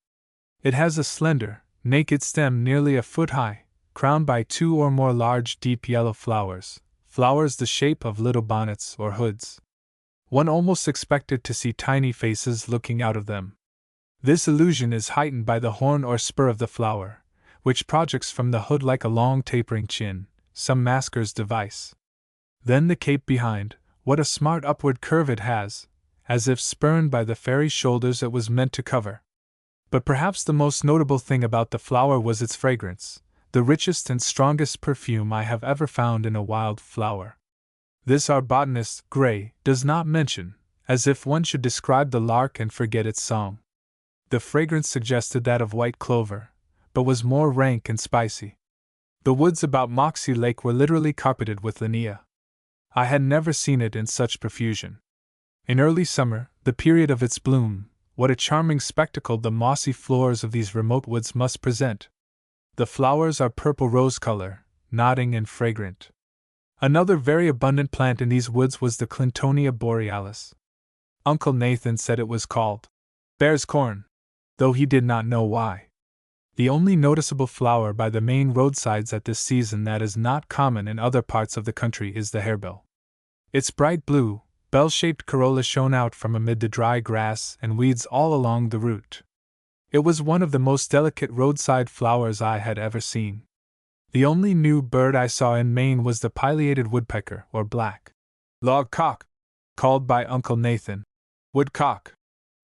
It has a slender, naked stem nearly a foot high, crowned by 2 or more large deep yellow flowers the shape of little bonnets or hoods. One almost expected to see tiny faces looking out of them. This illusion is heightened by the horn or spur of the flower, which projects from the hood like a long tapering chin, some masker's device. Then the cape behind, what a smart upward curve it has, as if spurned by the fairy shoulders it was meant to cover. But perhaps the most notable thing about the flower was its fragrance, the richest and strongest perfume I have ever found in a wild flower. This our botanist, Gray, does not mention, as if one should describe the lark and forget its song. The fragrance suggested that of white clover, but was more rank and spicy. The woods about Moxie Lake were literally carpeted with linnea. I had never seen it in such profusion. In early summer, the period of its bloom, what a charming spectacle the mossy floors of these remote woods must present. The flowers are purple rose color, nodding and fragrant. Another very abundant plant in these woods was the Clintonia borealis. Uncle Nathan said it was called bear's corn, though he did not know why. The only noticeable flower by the main roadsides at this season that is not common in other parts of the country is the harebell. Its bright blue, bell-shaped corolla shone out from amid the dry grass and weeds all along the route. It was one of the most delicate roadside flowers I had ever seen. The only new bird I saw in Maine was the pileated woodpecker, or black log cock, called by Uncle Nathan woodcock.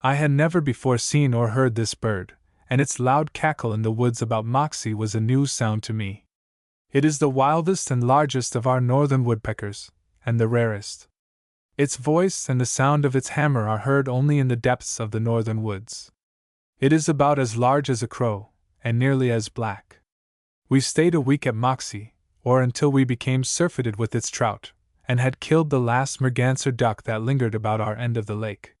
I had never before seen or heard this bird, and its loud cackle in the woods about Moxie was a new sound to me. It is the wildest and largest of our northern woodpeckers, and the rarest. Its voice and the sound of its hammer are heard only in the depths of the northern woods. It is about as large as a crow, and nearly as black. We stayed a week at Moxie, or until we became surfeited with its trout, and had killed the last merganser duck that lingered about our end of the lake.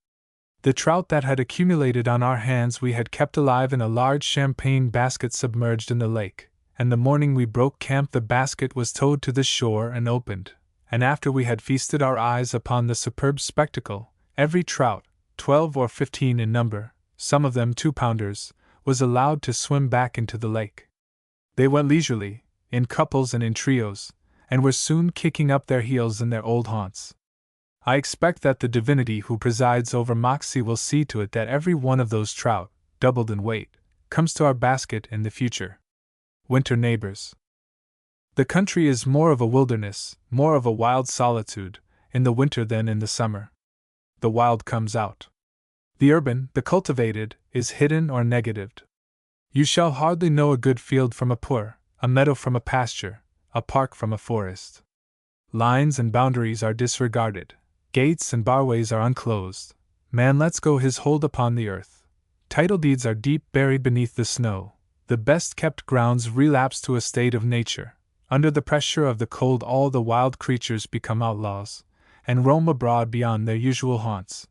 The trout that had accumulated on our hands we had kept alive in a large champagne basket submerged in the lake, and the morning we broke camp the basket was towed to the shore and opened, and after we had feasted our eyes upon the superb spectacle, every trout, 12 or 15 in number, some of them 2-pounders, was allowed to swim back into the lake. They went leisurely, in couples and in trios, and were soon kicking up their heels in their old haunts. I expect that the divinity who presides over Moxie will see to it that every one of those trout, doubled in weight, comes to our basket in the future. Winter neighbors. The country is more of a wilderness, more of a wild solitude, in the winter than in the summer. The wild comes out. The urban, the cultivated, is hidden or negatived. You shall hardly know a good field from a poor, a meadow from a pasture, a park from a forest. Lines and boundaries are disregarded. Gates and barways are unclosed. Man lets go his hold upon the earth. Title deeds are deep buried beneath the snow. The best kept grounds relapse to a state of nature. Under the pressure of the cold all the wild creatures become outlaws, and roam abroad beyond their usual haunts.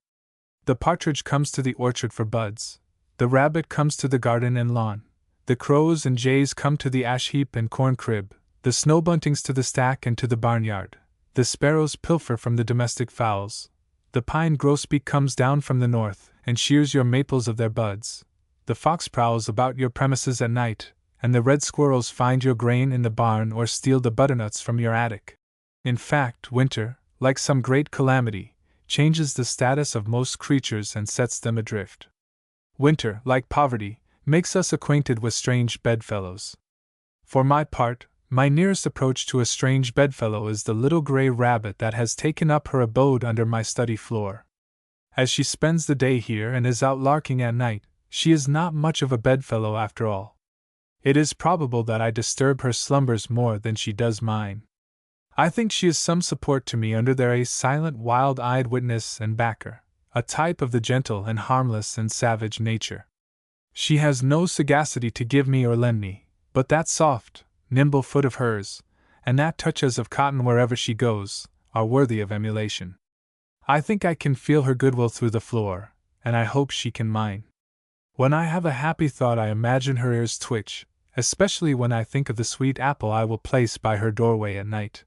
The partridge comes to the orchard for buds. The rabbit comes to the garden and lawn. The crows and jays come to the ash heap and corn crib. The snowbuntings to the stack and to the barnyard. The sparrows pilfer from the domestic fowls. The pine grosbeak comes down from the north, and shears your maples of their buds. The fox prowls about your premises at night, and the red squirrels find your grain in the barn or steal the butternuts from your attic. In fact, winter, like some great calamity, changes the status of most creatures and sets them adrift. Winter, like poverty, makes us acquainted with strange bedfellows. For my part, my nearest approach to a strange bedfellow is the little gray rabbit that has taken up her abode under my study floor. As she spends the day here and is out larking at night, she is not much of a bedfellow after all. It is probable that I disturb her slumbers more than she does mine. I think she is some support to me under there, a silent, wild-eyed witness and backer, a type of the gentle and harmless and savage nature. She has no sagacity to give me or lend me, but that soft, nimble foot of hers, and that touch as of cotton wherever she goes, are worthy of emulation. I think I can feel her goodwill through the floor, and I hope she can mine. When I have a happy thought I imagine her ears twitch, especially when I think of the sweet apple I will place by her doorway at night.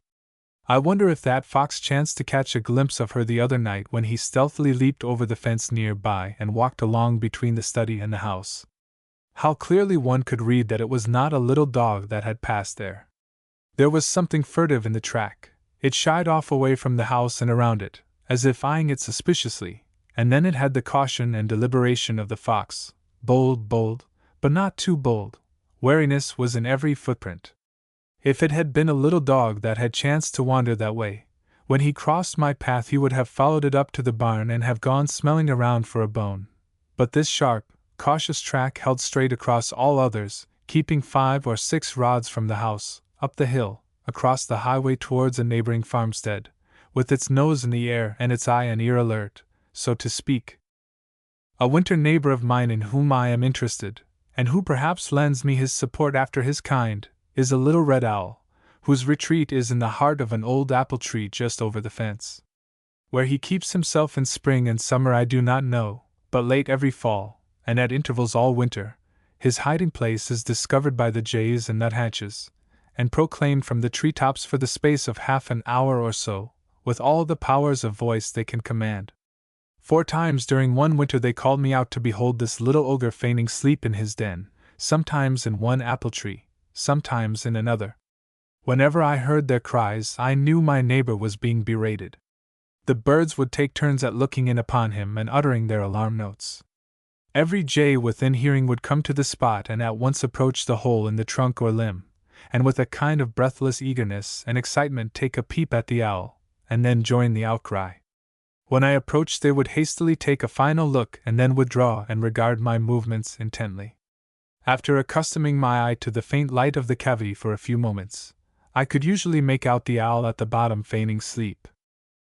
I wonder if that fox chanced to catch a glimpse of her the other night when he stealthily leaped over the fence near by and walked along between the study and the house. How clearly one could read that it was not a little dog that had passed there. There was something furtive in the track. It shied off away from the house and around it, as if eyeing it suspiciously, and then it had the caution and deliberation of the fox, bold, but not too bold. Wariness was in every footprint. If it had been a little dog that had chanced to wander that way, when he crossed my path he would have followed it up to the barn and have gone smelling around for a bone. But this sharp, cautious track held straight across all others, keeping 5 or 6 rods from the house, up the hill, across the highway towards a neighboring farmstead, with its nose in the air and its eye and ear alert, so to speak. A winter neighbor of mine in whom I am interested, and who perhaps lends me his support after his kind, is a little red owl, whose retreat is in the heart of an old apple tree just over the fence. Where he keeps himself in spring and summer I do not know, but late every fall, and at intervals all winter, his hiding place is discovered by the jays and nuthatches, and proclaimed from the treetops for the space of half an hour or so, with all the powers of voice they can command. 4 times during one winter they called me out to behold this little ogre feigning sleep in his den, sometimes in one apple tree, sometimes in another. Whenever I heard their cries, I knew my neighbor was being berated. The birds would take turns at looking in upon him and uttering their alarm notes. Every jay within hearing would come to the spot and at once approach the hole in the trunk or limb, and with a kind of breathless eagerness and excitement take a peep at the owl, and then join the outcry. When I approached they would hastily take a final look and then withdraw and regard my movements intently. After accustoming my eye to the faint light of the cavity for a few moments, I could usually make out the owl at the bottom feigning sleep.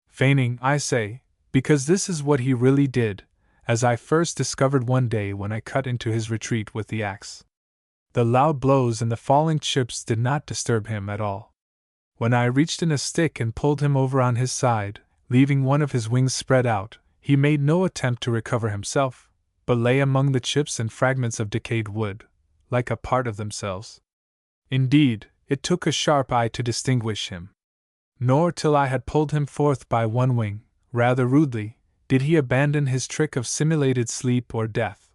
Feigning, I say, because this is what he really did, as I first discovered one day when I cut into his retreat with the axe. The loud blows and the falling chips did not disturb him at all. When I reached in a stick and pulled him over on his side, leaving one of his wings spread out, he made no attempt to recover himself, but lay among the chips and fragments of decayed wood, like a part of themselves. Indeed, it took a sharp eye to distinguish him. Nor till I had pulled him forth by one wing, rather rudely, did he abandon his trick of simulated sleep or death.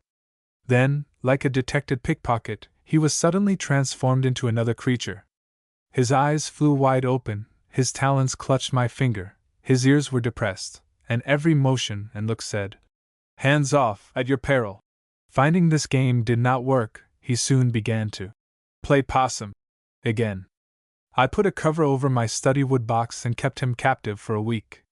Then, like a detected pickpocket, he was suddenly transformed into another creature. His eyes flew wide open, his talons clutched my finger, his ears were depressed, and every motion and look said, "Hands off, at your peril." Finding this game did not work, he soon began to play possum again. I put a cover over my study wood box and kept him captive for a week.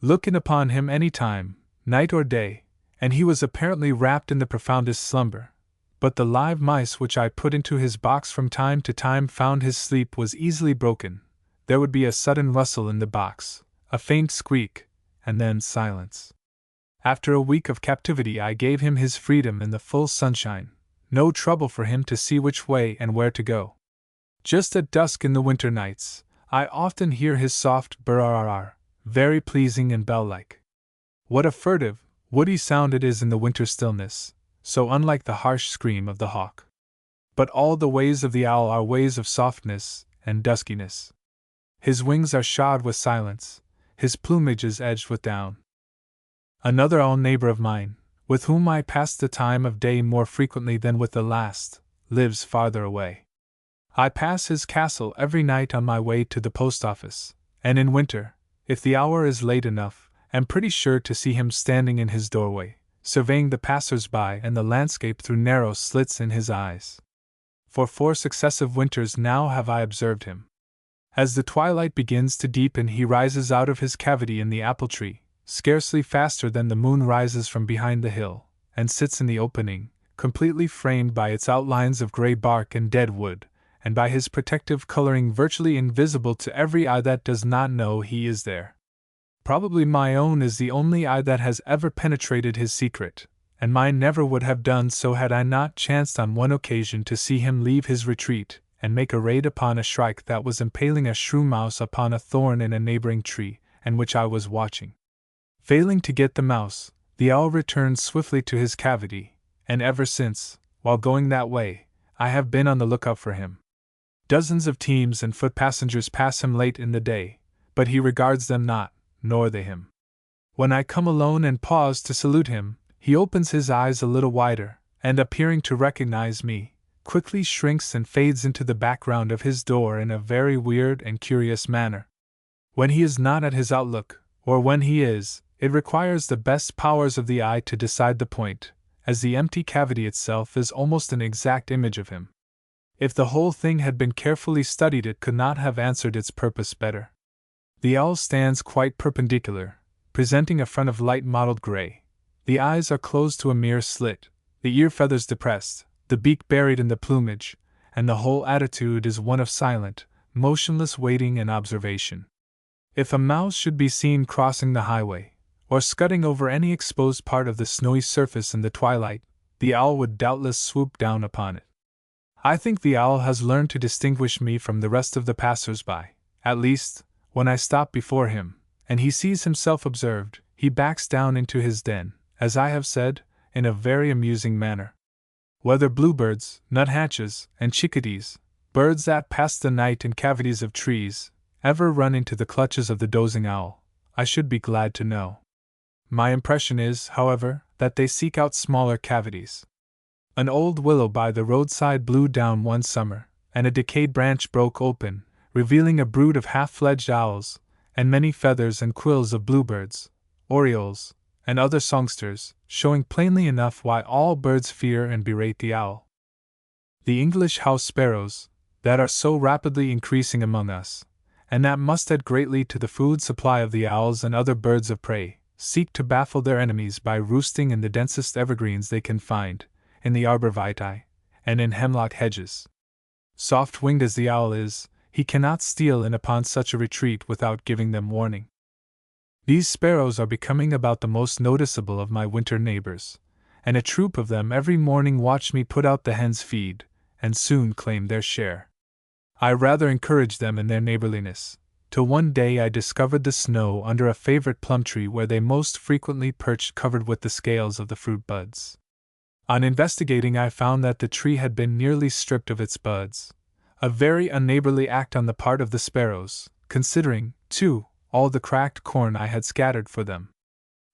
Look in upon him any time, night or day, and he was apparently wrapped in the profoundest slumber. But the live mice which I put into his box from time to time found his sleep was easily broken. There would be a sudden rustle in the box, a faint squeak, and then silence. After a week of captivity I gave him his freedom in the full sunshine, no trouble for him to see which way and where to go. Just at dusk in the winter nights, I often hear his soft burr, very pleasing and bell-like. What a furtive, woody sound it is in the winter stillness, so unlike the harsh scream of the hawk. But all the ways of the owl are ways of softness and duskiness. His wings are shod with silence, his plumage is edged with down. Another owl neighbor of mine, with whom I pass the time of day more frequently than with the last, lives farther away. I pass his castle every night on my way to the post office, and in winter, if the hour is late enough, am pretty sure to see him standing in his doorway, surveying the passers-by and the landscape through narrow slits in his eyes. For 4 successive winters now have I observed him. As the twilight begins to deepen he rises out of his cavity in the apple tree, scarcely faster than the moon rises from behind the hill, and sits in the opening, completely framed by its outlines of gray bark and dead wood, and by his protective coloring virtually invisible to every eye that does not know he is there. Probably my own is the only eye that has ever penetrated his secret, and mine never would have done so had I not chanced on one occasion to see him leave his retreat and make a raid upon a shrike that was impaling a shrew mouse upon a thorn in a neighboring tree, and which I was watching. Failing to get the mouse, the owl returned swiftly to his cavity, and ever since, while going that way, I have been on the lookout for him. Dozens of teams and foot passengers pass him late in the day, but he regards them not, nor they him. When I come alone and pause to salute him, he opens his eyes a little wider, and appearing to recognize me, quickly shrinks and fades into the background of his door in a very weird and curious manner. When he is not at his outlook, or when he is, it requires the best powers of the eye to decide the point, as the empty cavity itself is almost an exact image of him. If the whole thing had been carefully studied, it could not have answered its purpose better. The owl stands quite perpendicular, presenting a front of light mottled gray. The eyes are closed to a mere slit, the ear feathers depressed, the beak buried in the plumage, and the whole attitude is one of silent, motionless waiting and observation. If a mouse should be seen crossing the highway, or scudding over any exposed part of the snowy surface in the twilight, the owl would doubtless swoop down upon it. I think the owl has learned to distinguish me from the rest of the passers-by. At least, when I stop before him, and he sees himself observed, he backs down into his den, as I have said, in a very amusing manner. Whether bluebirds, nuthatches, and chickadees, birds that pass the night in cavities of trees, ever run into the clutches of the dozing owl, I should be glad to know. My impression is, however, that they seek out smaller cavities. An old willow by the roadside blew down one summer, and a decayed branch broke open, revealing a brood of half-fledged owls, and many feathers and quills of bluebirds, orioles, and other songsters, showing plainly enough why all birds fear and berate the owl. The English house sparrows, that are so rapidly increasing among us, and that must add greatly to the food supply of the owls and other birds of prey, seek to baffle their enemies by roosting in the densest evergreens they can find, in the arbor vitae, and in hemlock hedges. Soft-winged as the owl is, he cannot steal in upon such a retreat without giving them warning. These sparrows are becoming about the most noticeable of my winter neighbors, and a troop of them every morning watch me put out the hen's feed, and soon claim their share. I rather encouraged them in their neighborliness, till one day I discovered the snow under a favorite plum tree where they most frequently perched covered with the scales of the fruit buds. On investigating, I found that the tree had been nearly stripped of its buds, a very unneighborly act on the part of the sparrows, considering, too, all the cracked corn I had scattered for them.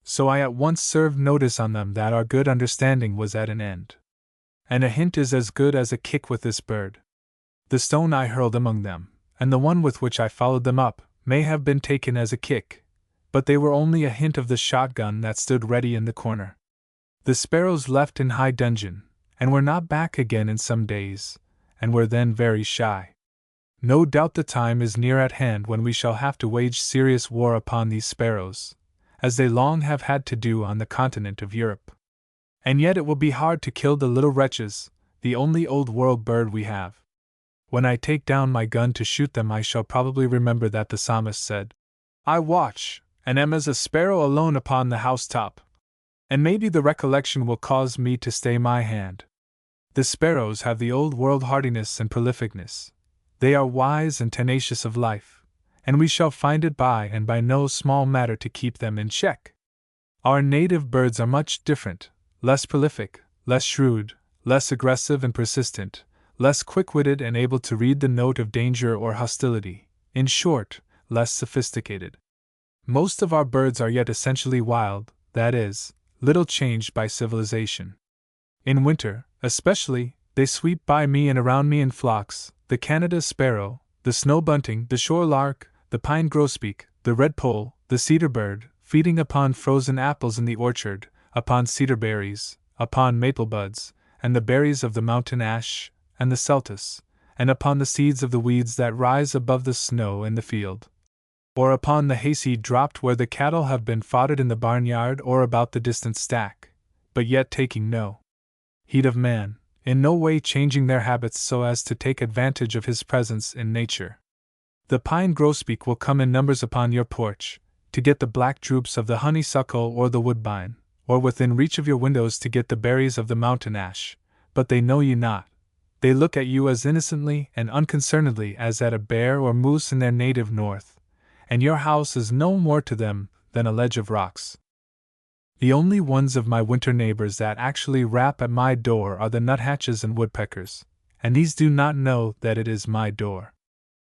So I at once served notice on them that our good understanding was at an end. And a hint is as good as a kick with this bird. The stone I hurled among them, and the one with which I followed them up, may have been taken as a kick, but they were only a hint of the shotgun that stood ready in the corner. The sparrows left in high dudgeon, and were not back again in some days, and were then very shy. No doubt the time is near at hand when we shall have to wage serious war upon these sparrows, as they long have had to do on the continent of Europe. And yet it will be hard to kill the little wretches, the only old-world bird we have. When I take down my gun to shoot them, I shall probably remember that the psalmist said, "I watch, and am as a sparrow alone upon the housetop." And maybe the recollection will cause me to stay my hand. The sparrows have the old-world hardiness and prolificness. They are wise and tenacious of life, and we shall find it by and by no small matter to keep them in check. Our native birds are much different, less prolific, less shrewd, less aggressive and persistent, less quick-witted and able to read the note of danger or hostility, in short, less sophisticated. Most of our birds are yet essentially wild, that is, little changed by civilization. In winter, especially, they sweep by me and around me in flocks, the Canada sparrow, the snow bunting, the shore lark, the pine grosbeak, the redpoll, the cedar bird, feeding upon frozen apples in the orchard, upon cedar berries, upon maple buds, and the berries of the mountain ash, and the celtus, and upon the seeds of the weeds that rise above the snow in the field, or upon the hayseed dropped where the cattle have been foddered in the barnyard or about the distant stack, but yet taking no heed of man, in no way changing their habits so as to take advantage of his presence in nature. The pine grosbeak will come in numbers upon your porch, to get the black drupes of the honeysuckle or the woodbine, or within reach of your windows to get the berries of the mountain ash, but they know you not. They look at you as innocently and unconcernedly as at a bear or moose in their native north, and your house is no more to them than a ledge of rocks. The only ones of my winter neighbors that actually rap at my door are the nuthatches and woodpeckers, and these do not know that it is my door.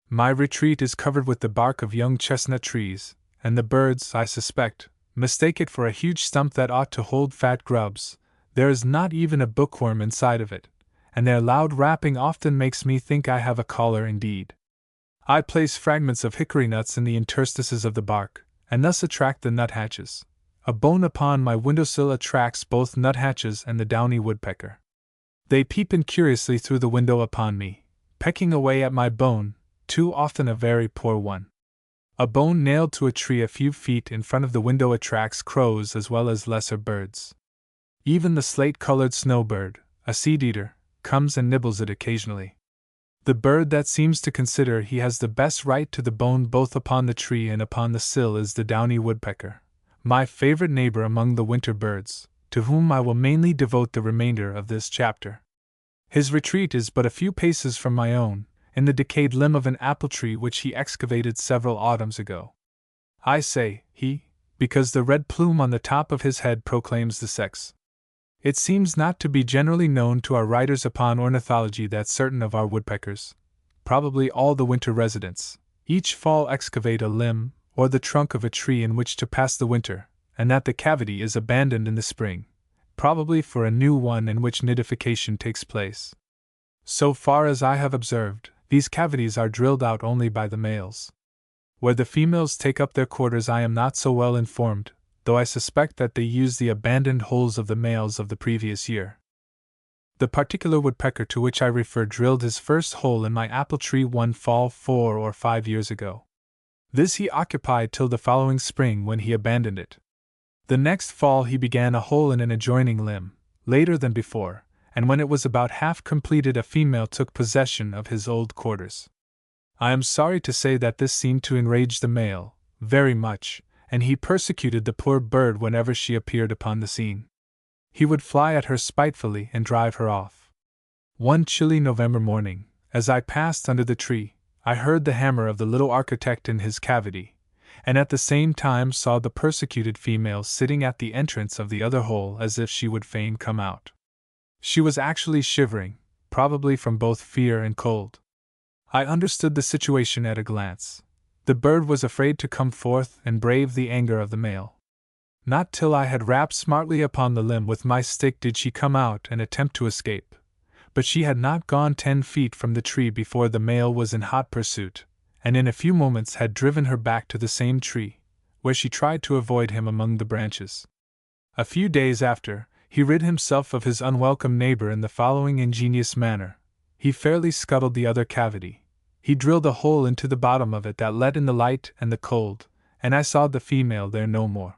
My retreat is covered with the bark of young chestnut trees, and the birds, I suspect, mistake it for a huge stump that ought to hold fat grubs. There is not even a bookworm inside of it, and their loud rapping often makes me think I have a caller indeed. I place fragments of hickory nuts in the interstices of the bark, and thus attract the nuthatches. A bone upon my windowsill attracts both nuthatches and the downy woodpecker. They peep in curiously through the window upon me, pecking away at my bone, too often a very poor one. A bone nailed to a tree a few feet in front of the window attracts crows as well as lesser birds. Even the slate-colored snowbird, a seed-eater, comes and nibbles it occasionally. The bird that seems to consider he has the best right to the bone both upon the tree and upon the sill is the downy woodpecker, my favorite neighbor among the winter birds, to whom I will mainly devote the remainder of this chapter. His retreat is but a few paces from my own, in the decayed limb of an apple tree which he excavated several autumns ago. I say he, because the red plume on the top of his head proclaims the sex. It seems not to be generally known to our writers upon ornithology that certain of our woodpeckers, probably all the winter residents, each fall excavate a limb or the trunk of a tree in which to pass the winter, and that the cavity is abandoned in the spring, probably for a new one in which nidification takes place. So far as I have observed, these cavities are drilled out only by the males. Where the females take up their quarters I am not so well informed, though I suspect that they use the abandoned holes of the males of the previous year. The particular woodpecker to which I refer drilled his first hole in my apple tree one fall 4 or 5 years ago. This he occupied till the following spring, when he abandoned it. The next fall he began a hole in an adjoining limb, later than before, and when it was about half completed a female took possession of his old quarters. I am sorry to say that this seemed to enrage the male very much, and he persecuted the poor bird whenever she appeared upon the scene. He would fly at her spitefully and drive her off. One chilly November morning, as I passed under the tree, I heard the hammer of the little architect in his cavity, and at the same time saw the persecuted female sitting at the entrance of the other hole as if she would fain come out. She was actually shivering, probably from both fear and cold. I understood the situation at a glance. The bird was afraid to come forth and brave the anger of the male. Not till I had rapped smartly upon the limb with my stick did she come out and attempt to escape, but she had not gone 10 feet from the tree before the male was in hot pursuit, and in a few moments had driven her back to the same tree, where she tried to avoid him among the branches. A few days after, he rid himself of his unwelcome neighbor in the following ingenious manner. He fairly scuttled the other cavity. He drilled a hole into the bottom of it that let in the light and the cold, and I saw the female there no more.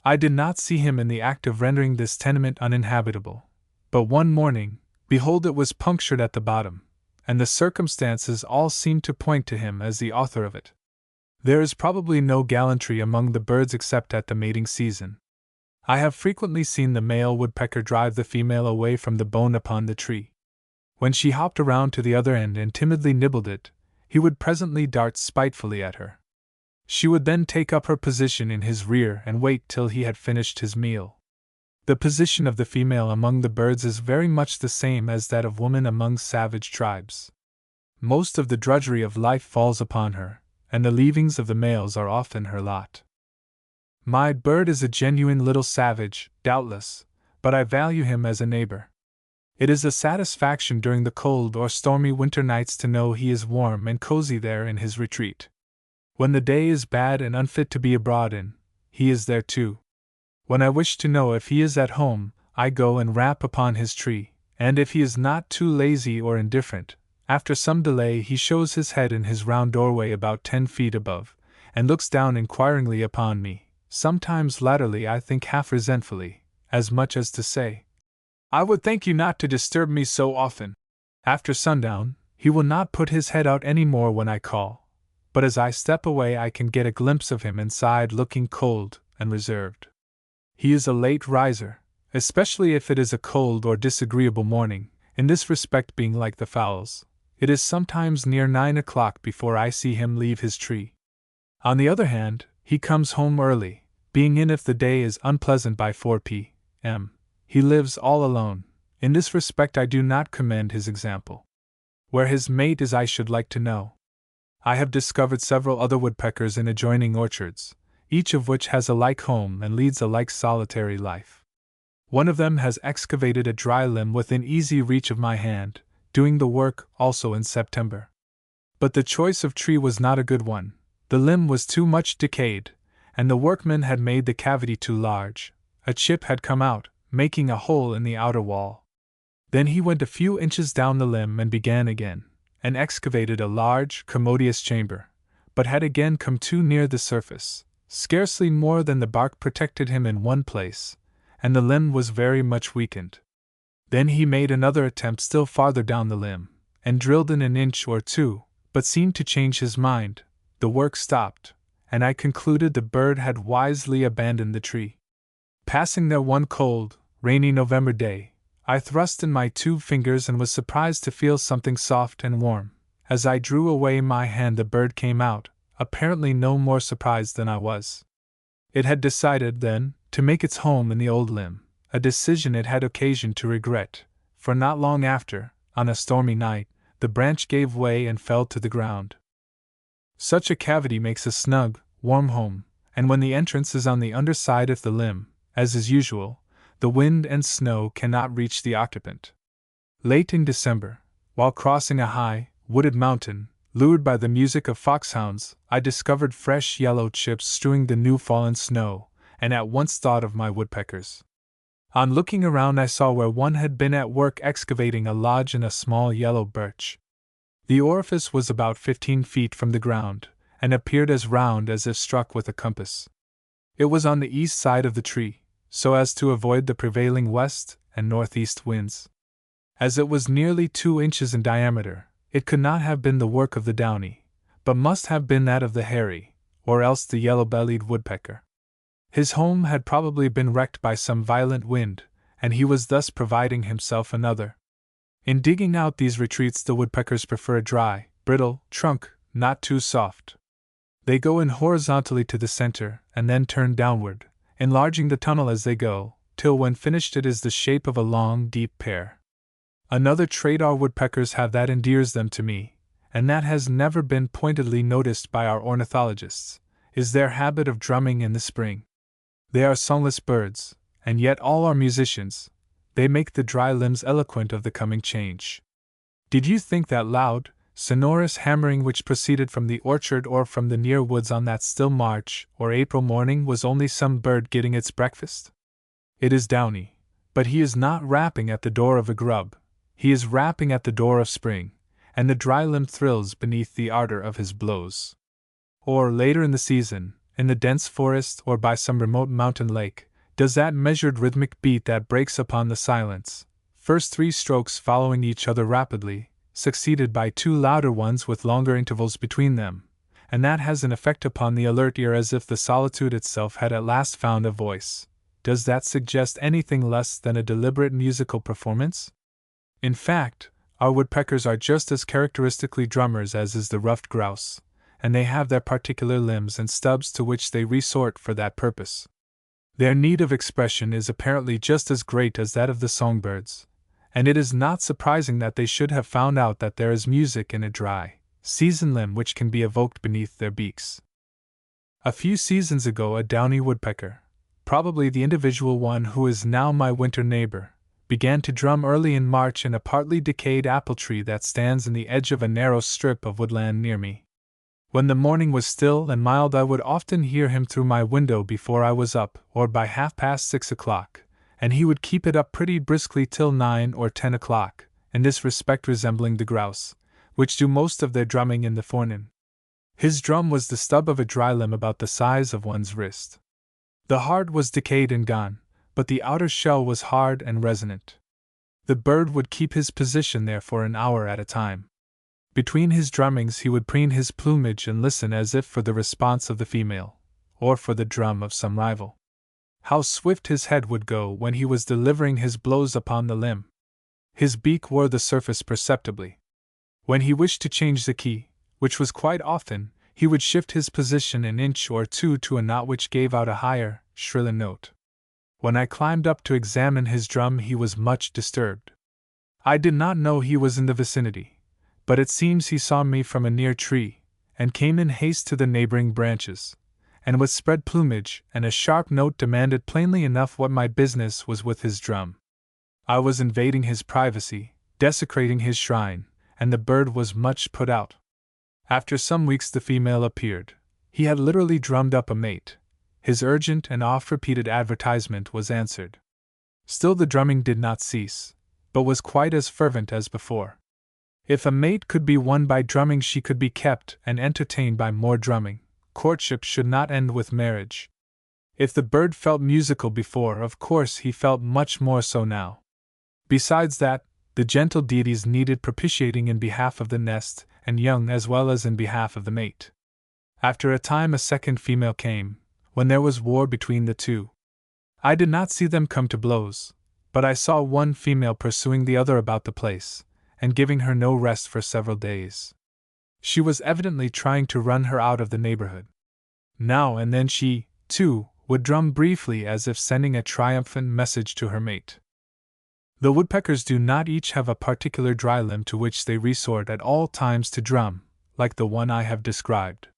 I did not see him in the act of rendering this tenement uninhabitable, but one morning, behold, it was punctured at the bottom, and the circumstances all seemed to point to him as the author of it. There is probably no gallantry among the birds except at the mating season. I have frequently seen the male woodpecker drive the female away from the bone upon the tree. When she hopped around to the other end and timidly nibbled it, he would presently dart spitefully at her. She would then take up her position in his rear and wait till he had finished his meal. The position of the female among the birds is very much the same as that of woman among savage tribes. Most of the drudgery of life falls upon her, and the leavings of the males are often her lot. My bird is a genuine little savage, doubtless, but I value him as a neighbor. It is a satisfaction during the cold or stormy winter nights to know he is warm and cozy there in his retreat. When the day is bad and unfit to be abroad in, he is there too. When I wish to know if he is at home, I go and rap upon his tree, and if he is not too lazy or indifferent, after some delay he shows his head in his round doorway about 10 feet above, and looks down inquiringly upon me, sometimes latterly I think half resentfully, as much as to say, "I would thank you not to disturb me so often." After sundown, he will not put his head out any more when I call, but as I step away I can get a glimpse of him inside looking cold and reserved. He is a late riser, especially if it is a cold or disagreeable morning, in this respect being like the fowls. It is sometimes near 9 o'clock before I see him leave his tree. On the other hand, he comes home early, being in if the day is unpleasant by 4 p.m. He lives all alone. In this respect I do not commend his example. Where his mate is I should like to know. I have discovered several other woodpeckers in adjoining orchards, each of which has a like home and leads a like solitary life. One of them has excavated a dry limb within easy reach of my hand, doing the work also in September. But the choice of tree was not a good one. The limb was too much decayed, and the workman had made the cavity too large. A chip had come out, making a hole in the outer wall. Then he went a few inches down the limb and began again, and excavated a large, commodious chamber, but had again come too near the surface. Scarcely more than the bark protected him in one place, and the limb was very much weakened. Then he made another attempt still farther down the limb, and drilled in an inch or two, but seemed to change his mind. The work stopped, and I concluded the bird had wisely abandoned the tree. Passing there one cold, rainy November day, I thrust in my 2 fingers and was surprised to feel something soft and warm. As I drew away my hand, the bird came out, apparently no more surprised than I was. It had decided, then, to make its home in the old limb, a decision it had occasion to regret, for not long after, on a stormy night, the branch gave way and fell to the ground. Such a cavity makes a snug, warm home, and when the entrance is on the underside of the limb, as is usual, the wind and snow cannot reach the occupant. Late in December, while crossing a high, wooded mountain, lured by the music of foxhounds, I discovered fresh yellow chips strewing the new-fallen snow, and at once thought of my woodpeckers. On looking around, I saw where one had been at work excavating a lodge in a small yellow birch. The orifice was about 15 feet from the ground, and appeared as round as if struck with a compass. It was on the east side of the tree, so as to avoid the prevailing west and northeast winds. As it was nearly 2 inches in diameter, it could not have been the work of the downy, but must have been that of the hairy, or else the yellow-bellied woodpecker. His home had probably been wrecked by some violent wind, and he was thus providing himself another. In digging out these retreats, the woodpeckers prefer a dry, brittle trunk, not too soft. They go in horizontally to the center, and then turn downward, enlarging the tunnel as they go, till when finished it is the shape of a long, deep pear. Another trait our woodpeckers have that endears them to me, and that has never been pointedly noticed by our ornithologists, is their habit of drumming in the spring. They are songless birds, and yet all are musicians. They make the dry limbs eloquent of the coming change. Did you think that loud, sonorous hammering which proceeded from the orchard or from the near woods on that still March or April morning was only some bird getting its breakfast? It is Downy, but he is not rapping at the door of a grub. He is rapping at the door of spring, and the dry limb thrills beneath the ardor of his blows. Or, later in the season, in the dense forest or by some remote mountain lake, does that measured rhythmic beat that breaks upon the silence, first 3 strokes following each other rapidly, succeeded by 2 louder ones with longer intervals between them, and that has an effect upon the alert ear as if the solitude itself had at last found a voice. Does that suggest anything less than a deliberate musical performance? In fact, our woodpeckers are just as characteristically drummers as is the ruffed grouse, and they have their particular limbs and stubs to which they resort for that purpose. Their need of expression is apparently just as great as that of the songbirds, and it is not surprising that they should have found out that there is music in a dry, seasoned limb which can be evoked beneath their beaks. A few seasons ago, a downy woodpecker, probably the individual one who is now my winter neighbor, began to drum early in March in a partly decayed apple tree that stands in the edge of a narrow strip of woodland near me. When the morning was still and mild, I would often hear him through my window before I was up, or by 6:30 o'clock, and he would keep it up pretty briskly till 9 or 10 o'clock, in this respect resembling the grouse, which do most of their drumming in the forenoon. His drum was the stub of a dry limb about the size of one's wrist. The heart was decayed and gone, but the outer shell was hard and resonant. The bird would keep his position there for an hour at a time. Between his drummings he would preen his plumage and listen as if for the response of the female, or for the drum of some rival. How swift his head would go when he was delivering his blows upon the limb! His beak wore the surface perceptibly. When he wished to change the key, which was quite often, he would shift his position an inch or two to a knot which gave out a higher, shriller note. When I climbed up to examine his drum, he was much disturbed. I did not know he was in the vicinity, but it seems he saw me from a near tree, and came in haste to the neighboring branches, and with spread plumage and a sharp note demanded plainly enough what my business was with his drum. I was invading his privacy, desecrating his shrine, and the bird was much put out. After some weeks the female appeared. He had literally drummed up a mate, His urgent and oft-repeated advertisement was answered. Still the drumming did not cease, but was quite as fervent as before. If a mate could be won by drumming, she could be kept and entertained by more drumming. Courtship should not end with marriage. If the bird felt musical before, of course he felt much more so now. Besides that, the gentle deities needed propitiating in behalf of the nest and young as well as in behalf of the mate. After a time a second female came, when there was war between the two. I did not see them come to blows, but I saw one female pursuing the other about the place, and giving her no rest for several days. She was evidently trying to run her out of the neighborhood. Now and then she, too, would drum briefly as if sending a triumphant message to her mate. The woodpeckers do not each have a particular dry limb to which they resort at all times to drum, like the one I have described.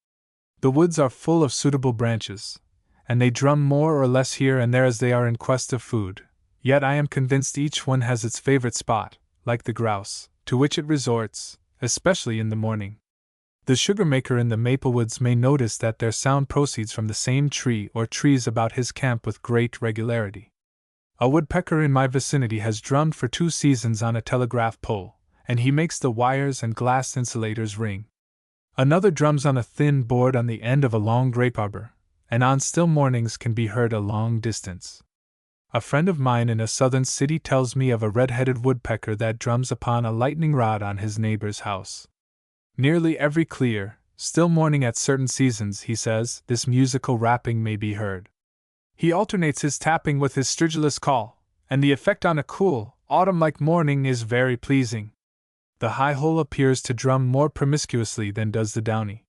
The woods are full of suitable branches, and they drum more or less here and there as they are in quest of food, yet I am convinced each one has its favorite spot, like the grouse, to which it resorts, especially in the morning. The sugar maker in the maple woods may notice that their sound proceeds from the same tree or trees about his camp with great regularity. A woodpecker in my vicinity has drummed for 2 seasons on a telegraph pole, and he makes the wires and glass insulators ring. Another drums on a thin board on the end of a long grape arbor, and on still mornings can be heard a long distance. A friend of mine in a southern city tells me of a red-headed woodpecker that drums upon a lightning rod on his neighbor's house. Nearly every clear, still morning at certain seasons, he says, this musical rapping may be heard. He alternates his tapping with his stridulous call, and the effect on a cool, autumn-like morning is very pleasing. The high-hole appears to drum more promiscuously than does the downy.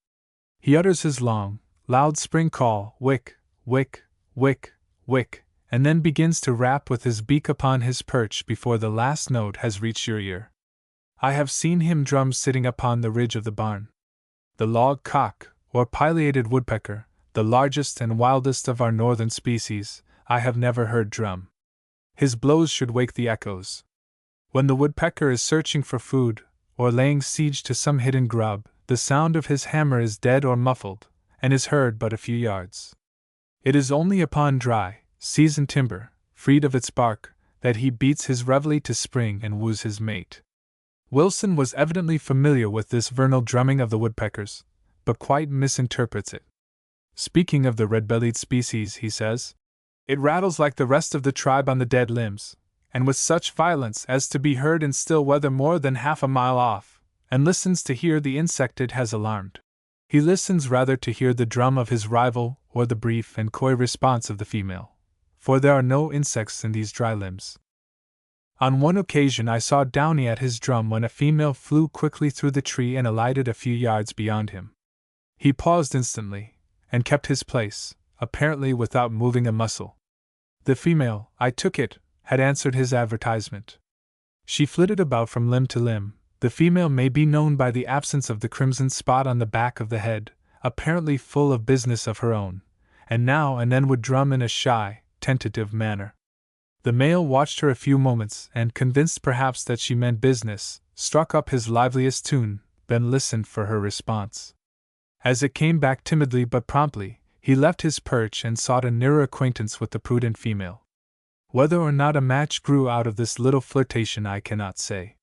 He utters his long, loud spring call, wick, wick, wick, wick, and then begins to rap with his beak upon his perch before the last note has reached your ear. I have seen him drum sitting upon the ridge of the barn. The log cock, or pileated woodpecker, the largest and wildest of our northern species, I have never heard drum. His blows should wake the echoes. When the woodpecker is searching for food, or laying siege to some hidden grub, the sound of his hammer is dead or muffled, and is heard but a few yards. It is only upon dry, seasoned timber, freed of its bark, that he beats his reveille to spring and woos his mate. Wilson was evidently familiar with this vernal drumming of the woodpeckers, but quite misinterprets it. Speaking of the red-bellied species, he says, "It rattles like the rest of the tribe on the dead limbs, and with such violence as to be heard in still weather more than half a mile off, and listens to hear the insect it has alarmed. He listens rather to hear the drum of his rival or the brief and coy response of the female, for there are no insects in these dry limbs." On one occasion I saw Downy at his drum when a female flew quickly through the tree and alighted a few yards beyond him. He paused instantly, and kept his place, apparently without moving a muscle. The female, I took it, had answered his advertisement. She flitted about from limb to limb. The female may be known by the absence of the crimson spot on the back of the head, apparently full of business of her own, and now and then would drum in a shy, tentative manner. The male watched her a few moments and, convinced perhaps that she meant business, struck up his liveliest tune, then listened for her response. As it came back timidly but promptly, he left his perch and sought a nearer acquaintance with the prudent female. Whether or not a match grew out of this little flirtation I cannot say.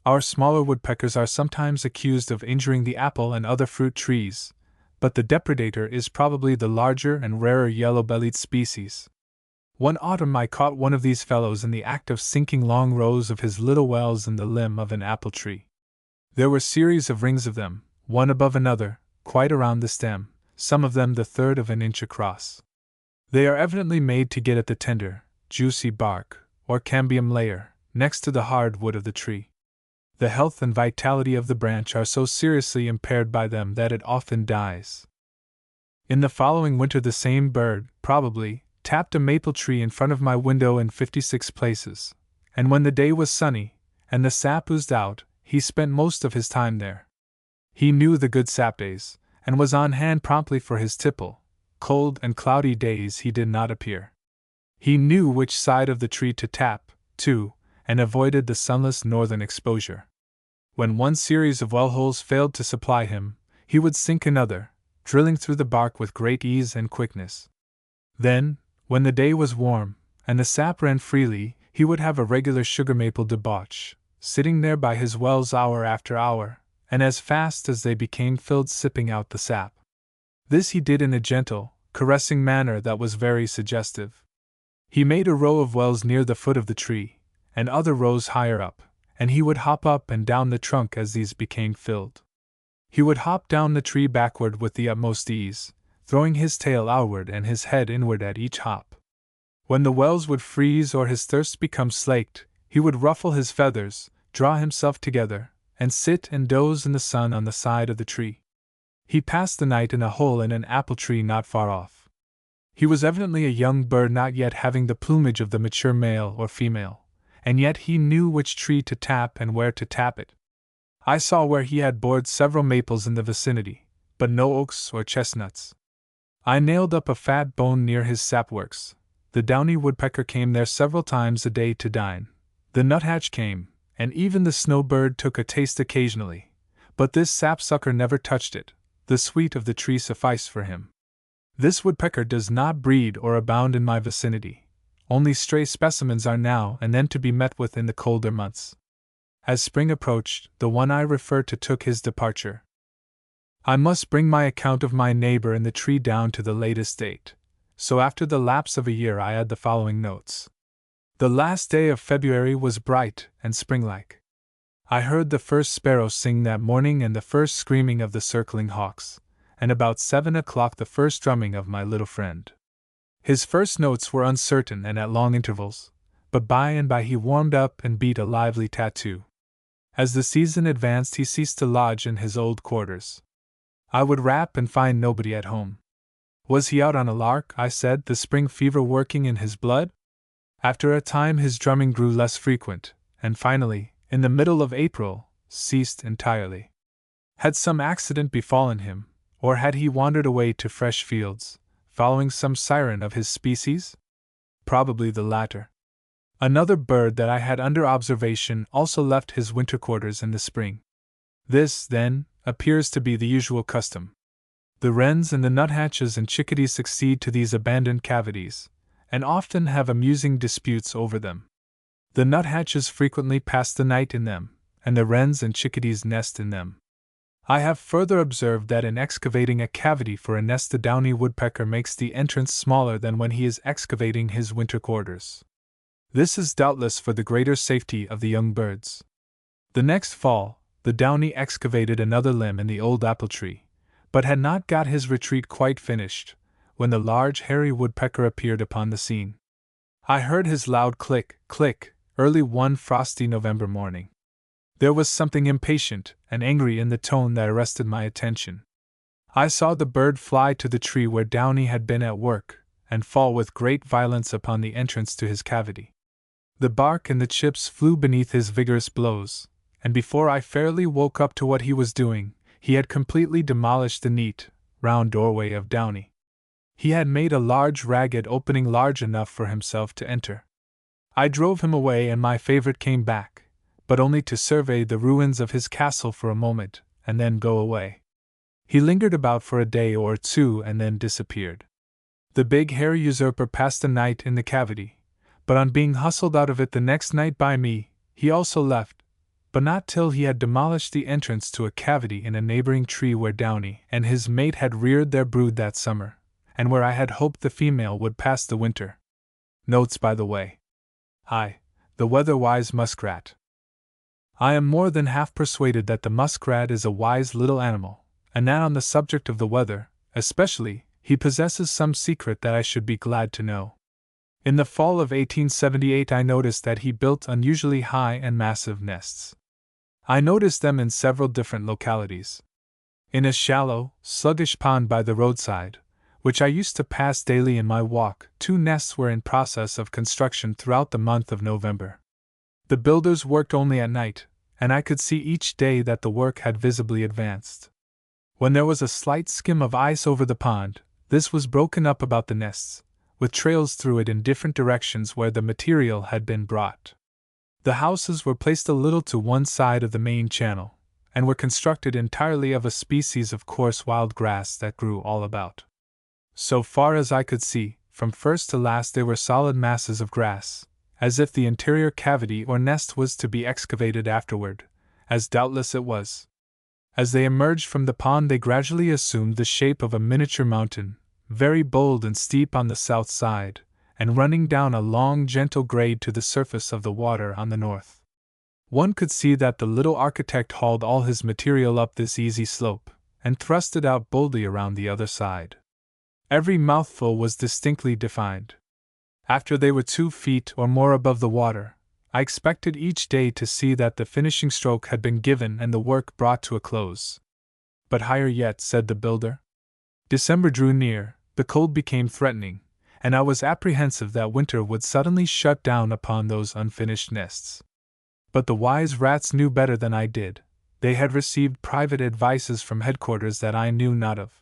Our smaller woodpeckers are sometimes accused of injuring the apple and other fruit trees, but the depredator is probably the larger and rarer yellow-bellied species. One autumn I caught one of these fellows in the act of sinking long rows of his little wells in the limb of an apple tree. There were series of rings of them, one above another, quite around the stem, some of them the third of an inch across. They are evidently made to get at the tender, juicy bark, or cambium layer, next to the hard wood of the tree. The health and vitality of the branch are so seriously impaired by them that it often dies. In the following winter the same bird, probably, tapped a maple tree in front of my window in 56 places, and when the day was sunny, and the sap oozed out, he spent most of his time there. He knew the good sap days, and was on hand promptly for his tipple. Cold and cloudy days he did not appear. He knew which side of the tree to tap, too, and avoided the sunless northern exposure. When one series of well holes failed to supply him, he would sink another, drilling through the bark with great ease and quickness. Then, when the day was warm, and the sap ran freely, he would have a regular sugar maple debauch, sitting there by his wells hour after hour, and as fast as they became filled sipping out the sap. This he did in a gentle, caressing manner that was very suggestive. He made a row of wells near the foot of the tree, and other rows higher up, and he would hop up and down the trunk as these became filled. He would hop down the tree backward with the utmost ease, throwing his tail outward and his head inward at each hop. When the wells would freeze or his thirst become slaked, he would ruffle his feathers, draw himself together, and sit and doze in the sun on the side of the tree. He passed the night in a hole in an apple tree not far off. He was evidently a young bird not yet having the plumage of the mature male or female, and yet he knew which tree to tap and where to tap it. I saw where he had bored several maples in the vicinity, but no oaks or chestnuts. I nailed up a fat bone near his sapworks. The downy woodpecker came there several times a day to dine. The nuthatch came, and even the snowbird took a taste occasionally, but this sapsucker never touched it. The sweet of the tree sufficed for him. This woodpecker does not breed or abound in my vicinity. Only stray specimens are now and then to be met with in the colder months. As spring approached, the one I refer to took his departure. I must bring my account of my neighbor in the tree down to the latest date, so after the lapse of a year I add the following notes. The last day of February was bright and springlike. I heard the first sparrow sing that morning and the first screaming of the circling hawks, and about 7 o'clock the first drumming of my little friend. His first notes were uncertain and at long intervals, but by and by he warmed up and beat a lively tattoo. As the season advanced he ceased to lodge in his old quarters. I would rap and find nobody at home. Was he out on a lark, I said, the spring fever working in his blood? After a time his drumming grew less frequent, and finally, in the middle of April, ceased entirely. Had some accident befallen him, or had he wandered away to fresh fields, following some siren of his species? Probably the latter. Another bird that I had under observation also left his winter quarters in the spring. This, then, appears to be the usual custom. The wrens and the nuthatches and chickadees succeed to these abandoned cavities, and often have amusing disputes over them. The nuthatches frequently pass the night in them, and the wrens and chickadees nest in them. I have further observed that in excavating a cavity for a nest the downy woodpecker makes the entrance smaller than when he is excavating his winter quarters. This is doubtless for the greater safety of the young birds. The next fall, the downy excavated another limb in the old apple tree, but had not got his retreat quite finished, when the large hairy woodpecker appeared upon the scene. I heard his loud click, click, early one frosty November morning. There was something impatient and angry in the tone that arrested my attention. I saw the bird fly to the tree where Downy had been at work, and fall with great violence upon the entrance to his cavity. The bark and the chips flew beneath his vigorous blows, and before I fairly woke up to what he was doing, he had completely demolished the neat, round doorway of Downy. He had made a large ragged opening large enough for himself to enter. I drove him away and my favorite came back, but only to survey the ruins of his castle for a moment, and then go away. He lingered about for a day or two and then disappeared. The big hairy usurper passed the night in the cavity, but on being hustled out of it the next night by me, he also left, but not till he had demolished the entrance to a cavity in a neighboring tree where Downy and his mate had reared their brood that summer, and where I had hoped the female would pass the winter. Notes by the way. The weather-wise muskrat. I am more than half persuaded that the muskrat is a wise little animal, and that on the subject of the weather, especially, he possesses some secret that I should be glad to know. In the fall of 1878 I noticed that he built unusually high and massive nests. I noticed them in several different localities. In a shallow, sluggish pond by the roadside, which I used to pass daily in my walk, 2 nests were in process of construction throughout the month of November. The builders worked only at night, and I could see each day that the work had visibly advanced. When there was a slight skim of ice over the pond, this was broken up about the nests, with trails through it in different directions where the material had been brought. The houses were placed a little to one side of the main channel, and were constructed entirely of a species of coarse wild grass that grew all about. So far as I could see, from first to last they were solid masses of grass, as if the interior cavity or nest was to be excavated afterward, as doubtless it was. As they emerged from the pond, they gradually assumed the shape of a miniature mountain, very bold and steep on the south side, and running down a long, gentle grade to the surface of the water on the north. One could see that the little architect hauled all his material up this easy slope, and thrust it out boldly around the other side. Every mouthful was distinctly defined. After they were 2 feet or more above the water, I expected each day to see that the finishing stroke had been given and the work brought to a close. But higher yet, said the builder. December drew near, the cold became threatening, and I was apprehensive that winter would suddenly shut down upon those unfinished nests. But the wise rats knew better than I did. They had received private advices from headquarters that I knew not of.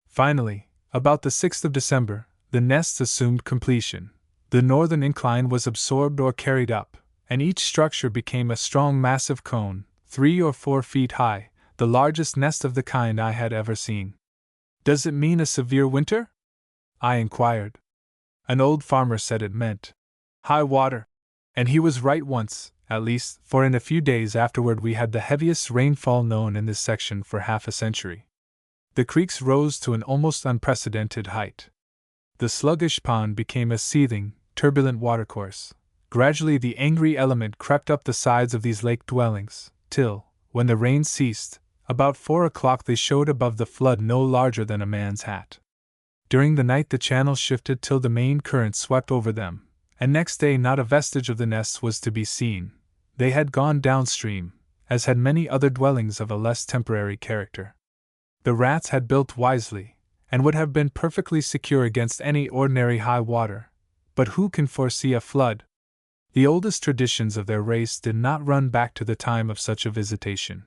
Finally, about the 6th of December, the nests assumed completion. The northern incline was absorbed or carried up, and each structure became a strong massive cone, 3 or 4 feet high, the largest nest of the kind I had ever seen. Does it mean a severe winter? I inquired. An old farmer said it meant high water, and he was right once, at least, for in a few days afterward we had the heaviest rainfall known in this section for half a century. The creeks rose to an almost unprecedented height. The sluggish pond became a seething, turbulent watercourse. Gradually the angry element crept up the sides of these lake dwellings, till, when the rain ceased, about 4 o'clock they showed above the flood no larger than a man's hat. During the night the channel shifted till the main current swept over them, and next day not a vestige of the nests was to be seen. They had gone downstream, as had many other dwellings of a less temporary character. The rats had built wisely, and would have been perfectly secure against any ordinary high water, but who can foresee a flood? The oldest traditions of their race did not run back to the time of such a visitation.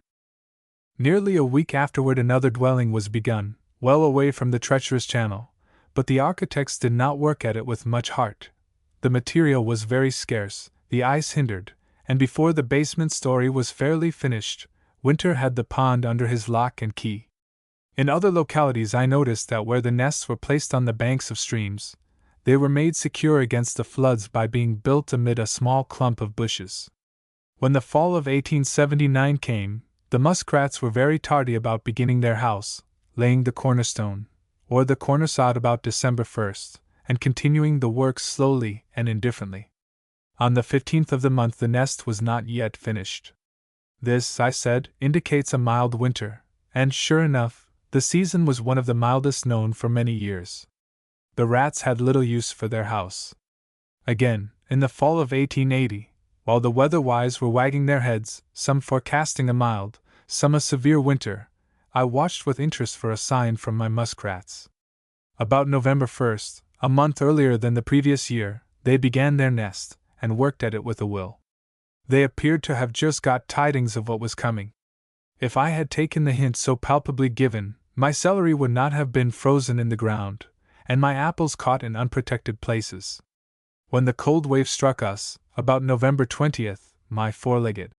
Nearly a week afterward another dwelling was begun, well away from the treacherous channel, but the architects did not work at it with much heart. The material was very scarce, the ice hindered, and before the basement story was fairly finished, winter had the pond under his lock and key. In other localities I noticed that where the nests were placed on the banks of streams, they were made secure against the floods by being built amid a small clump of bushes. When the fall of 1879 came, the muskrats were very tardy about beginning their house, laying the cornerstone, or the cornisade about December 1st, and continuing the work slowly and indifferently. On the 15th of the month the nest was not yet finished. This, I said, indicates a mild winter, and sure enough, the season was one of the mildest known for many years. The rats had little use for their house. Again, in the fall of 1880, while the weather-wise were wagging their heads, some forecasting a mild, some a severe winter, I watched with interest for a sign from my muskrats. About November 1st, a month earlier than the previous year, they began their nest, and worked at it with a will. They appeared to have just got tidings of what was coming. If I had taken the hint so palpably given, my celery would not have been frozen in the ground, and my apples caught in unprotected places. When the cold wave struck us, about November 20th, my four-legged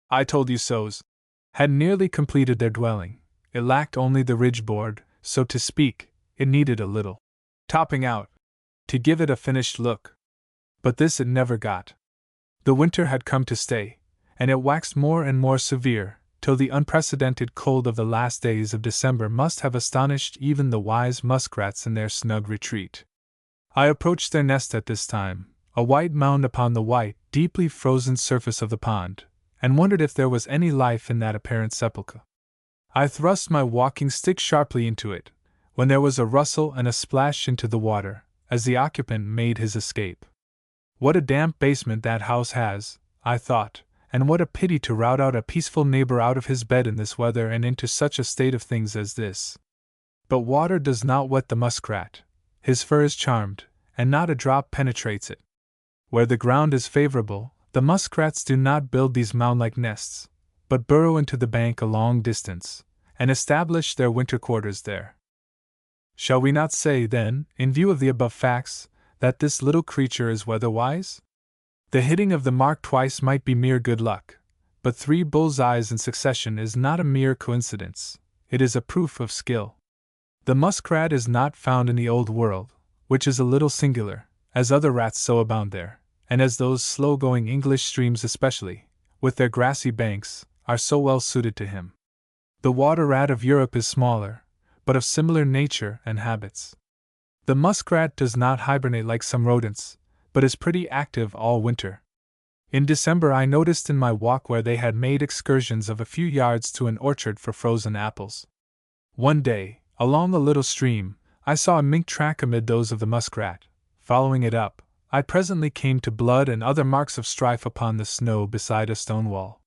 "I told you so's" had nearly completed their dwelling. It lacked only the ridge board, so to speak, it needed a little topping out to give it a finished look. But this it never got. The winter had come to stay, and it waxed more and more severe, till the unprecedented cold of the last days of December must have astonished even the wise muskrats in their snug retreat. I approached their nest at this time, a white mound upon the white, deeply frozen surface of the pond, and wondered if there was any life in that apparent sepulchre. I thrust my walking stick sharply into it, when there was a rustle and a splash into the water, as the occupant made his escape. What a damp basement that house has, I thought, and what a pity to rout out a peaceful neighbor out of his bed in this weather and into such a state of things as this. But water does not wet the muskrat. His fur is charmed, and not a drop penetrates it. Where the ground is favorable, the muskrats do not build these mound-like nests, but burrow into the bank a long distance, and establish their winter quarters there. Shall we not say, then, in view of the above facts, that this little creature is weather-wise? The hitting of the mark twice might be mere good luck, but 3 bull's-eyes in succession is not a mere coincidence, it is a proof of skill. The muskrat is not found in the Old World, which is a little singular, as other rats so abound there, and as those slow-going English streams especially, with their grassy banks, are so well suited to him. The water rat of Europe is smaller, but of similar nature and habits. The muskrat does not hibernate like some rodents, but is pretty active all winter. In December I noticed in my walk where they had made excursions of a few yards to an orchard for frozen apples. One day, along a little stream, I saw a mink track amid those of the muskrat. Following it up, I presently came to blood and other marks of strife upon the snow beside a stone wall.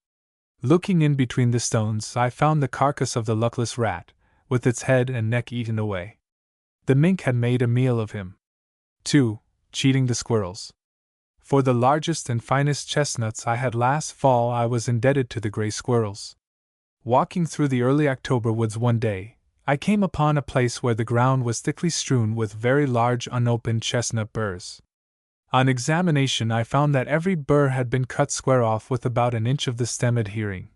Looking in between the stones, I found the carcass of the luckless rat, with its head and neck eaten away. The mink had made a meal of him. 2. Cheating the squirrels. For the largest and finest chestnuts I had last fall I was indebted to the gray squirrels. Walking through the early October woods one day, I came upon a place where the ground was thickly strewn with very large unopened chestnut burrs. On examination I found that every burr had been cut square off with about an inch of the stem adhering,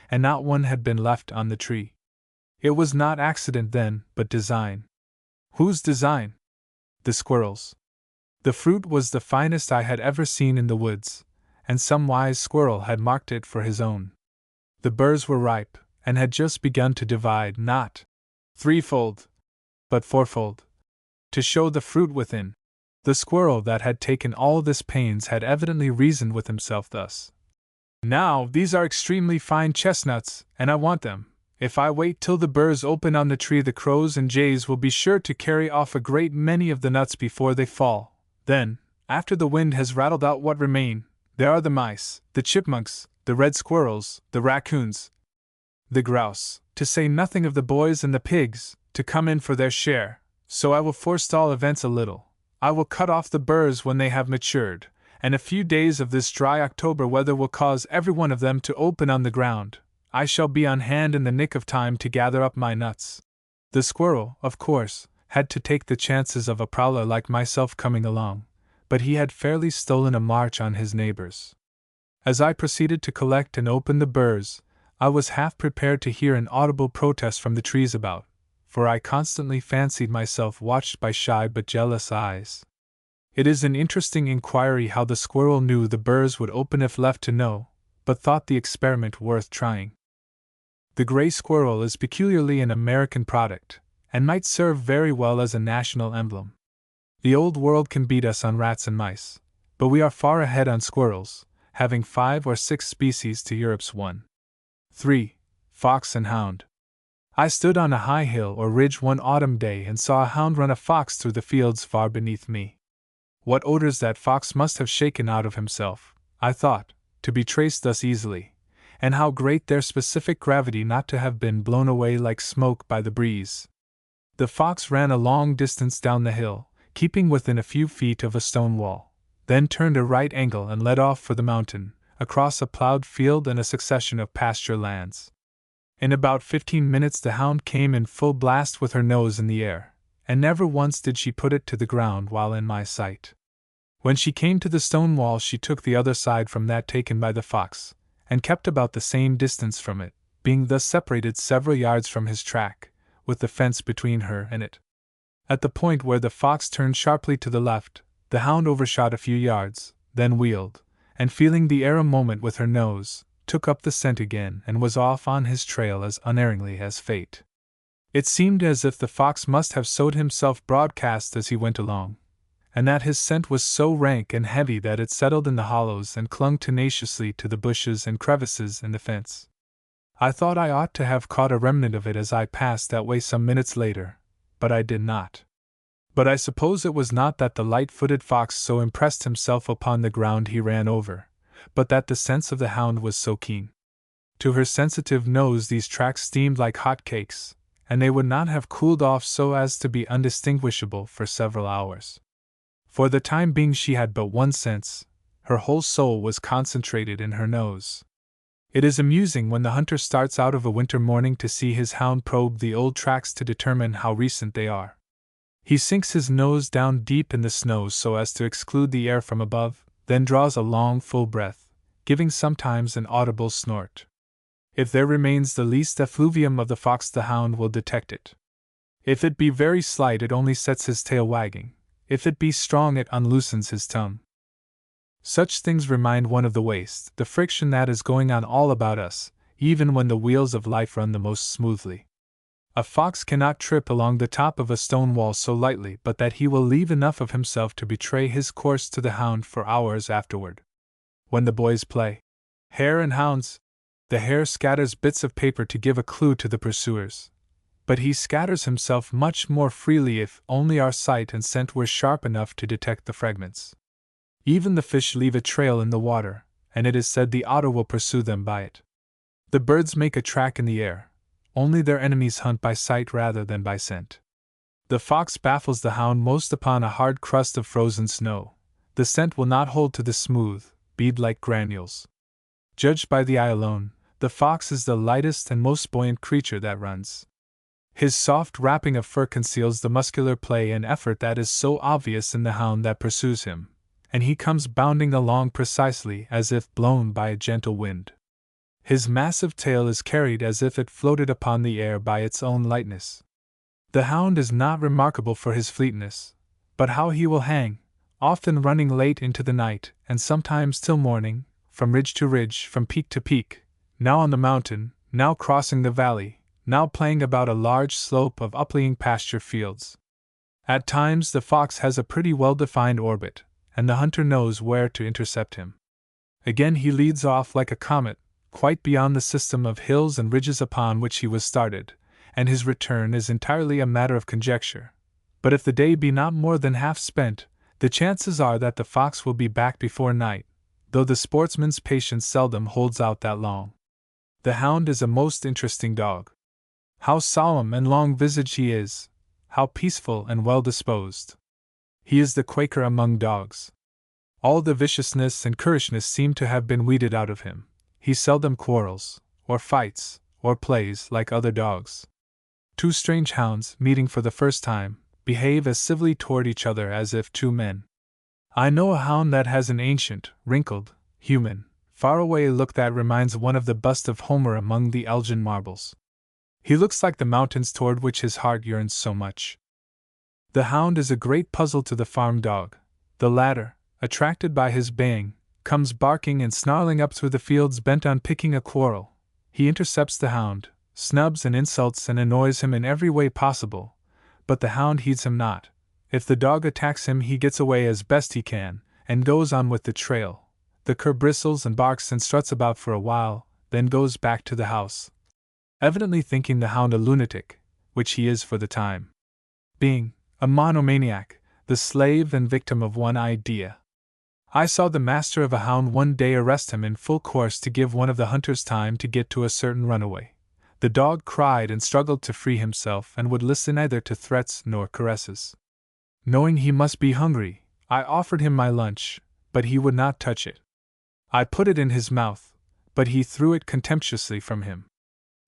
and not one had been left on the tree. It was not accident then, but design. Whose design? The squirrels. The fruit was the finest I had ever seen in the woods, and some wise squirrel had marked it for his own. The burrs were ripe, and had just begun to divide not threefold, but fourfold, to show the fruit within. The squirrel that had taken all this pains had evidently reasoned with himself thus: "Now, these are extremely fine chestnuts, and I want them. If I wait till the burrs open on the tree, the crows and jays will be sure to carry off a great many of the nuts before they fall. Then, after the wind has rattled out what remain, there are the mice, the chipmunks, the red squirrels, the raccoons, the grouse, to say nothing of the boys and the pigs, to come in for their share. So I will forestall events a little. I will cut off the burrs when they have matured, and a few days of this dry October weather will cause every one of them to open on the ground. I shall be on hand in the nick of time to gather up my nuts." The squirrel, of course, had to take the chances of a prowler like myself coming along, but he had fairly stolen a march on his neighbors. As I proceeded to collect and open the burrs, I was half prepared to hear an audible protest from the trees about, for I constantly fancied myself watched by shy but jealous eyes. It is an interesting inquiry how the squirrel knew the burrs would open if left to know, but thought the experiment worth trying. The gray squirrel is peculiarly an American product, and might serve very well as a national emblem. The old world can beat us on rats and mice, but we are far ahead on squirrels, having 5 or 6 species to Europe's 1. 3. Fox and hound. I stood on a high hill or ridge one autumn day and saw a hound run a fox through the fields far beneath me. What odors that fox must have shaken out of himself, I thought, to be traced thus easily, and how great their specific gravity not to have been blown away like smoke by the breeze. The fox ran a long distance down the hill, keeping within a few feet of a stone wall, then turned a right angle and led off for the mountain, across a plowed field and a succession of pasture lands. In about 15 minutes the hound came in full blast with her nose in the air, and never once did she put it to the ground while in my sight. When she came to the stone wall she took the other side from that taken by the fox, and kept about the same distance from it, being thus separated several yards from his track, with the fence between her and it. At the point where the fox turned sharply to the left, the hound overshot a few yards, then wheeled, and feeling the air a moment with her nose, took up the scent again and was off on his trail as unerringly as fate. It seemed as if the fox must have sowed himself broadcast as he went along, and that his scent was so rank and heavy that it settled in the hollows and clung tenaciously to the bushes and crevices in the fence. I thought I ought to have caught a remnant of it as I passed that way some minutes later, but I did not. But I suppose it was not that the light-footed fox so impressed himself upon the ground he ran over, but that the sense of the hound was so keen. To her sensitive nose these tracks steamed like hot cakes, and they would not have cooled off so as to be undistinguishable for several hours. For the time being she had but one sense, her whole soul was concentrated in her nose. It is amusing when the hunter starts out of a winter morning to see his hound probe the old tracks to determine how recent they are. He sinks his nose down deep in the snow so as to exclude the air from above, then draws a long full breath, giving sometimes an audible snort. If there remains the least effluvium of the fox the hound will detect it. If it be very slight it only sets his tail wagging, If it be strong, it unloosens his tongue. Such things remind one of the waste, the friction that is going on all about us, even when the wheels of life run the most smoothly. A fox cannot trip along the top of a stone wall so lightly but that he will leave enough of himself to betray his course to the hound for hours afterward. When the boys play hare and hounds, the hare scatters bits of paper to give a clue to the pursuers. But he scatters himself much more freely if only our sight and scent were sharp enough to detect the fragments. Even the fish leave a trail in the water, and it is said the otter will pursue them by it. The birds make a track in the air. Only their enemies hunt by sight rather than by scent. The fox baffles the hound most upon a hard crust of frozen snow. The scent will not hold to the smooth, bead-like granules. Judged by the eye alone, the fox is the lightest and most buoyant creature that runs. His soft wrapping of fur conceals the muscular play and effort that is so obvious in the hound that pursues him, and he comes bounding along precisely as if blown by a gentle wind. His massive tail is carried as if it floated upon the air by its own lightness. The hound is not remarkable for his fleetness, but how he will hang, often running late into the night, and sometimes till morning, from ridge to ridge, from peak to peak, now on the mountain, now crossing the valley, now playing about a large slope of uplying pasture fields. At times the fox has a pretty well-defined orbit, and the hunter knows where to intercept him. Again he leads off like a comet, quite beyond the system of hills and ridges upon which he was started, and his return is entirely a matter of conjecture. But if the day be not more than half spent, the chances are that the fox will be back before night, though the sportsman's patience seldom holds out that long. The hound is a most interesting dog. How solemn and long-visaged he is! How peaceful and well-disposed! He is the Quaker among dogs. All the viciousness and currishness seem to have been weeded out of him. He seldom quarrels, or fights, or plays like other dogs. Two strange hounds, meeting for the first time, behave as civilly toward each other as if two men. I know a hound that has an ancient, wrinkled, human, faraway look that reminds one of the bust of Homer among the Elgin marbles. He looks like the mountains toward which his heart yearns so much. The hound is a great puzzle to the farm dog. The latter, attracted by his baying, comes barking and snarling up through the fields bent on picking a quarrel. He intercepts the hound, snubs and insults and annoys him in every way possible, but the hound heeds him not. If the dog attacks him he gets away as best he can, and goes on with the trail. The cur bristles and barks and struts about for a while, then goes back to the house, evidently thinking the hound a lunatic, which he is for the time. Being a monomaniac, the slave and victim of one idea. I saw the master of a hound one day arrest him in full course to give one of the hunters time to get to a certain runaway. The dog cried and struggled to free himself and would listen neither to threats nor caresses. Knowing he must be hungry, I offered him my lunch, but he would not touch it. I put it in his mouth, but he threw it contemptuously from him.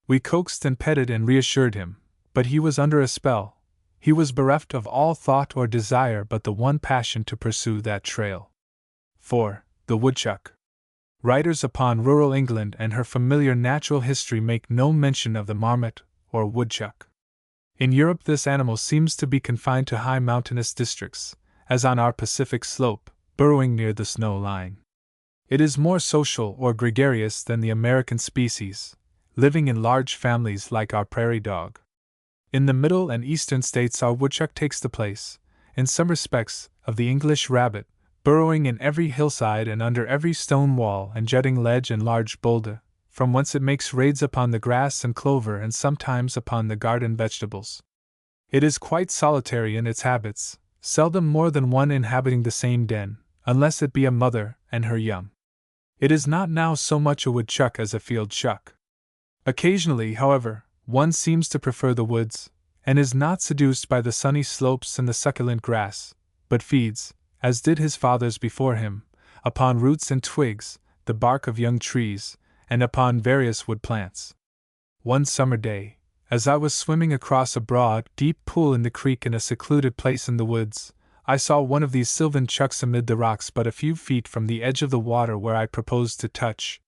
We coaxed and petted and reassured him, but he was under a spell. He was bereft of all thought or desire but the one passion to pursue that trail. 4. The woodchuck. Writers upon rural England and her familiar natural history make no mention of the marmot or woodchuck. In Europe this animal seems to be confined to high mountainous districts, as on our Pacific slope, burrowing near the snow line. It is more social or gregarious than the American species, living in large families like our prairie dog. In the Middle and Eastern states our woodchuck takes the place, in some respects, of the English rabbit, burrowing in every hillside and under every stone wall and jutting ledge and large boulder, from whence it makes raids upon the grass and clover and sometimes upon the garden vegetables. It is quite solitary in its habits, seldom more than one inhabiting the same den, unless it be a mother and her young. It is not now so much a woodchuck as a field chuck. Occasionally, however, one seems to prefer the woods, and is not seduced by the sunny slopes and the succulent grass, but feeds, as did his fathers before him, upon roots and twigs, the bark of young trees, and upon various wood plants. One summer day, as I was swimming across a broad, deep pool in the creek in a secluded place in the woods, I saw one of these sylvan chucks amid the rocks but a few feet from the edge of the water where I proposed to touch.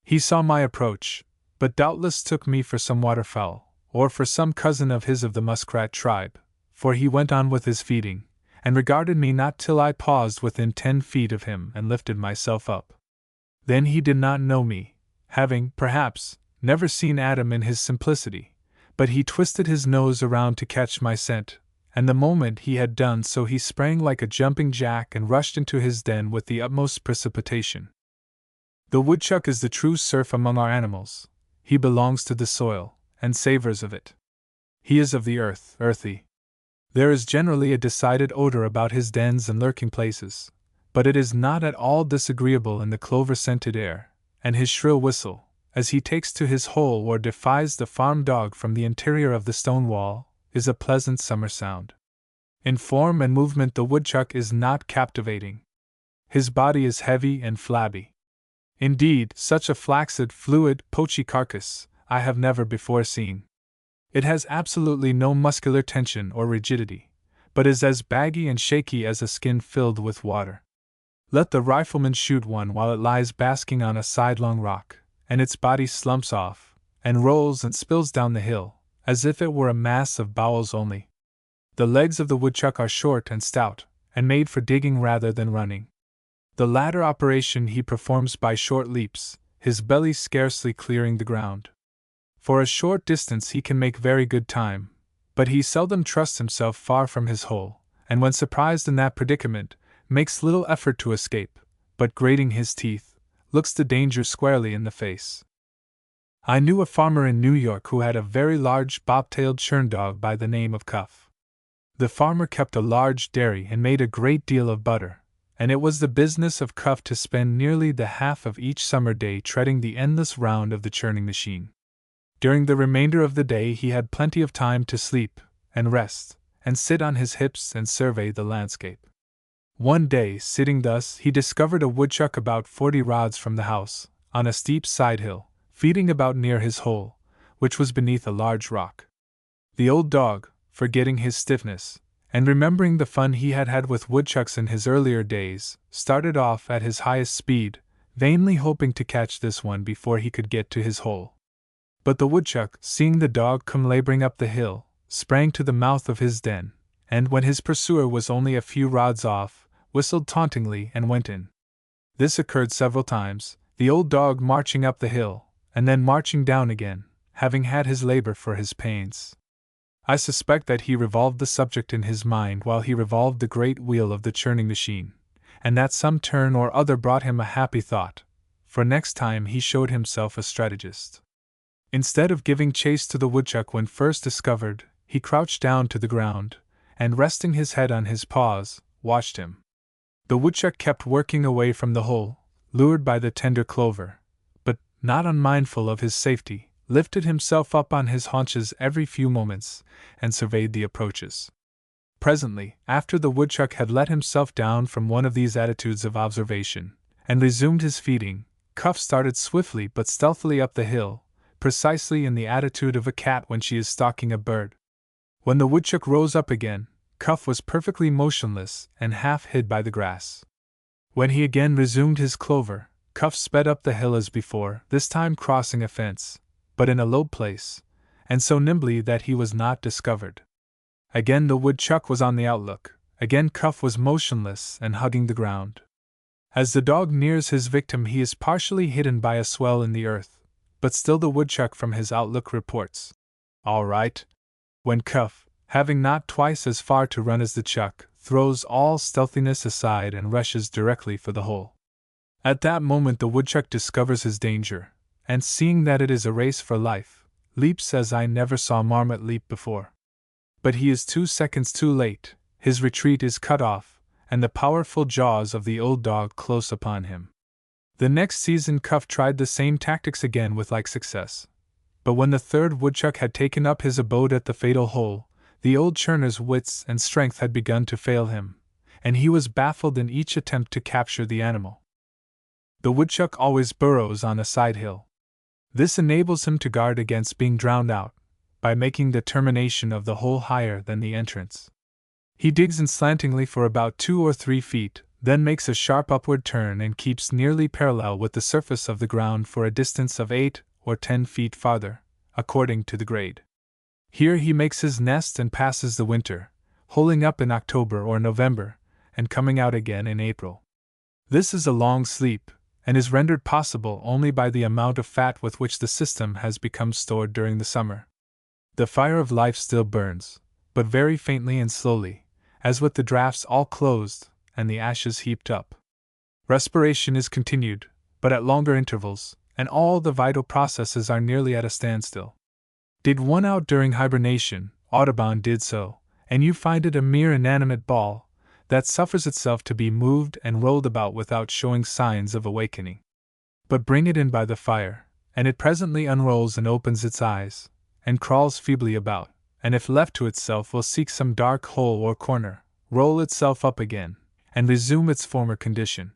He saw my approach, but doubtless took me for some waterfowl, or for some cousin of his of the muskrat tribe, for he went on with his feeding, and regarded me not till I paused within 10 feet of him and lifted myself up. Then he did not know me, having, perhaps, never seen Adam in his simplicity, but he twisted his nose around to catch my scent, and the moment he had done so he sprang like a jumping jack and rushed into his den with the utmost precipitation. The woodchuck is the true serf among our animals. He belongs to the soil, and savors of it. He is of the earth, earthy. There is generally a decided odor about his dens and lurking places, but it is not at all disagreeable in the clover-scented air, and his shrill whistle, as he takes to his hole or defies the farm dog from the interior of the stone wall, is a pleasant summer sound. In form and movement the woodchuck is not captivating. His body is heavy and flabby. Indeed, such a flaccid, fluid, poachy carcass I have never before seen. It has absolutely no muscular tension or rigidity, but is as baggy and shaky as a skin filled with water. Let the rifleman shoot one while it lies basking on a sidelong rock, and its body slumps off, and rolls and spills down the hill, as if it were a mass of bowels only. The legs of the woodchuck are short and stout, and made for digging rather than running. The latter operation he performs by short leaps, his belly scarcely clearing the ground. For a short distance he can make very good time, but he seldom trusts himself far from his hole, and when surprised in that predicament, makes little effort to escape, but grating his teeth, looks the danger squarely in the face. I knew a farmer in New York who had a very large bobtailed churn dog by the name of Cuff. The farmer kept a large dairy and made a great deal of butter, and it was the business of Cuff to spend nearly the half of each summer day treading the endless round of the churning machine. During the remainder of the day he had plenty of time to sleep, and rest, and sit on his hips and survey the landscape. One day, sitting thus, he discovered a woodchuck about 40 rods from the house, on a steep side hill, feeding about near his hole, which was beneath a large rock. The old dog, forgetting his stiffness, and remembering the fun he had had with woodchucks in his earlier days, started off at his highest speed, vainly hoping to catch this one before he could get to his hole. But the woodchuck, seeing the dog come laboring up the hill, sprang to the mouth of his den, and when his pursuer was only a few rods off, whistled tauntingly and went in. This occurred several times, the old dog marching up the hill, and then marching down again, having had his labor for his pains. I suspect that he revolved the subject in his mind while he revolved the great wheel of the churning machine, and that some turn or other brought him a happy thought, for next time he showed himself a strategist. Instead of giving chase to the woodchuck when first discovered, he crouched down to the ground, and resting his head on his paws, watched him. The woodchuck kept working away from the hole, lured by the tender clover, but, not unmindful of his safety, lifted himself up on his haunches every few moments, and surveyed the approaches. Presently, after the woodchuck had let himself down from one of these attitudes of observation, and resumed his feeding, Cuff started swiftly but stealthily up the hill, precisely in the attitude of a cat when she is stalking a bird. When the woodchuck rose up again, Cuff was perfectly motionless and half hid by the grass. When he again resumed his clover, Cuff sped up the hill as before, this time crossing a fence, but in a low place, and so nimbly that he was not discovered. Again the woodchuck was on the outlook, again Cuff was motionless and hugging the ground. As the dog nears his victim he is partially hidden by a swell in the earth, but still the woodchuck from his outlook reports, "All right," when Cuff, having not twice as far to run as the chuck, throws all stealthiness aside and rushes directly for the hole. At that moment the woodchuck discovers his danger, and seeing that it is a race for life, leaps as I never saw marmot leap before. But he is 2 seconds too late, his retreat is cut off, and the powerful jaws of the old dog close upon him. The next season Cuff tried the same tactics again with like success. But when the third woodchuck had taken up his abode at the fatal hole, the old churner's wits and strength had begun to fail him, and he was baffled in each attempt to capture the animal. The woodchuck always burrows on a side hill. This enables him to guard against being drowned out, by making the termination of the hole higher than the entrance. He digs in slantingly for about 2 or 3 feet, then makes a sharp upward turn and keeps nearly parallel with the surface of the ground for a distance of 8 or 10 feet farther, according to the grade. Here he makes his nest and passes the winter, holing up in October or November, and coming out again in April. This is a long sleep, and is rendered possible only by the amount of fat with which the system has become stored during the summer. The fire of life still burns, but very faintly and slowly, as with the drafts all closed and the ashes heaped up. Respiration is continued, but at longer intervals, and all the vital processes are nearly at a standstill. Dig one out during hibernation, Audubon did so, and you find it a mere inanimate ball that suffers itself to be moved and rolled about without showing signs of awakening. But bring it in by the fire, and it presently unrolls and opens its eyes, and crawls feebly about, and if left to itself will seek some dark hole or corner, roll itself up again, and resume its former condition.